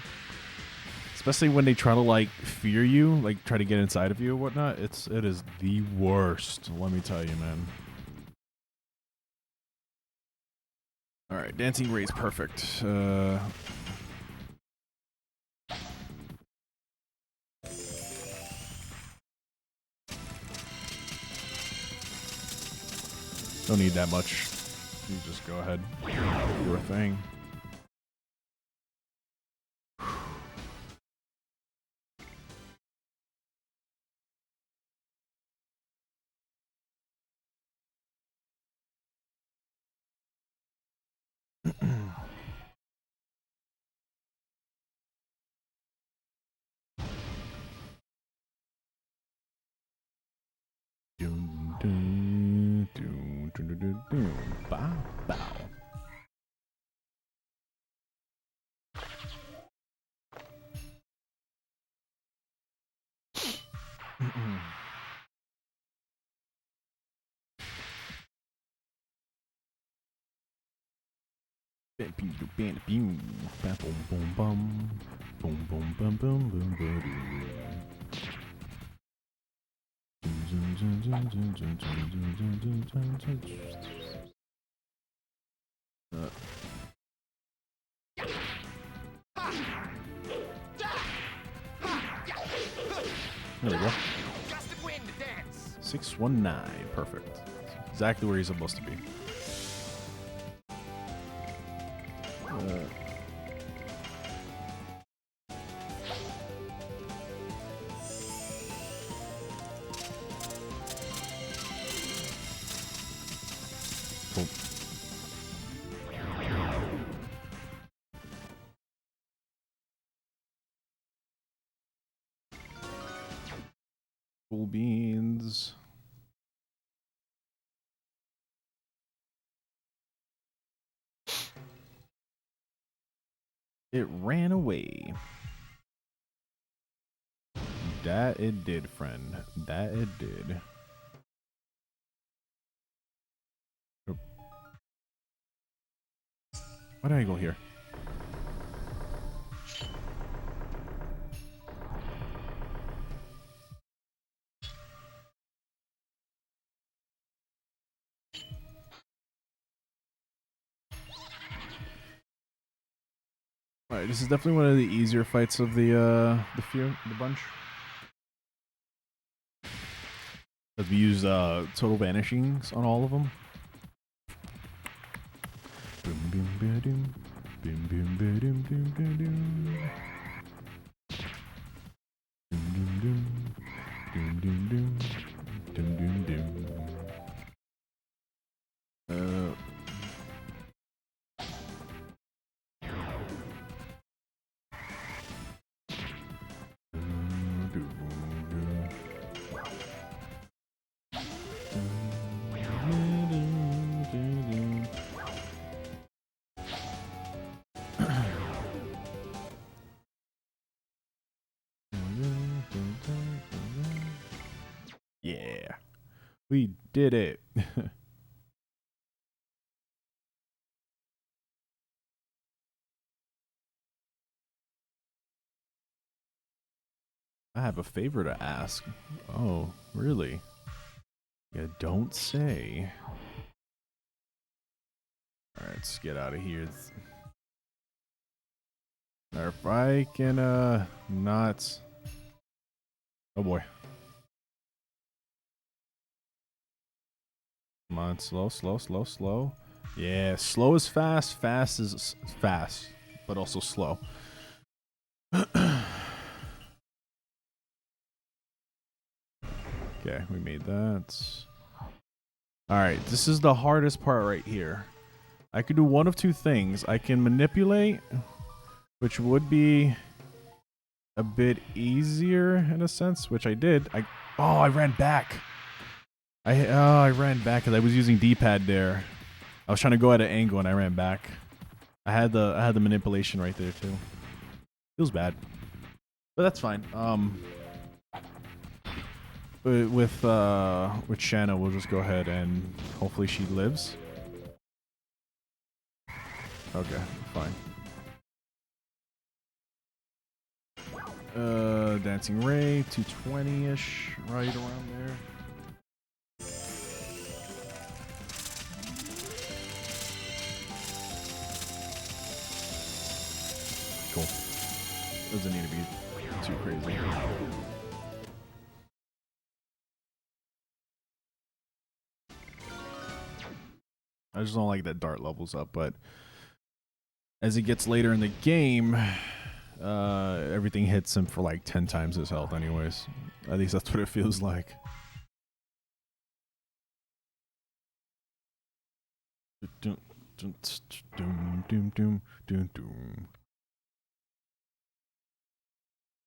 Especially when they try to like fear you, like try to get inside of you or whatnot. It is the worst. Let me tell you, man. All right, dancing race, perfect. Don't need that much. You just go ahead, do a thing. Bow, bow. There we go. 619, perfect. Exactly where he's supposed to be. Cool. Cool beans. It ran away. That it did, friend. That it did. Why did I go here? All right, this is definitely one of the easier fights of the bunch. Because we use total vanishings on all of them. Boom, boom, ba-doom. Boom, boom, ba-doom, doom, doom, doom. Doom, doom, doom. Doom, doom, doom. Doom, doom, doom. Yeah, we did it. I have a favor to ask. Oh, really? You don't say. Alright, let's get out of here. Or if I can, not... Oh boy. Come on, slow, slow, slow, slow. Yeah, slow is fast, fast is fast, but also slow. Okay, we made that. Alright, this is the hardest part right here. I could do one of two things. I can manipulate, which would be a bit easier in a sense, which I did. I ran back. I ran back because I was using D-pad there. I was trying to go at an angle and I ran back. I had the manipulation right there too. Feels bad, but that's fine. With Shanna, we'll just go ahead and hopefully she lives. Okay, fine. Dancing Ray, 220-ish, right around there. Cool. Doesn't need to be too crazy. I just don't like that Dart levels up, but as it gets later in the game, everything hits him for like 10 times his health anyways. At least that's what it feels like.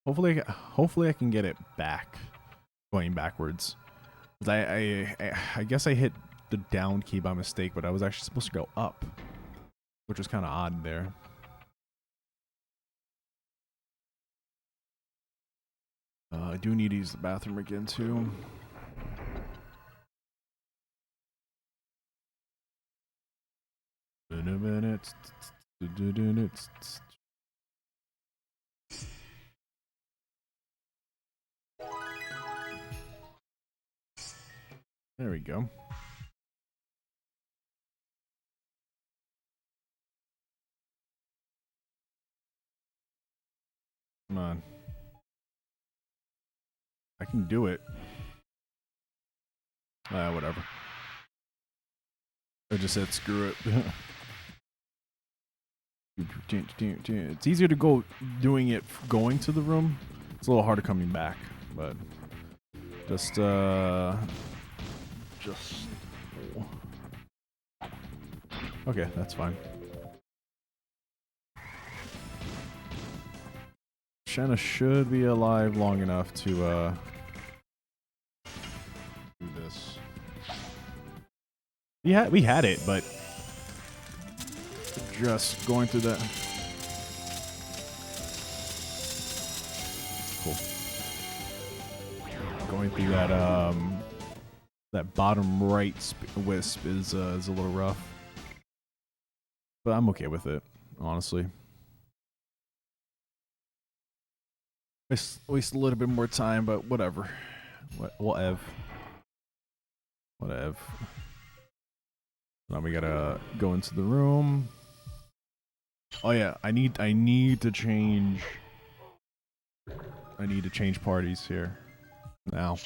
Hopefully I can get it back, going backwards. I guess I hit the down key by mistake, but I was actually supposed to go up, which was kind of odd there. I do need to use the bathroom again too. There we go. Come on. I can do it. Whatever. I just said screw it. It's easier to go doing it going to the room. It's a little harder coming back, but just okay, that's fine. Shanna should be alive long enough to do this. Yeah, we had it, but just going through that. Cool. Going through that bottom right wisp is a little rough, but I'm okay with it, honestly. Waste a little bit more time, but whatever. Whatever. Now we gotta go into the room. Oh yeah, I need to change. I need to change parties here now.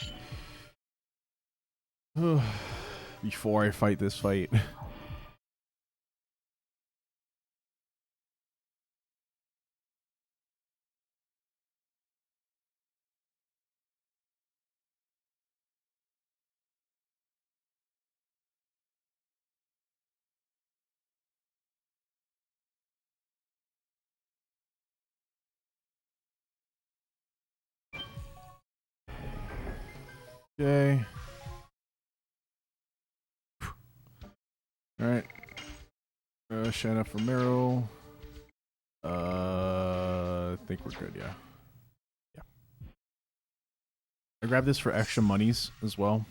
Before I fight this fight. Okay. Alright. Shine up for Meryl. I think we're good, yeah. Yeah. I grabbed this for extra monies as well,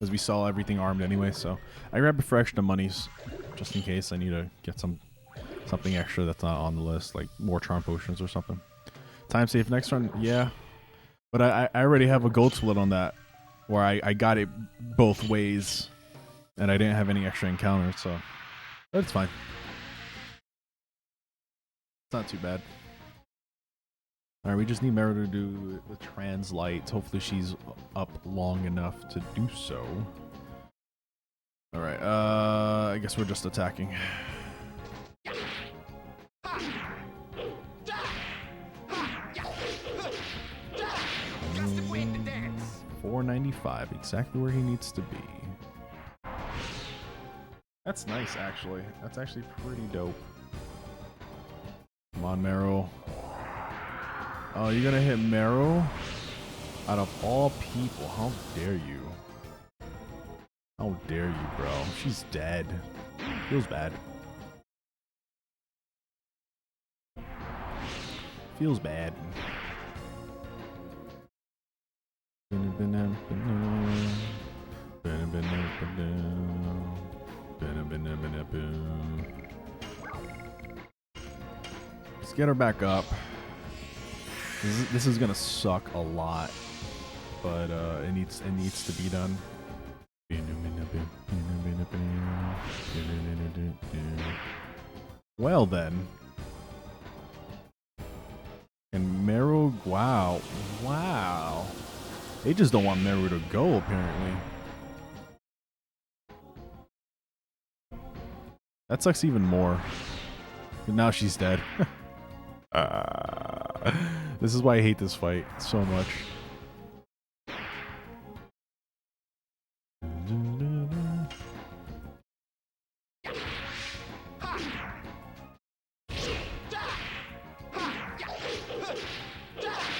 because we saw everything armed anyway, so I grabbed it for extra monies, just in case I need to get something extra that's not on the list, like more charm potions or something. Time save next run, yeah. But I already have a gold split on that, where I got it both ways, and I didn't have any extra encounters, so that's fine. It's not too bad. Alright, we just need Mara to do the translate. Hopefully she's up long enough to do so. Alright, I guess we're just attacking. 495, exactly where he needs to be. That's nice, actually. That's actually pretty dope. Come on, Meryl. Oh, you're gonna hit Meryl? Out of all people, how dare you? How dare you, bro? She's dead. Feels bad. Feels bad. Let's get her back up. This is gonna suck a lot, but it needs to be done. Well then. And Meryl, wow. They just don't want Meryl to go, apparently. That sucks even more. But now she's dead. This is why I hate this fight so much.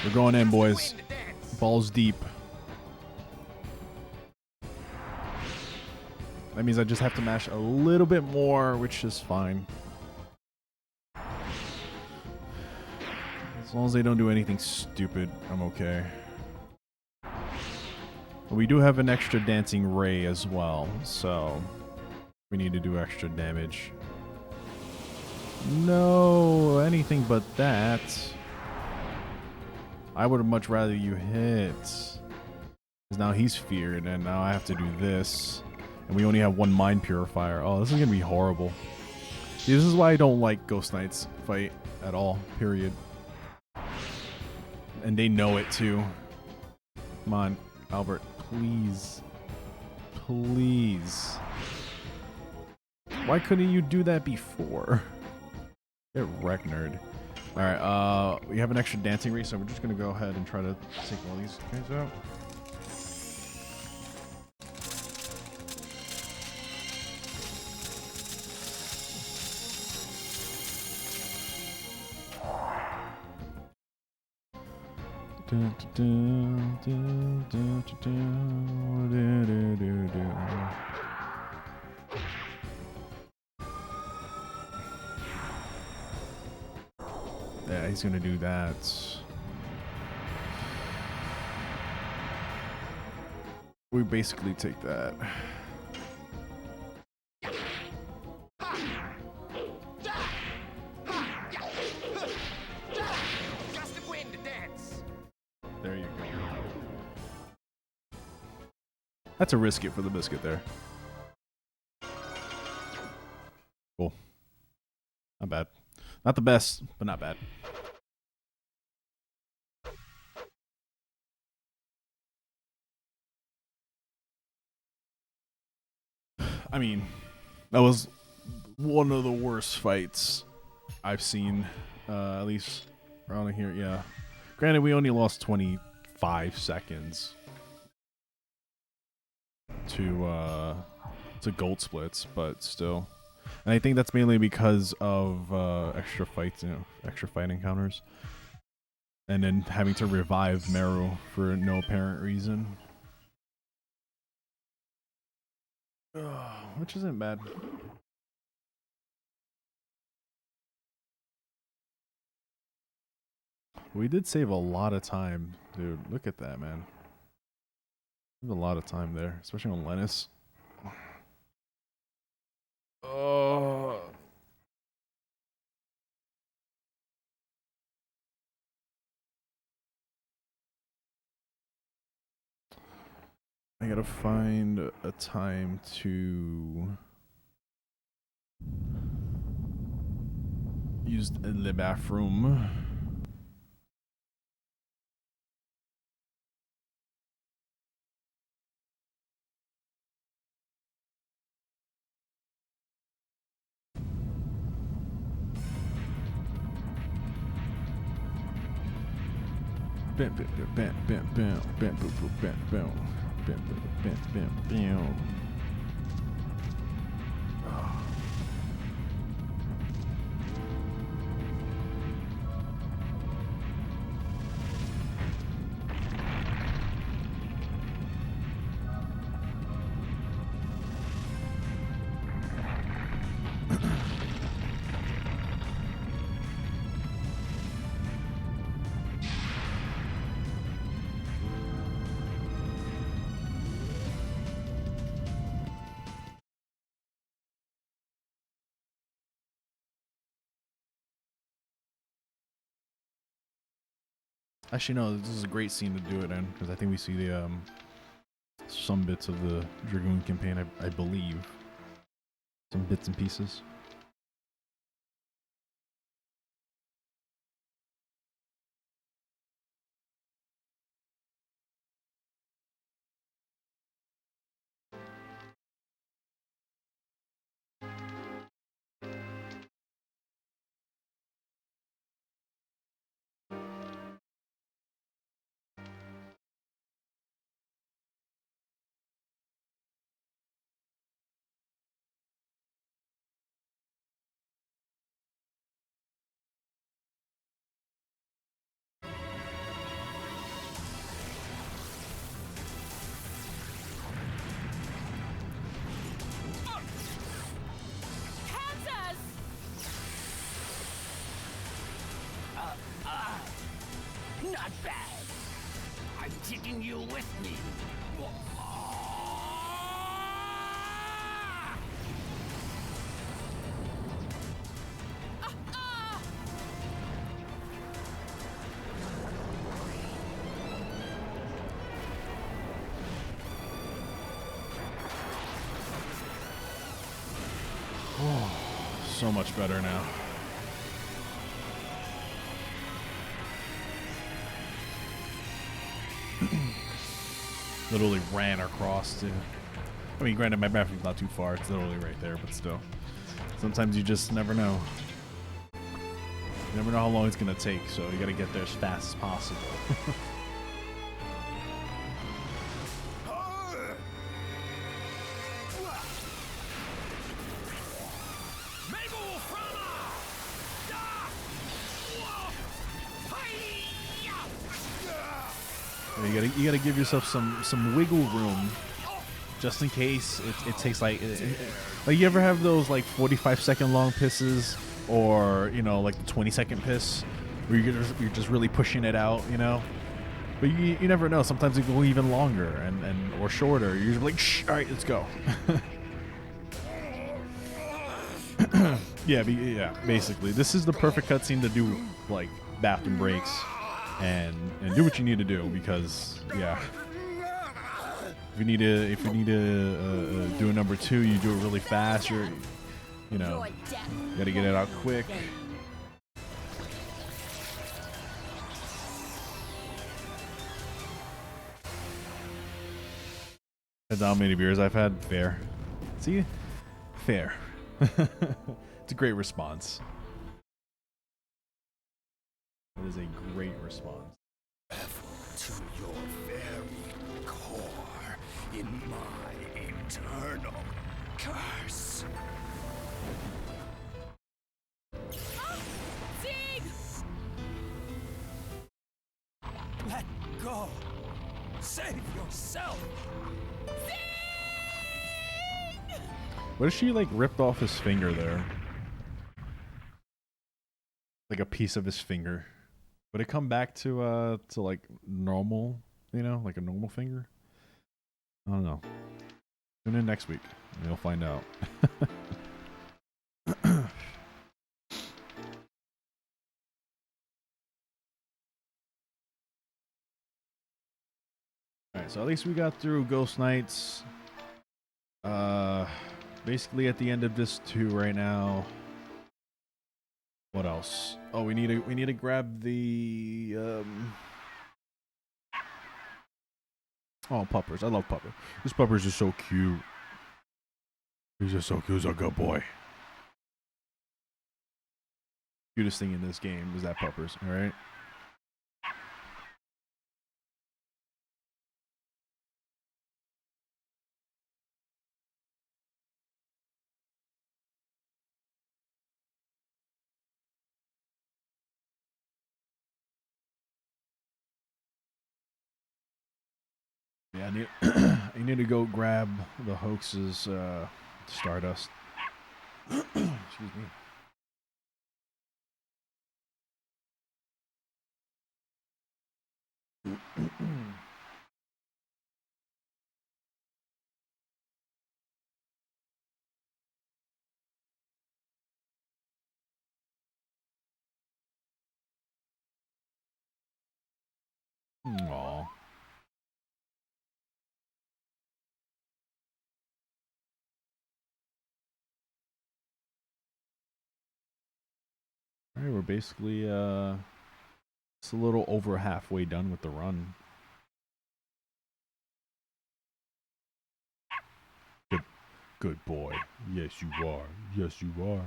We're going in, boys. Balls deep. That means I just have to mash a little bit more, which is fine. As long as they don't do anything stupid, I'm okay. But we do have an extra dancing ray as well, so we need to do extra damage. No, anything but that. I would have much rather you hit. Because now he's feared, and now I have to do this. And we only have one mind purifier. Oh, this is going to be horrible. See, this is why I don't like Ghost Knight's fight at all, period. And they know it too. Come on, Albert, please. Please. Why couldn't you do that before? Get wrecked, nerd. Alright, we have an extra dancing race, so we're just gonna go ahead and try to take all these guys out. Yeah, he's gonna do that. We basically take that. Gust of wind to dance. There you go. That's a risk it for the biscuit there. Cool. Not bad. Not the best, but not bad. I mean, that was one of the worst fights I've seen, at least around here. Yeah. Granted, we only lost 25 seconds to gold splits, but still. And I think that's mainly because of extra fights, extra fight encounters, and then having to revive Meru for no apparent reason. Which isn't bad. We did save a lot of time, dude. Look at that, man. There's a lot of time there, especially on Lennis. Oh. I gotta find a time to use the bathroom. Bam, bam, bam, bam, bam, bam, bam, bam, bam. Bam, bam, bam, bam. Actually, no, this is a great scene to do it in, because I think we see the some bits of the Dragoon campaign, I believe. Some bits and pieces. Not bad. I'm taking you with me. Oh, so much better now. Literally ran across to. I mean, granted, my bathroom's not too far. It's literally right there, but still. Sometimes you just never know. You never know how long it's gonna take, so you gotta get there as fast as possible. You gotta give yourself some wiggle room, just in case it takes like you ever have those like 45-second long pisses, or like the 20-second piss where you're just really pushing it out, But you never know. Sometimes it go even longer and or shorter. You're just like, shh, all right, let's go. Yeah, basically. This is the perfect cutscene to do, like, bathroom breaks and do what you need to do because, yeah. If you need to do a number 2, you do it really fast. You got to get it out quick. That's how many beers I've had. Fair. See? Fair. It's a great response. It is a great response. To your very core, in my eternal curse. Zeke! Let go. Save yourself. What if she, like, ripped off his finger there? Like a piece of his finger. Would it come back to like normal, like a normal finger? I don't know. Tune in next week and you'll find out. Alright, so at least we got through Ghost Knights. Basically at the end of this 2 right now. What else? Oh, we need to grab the oh, Puppers. I love Pupper. This Pupper's just so cute. He's just so cute. He's a good boy. Cutest thing in this game is that Puppers, alright? Yeah, I need to go grab the hoax's Stardust. Excuse me. Aw. Alright, we're basically it's a little over halfway done with the run. Good boy. Yes, you are. Yes, you are.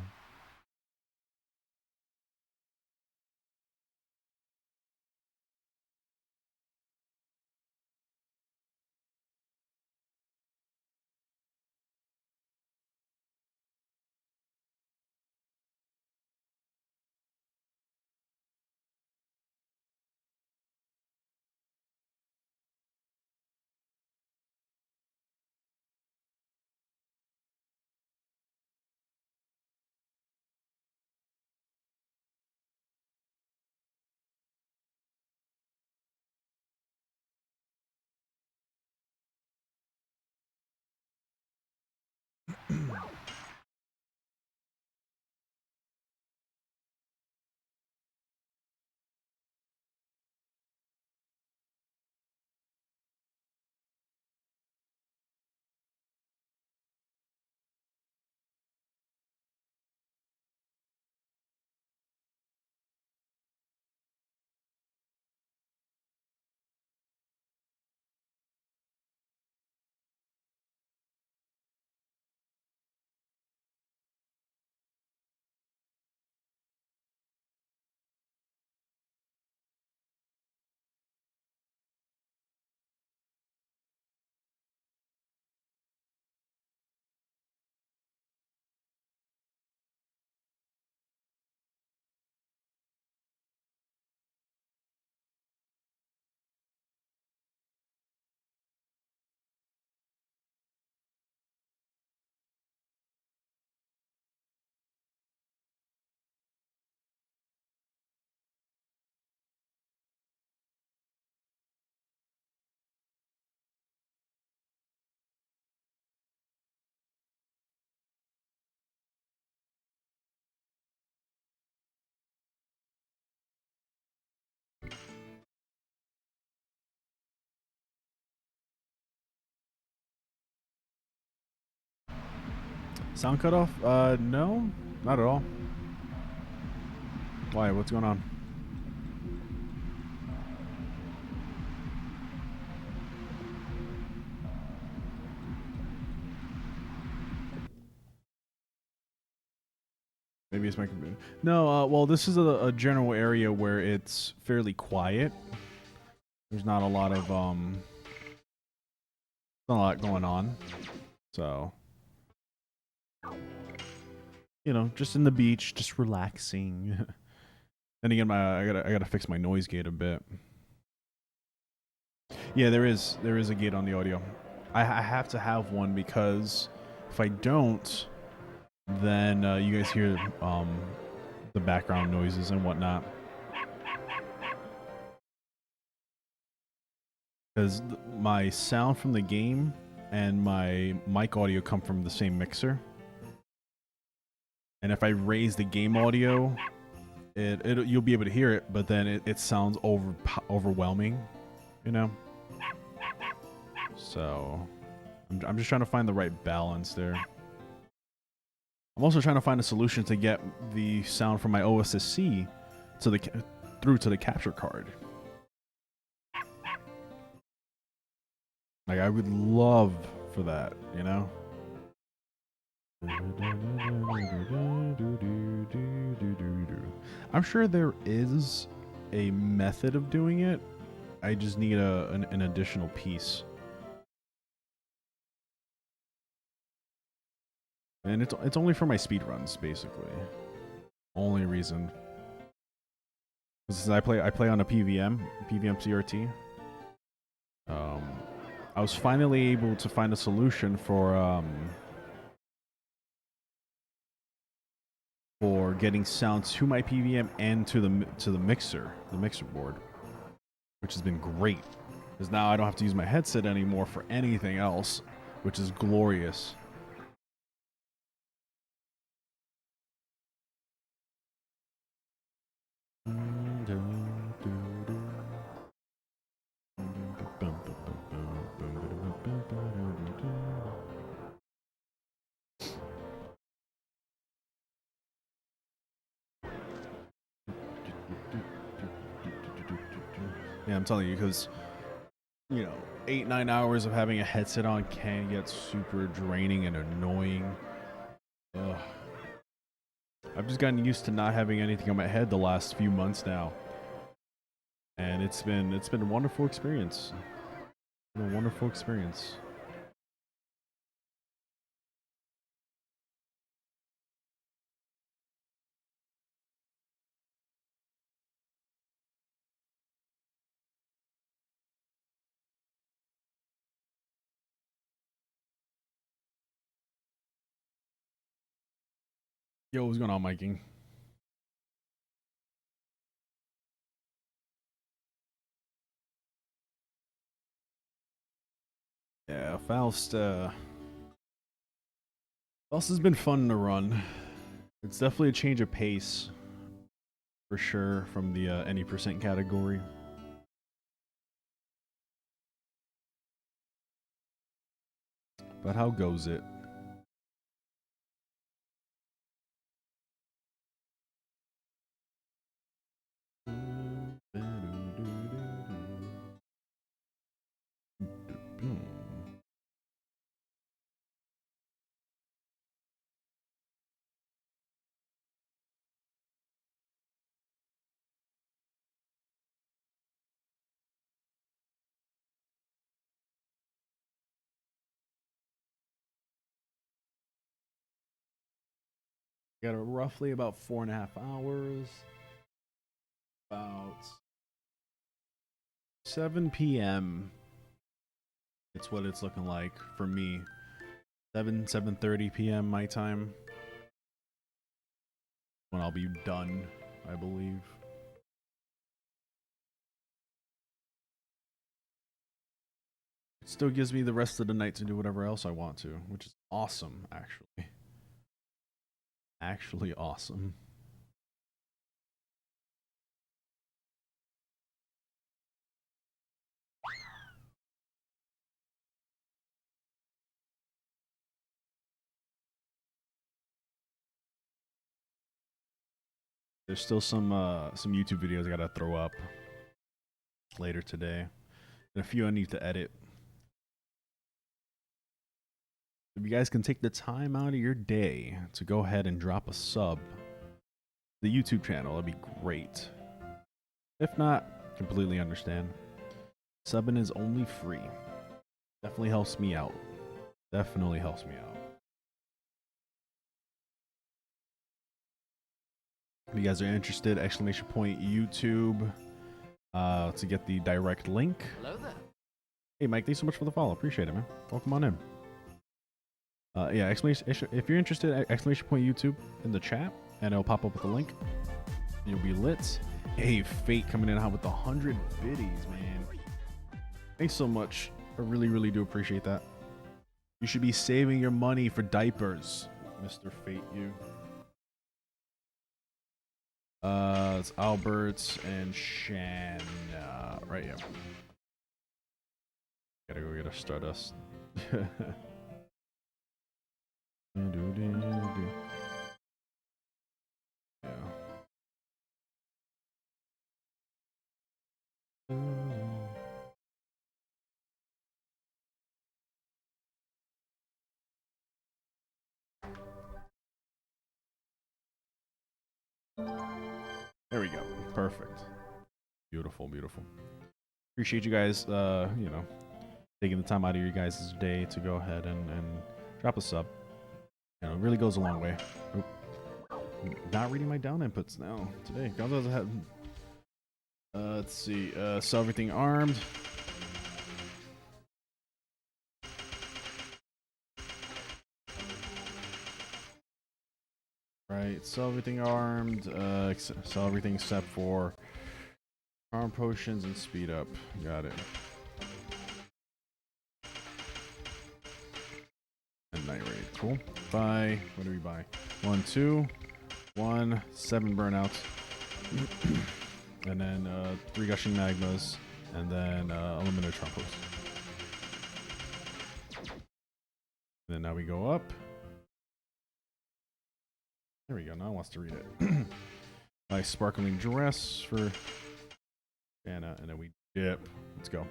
Sound cut off? No, not at all. Why? What's going on? Maybe it's my computer. No, well, this is a general area where it's fairly quiet. There's not a lot of not a lot going on. So, you know, just in the beach, just relaxing. Then again, I gotta fix my noise gate a bit. Yeah, there is a gate on the audio. I have to have one because if I don't, then you guys hear the background noises and whatnot. Because my sound from the game and my mic audio come from the same mixer. And if I raise the game audio, you'll be able to hear it, but then it sounds overwhelming, you know? So I'm just trying to find the right balance there. I'm also trying to find a solution to get the sound from my OSSC through to the capture card. Like, I would love for that, you know? I'm sure there is a method of doing it. I just need an additional piece. And it's only for my speedruns, basically. Only reason. Because I play on a PVM CRT. I was finally able to find a solution for getting sound to my PVM and to the mixer board, which has been great. Because now I don't have to use my headset anymore for anything else, which is glorious. Yeah, I'm telling you, because, you know, 8-9 hours of having a headset on can get super draining and annoying. Ugh. I've just gotten used to not having anything on my head the last few months now, and it's been a wonderful experience. A wonderful experience. Yo, what's going on, Miking? Yeah, Faust has been fun to run. It's definitely a change of pace, for sure, from the any percent category. But how goes it? Got roughly about 4.5 hours. About 7 p.m. It's what it's looking like for me. 7:30 p.m. my time. When I'll be done, I believe. It still gives me the rest of the night to do whatever else I want to, which is awesome, actually. Actually awesome. There's still some YouTube videos I gotta throw up later today, and a few I need to edit. If you guys can take the time out of your day to go ahead and drop a sub to the YouTube channel, that'd be great. If not, completely understand. Subbing is only free. Definitely helps me out. Definitely helps me out. If you guys are interested, exclamation point YouTube to get the direct link. Hello there. Hey Mike, thanks so much for the follow. Appreciate it, man. Welcome on in. Yeah, exclamation, if you're interested, exclamation point YouTube in the chat, and it'll pop up with the link. You'll be lit. Hey, Fate coming in hot with 100 biddies, man. Thanks so much. I really, really do appreciate that. You should be saving your money for diapers, Mr. Fate. You. It's Albert and Shan. Right, yeah. Gotta go get a Stardust. Yeah. There we go. Perfect. Beautiful, beautiful. Appreciate you guys, you know, taking the time out of your guys' day to go ahead and drop a sub. You know, it really goes a long way. Oop. Not reading my down inputs now today. Gonzo doesn't have. Let's see. Sell everything armed. Right. Sell everything armed. Sell everything except for arm potions and speed up. Got it. And night raid. Cool. Buy. What do we buy? 1, 2, 1, 7 burnouts. And then 3 gushing magmas. And then unlimited trumpos. And then now we go up. There we go. Now it wants to read it. Nice sparkling dress for Anna. And then we dip. Let's go.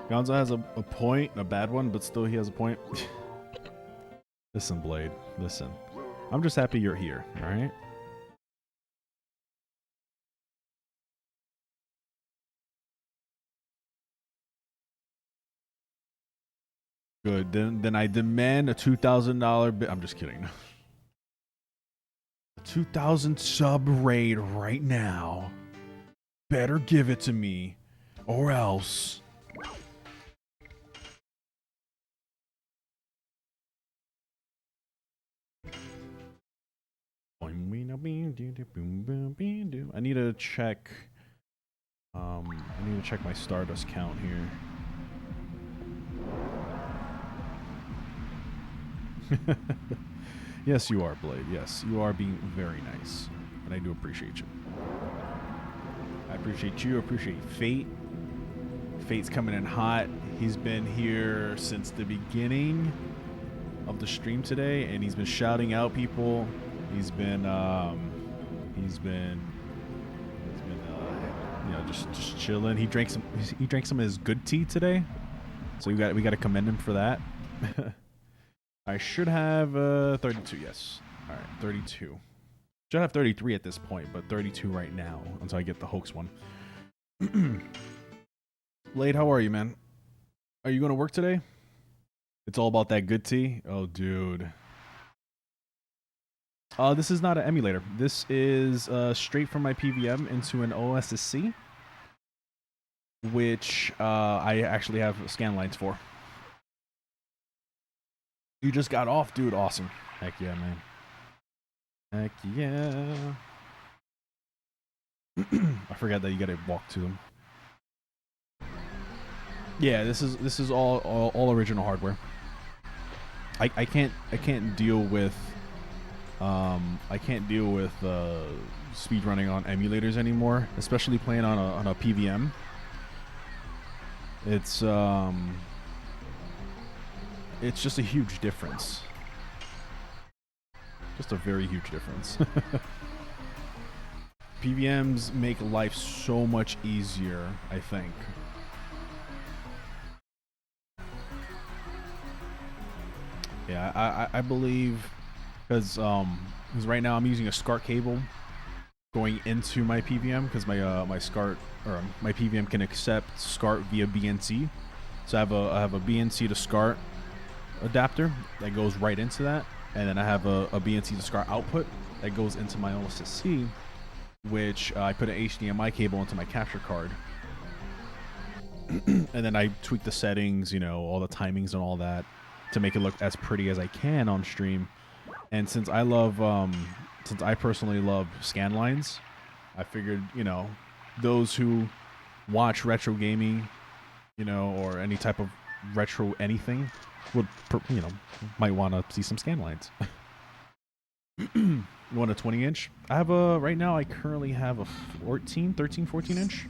Gonzo has a point, a bad one, but still he has a point. Listen, Blade, listen. I'm just happy you're here, alright? Good, then I demand a $2,000 bid. I'm just kidding. A 2,000 sub raid right now. Better give it to me, or else. I need to check. I need to check my Stardust count here. Yes, you are, Blade. Yes, you are being very nice, and I do appreciate you. I appreciate you. I appreciate Fate. Fate's coming in hot. He's been here since the beginning of the stream today, and he's been shouting out people. He's been you know, just chilling. He drank some of his good tea today, so we got to commend him for that. I should have 32. Yes, all right, 32. Should have 33 at this point, but 32 right now until I get the hoax one. Blade, how are you, man? Are you going to work today? It's all about that good tea. Oh, dude. This is not an emulator. This is straight from my PVM into an OSSC, which I actually have scan lines for. You just got off, dude. Awesome. Heck yeah, man. Heck yeah. I forgot that you gotta walk to them. Yeah, this is all original hardware. I can't deal with speedrunning on emulators anymore, especially playing on a PVM. It's it's just a huge difference. Just a very huge difference. PVMs make life so much easier, I think. Yeah, I believe because right now I'm using a SCART cable going into my PVM because my SCART or my PVM can accept SCART via BNC. So I have a BNC to SCART adapter that goes right into that, and then I have a BNC to SCART output that goes into my OSSC, which I put an HDMI cable into my capture card. And then I tweak the settings, you know, all the timings and all that to make it look as pretty as I can on stream. And since I personally love scan lines, I figured, you know, those who watch retro gaming, you know, or any type of retro anything would, you know, might want to see some scan lines. You want a 20 inch? I have right now I currently have a 13, 14 inch.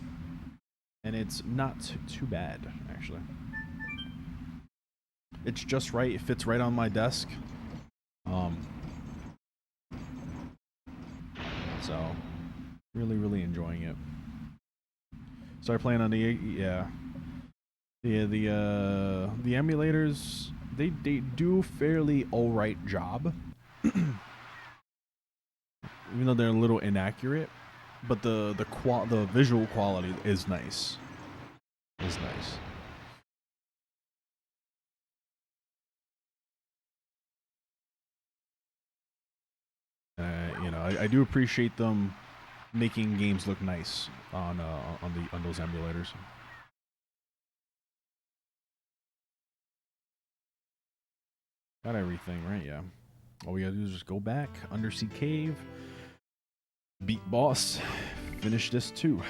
And it's not too bad, actually. It's just right. It fits right on my desk. So, really enjoying it. Started playing on the the emulators. They do a fairly alright job, even though they're a little inaccurate. But the visual quality is nice. Is nice. You know, I do appreciate them making games look nice on those emulators. Got everything right, yeah. All we gotta do is just go back, undersea cave, beat boss, finish this too.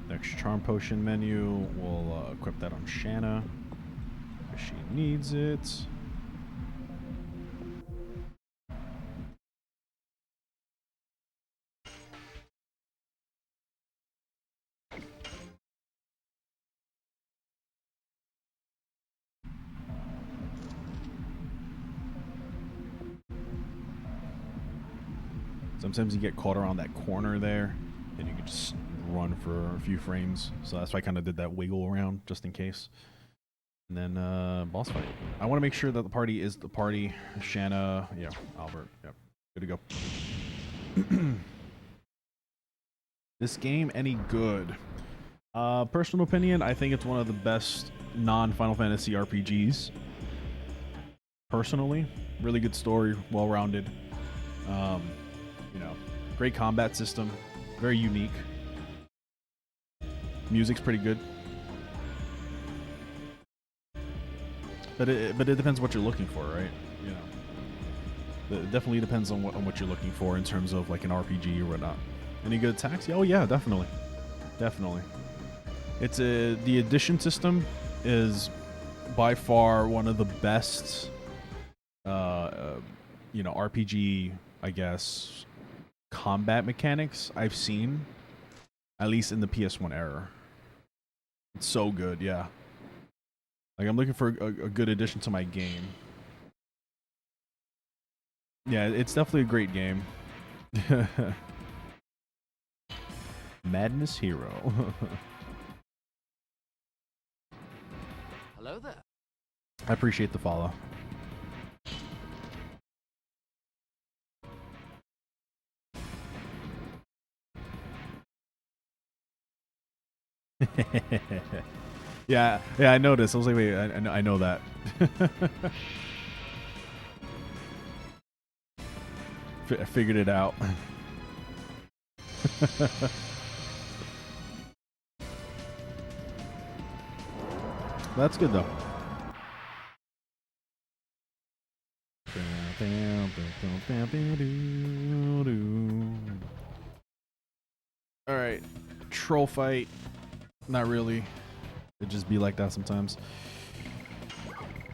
Next charm potion menu, we'll equip that on Shanna. She needs it. Sometimes you get caught around that corner there, and you can just run for a few frames. So that's why I kind of did that wiggle around, just in case. And then boss fight. I want to make sure that the party is the party. Shanna, yeah, Albert, yep, good to go. This game any good? Personal opinion, I think it's one of the best non-Final Fantasy RPGs. Personally, really good story, well-rounded. You know, great combat system, very unique. Music's pretty good. But it depends what you're looking for, right? You know, it definitely depends on what you're looking for in terms of like an RPG or whatnot. Any good attacks? Oh yeah, definitely. It's the addition system is by far one of the best, you know, RPG, I guess, combat mechanics I've seen, at least in the PS1 era. It's so good, yeah. Like, I'm looking for a good addition to my game. Yeah, it's definitely a great game. Madness Hero. Hello there. I appreciate the follow. yeah, I noticed. I was like, wait, I know that. I figured it out. That's good though. All right, troll fight. Not really. It just be like that sometimes.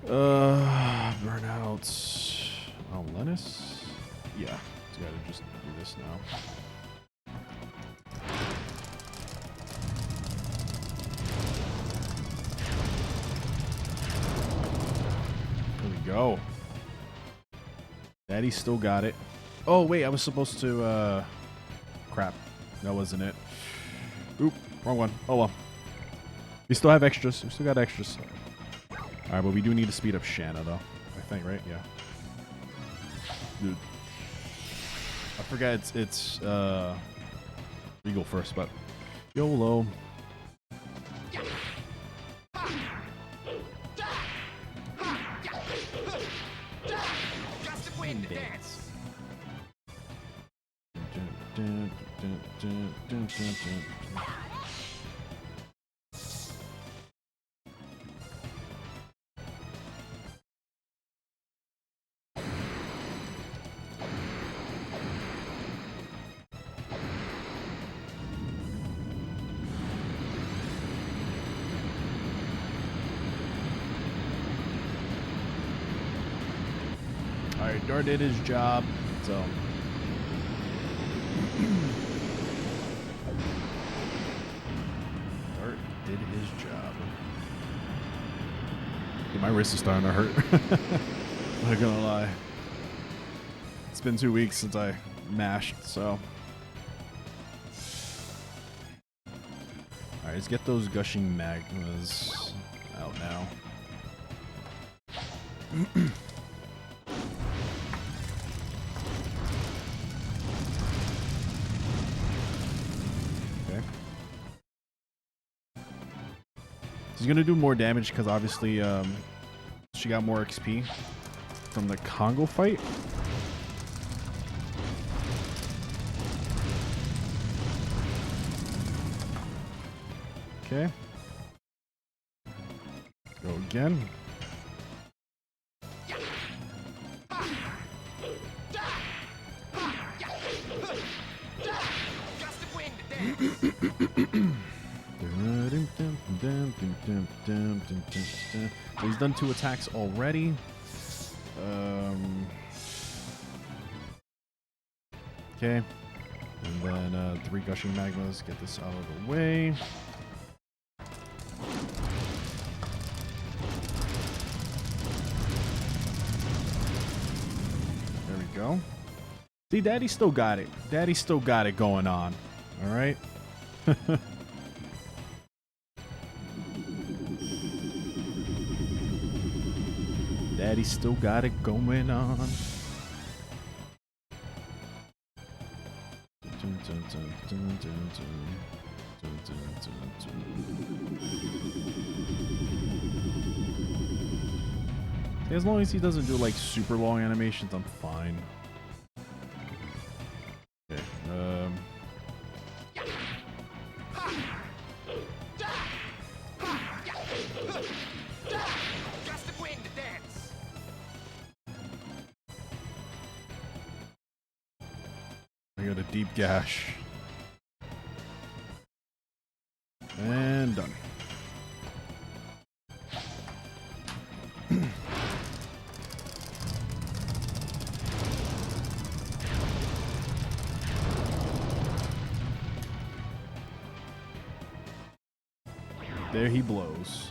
Burnout. Oh, Lennis? Yeah. So gotta just do this now. There we go. Daddy still got it. Oh, wait, I was supposed to, crap. That wasn't it. Oop, wrong one. Oh, well. We still have extras. We still got extras. Alright, but we do need to speed up Shanna, though. I think, right? Yeah. Dude. I forgot it's Regal first, but YOLO. Alright, Dart did his job, so. Dart did his job. Dude, my wrist is starting to hurt. I'm not gonna lie. It's been 2 weeks since I mashed, so. Alright, let's get those gushing magmas out now. She's gonna do more damage because obviously she got more XP from the Congo fight. Okay. Go again. He's done 2 attacks already. Okay. And then 3 gushing magmas. Get this out of the way. There we go. See, Daddy still got it. Daddy still got it going on. All right. Daddy still got it going on. As long as he doesn't do like super long animations, I'm fine. Okay. I got a deep gash. And done. There he blows.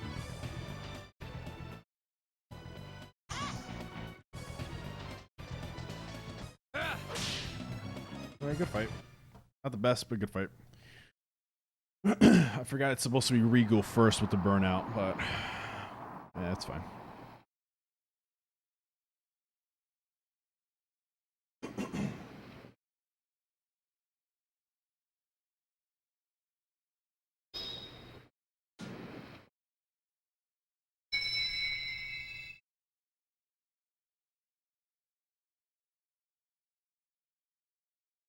Alright, good fight. Not the best, but good fight. I forgot it's supposed to be Regal first with the burnout, but yeah, that's fine.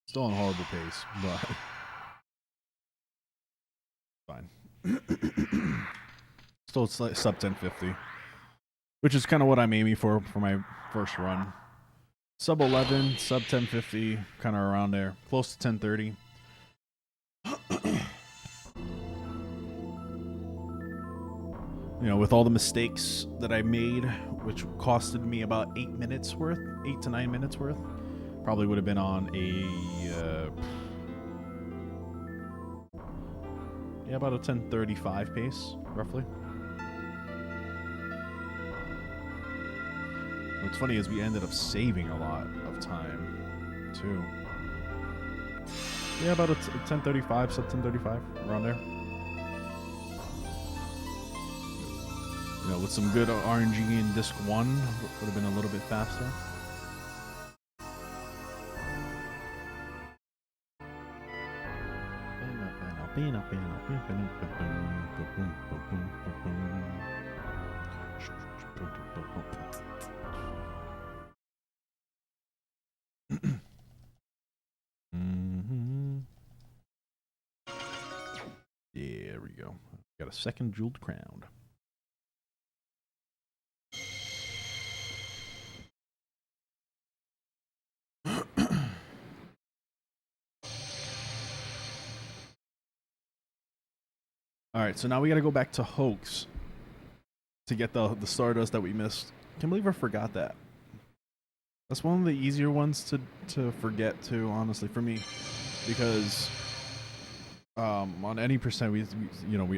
Still on horrible pace, but fine. Still sub 1050, which is kind of what I'm aiming for my first run. Sub 11, sub 1050, kind of around there, close to 1030. You know, with all the mistakes that I made, which costed me about 8 minutes worth, 8 to 9 minutes worth, probably would have been on a, yeah, about a 10:35 pace, roughly. What's funny is we ended up saving a lot of time, too. Yeah, about a 10:35, sub 10:35, around there. You know, with some good RNG in disc 1, would have been a little bit faster. There we go. Got a second jeweled crown. All right, so now we got to go back to Hoax to get the Stardust that we missed. Can't believe I forgot that. That's one of the easier ones to forget too, honestly, for me, because on any percent we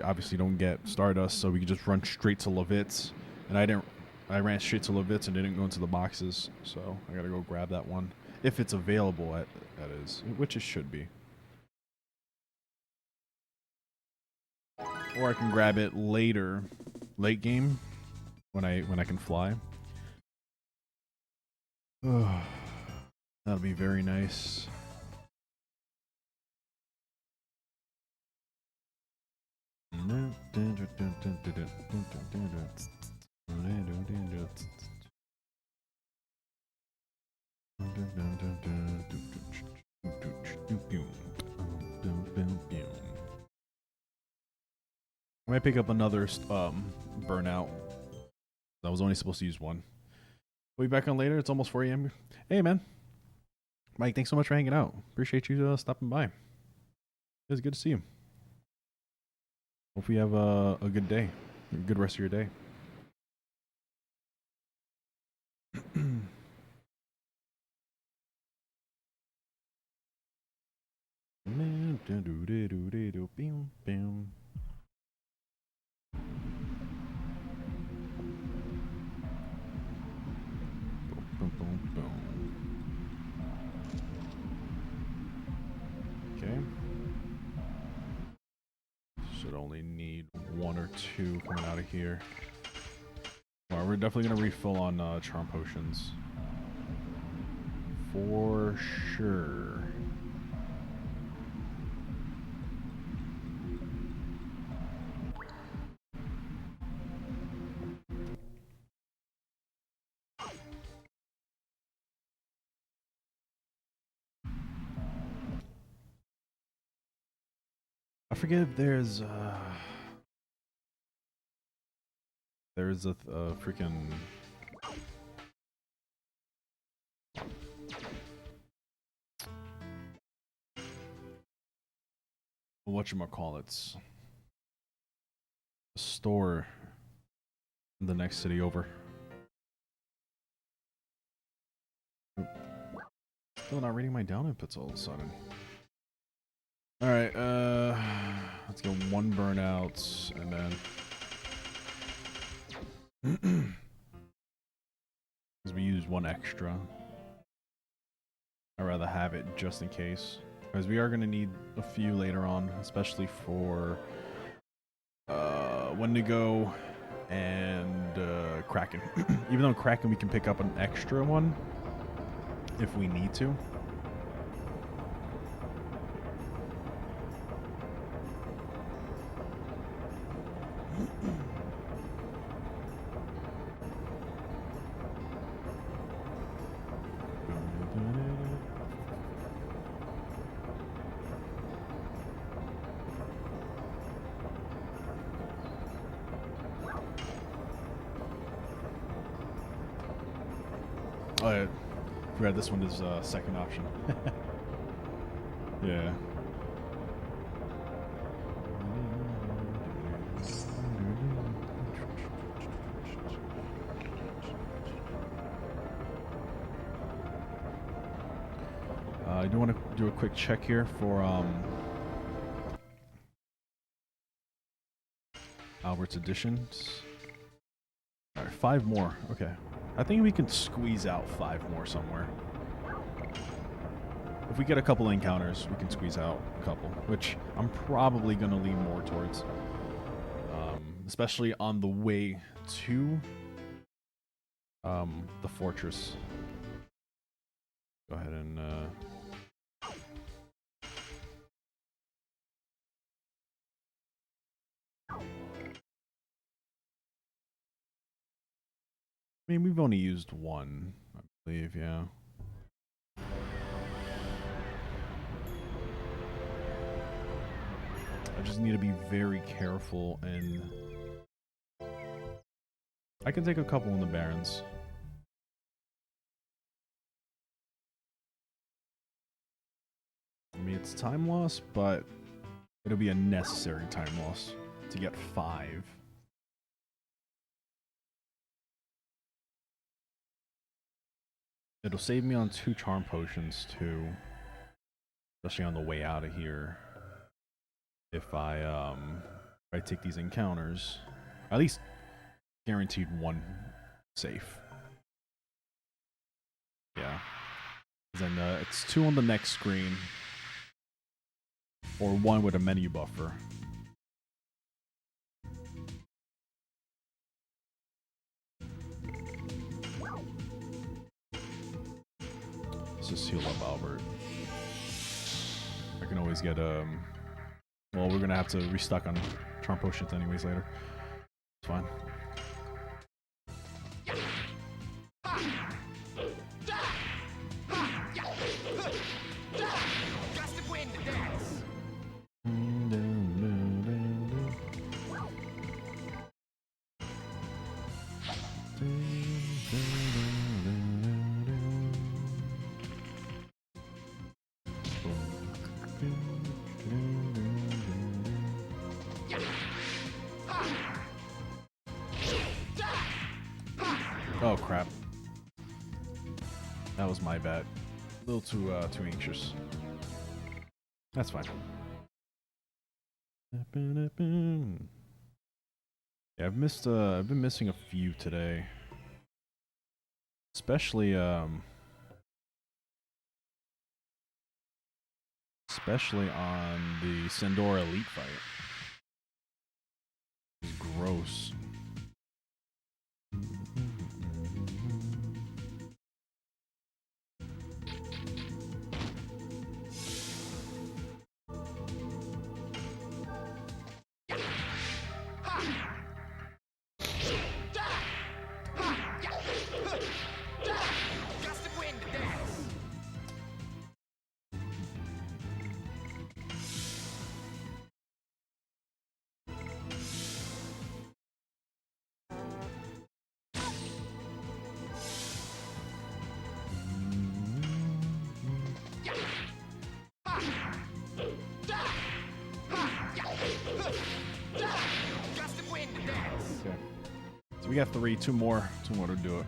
obviously don't get Stardust, so we can just run straight to Levitz, and I ran straight to Levitz and didn't go into the boxes, so I gotta go grab that one if it's available. That is, which it should be. Or I can grab it later, late game, when I can fly. Oh, that'll be very nice. I might pick up another burnout. I was only supposed to use one. We'll be back on later. It's almost 4 a.m. Hey, man. Mike, thanks so much for hanging out. Appreciate you stopping by. It was good to see you. Hope you have a good day. A good rest of your day. Okay. Should only need 1 or 2 coming out of here. Well, we're definitely gonna refill on charm potions for sure. I forget if there's a freaking whatchamacallits, a store in the next city over. Still not reading my down inputs all of a sudden. Alright, let's get 1 burnout and then because we used 1 extra. I'd rather have it just in case, because we are going to need a few later on, especially for Wendigo and Kraken. Even though Kraken we can pick up an extra one if we need to. Oh, yeah. Forgot this one is second option. Yeah. I do want to do a quick check here for Albert's additions. All right, 5 more. Okay, I think we can squeeze out 5 more somewhere. If we get a couple encounters, we can squeeze out a couple, which I'm probably going to lean more towards, especially on the way to the fortress. Go ahead and I mean, we've only used 1, I believe, yeah. I just need to be very careful, and I can take a couple in the Barrens. I mean, it's time loss, but it'll be a necessary time loss to get 5. It'll save me on 2 charm potions too, especially on the way out of here. If I take these encounters, at least guaranteed 1 safe. Yeah. Then it's 2 on the next screen, or 1 with a menu buffer. Let's just heal up Albert. I can always get well, we're gonna have to restock on charm potions anyways later. It's fine. Oh crap. That was my bad. A little too anxious. That's fine. Yeah, I've been missing a few today. Especially on the Sindor Elite fight. It's gross. We got 3, 2 more to do it.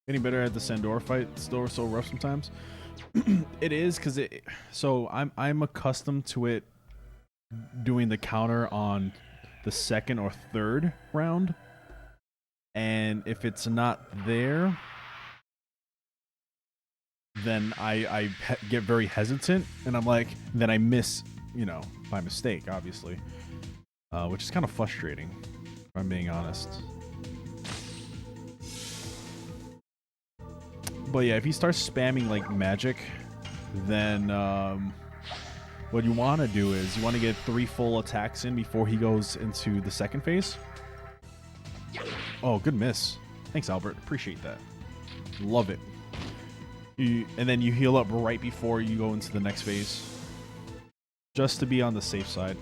Getting better at the Sandor fight. Still so rough sometimes. It is because so I'm accustomed to it doing the counter on the 2nd or 3rd round, and if it's not there, then I get very hesitant, and I'm like, then I miss, by mistake, obviously, which is kind of frustrating, if I'm being honest. But yeah, if he starts spamming like magic, then what you want to do is you want to get 3 full attacks in before he goes into the 2nd phase. Oh, good miss. Thanks, Albert. Appreciate that. Love it. And then you heal up right before you go into the next phase, just to be on the safe side.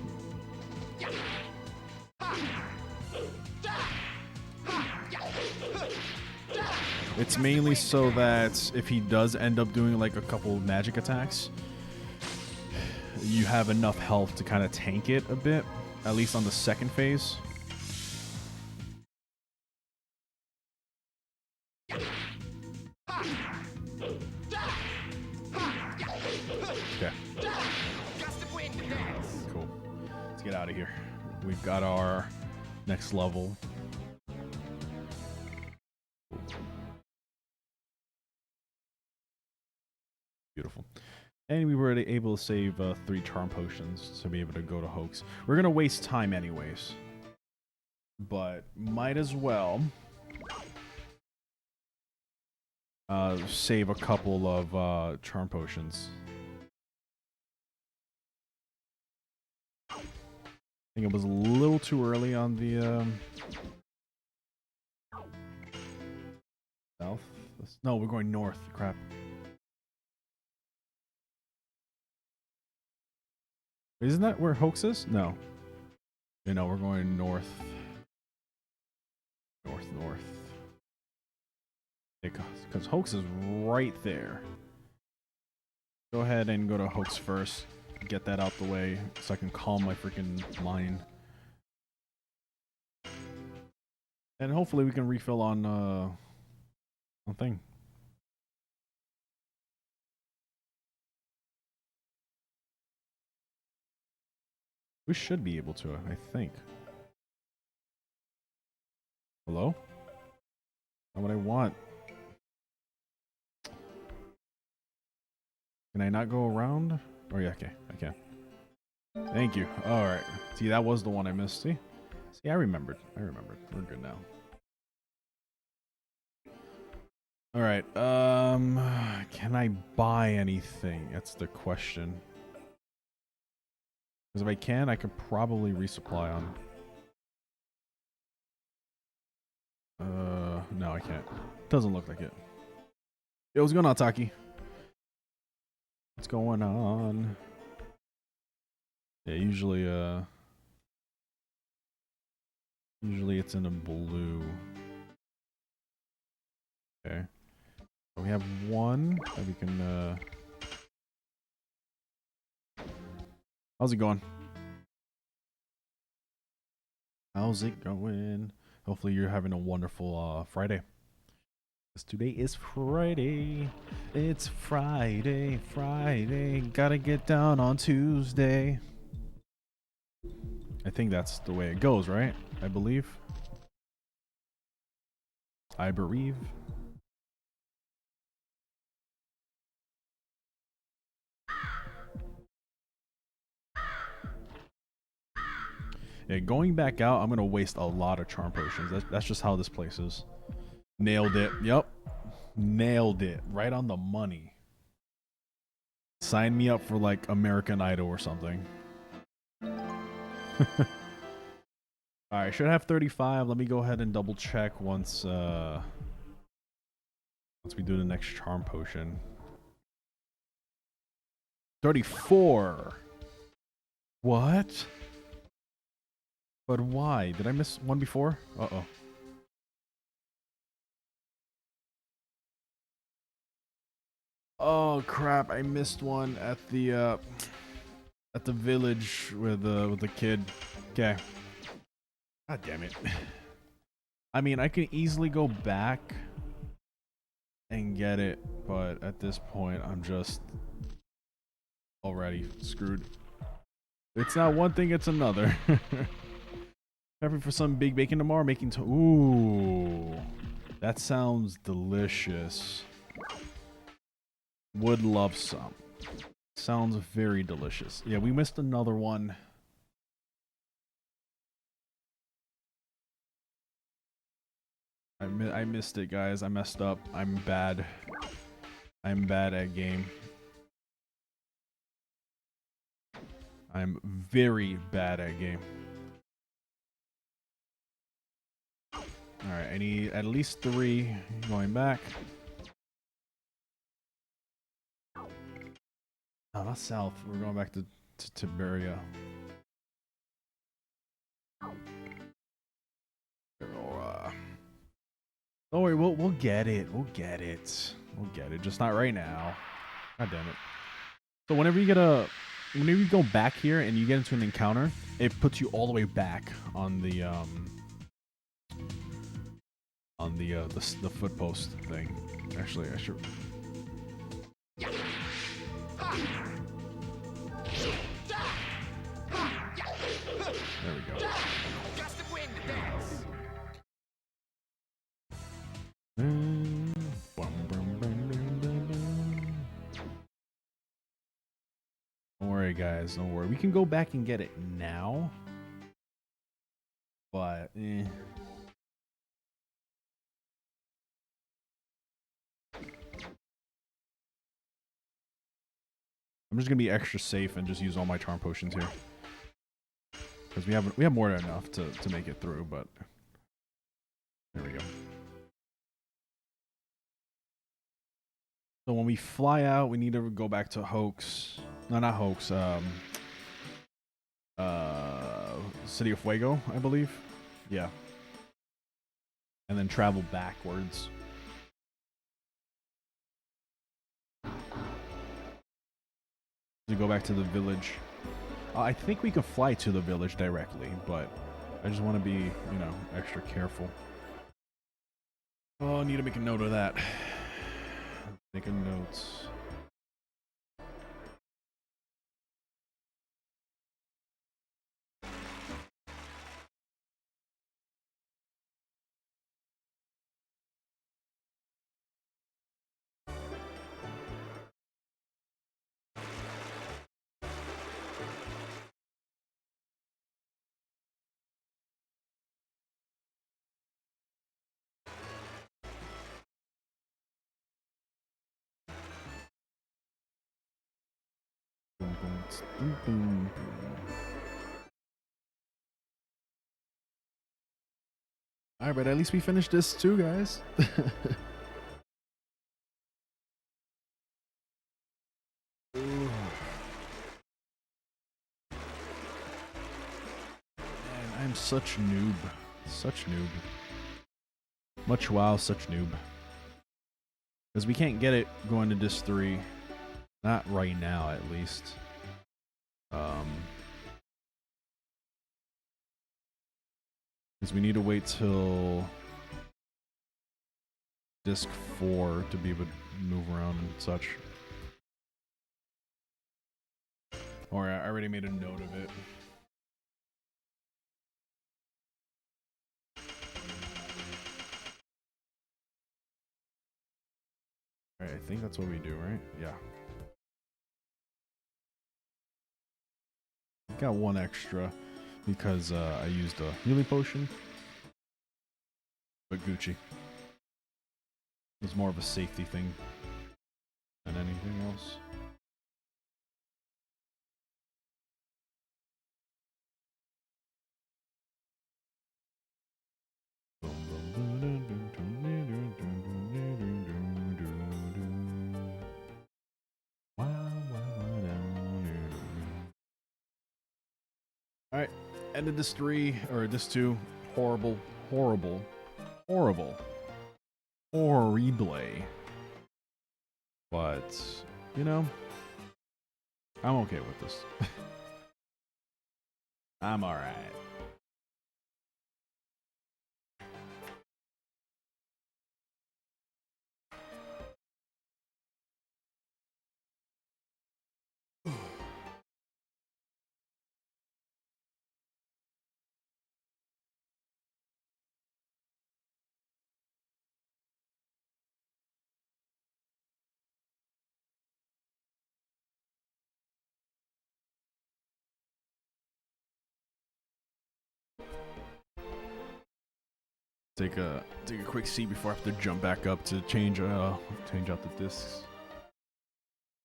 It's mainly so that if he does end up doing like a couple of magic attacks, you have enough health to kind of tank it a bit, at least on the 2nd phase. we've got our next level. Beautiful. And we were able to save 3 charm potions to be able to go to Hoax. We're going to waste time anyways. But might as well save a couple of charm potions. I think it was a little too early on the south. No, we're going north. Crap. Isn't that where Hoax is? No. You know, we're going north. North. Because Hoax is right there. Go ahead and go to Hoax first. Get that out the way so I can calm my freaking mind. And hopefully we can refill on thing. We should be able to, I think. Hello? Not what I want. Can I not go around? Oh yeah, okay, I can. Thank you. Alright. See, that was the one I missed. See, I remembered. We're good now. Alright, can I buy anything? That's the question. Because if I can, I could probably resupply on. No, I can't. Doesn't look like it. Yo, what's going on, Taki? What's going on? Yeah, usually it's in a blue. Okay. So we have one that we can, How's it going? How's it going? Hopefully you're having a wonderful Friday. Because today is Friday. It's Friday. Gotta get down on Tuesday. I think that's the way it goes, right? I believe. Yeah, going back out, I'm gonna waste a lot of charm potions. That's just how this place is. Nailed it. Yep. Nailed it. Right on the money. Sign me up for like American Idol or something. Alright, should have 35. Let me go ahead and double check once we do the next charm potion. 34. What? But why? Did I miss one before? Uh-oh. Oh crap, I missed one at the village with the kid. Okay. God damn it. I mean, I can easily go back and get it, but at this point I'm just already screwed. It's not one thing, it's another. Prepping for some big bacon tomorrow, making ooh, that sounds delicious. Would love some. Sounds very delicious. Yeah, we missed another one. I missed it, guys. I messed up. I'm bad. I'm bad at game. I'm very bad at game. Alright, I need at least 3 going back. No, not south. We're going back to Tiberia. Don't worry, we'll get it. We'll get it. Just not right now. God damn it. So whenever you go back here and you get into an encounter, it puts you all the way back on the foot post thing. Actually, I should. There we go. dance. Don't worry, guys. Don't worry. We can go back and get it now. But, I'm just gonna be extra safe and just use all my charm potions here. Because we have more than enough to make it through, but there we go. So when we fly out, we need to go back to Hoax. No, not Hoax. City of Fuego, I believe. Yeah. And then travel backwards. To go back to the village. I think we can fly to the village directly, but I just want to be, you know, extra careful. Oh, I need to make a note of that. Make a note. Alright, but at least we finished this too, guys. Man, I'm such noob. Such noob. Much wow, such noob. Because we can't get it going to Disc 3. Not right now, at least. Because we need to wait till Disc 4 to be able to move around and such. Or I already made a note of it. Alright, I think that's what we do, right? Yeah. Got one extra because I used a healing potion. But Gucci. It's more of a safety thing than anything else. Alright, ended this 3, or this 2. Horrible, horrible, horrible. Horrible. But, you know, I'm okay with this. I'm alright. Take a quick seat before I have to jump back up to change out the discs.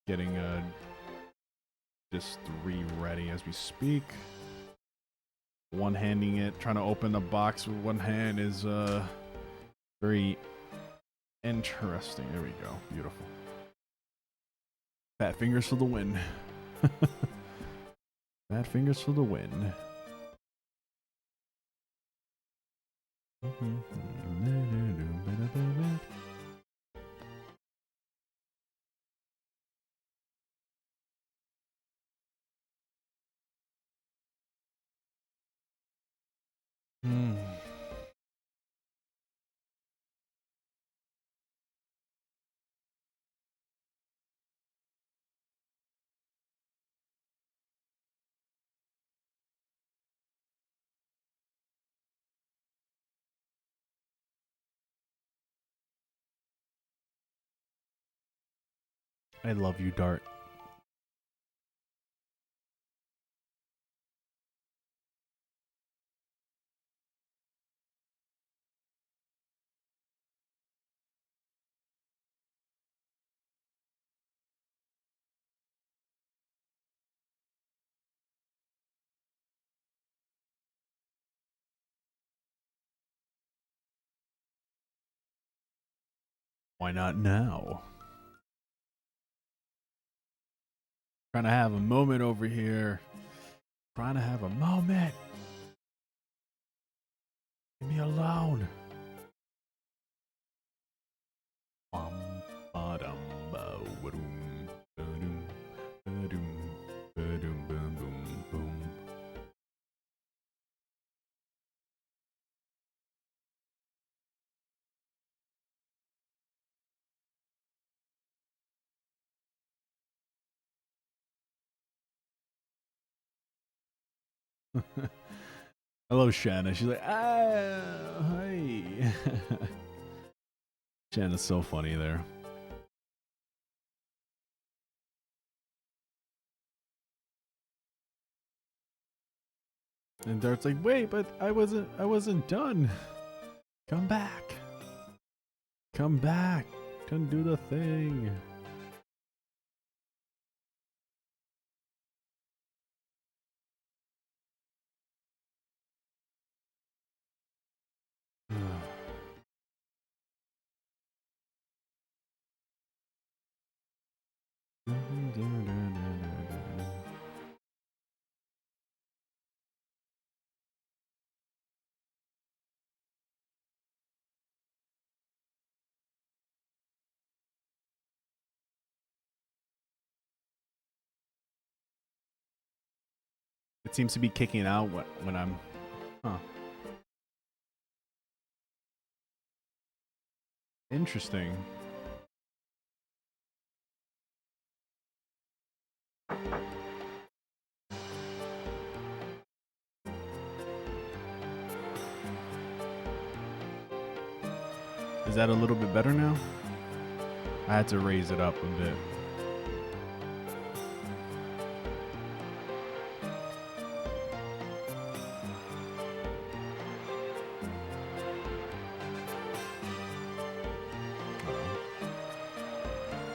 Getting disc 3 ready as we speak. One-handing it, trying to open the box with one hand is very interesting. There we go. Beautiful. Fat fingers for the win. Fat fingers for the win. I love you, Dart. Why not now? Trying to have a moment over here. Trying to have a moment. Leave me alone. Bum, ba-dum, ba-wa-dum, ba-dum, ba-dum, ba-dum, bum, boom, boom. I love Shanna. She's like, hi. Shanna's so funny there. And Dart's like, wait, but I wasn't done. Come back. Come back. Come do the thing. It seems to be kicking out when I'm... Huh. Interesting. Is that a little bit better now? I had to raise it up a bit.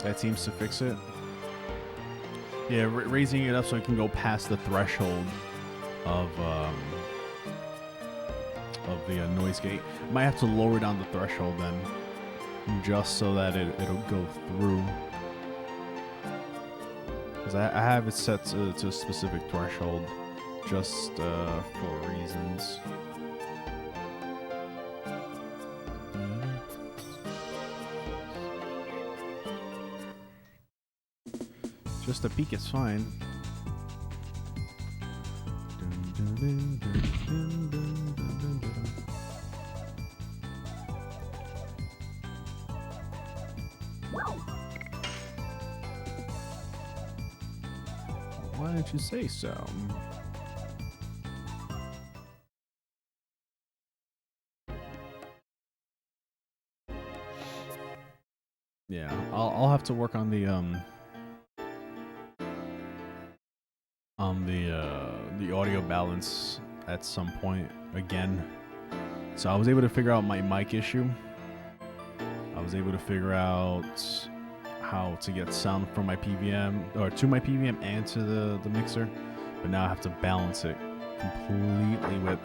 That seems to fix it. Yeah, raising it up so it can go past the threshold of the noise gate. Might have to lower down the threshold then, just so that it'll go through. Because I have it set to a specific threshold, just for reasons. Just a peek is fine. Why didn't you say so? Yeah, I'll have to work on the audio balance at some point again. So I was able to figure out my mic issue. I was able to figure out how to get sound from my PVM, or to my PVM and to the mixer, but now I have to balance it completely with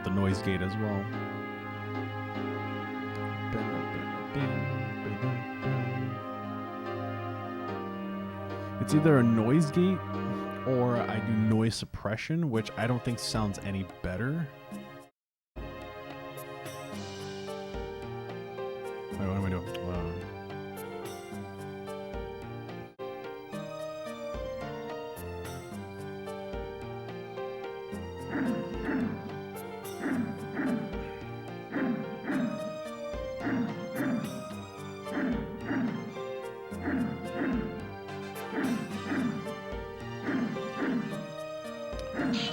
the noise gate as well. It's either a noise gate or I do noise suppression, which I don't think sounds any better. Wait, what am I doing?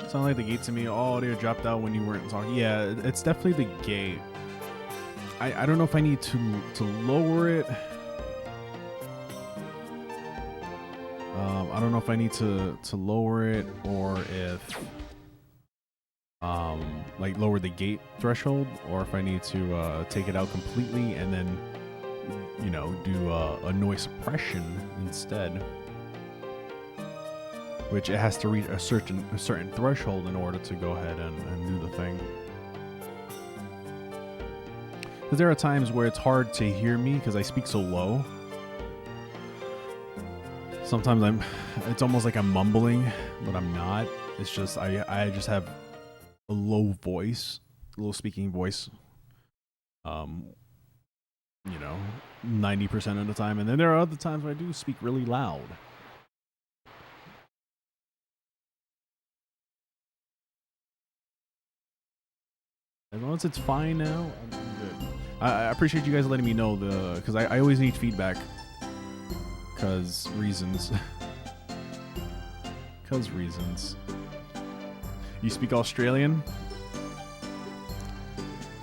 Sound like the gate to me. Oh, audio dropped out when you weren't talking. Yeah, it's definitely the gate. I don't know if I need to lower it. I don't know if I need to lower it or if like lower the gate threshold, or if I need to take it out completely and then, you know, do a noise suppression instead, which it has to reach a certain threshold in order to go ahead and do the thing. Because there are times where it's hard to hear me because I speak so low. Sometimes it's almost like I'm mumbling, but I'm not. It's just I just have a low voice, low speaking voice. You know, 90% of the time, and then there are other times where I do speak really loud. As long as it's fine now, I'm good. I appreciate you guys letting me know because I always need feedback. Because reasons. Because reasons. You speak Australian?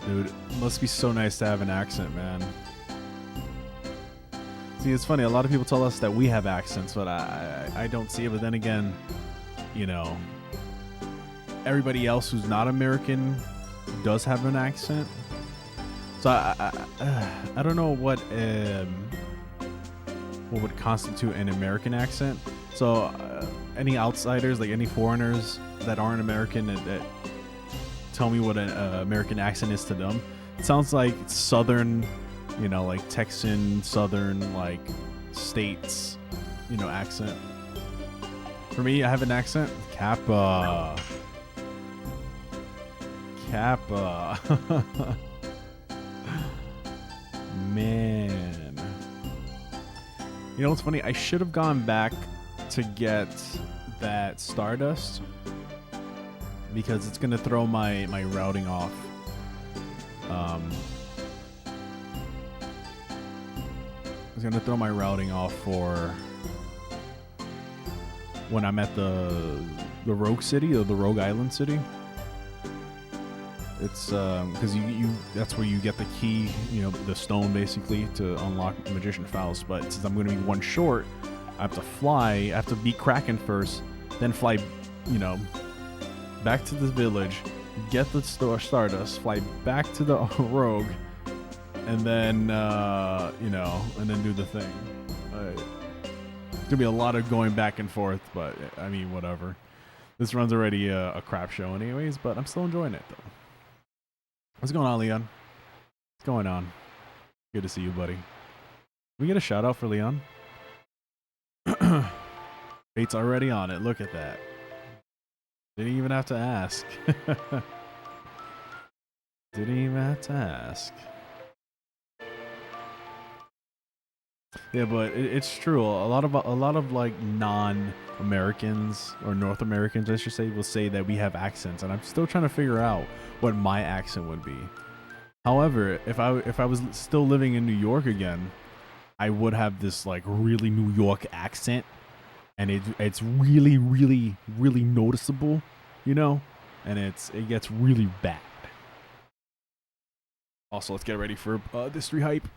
Dude, it must be so nice to have an accent, man. See, it's funny. A lot of people tell us that we have accents, but I don't see it. But then again, you know, everybody else who's not American does have an accent. So I don't know what would constitute an American accent. So any outsiders, like any foreigners that aren't American that tell me what an American accent is to them, it sounds like Southern, you know, like Texan, Southern, like states, you know, accent. For me, I have an accent. Kappa. Man. You know what's funny? I should have gone back to get that Stardust because it's gonna throw my routing off. It's gonna throw my routing off for when I'm at the Rogue City or the Rogue Island City. It's because you that's where you get the key, you know, the stone basically to unlock Magician Faust. But since I'm going to be one short, I have to fly. I have to beat Kraken first, then fly, you know, back to the village, get the Stardust, fly back to the Rogue, and then you know, and then do the thing. There's gonna be a lot of going back and forth, but I mean, whatever. This run's already a crap show, anyways. But I'm still enjoying it though. What's going on, Leon? What's going on? Good to see you, buddy. Can we get a shout out for Leon? Bait's already on it. Look at that. Didn't even have to ask. Didn't even have to ask. Yeah, but it's true. A lot of like non-Americans or North Americans, I should say, will say that we have accents, and I'm still trying to figure out what my accent would be. However, if I was still living in New York again, I would have this like really New York accent, and it's really noticeable, you know, and it gets really bad. Also, let's get ready for this 3 hype.